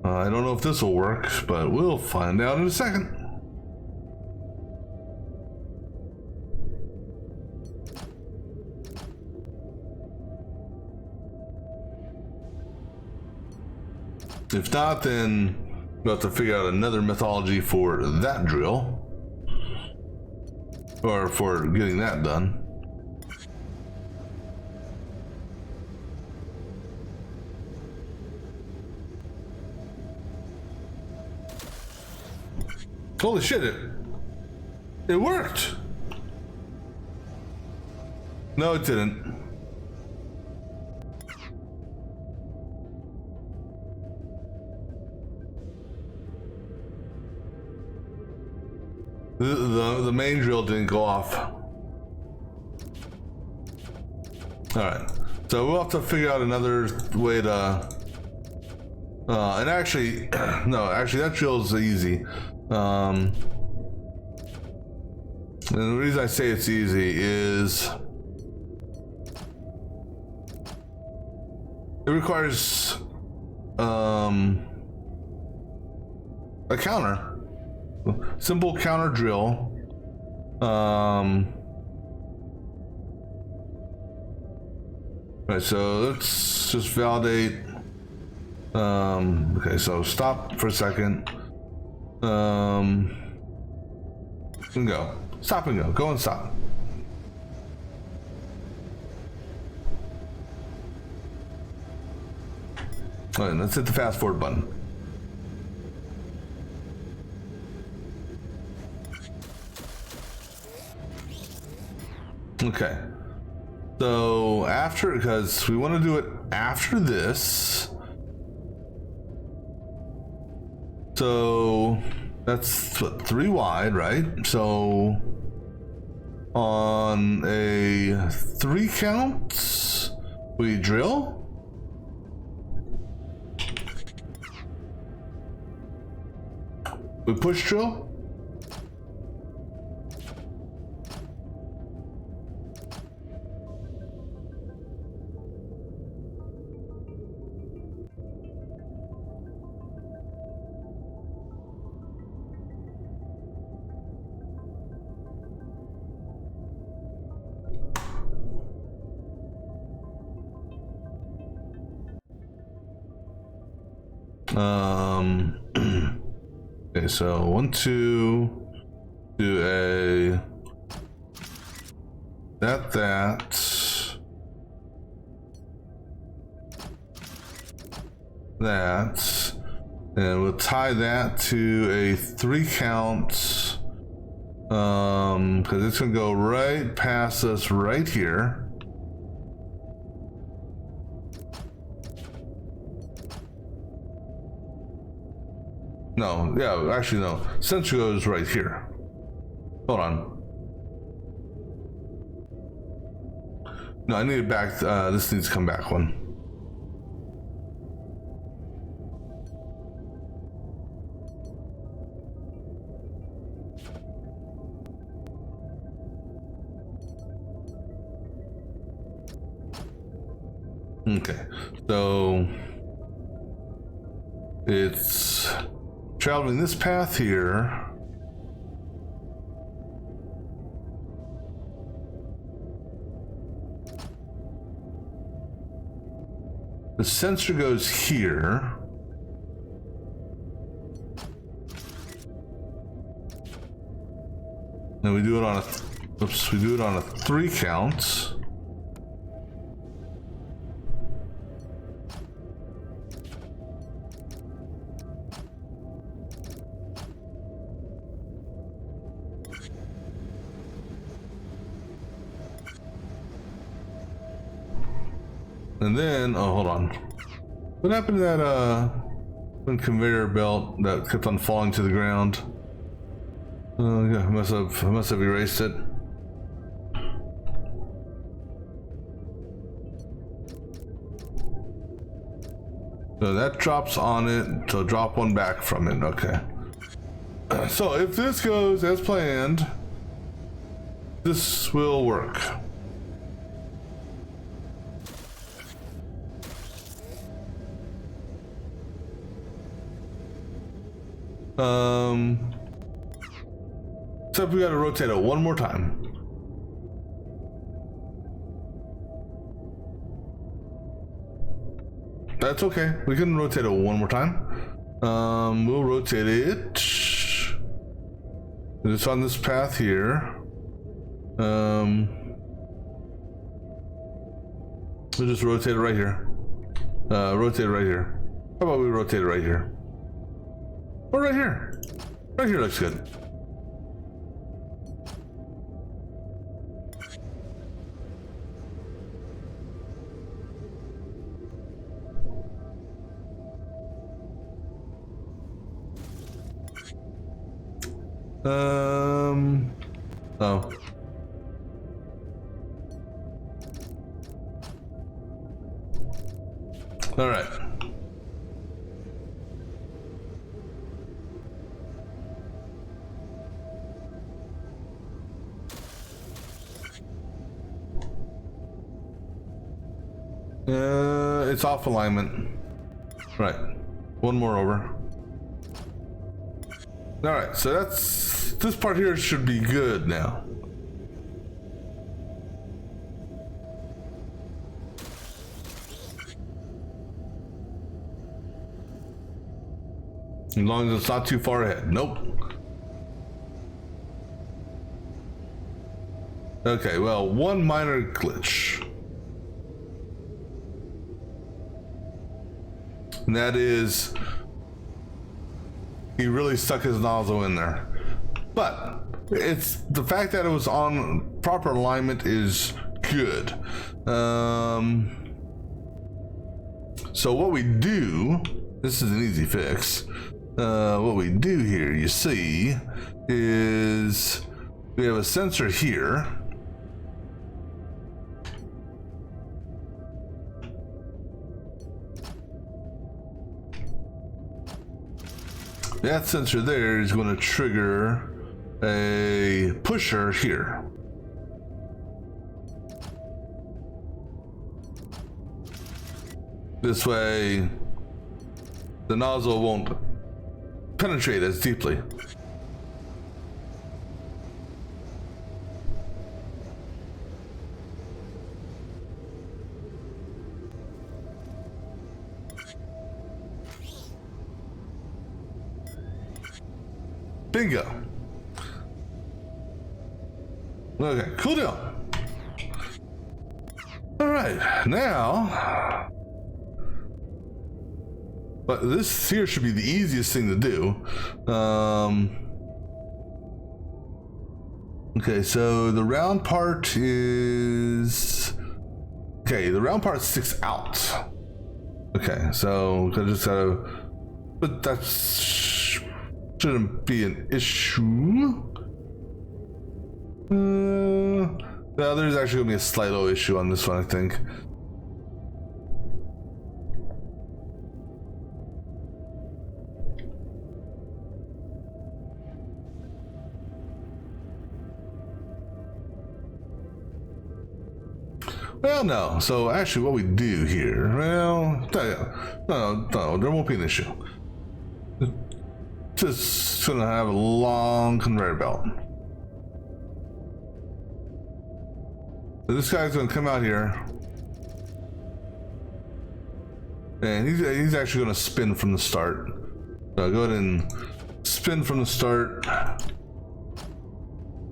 I don't know if this will work, but we'll find out in a second. If not, then we'll have to figure out another methodology for that drill. Or for getting that done. Holy shit, it worked! No, it didn't. The main drill didn't go off. Alright, so we'll have to figure out another way to and actually no, actually that drill is easy. And the reason I say it's easy is it requires a counter. Simple counter drill. Right, so let's just validate. Okay, so stop for a second. And go. Stop and go. Go and stop. All right, let's hit the fast forward button. Okay. So after, because we want to do it after this. So that's what, 3 wide, right? So on a 3 count, we drill. We push drill. Okay, so 1, 2, do a that, and we'll tie that to a 3 count, because it's gonna go right past us right here. No, yeah, actually no. Sensor goes right here. Hold on. No, I need it back. This needs to come back one. Okay, so it's traveling this path here. The sensor goes here. And we do it on a, oops, we do it on a 3 count. And then, oh, hold on. What happened to that, one conveyor belt that kept on falling to the ground? Oh, yeah, I must have erased it. So that drops on it, so drop one back from it, okay. So if this goes as planned, this will work. Except we gotta rotate it one more time. That's okay. We can rotate it one more time. We'll rotate it. It's on this path here. We'll just rotate it right here. Rotate it right here. How about we rotate it right here? Or right here. Right here looks good. Oh. All right. It's off alignment. Right. One more over. All right, so that's, this part here should be good now. As long as it's not too far ahead. Nope. Okay, well, one minor glitch. And that is, he really stuck his nozzle in there. But it's the fact that it was on proper alignment is good. So what we do, this is an easy fix. What we do here, you see, is we have a sensor here. That sensor there is going to trigger a pusher here. This way, the nozzle won't penetrate as deeply. Bingo. Okay, cool deal. All right, now, but this here should be the easiest thing to do. Okay, so the round part is, okay, the round part sticks out. Okay, so I just gotta, but that's shouldn't be an issue. No, there's actually gonna be a slight little issue on this one, I think. Well, no. So actually what we do here, well, no, there won't be an issue. Just gonna have a long conveyor belt. So this guy's gonna come out here. And he's actually gonna spin from the start. So go ahead and spin from the start.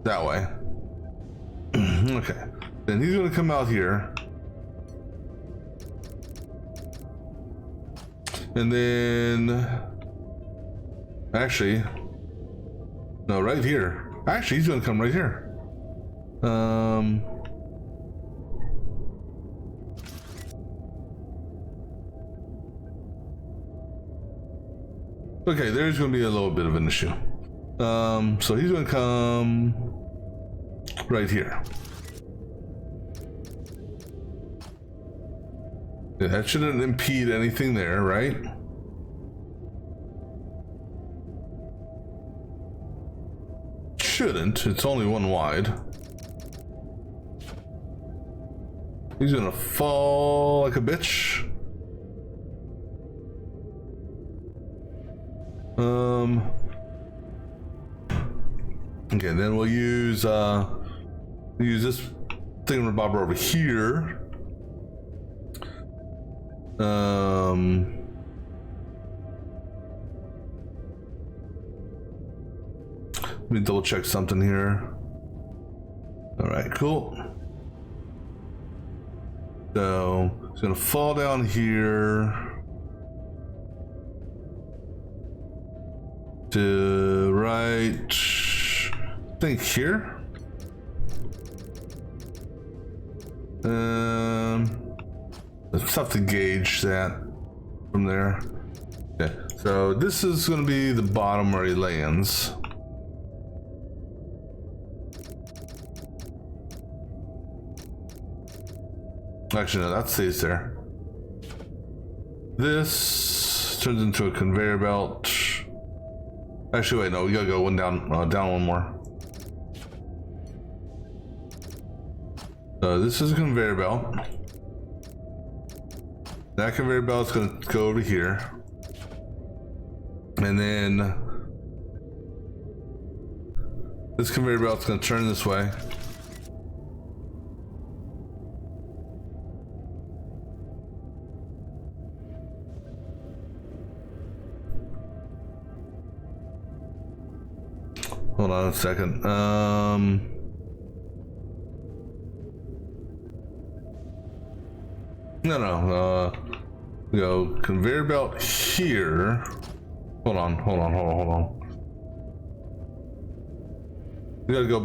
That way. Okay. Then he's gonna come out here. And then actually no, right here. Actually he's gonna come right here. Okay, there's gonna be a little bit of an issue. So he's gonna come right here. Yeah, that shouldn't impede anything there, right? Shouldn't. It's only one wide. He's gonna fall like a bitch. Okay, then we'll use this thingamabobber over here. Let me double check something here. All right, cool. So it's gonna fall down here to right, I think here. It's tough to gauge that from there. Okay, so this is going to be the bottom where he lands. Actually, no, that stays there. This turns into a conveyor belt. Actually, wait, no, we gotta go one down, down one more. So this is a conveyor belt. That conveyor belt's gonna go over here. And then this conveyor belt's gonna turn this way. Hold on a second. No. We go conveyor belt here. Hold on. We gotta go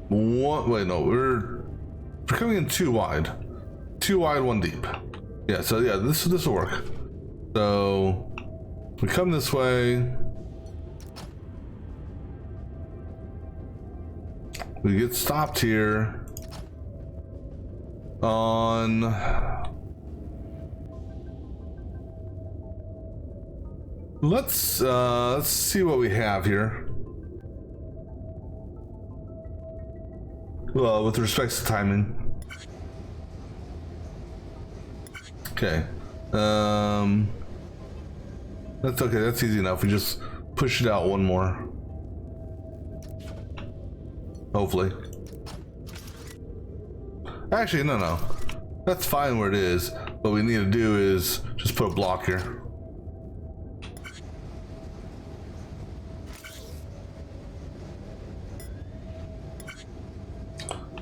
one. Wait, no, we're coming in too wide. Too wide, one deep. Yeah. So yeah, this will work. So we come this way. We get stopped here on let's see what we have here. Well, with respect to timing. Okay. That's okay, that's easy enough. We just push it out one more. Hopefully. Actually, no. That's fine where it is. What we need to do is just put a block here.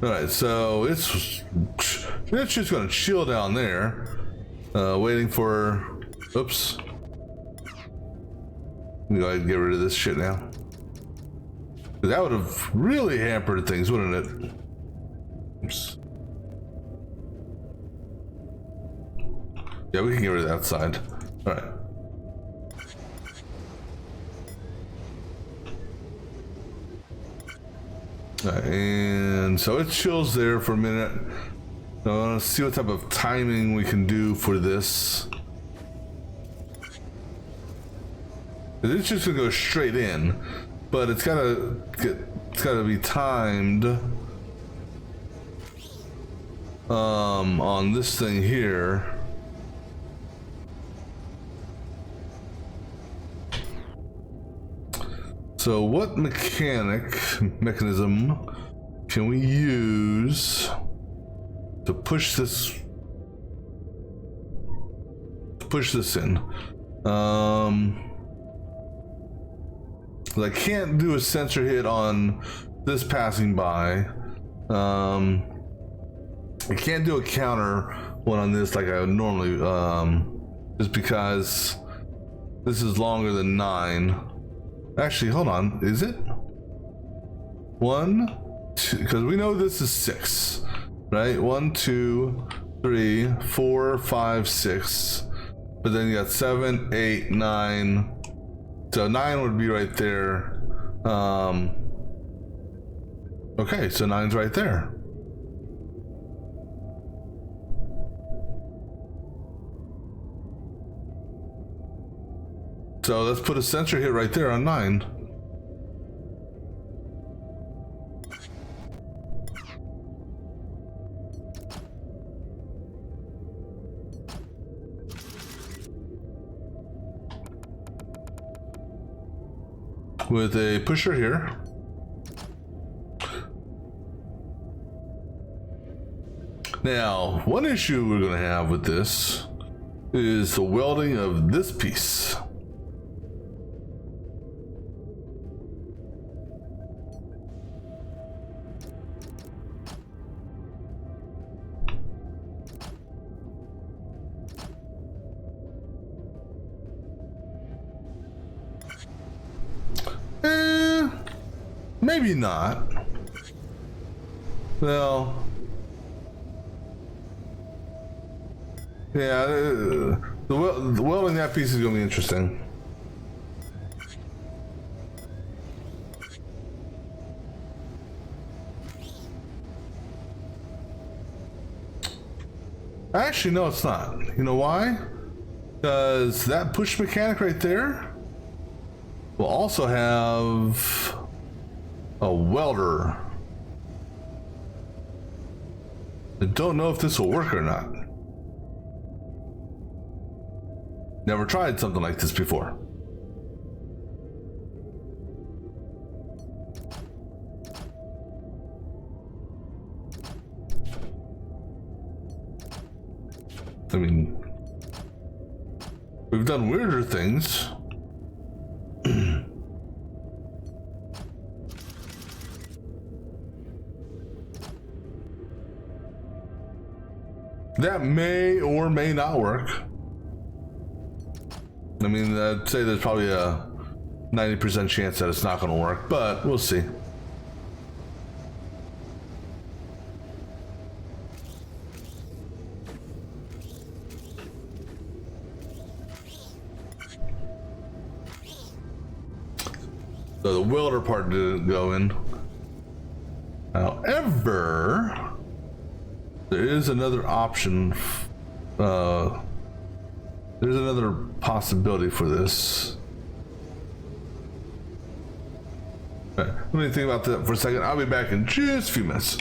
Alright, so it's just gonna chill down there. Waiting for... Oops. Let me go ahead and get rid of this shit now. That would have really hampered things, wouldn't it? Oops. Yeah, we can get rid of that side. All right. All right, and so it chills there for a minute. I want to see what type of timing we can do for this. It's just gonna go straight in. But it's gotta be timed on this thing here. So what mechanism can we use to push this in? I can't do a sensor hit on this passing by. I can't do a counter one on this like I would normally, just because this is longer than 9. Actually, hold on. Is it? 1, 2, because we know this is 6, right? 1, 2, 3, 4, 5, 6. But then you got 7, 8, 9. So 9 would be right there. Okay, so 9's right there. So let's put a sensor hit right there on 9. With a pusher here. Now, one issue we're going to have with this is the welding of this piece. Maybe not. Well, yeah, the welding that piece is going to be interesting. Actually, no, it's not. You know why? Because that push mechanic right there will also have a welder. I don't know if this will work or not. Never tried something like this before. I mean, we've done weirder things. That may or may not work. I mean, I'd say there's probably a 90% chance that it's not going to work, but we'll see. So the welder part didn't go in. However, there is another option. There's another possibility for this. All right, let me think about that for a second. I'll be back in just a few minutes.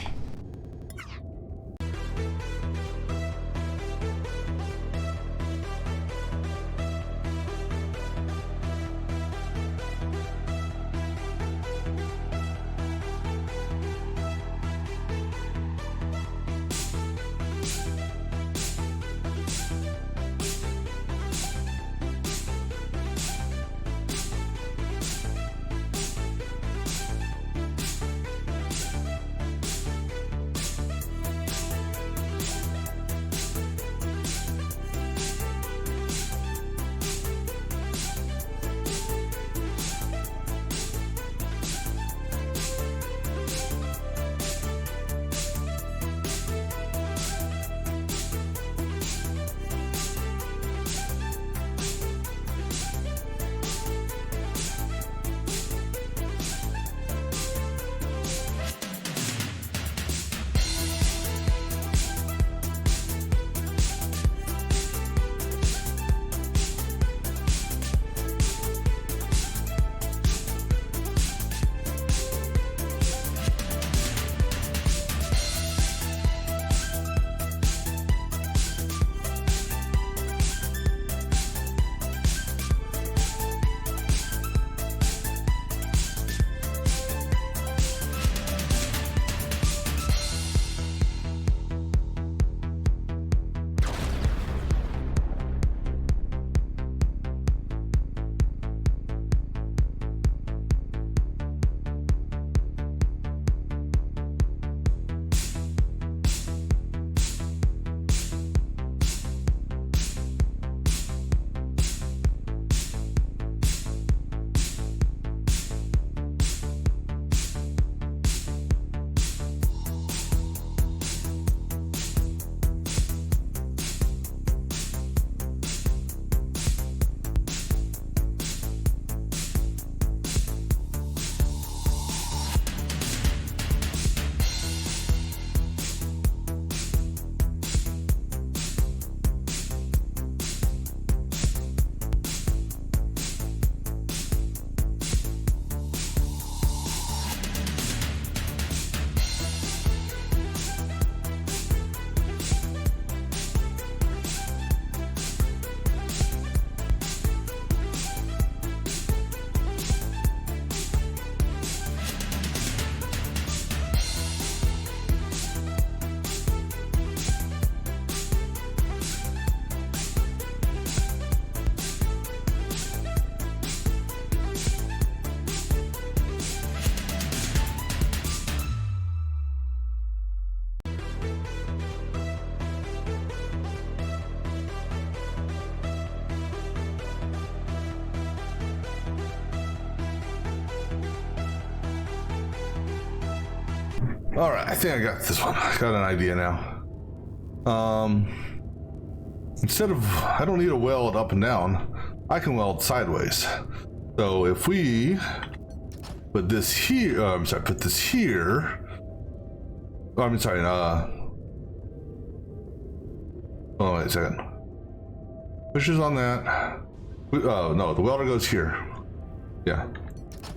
All right, I think I got this one. I got an idea now. Instead of, I don't need to weld up and down. I can weld sideways. So if we put this here, put this here. Oh, oh, wait a second. Pushes on that. Oh, no, the welder goes here. Yeah,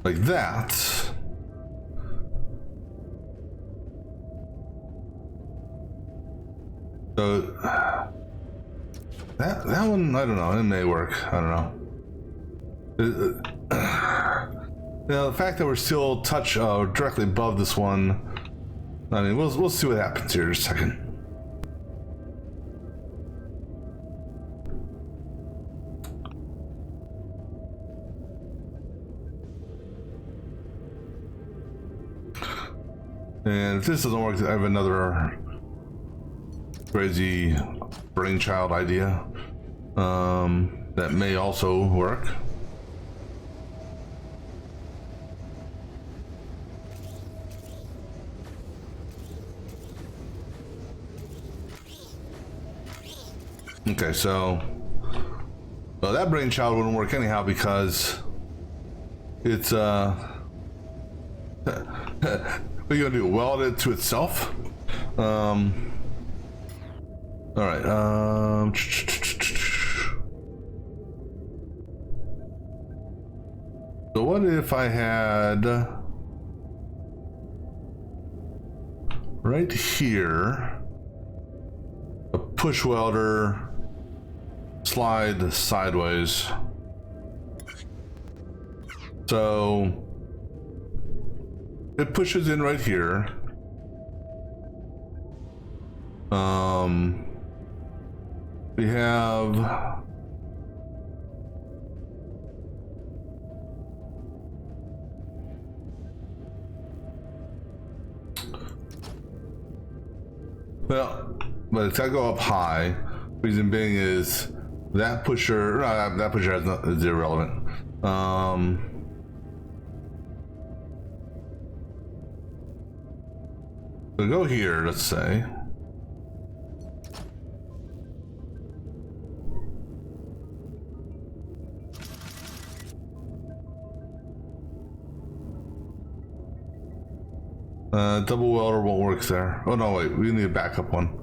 like that. So that one, I don't know. It may work. I don't know. Now the fact that we're still directly above this one. I mean, we'll see what happens here in a second. And if this doesn't work, I have another crazy brainchild idea that may also work. Okay, so well, that brainchild wouldn't work anyhow because it's what are you gonna do? Weld it to itself? All right. So what if I had right here a push welder slide sideways? So it pushes in right here. We have well, but it's gotta go up high. Reason being is that pusher, no, that pusher is irrelevant. So go here, let's say. Double welder won't work there. Oh no, wait, we need a backup one.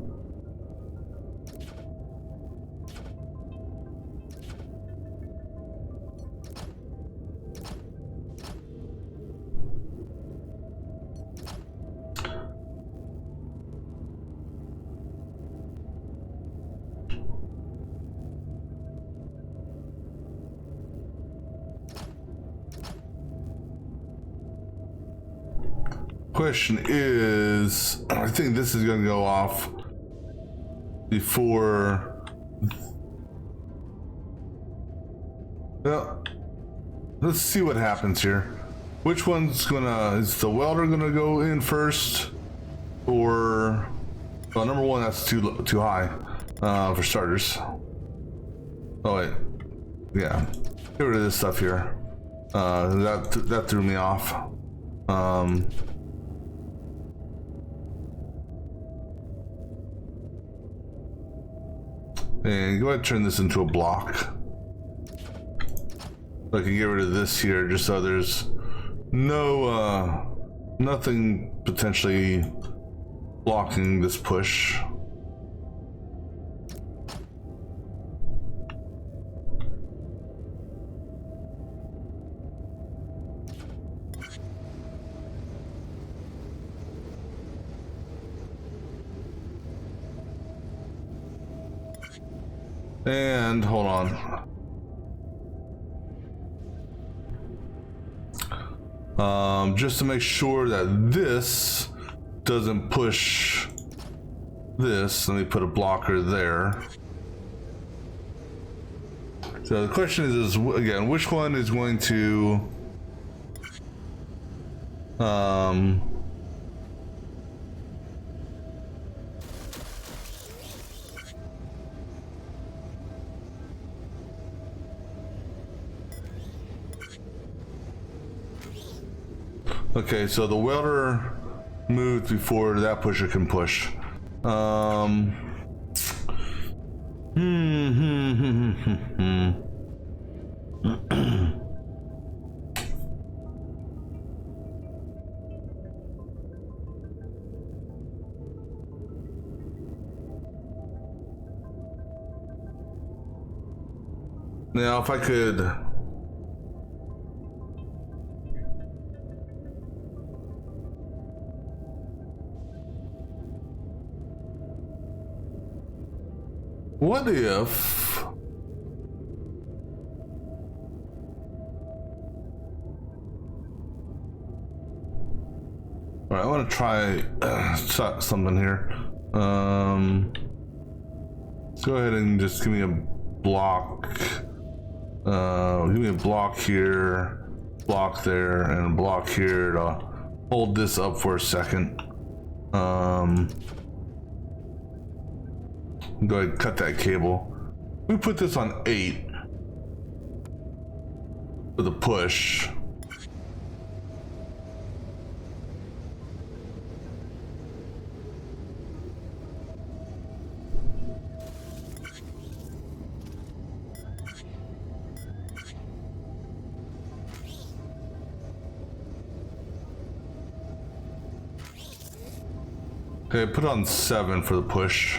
Question is, I think this is going to go off before. Well, let's see what happens here. Which one's gonna, is the welder gonna go in first, or well, number one, that's too high for starters. Oh wait, yeah, get rid of this stuff here. That threw me off. And go ahead and turn this into a block. I can get rid of this here just so there's no, nothing potentially blocking this push. And hold on. Just to make sure that this doesn't push this, let me put a blocker there. So the question is again, which one is going to okay, so the welder moved before that pusher can push. Now, if I could. What if. All right, I want to try something here. Go ahead and just give me a block. Give me a block here, block there, and a block here to hold this up for a second. Go ahead and cut that cable. We put this on 8 with a push. Okay, put on 7 for the push.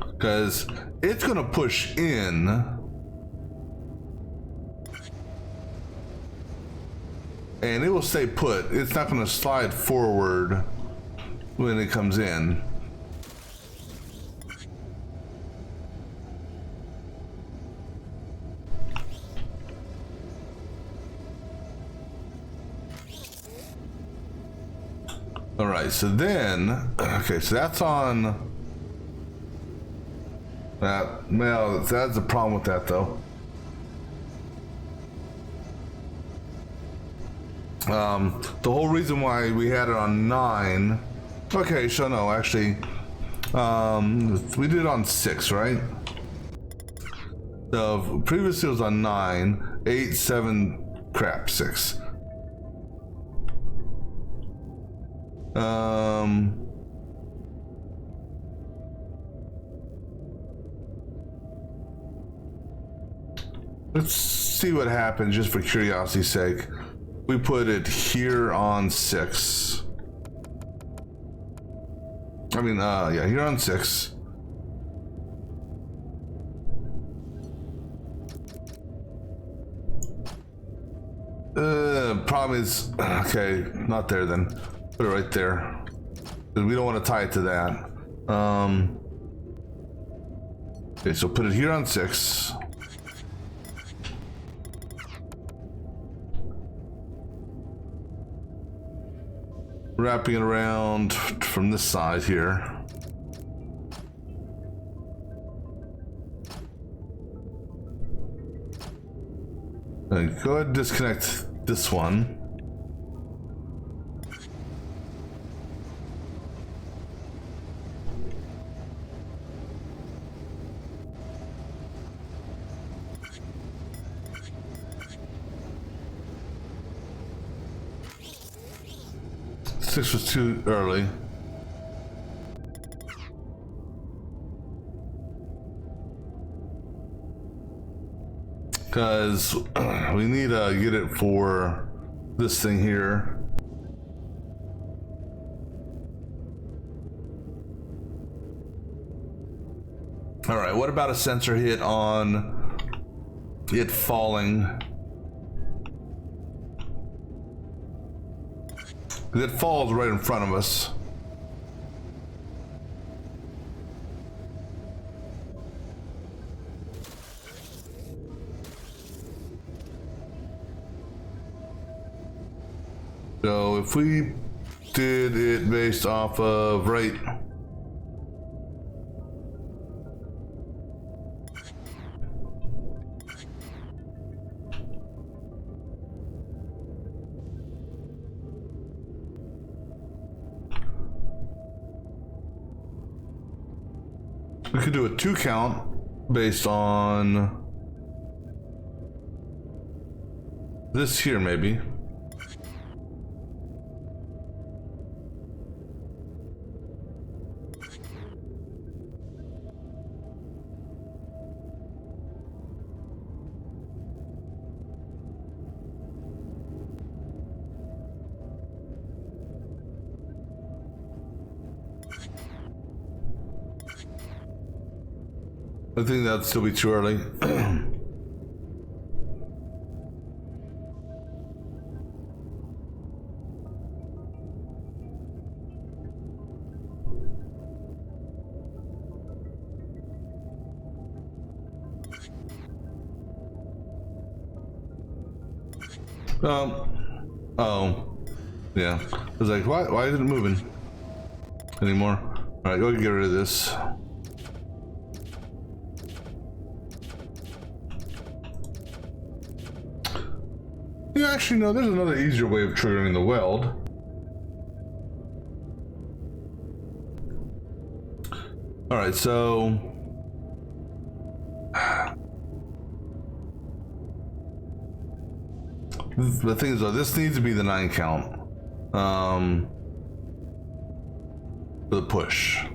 Because it's gonna push in. And it will stay put. It's not gonna slide forward when it comes in. All right, so then, okay, so that's on that. Well, that's the problem with that though. The whole reason why we had it on 9. Okay, so no, actually, we did it on 6, right? So previously it was on 9, 8, 7, crap, 6. Let's see what happens just for curiosity's sake. We put it here on 6. I mean, yeah, here on 6. Problem is, okay, not there then. Put it right there. We don't want to tie it to that. Okay, so put it here on 6. Wrapping it around from this side here. Go ahead and disconnect this one. Six was too early. Because we need to get it for this thing here. All right, what about a sensor hit on it falling? It falls right in front of us. So if we did it based off of right. We could do a 2 count based on this here, maybe. I think that'd still be too early. Oh, yeah. I was like, why isn't it moving anymore? All right, go get rid of this. Yeah, actually, no, there's another easier way of triggering the weld. All right, so the thing is, though, this needs to be the 9 count for the push.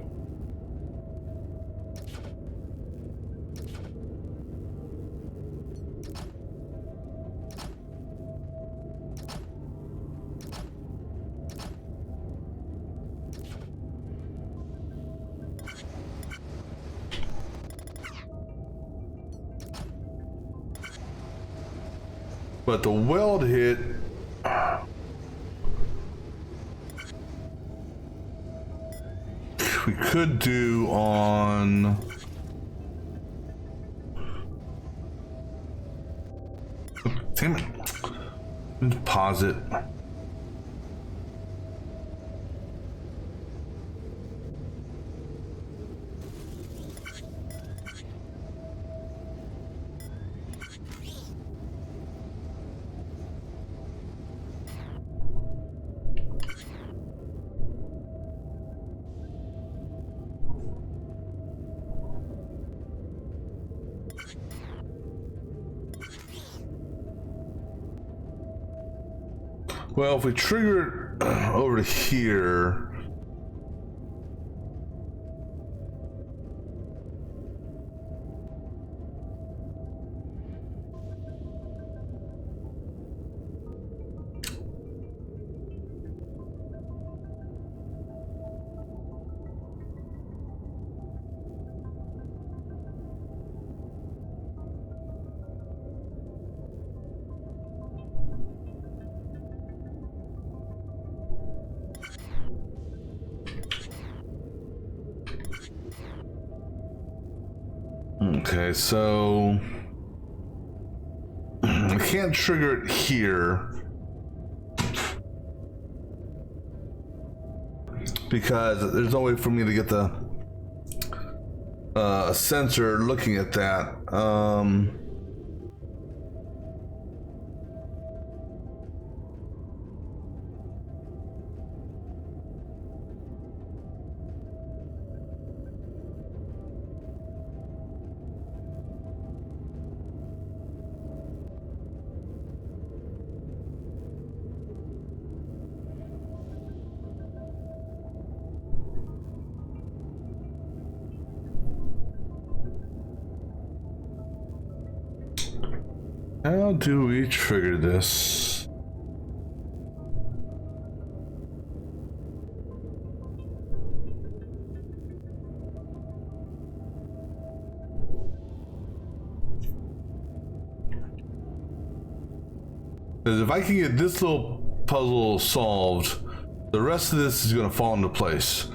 But the weld hit, we could do on damn it. Let's pause it. Well, if we trigger it over to here, okay, so I can't trigger it here because there's no way for me to get the sensor looking at that. How do we trigger this? Because if I can get this little puzzle solved, the rest of this is going to fall into place.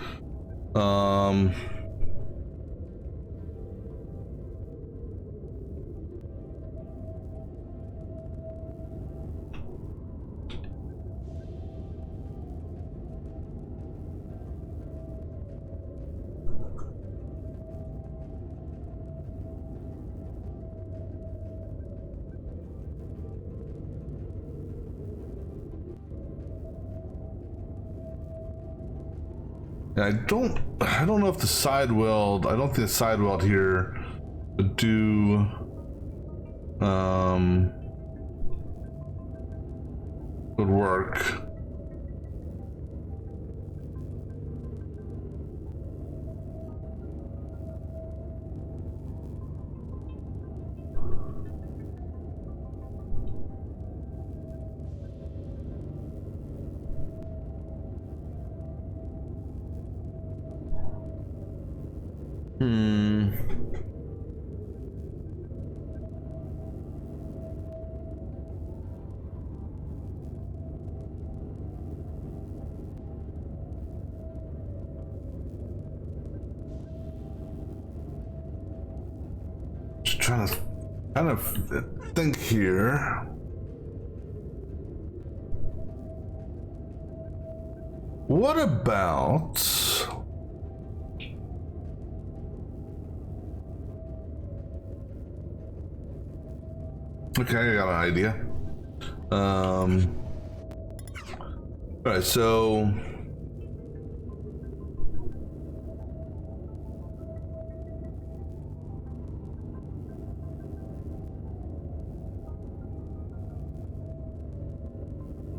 I don't know if the side weld, I don't think the side weld here would do, would work. Just trying to kind of think here. What about... Okay, I got an idea. All right, so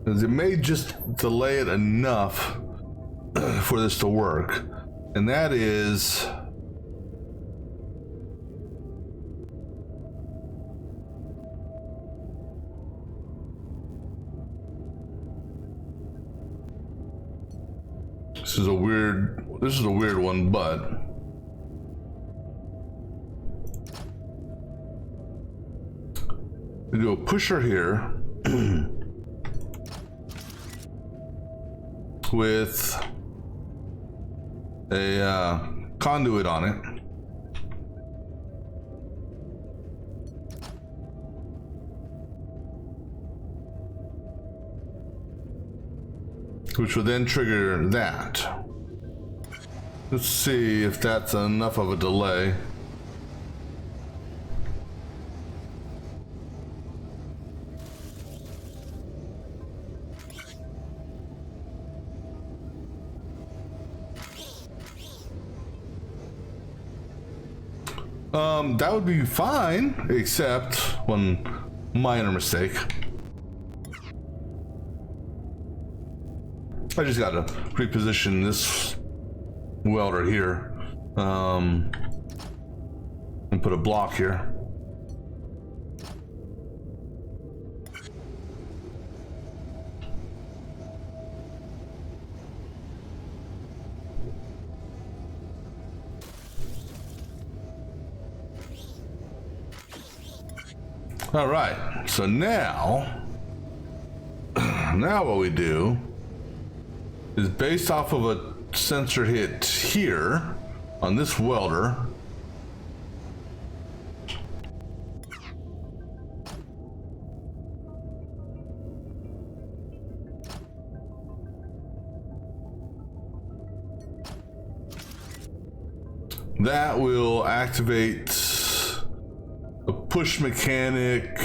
it may just delay it enough for this to work, and that is this is a weird one, but we do a pusher here with a conduit on it, which will then trigger that. Let's see if that's enough of a delay. That would be fine, except one minor mistake. I just gotta reposition this welder here, and put a block here. All right, so now what we do is, based off of a sensor hit here on this welder, that will activate a push mechanic.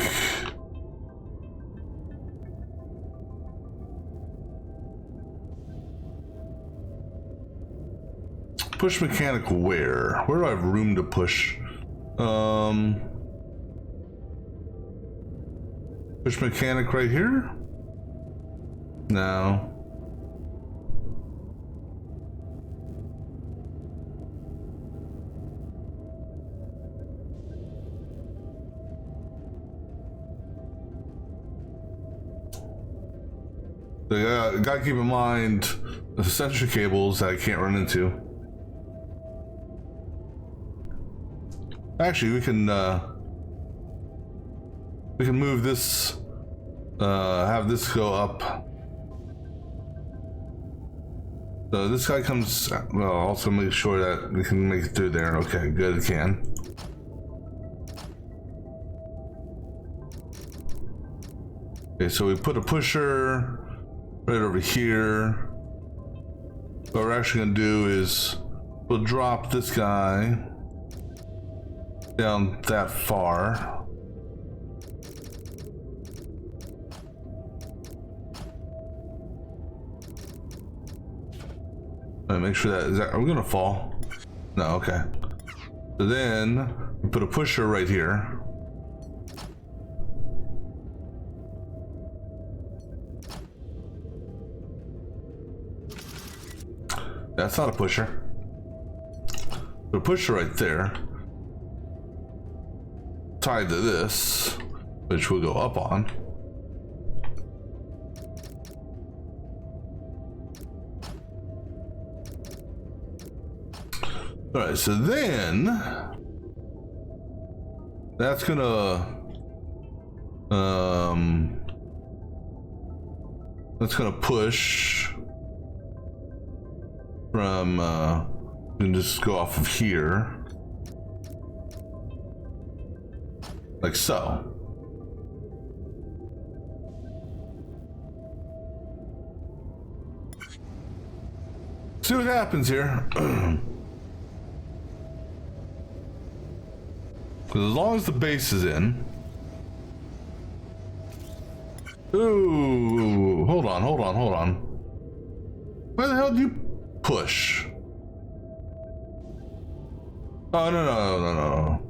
Push mechanic where? Where do I have room to push? Push mechanic right here? No. So, gotta keep in mind the sensor cables that I can't run into. Actually, we can move this, have this go up. So this guy comes, well, also make sure that we can make it through there. Okay, good, it can. Okay, so we put a pusher right over here. What we're actually gonna do is we'll drop this guy down that far. Make sure that, are we gonna fall? No, okay. So then we put a pusher right here. That's not a pusher. Put a pusher right there. Tied to this, which we'll go up on. All right, so then that's gonna push from we can just go off of here like so. See what happens here. Because as long as the base is in. Ooh, hold on. Why the hell do you push? Oh, no.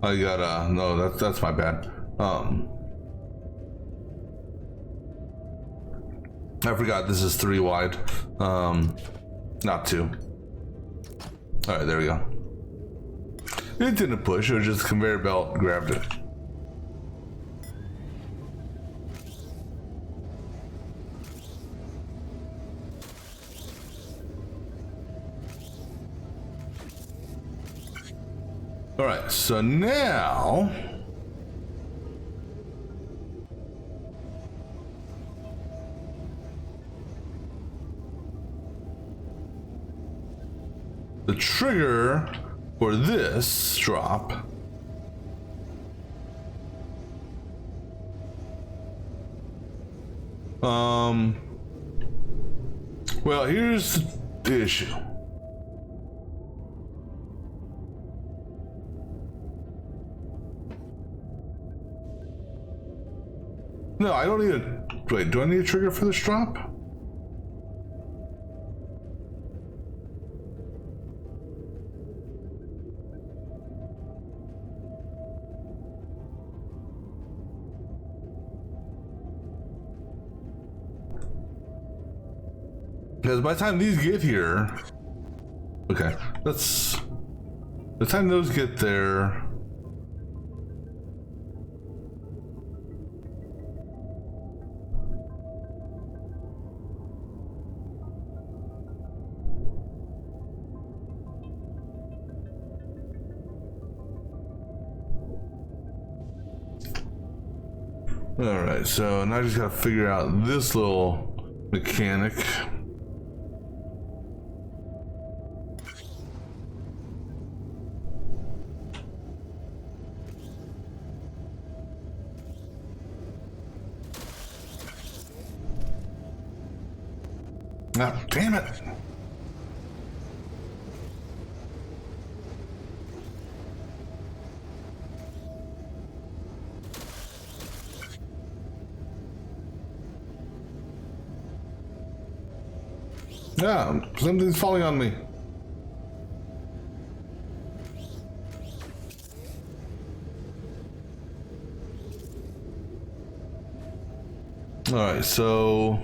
I gotta, no, that's my bad. I forgot this is 3 wide. Not 2. All right, there we go. It didn't push, it was just a conveyor belt grabbed it. All right, so now the trigger for this drop well, here's the issue. No, I don't need a... Wait, do I need a trigger for this drop? Because by the time these get here... Okay, let's... By the time those get there... Alright, so now I just gotta figure out this little mechanic. Ah, damn it! Yeah, something's falling on me. Alright, so...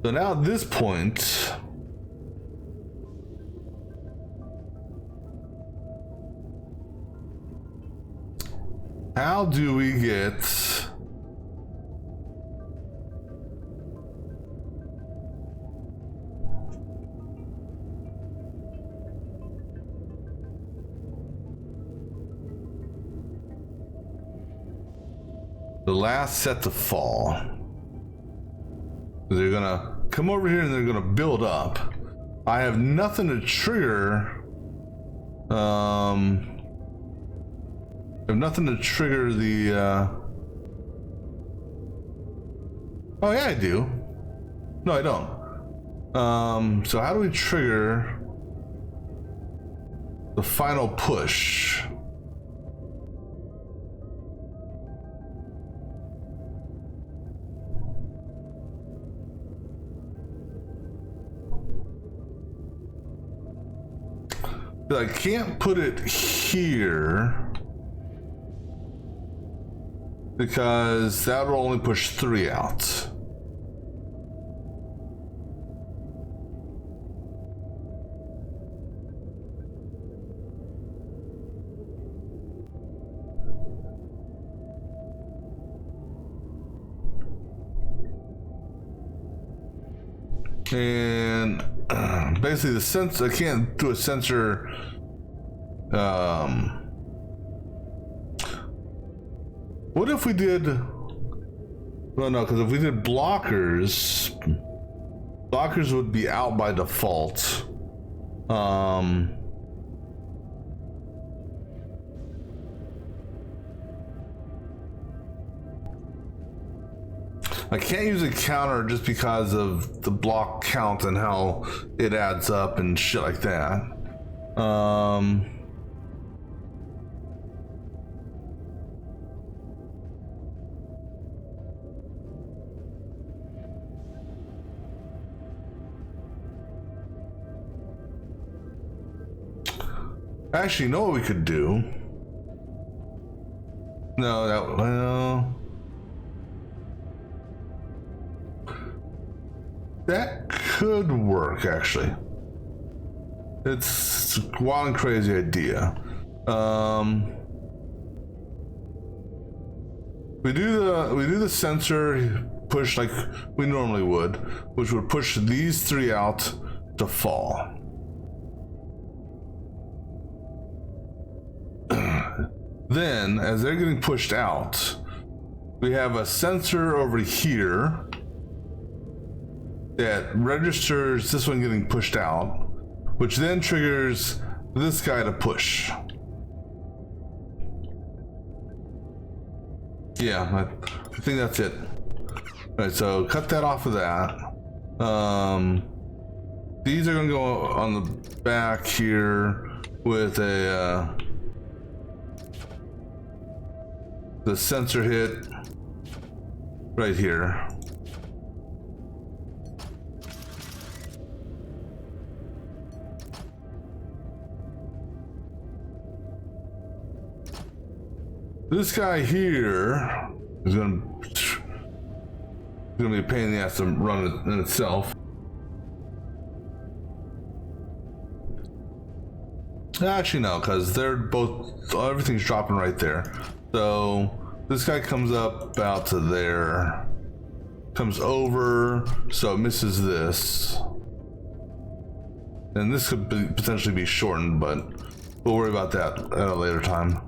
So now at this point... How do we get the last set to fall? They're gonna come over here and they're gonna build up. I have nothing to trigger. I have nothing to trigger the, Oh yeah, I do. No, I don't. So how do we trigger... the final push. But I can't put it here because that will only push 3 out. And basically the sensor, I can't do a sensor what if we did, well no, because if we did blockers would be out by default. I can't use a counter just because of the block count and how it adds up and shit like that. Actually, you know what we could do? No, that, well, that could work, actually. It's a wild and crazy idea. We do the sensor push like we normally would, which would push these 3 out to fall. Then, as they're getting pushed out, we have a sensor over here that registers this one getting pushed out, which then triggers this guy to push. Yeah, I think that's it. All right, so cut that off of that. These are gonna go on the back here with a the sensor hit right here. This guy here is gonna be a pain in the ass to run it in itself. Actually no, because they're both, everything's dropping right there. So this guy comes up about to there, comes over, so it misses this. And this could potentially be shortened, but we'll worry about that at a later time.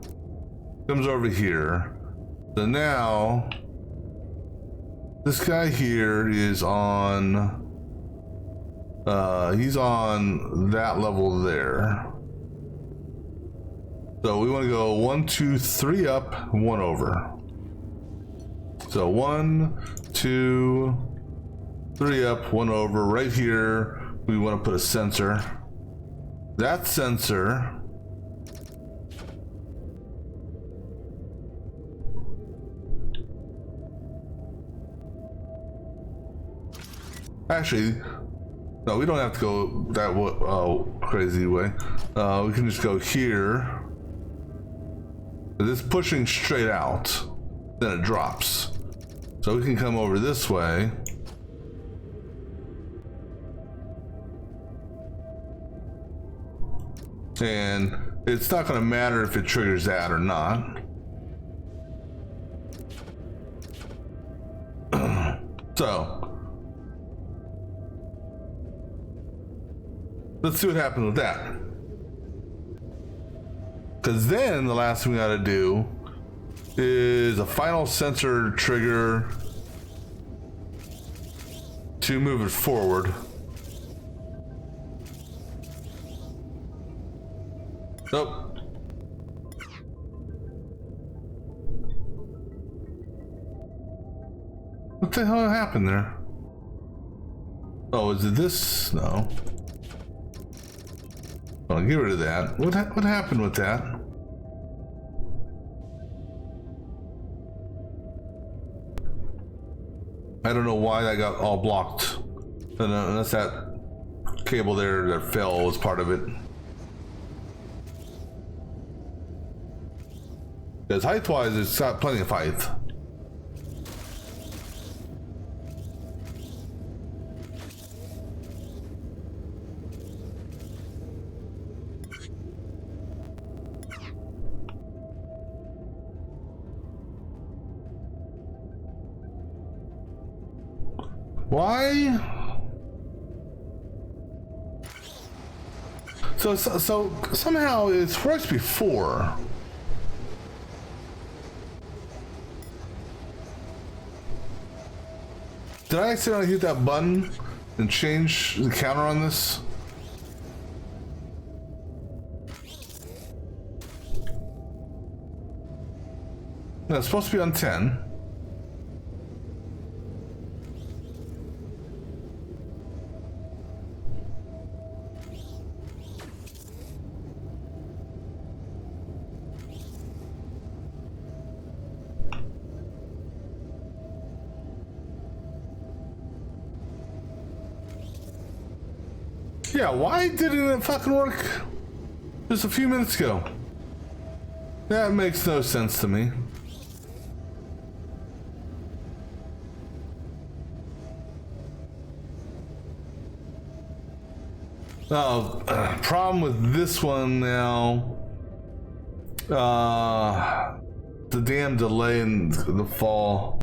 Comes over here. So now this guy here is on he's on that level there. So we want to go 1, 2, 3 up, 1 over. So 1, 2, 3 up, 1 over. Right here we want to put a sensor. That sensor actually, no, we don't have to go that crazy way. We can just go here. This pushing straight out, then it drops. So we can come over this way. And it's not going to matter if it triggers that or not. So let's see what happens with that. Because then the last thing we gotta do is a final sensor trigger to move it forward. Nope. What the hell happened there? Oh, is it this? No. I'll get rid of that. What happened with that? I don't know why that got all blocked. Unless that cable there that fell was part of it. Because height-wise, it's got plenty of height. Why? So somehow it's worked before. Did I accidentally hit that button and change the counter on this? No, it's supposed to be on 10. Yeah, why didn't it fucking work just a few minutes ago? That makes no sense to me. Oh, problem with this one now. The damn delay in the fall.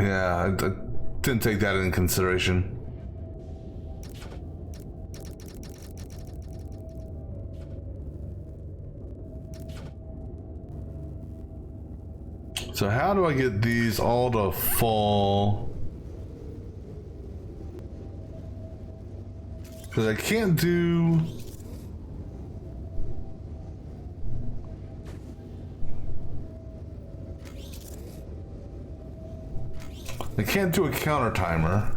Yeah, I didn't take that into consideration. So how do I get these all to fall? Because I can't do... I can't do a counter timer.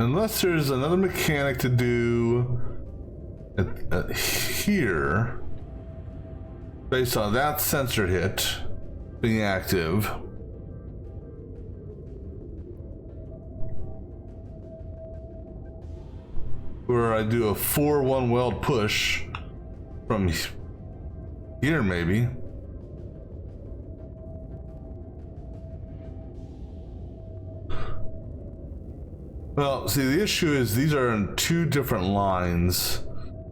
Unless there's another mechanic to do here based on that sensor hit being active. Where I do a 4-1 weld push from here maybe. Well, see, the issue is these are in two different lines.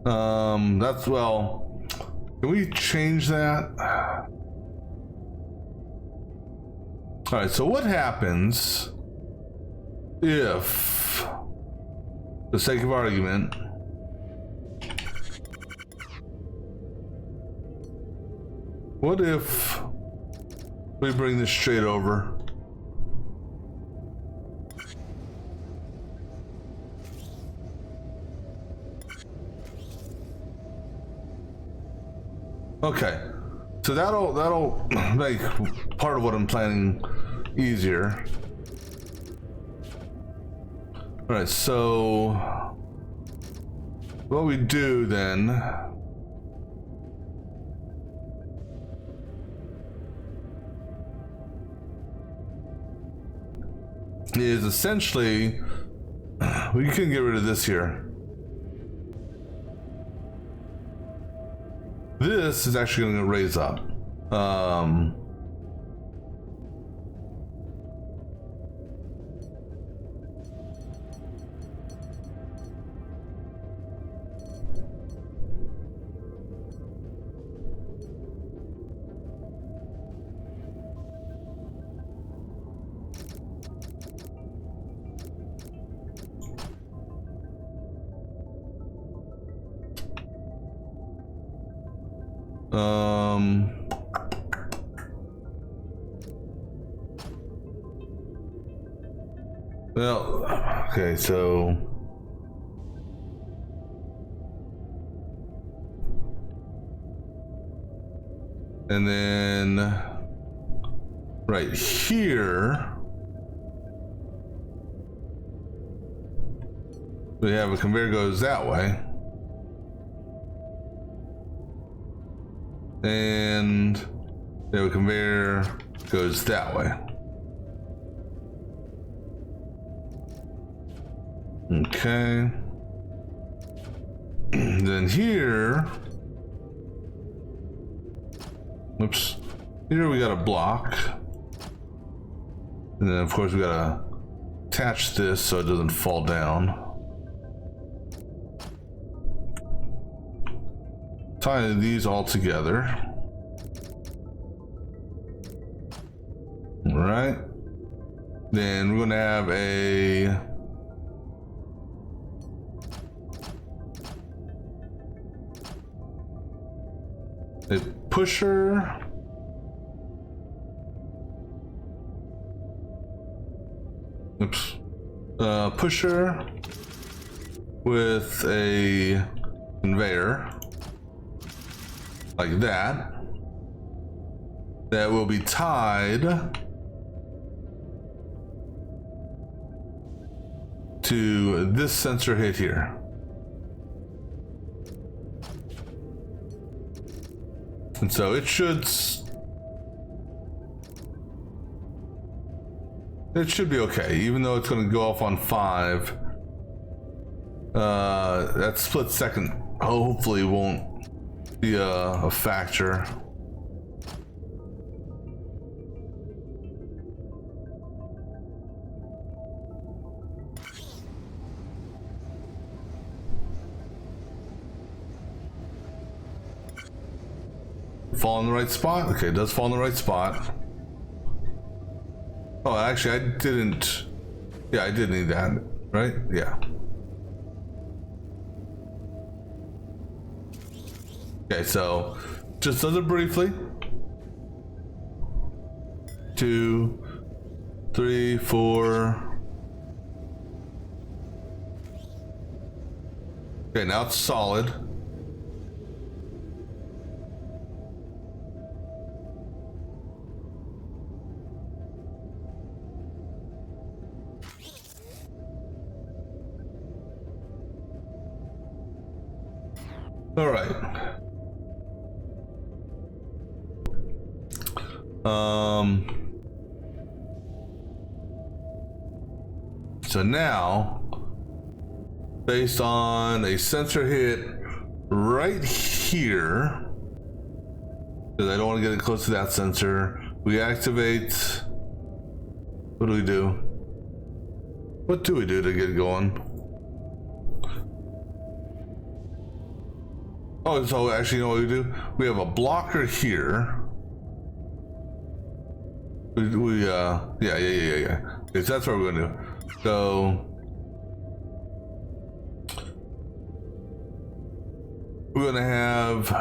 That's, well, can we change that? All right, so what happens if, for the sake of argument, what if we bring this straight over? Okay, so that'll make part of what I'm planning easier. All right, so what we do then is essentially we can get rid of this here. This is actually going to raise up. Um. Well, okay, so. And then right here, we have a conveyor goes that way. And we have a conveyor goes that way. Okay. Then here, oops, here we got a block. And then of course we gotta attach this so it doesn't fall down. Tie these all together. All right. Then we're gonna have a pusher. Oops. Pusher with a conveyor like that. That will be tied to this sensor hit here. And so it should be okay, even though it's going to go off on 5. That split second hopefully won't be a factor. Fall in the right spot? Okay, it does fall in the right spot. Oh, actually, I didn't. Yeah, I did need that, right? Yeah. Okay, so just does it briefly. 2, 3, 4. Okay, now it's solid. All right. So now, based on a sensor hit right here, because I don't want to get it close to that sensor, we activate. What do we do? What do we do to get it going? Oh, so actually, you know what we do? We have a blocker here. Yeah. Okay, so that's what we're gonna do. So we're gonna have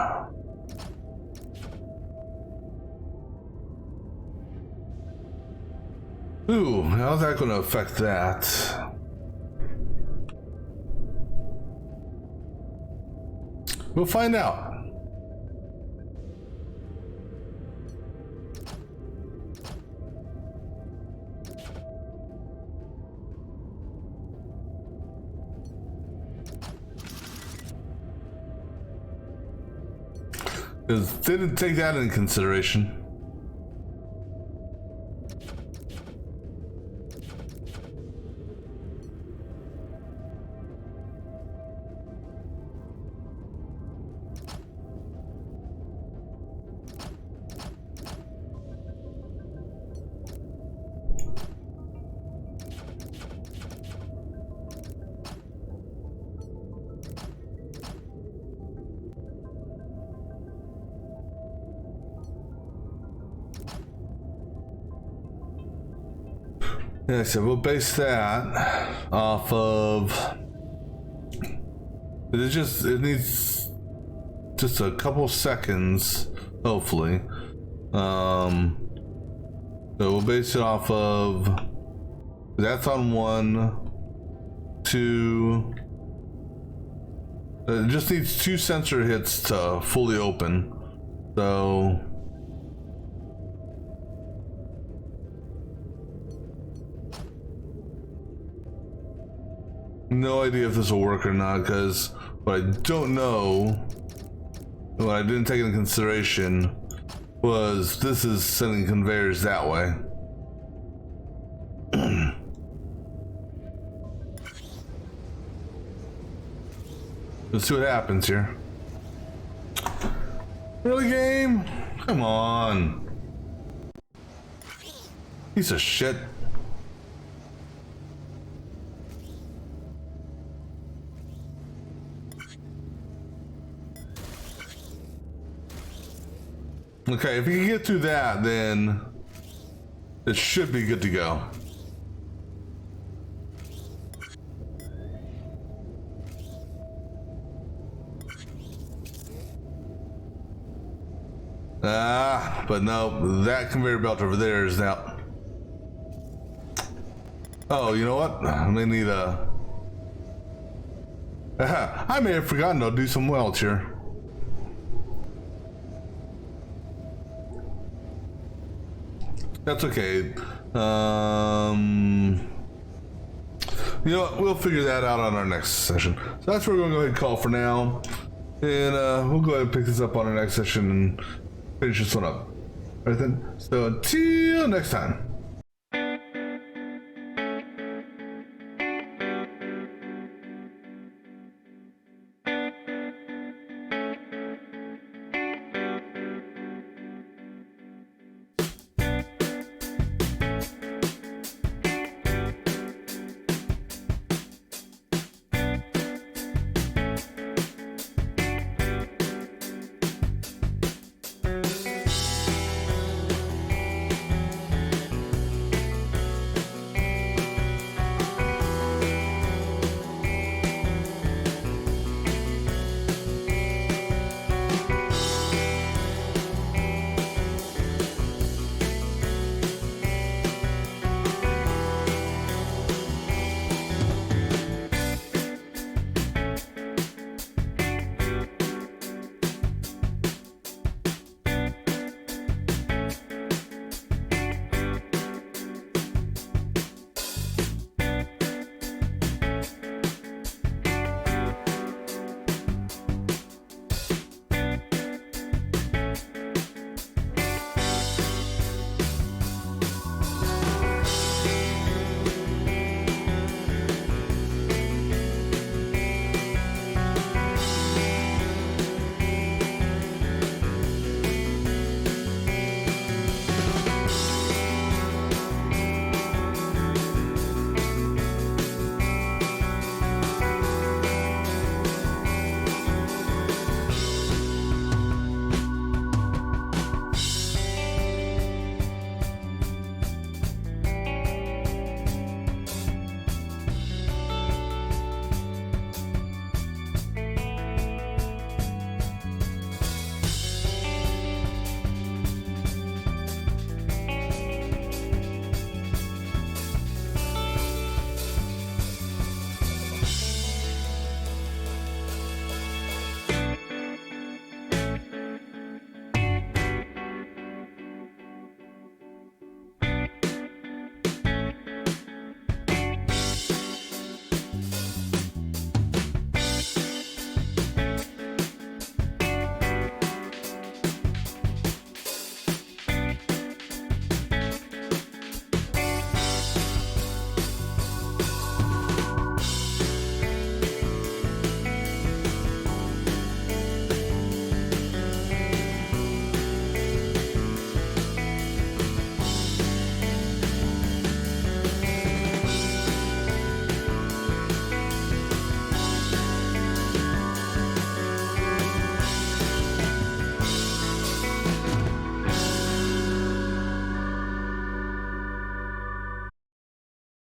ooh, how's that gonna affect that? We'll find out. Because they didn't take that into consideration. Yeah, so we'll base that off of. It needs just a couple seconds, hopefully. So we'll base it off of, that's on 1, 2. It just needs 2 sensor hits to fully open. So no idea if this will work or not, because what I don't know, what I didn't take into consideration, was this is sending conveyors that way. Let's see what happens here. Really, game? Come on. Piece of shit. Okay, if you can get through that, then it should be good to go. But no, that conveyor belt over there is now. Oh, you know what? I may need a. I may have forgotten to do some welds here. That's okay. You know what? We'll figure that out on our next session. So that's where we're going to go ahead and call for now. And we'll go ahead and pick this up on our next session and finish this one up. All right then. So until next time.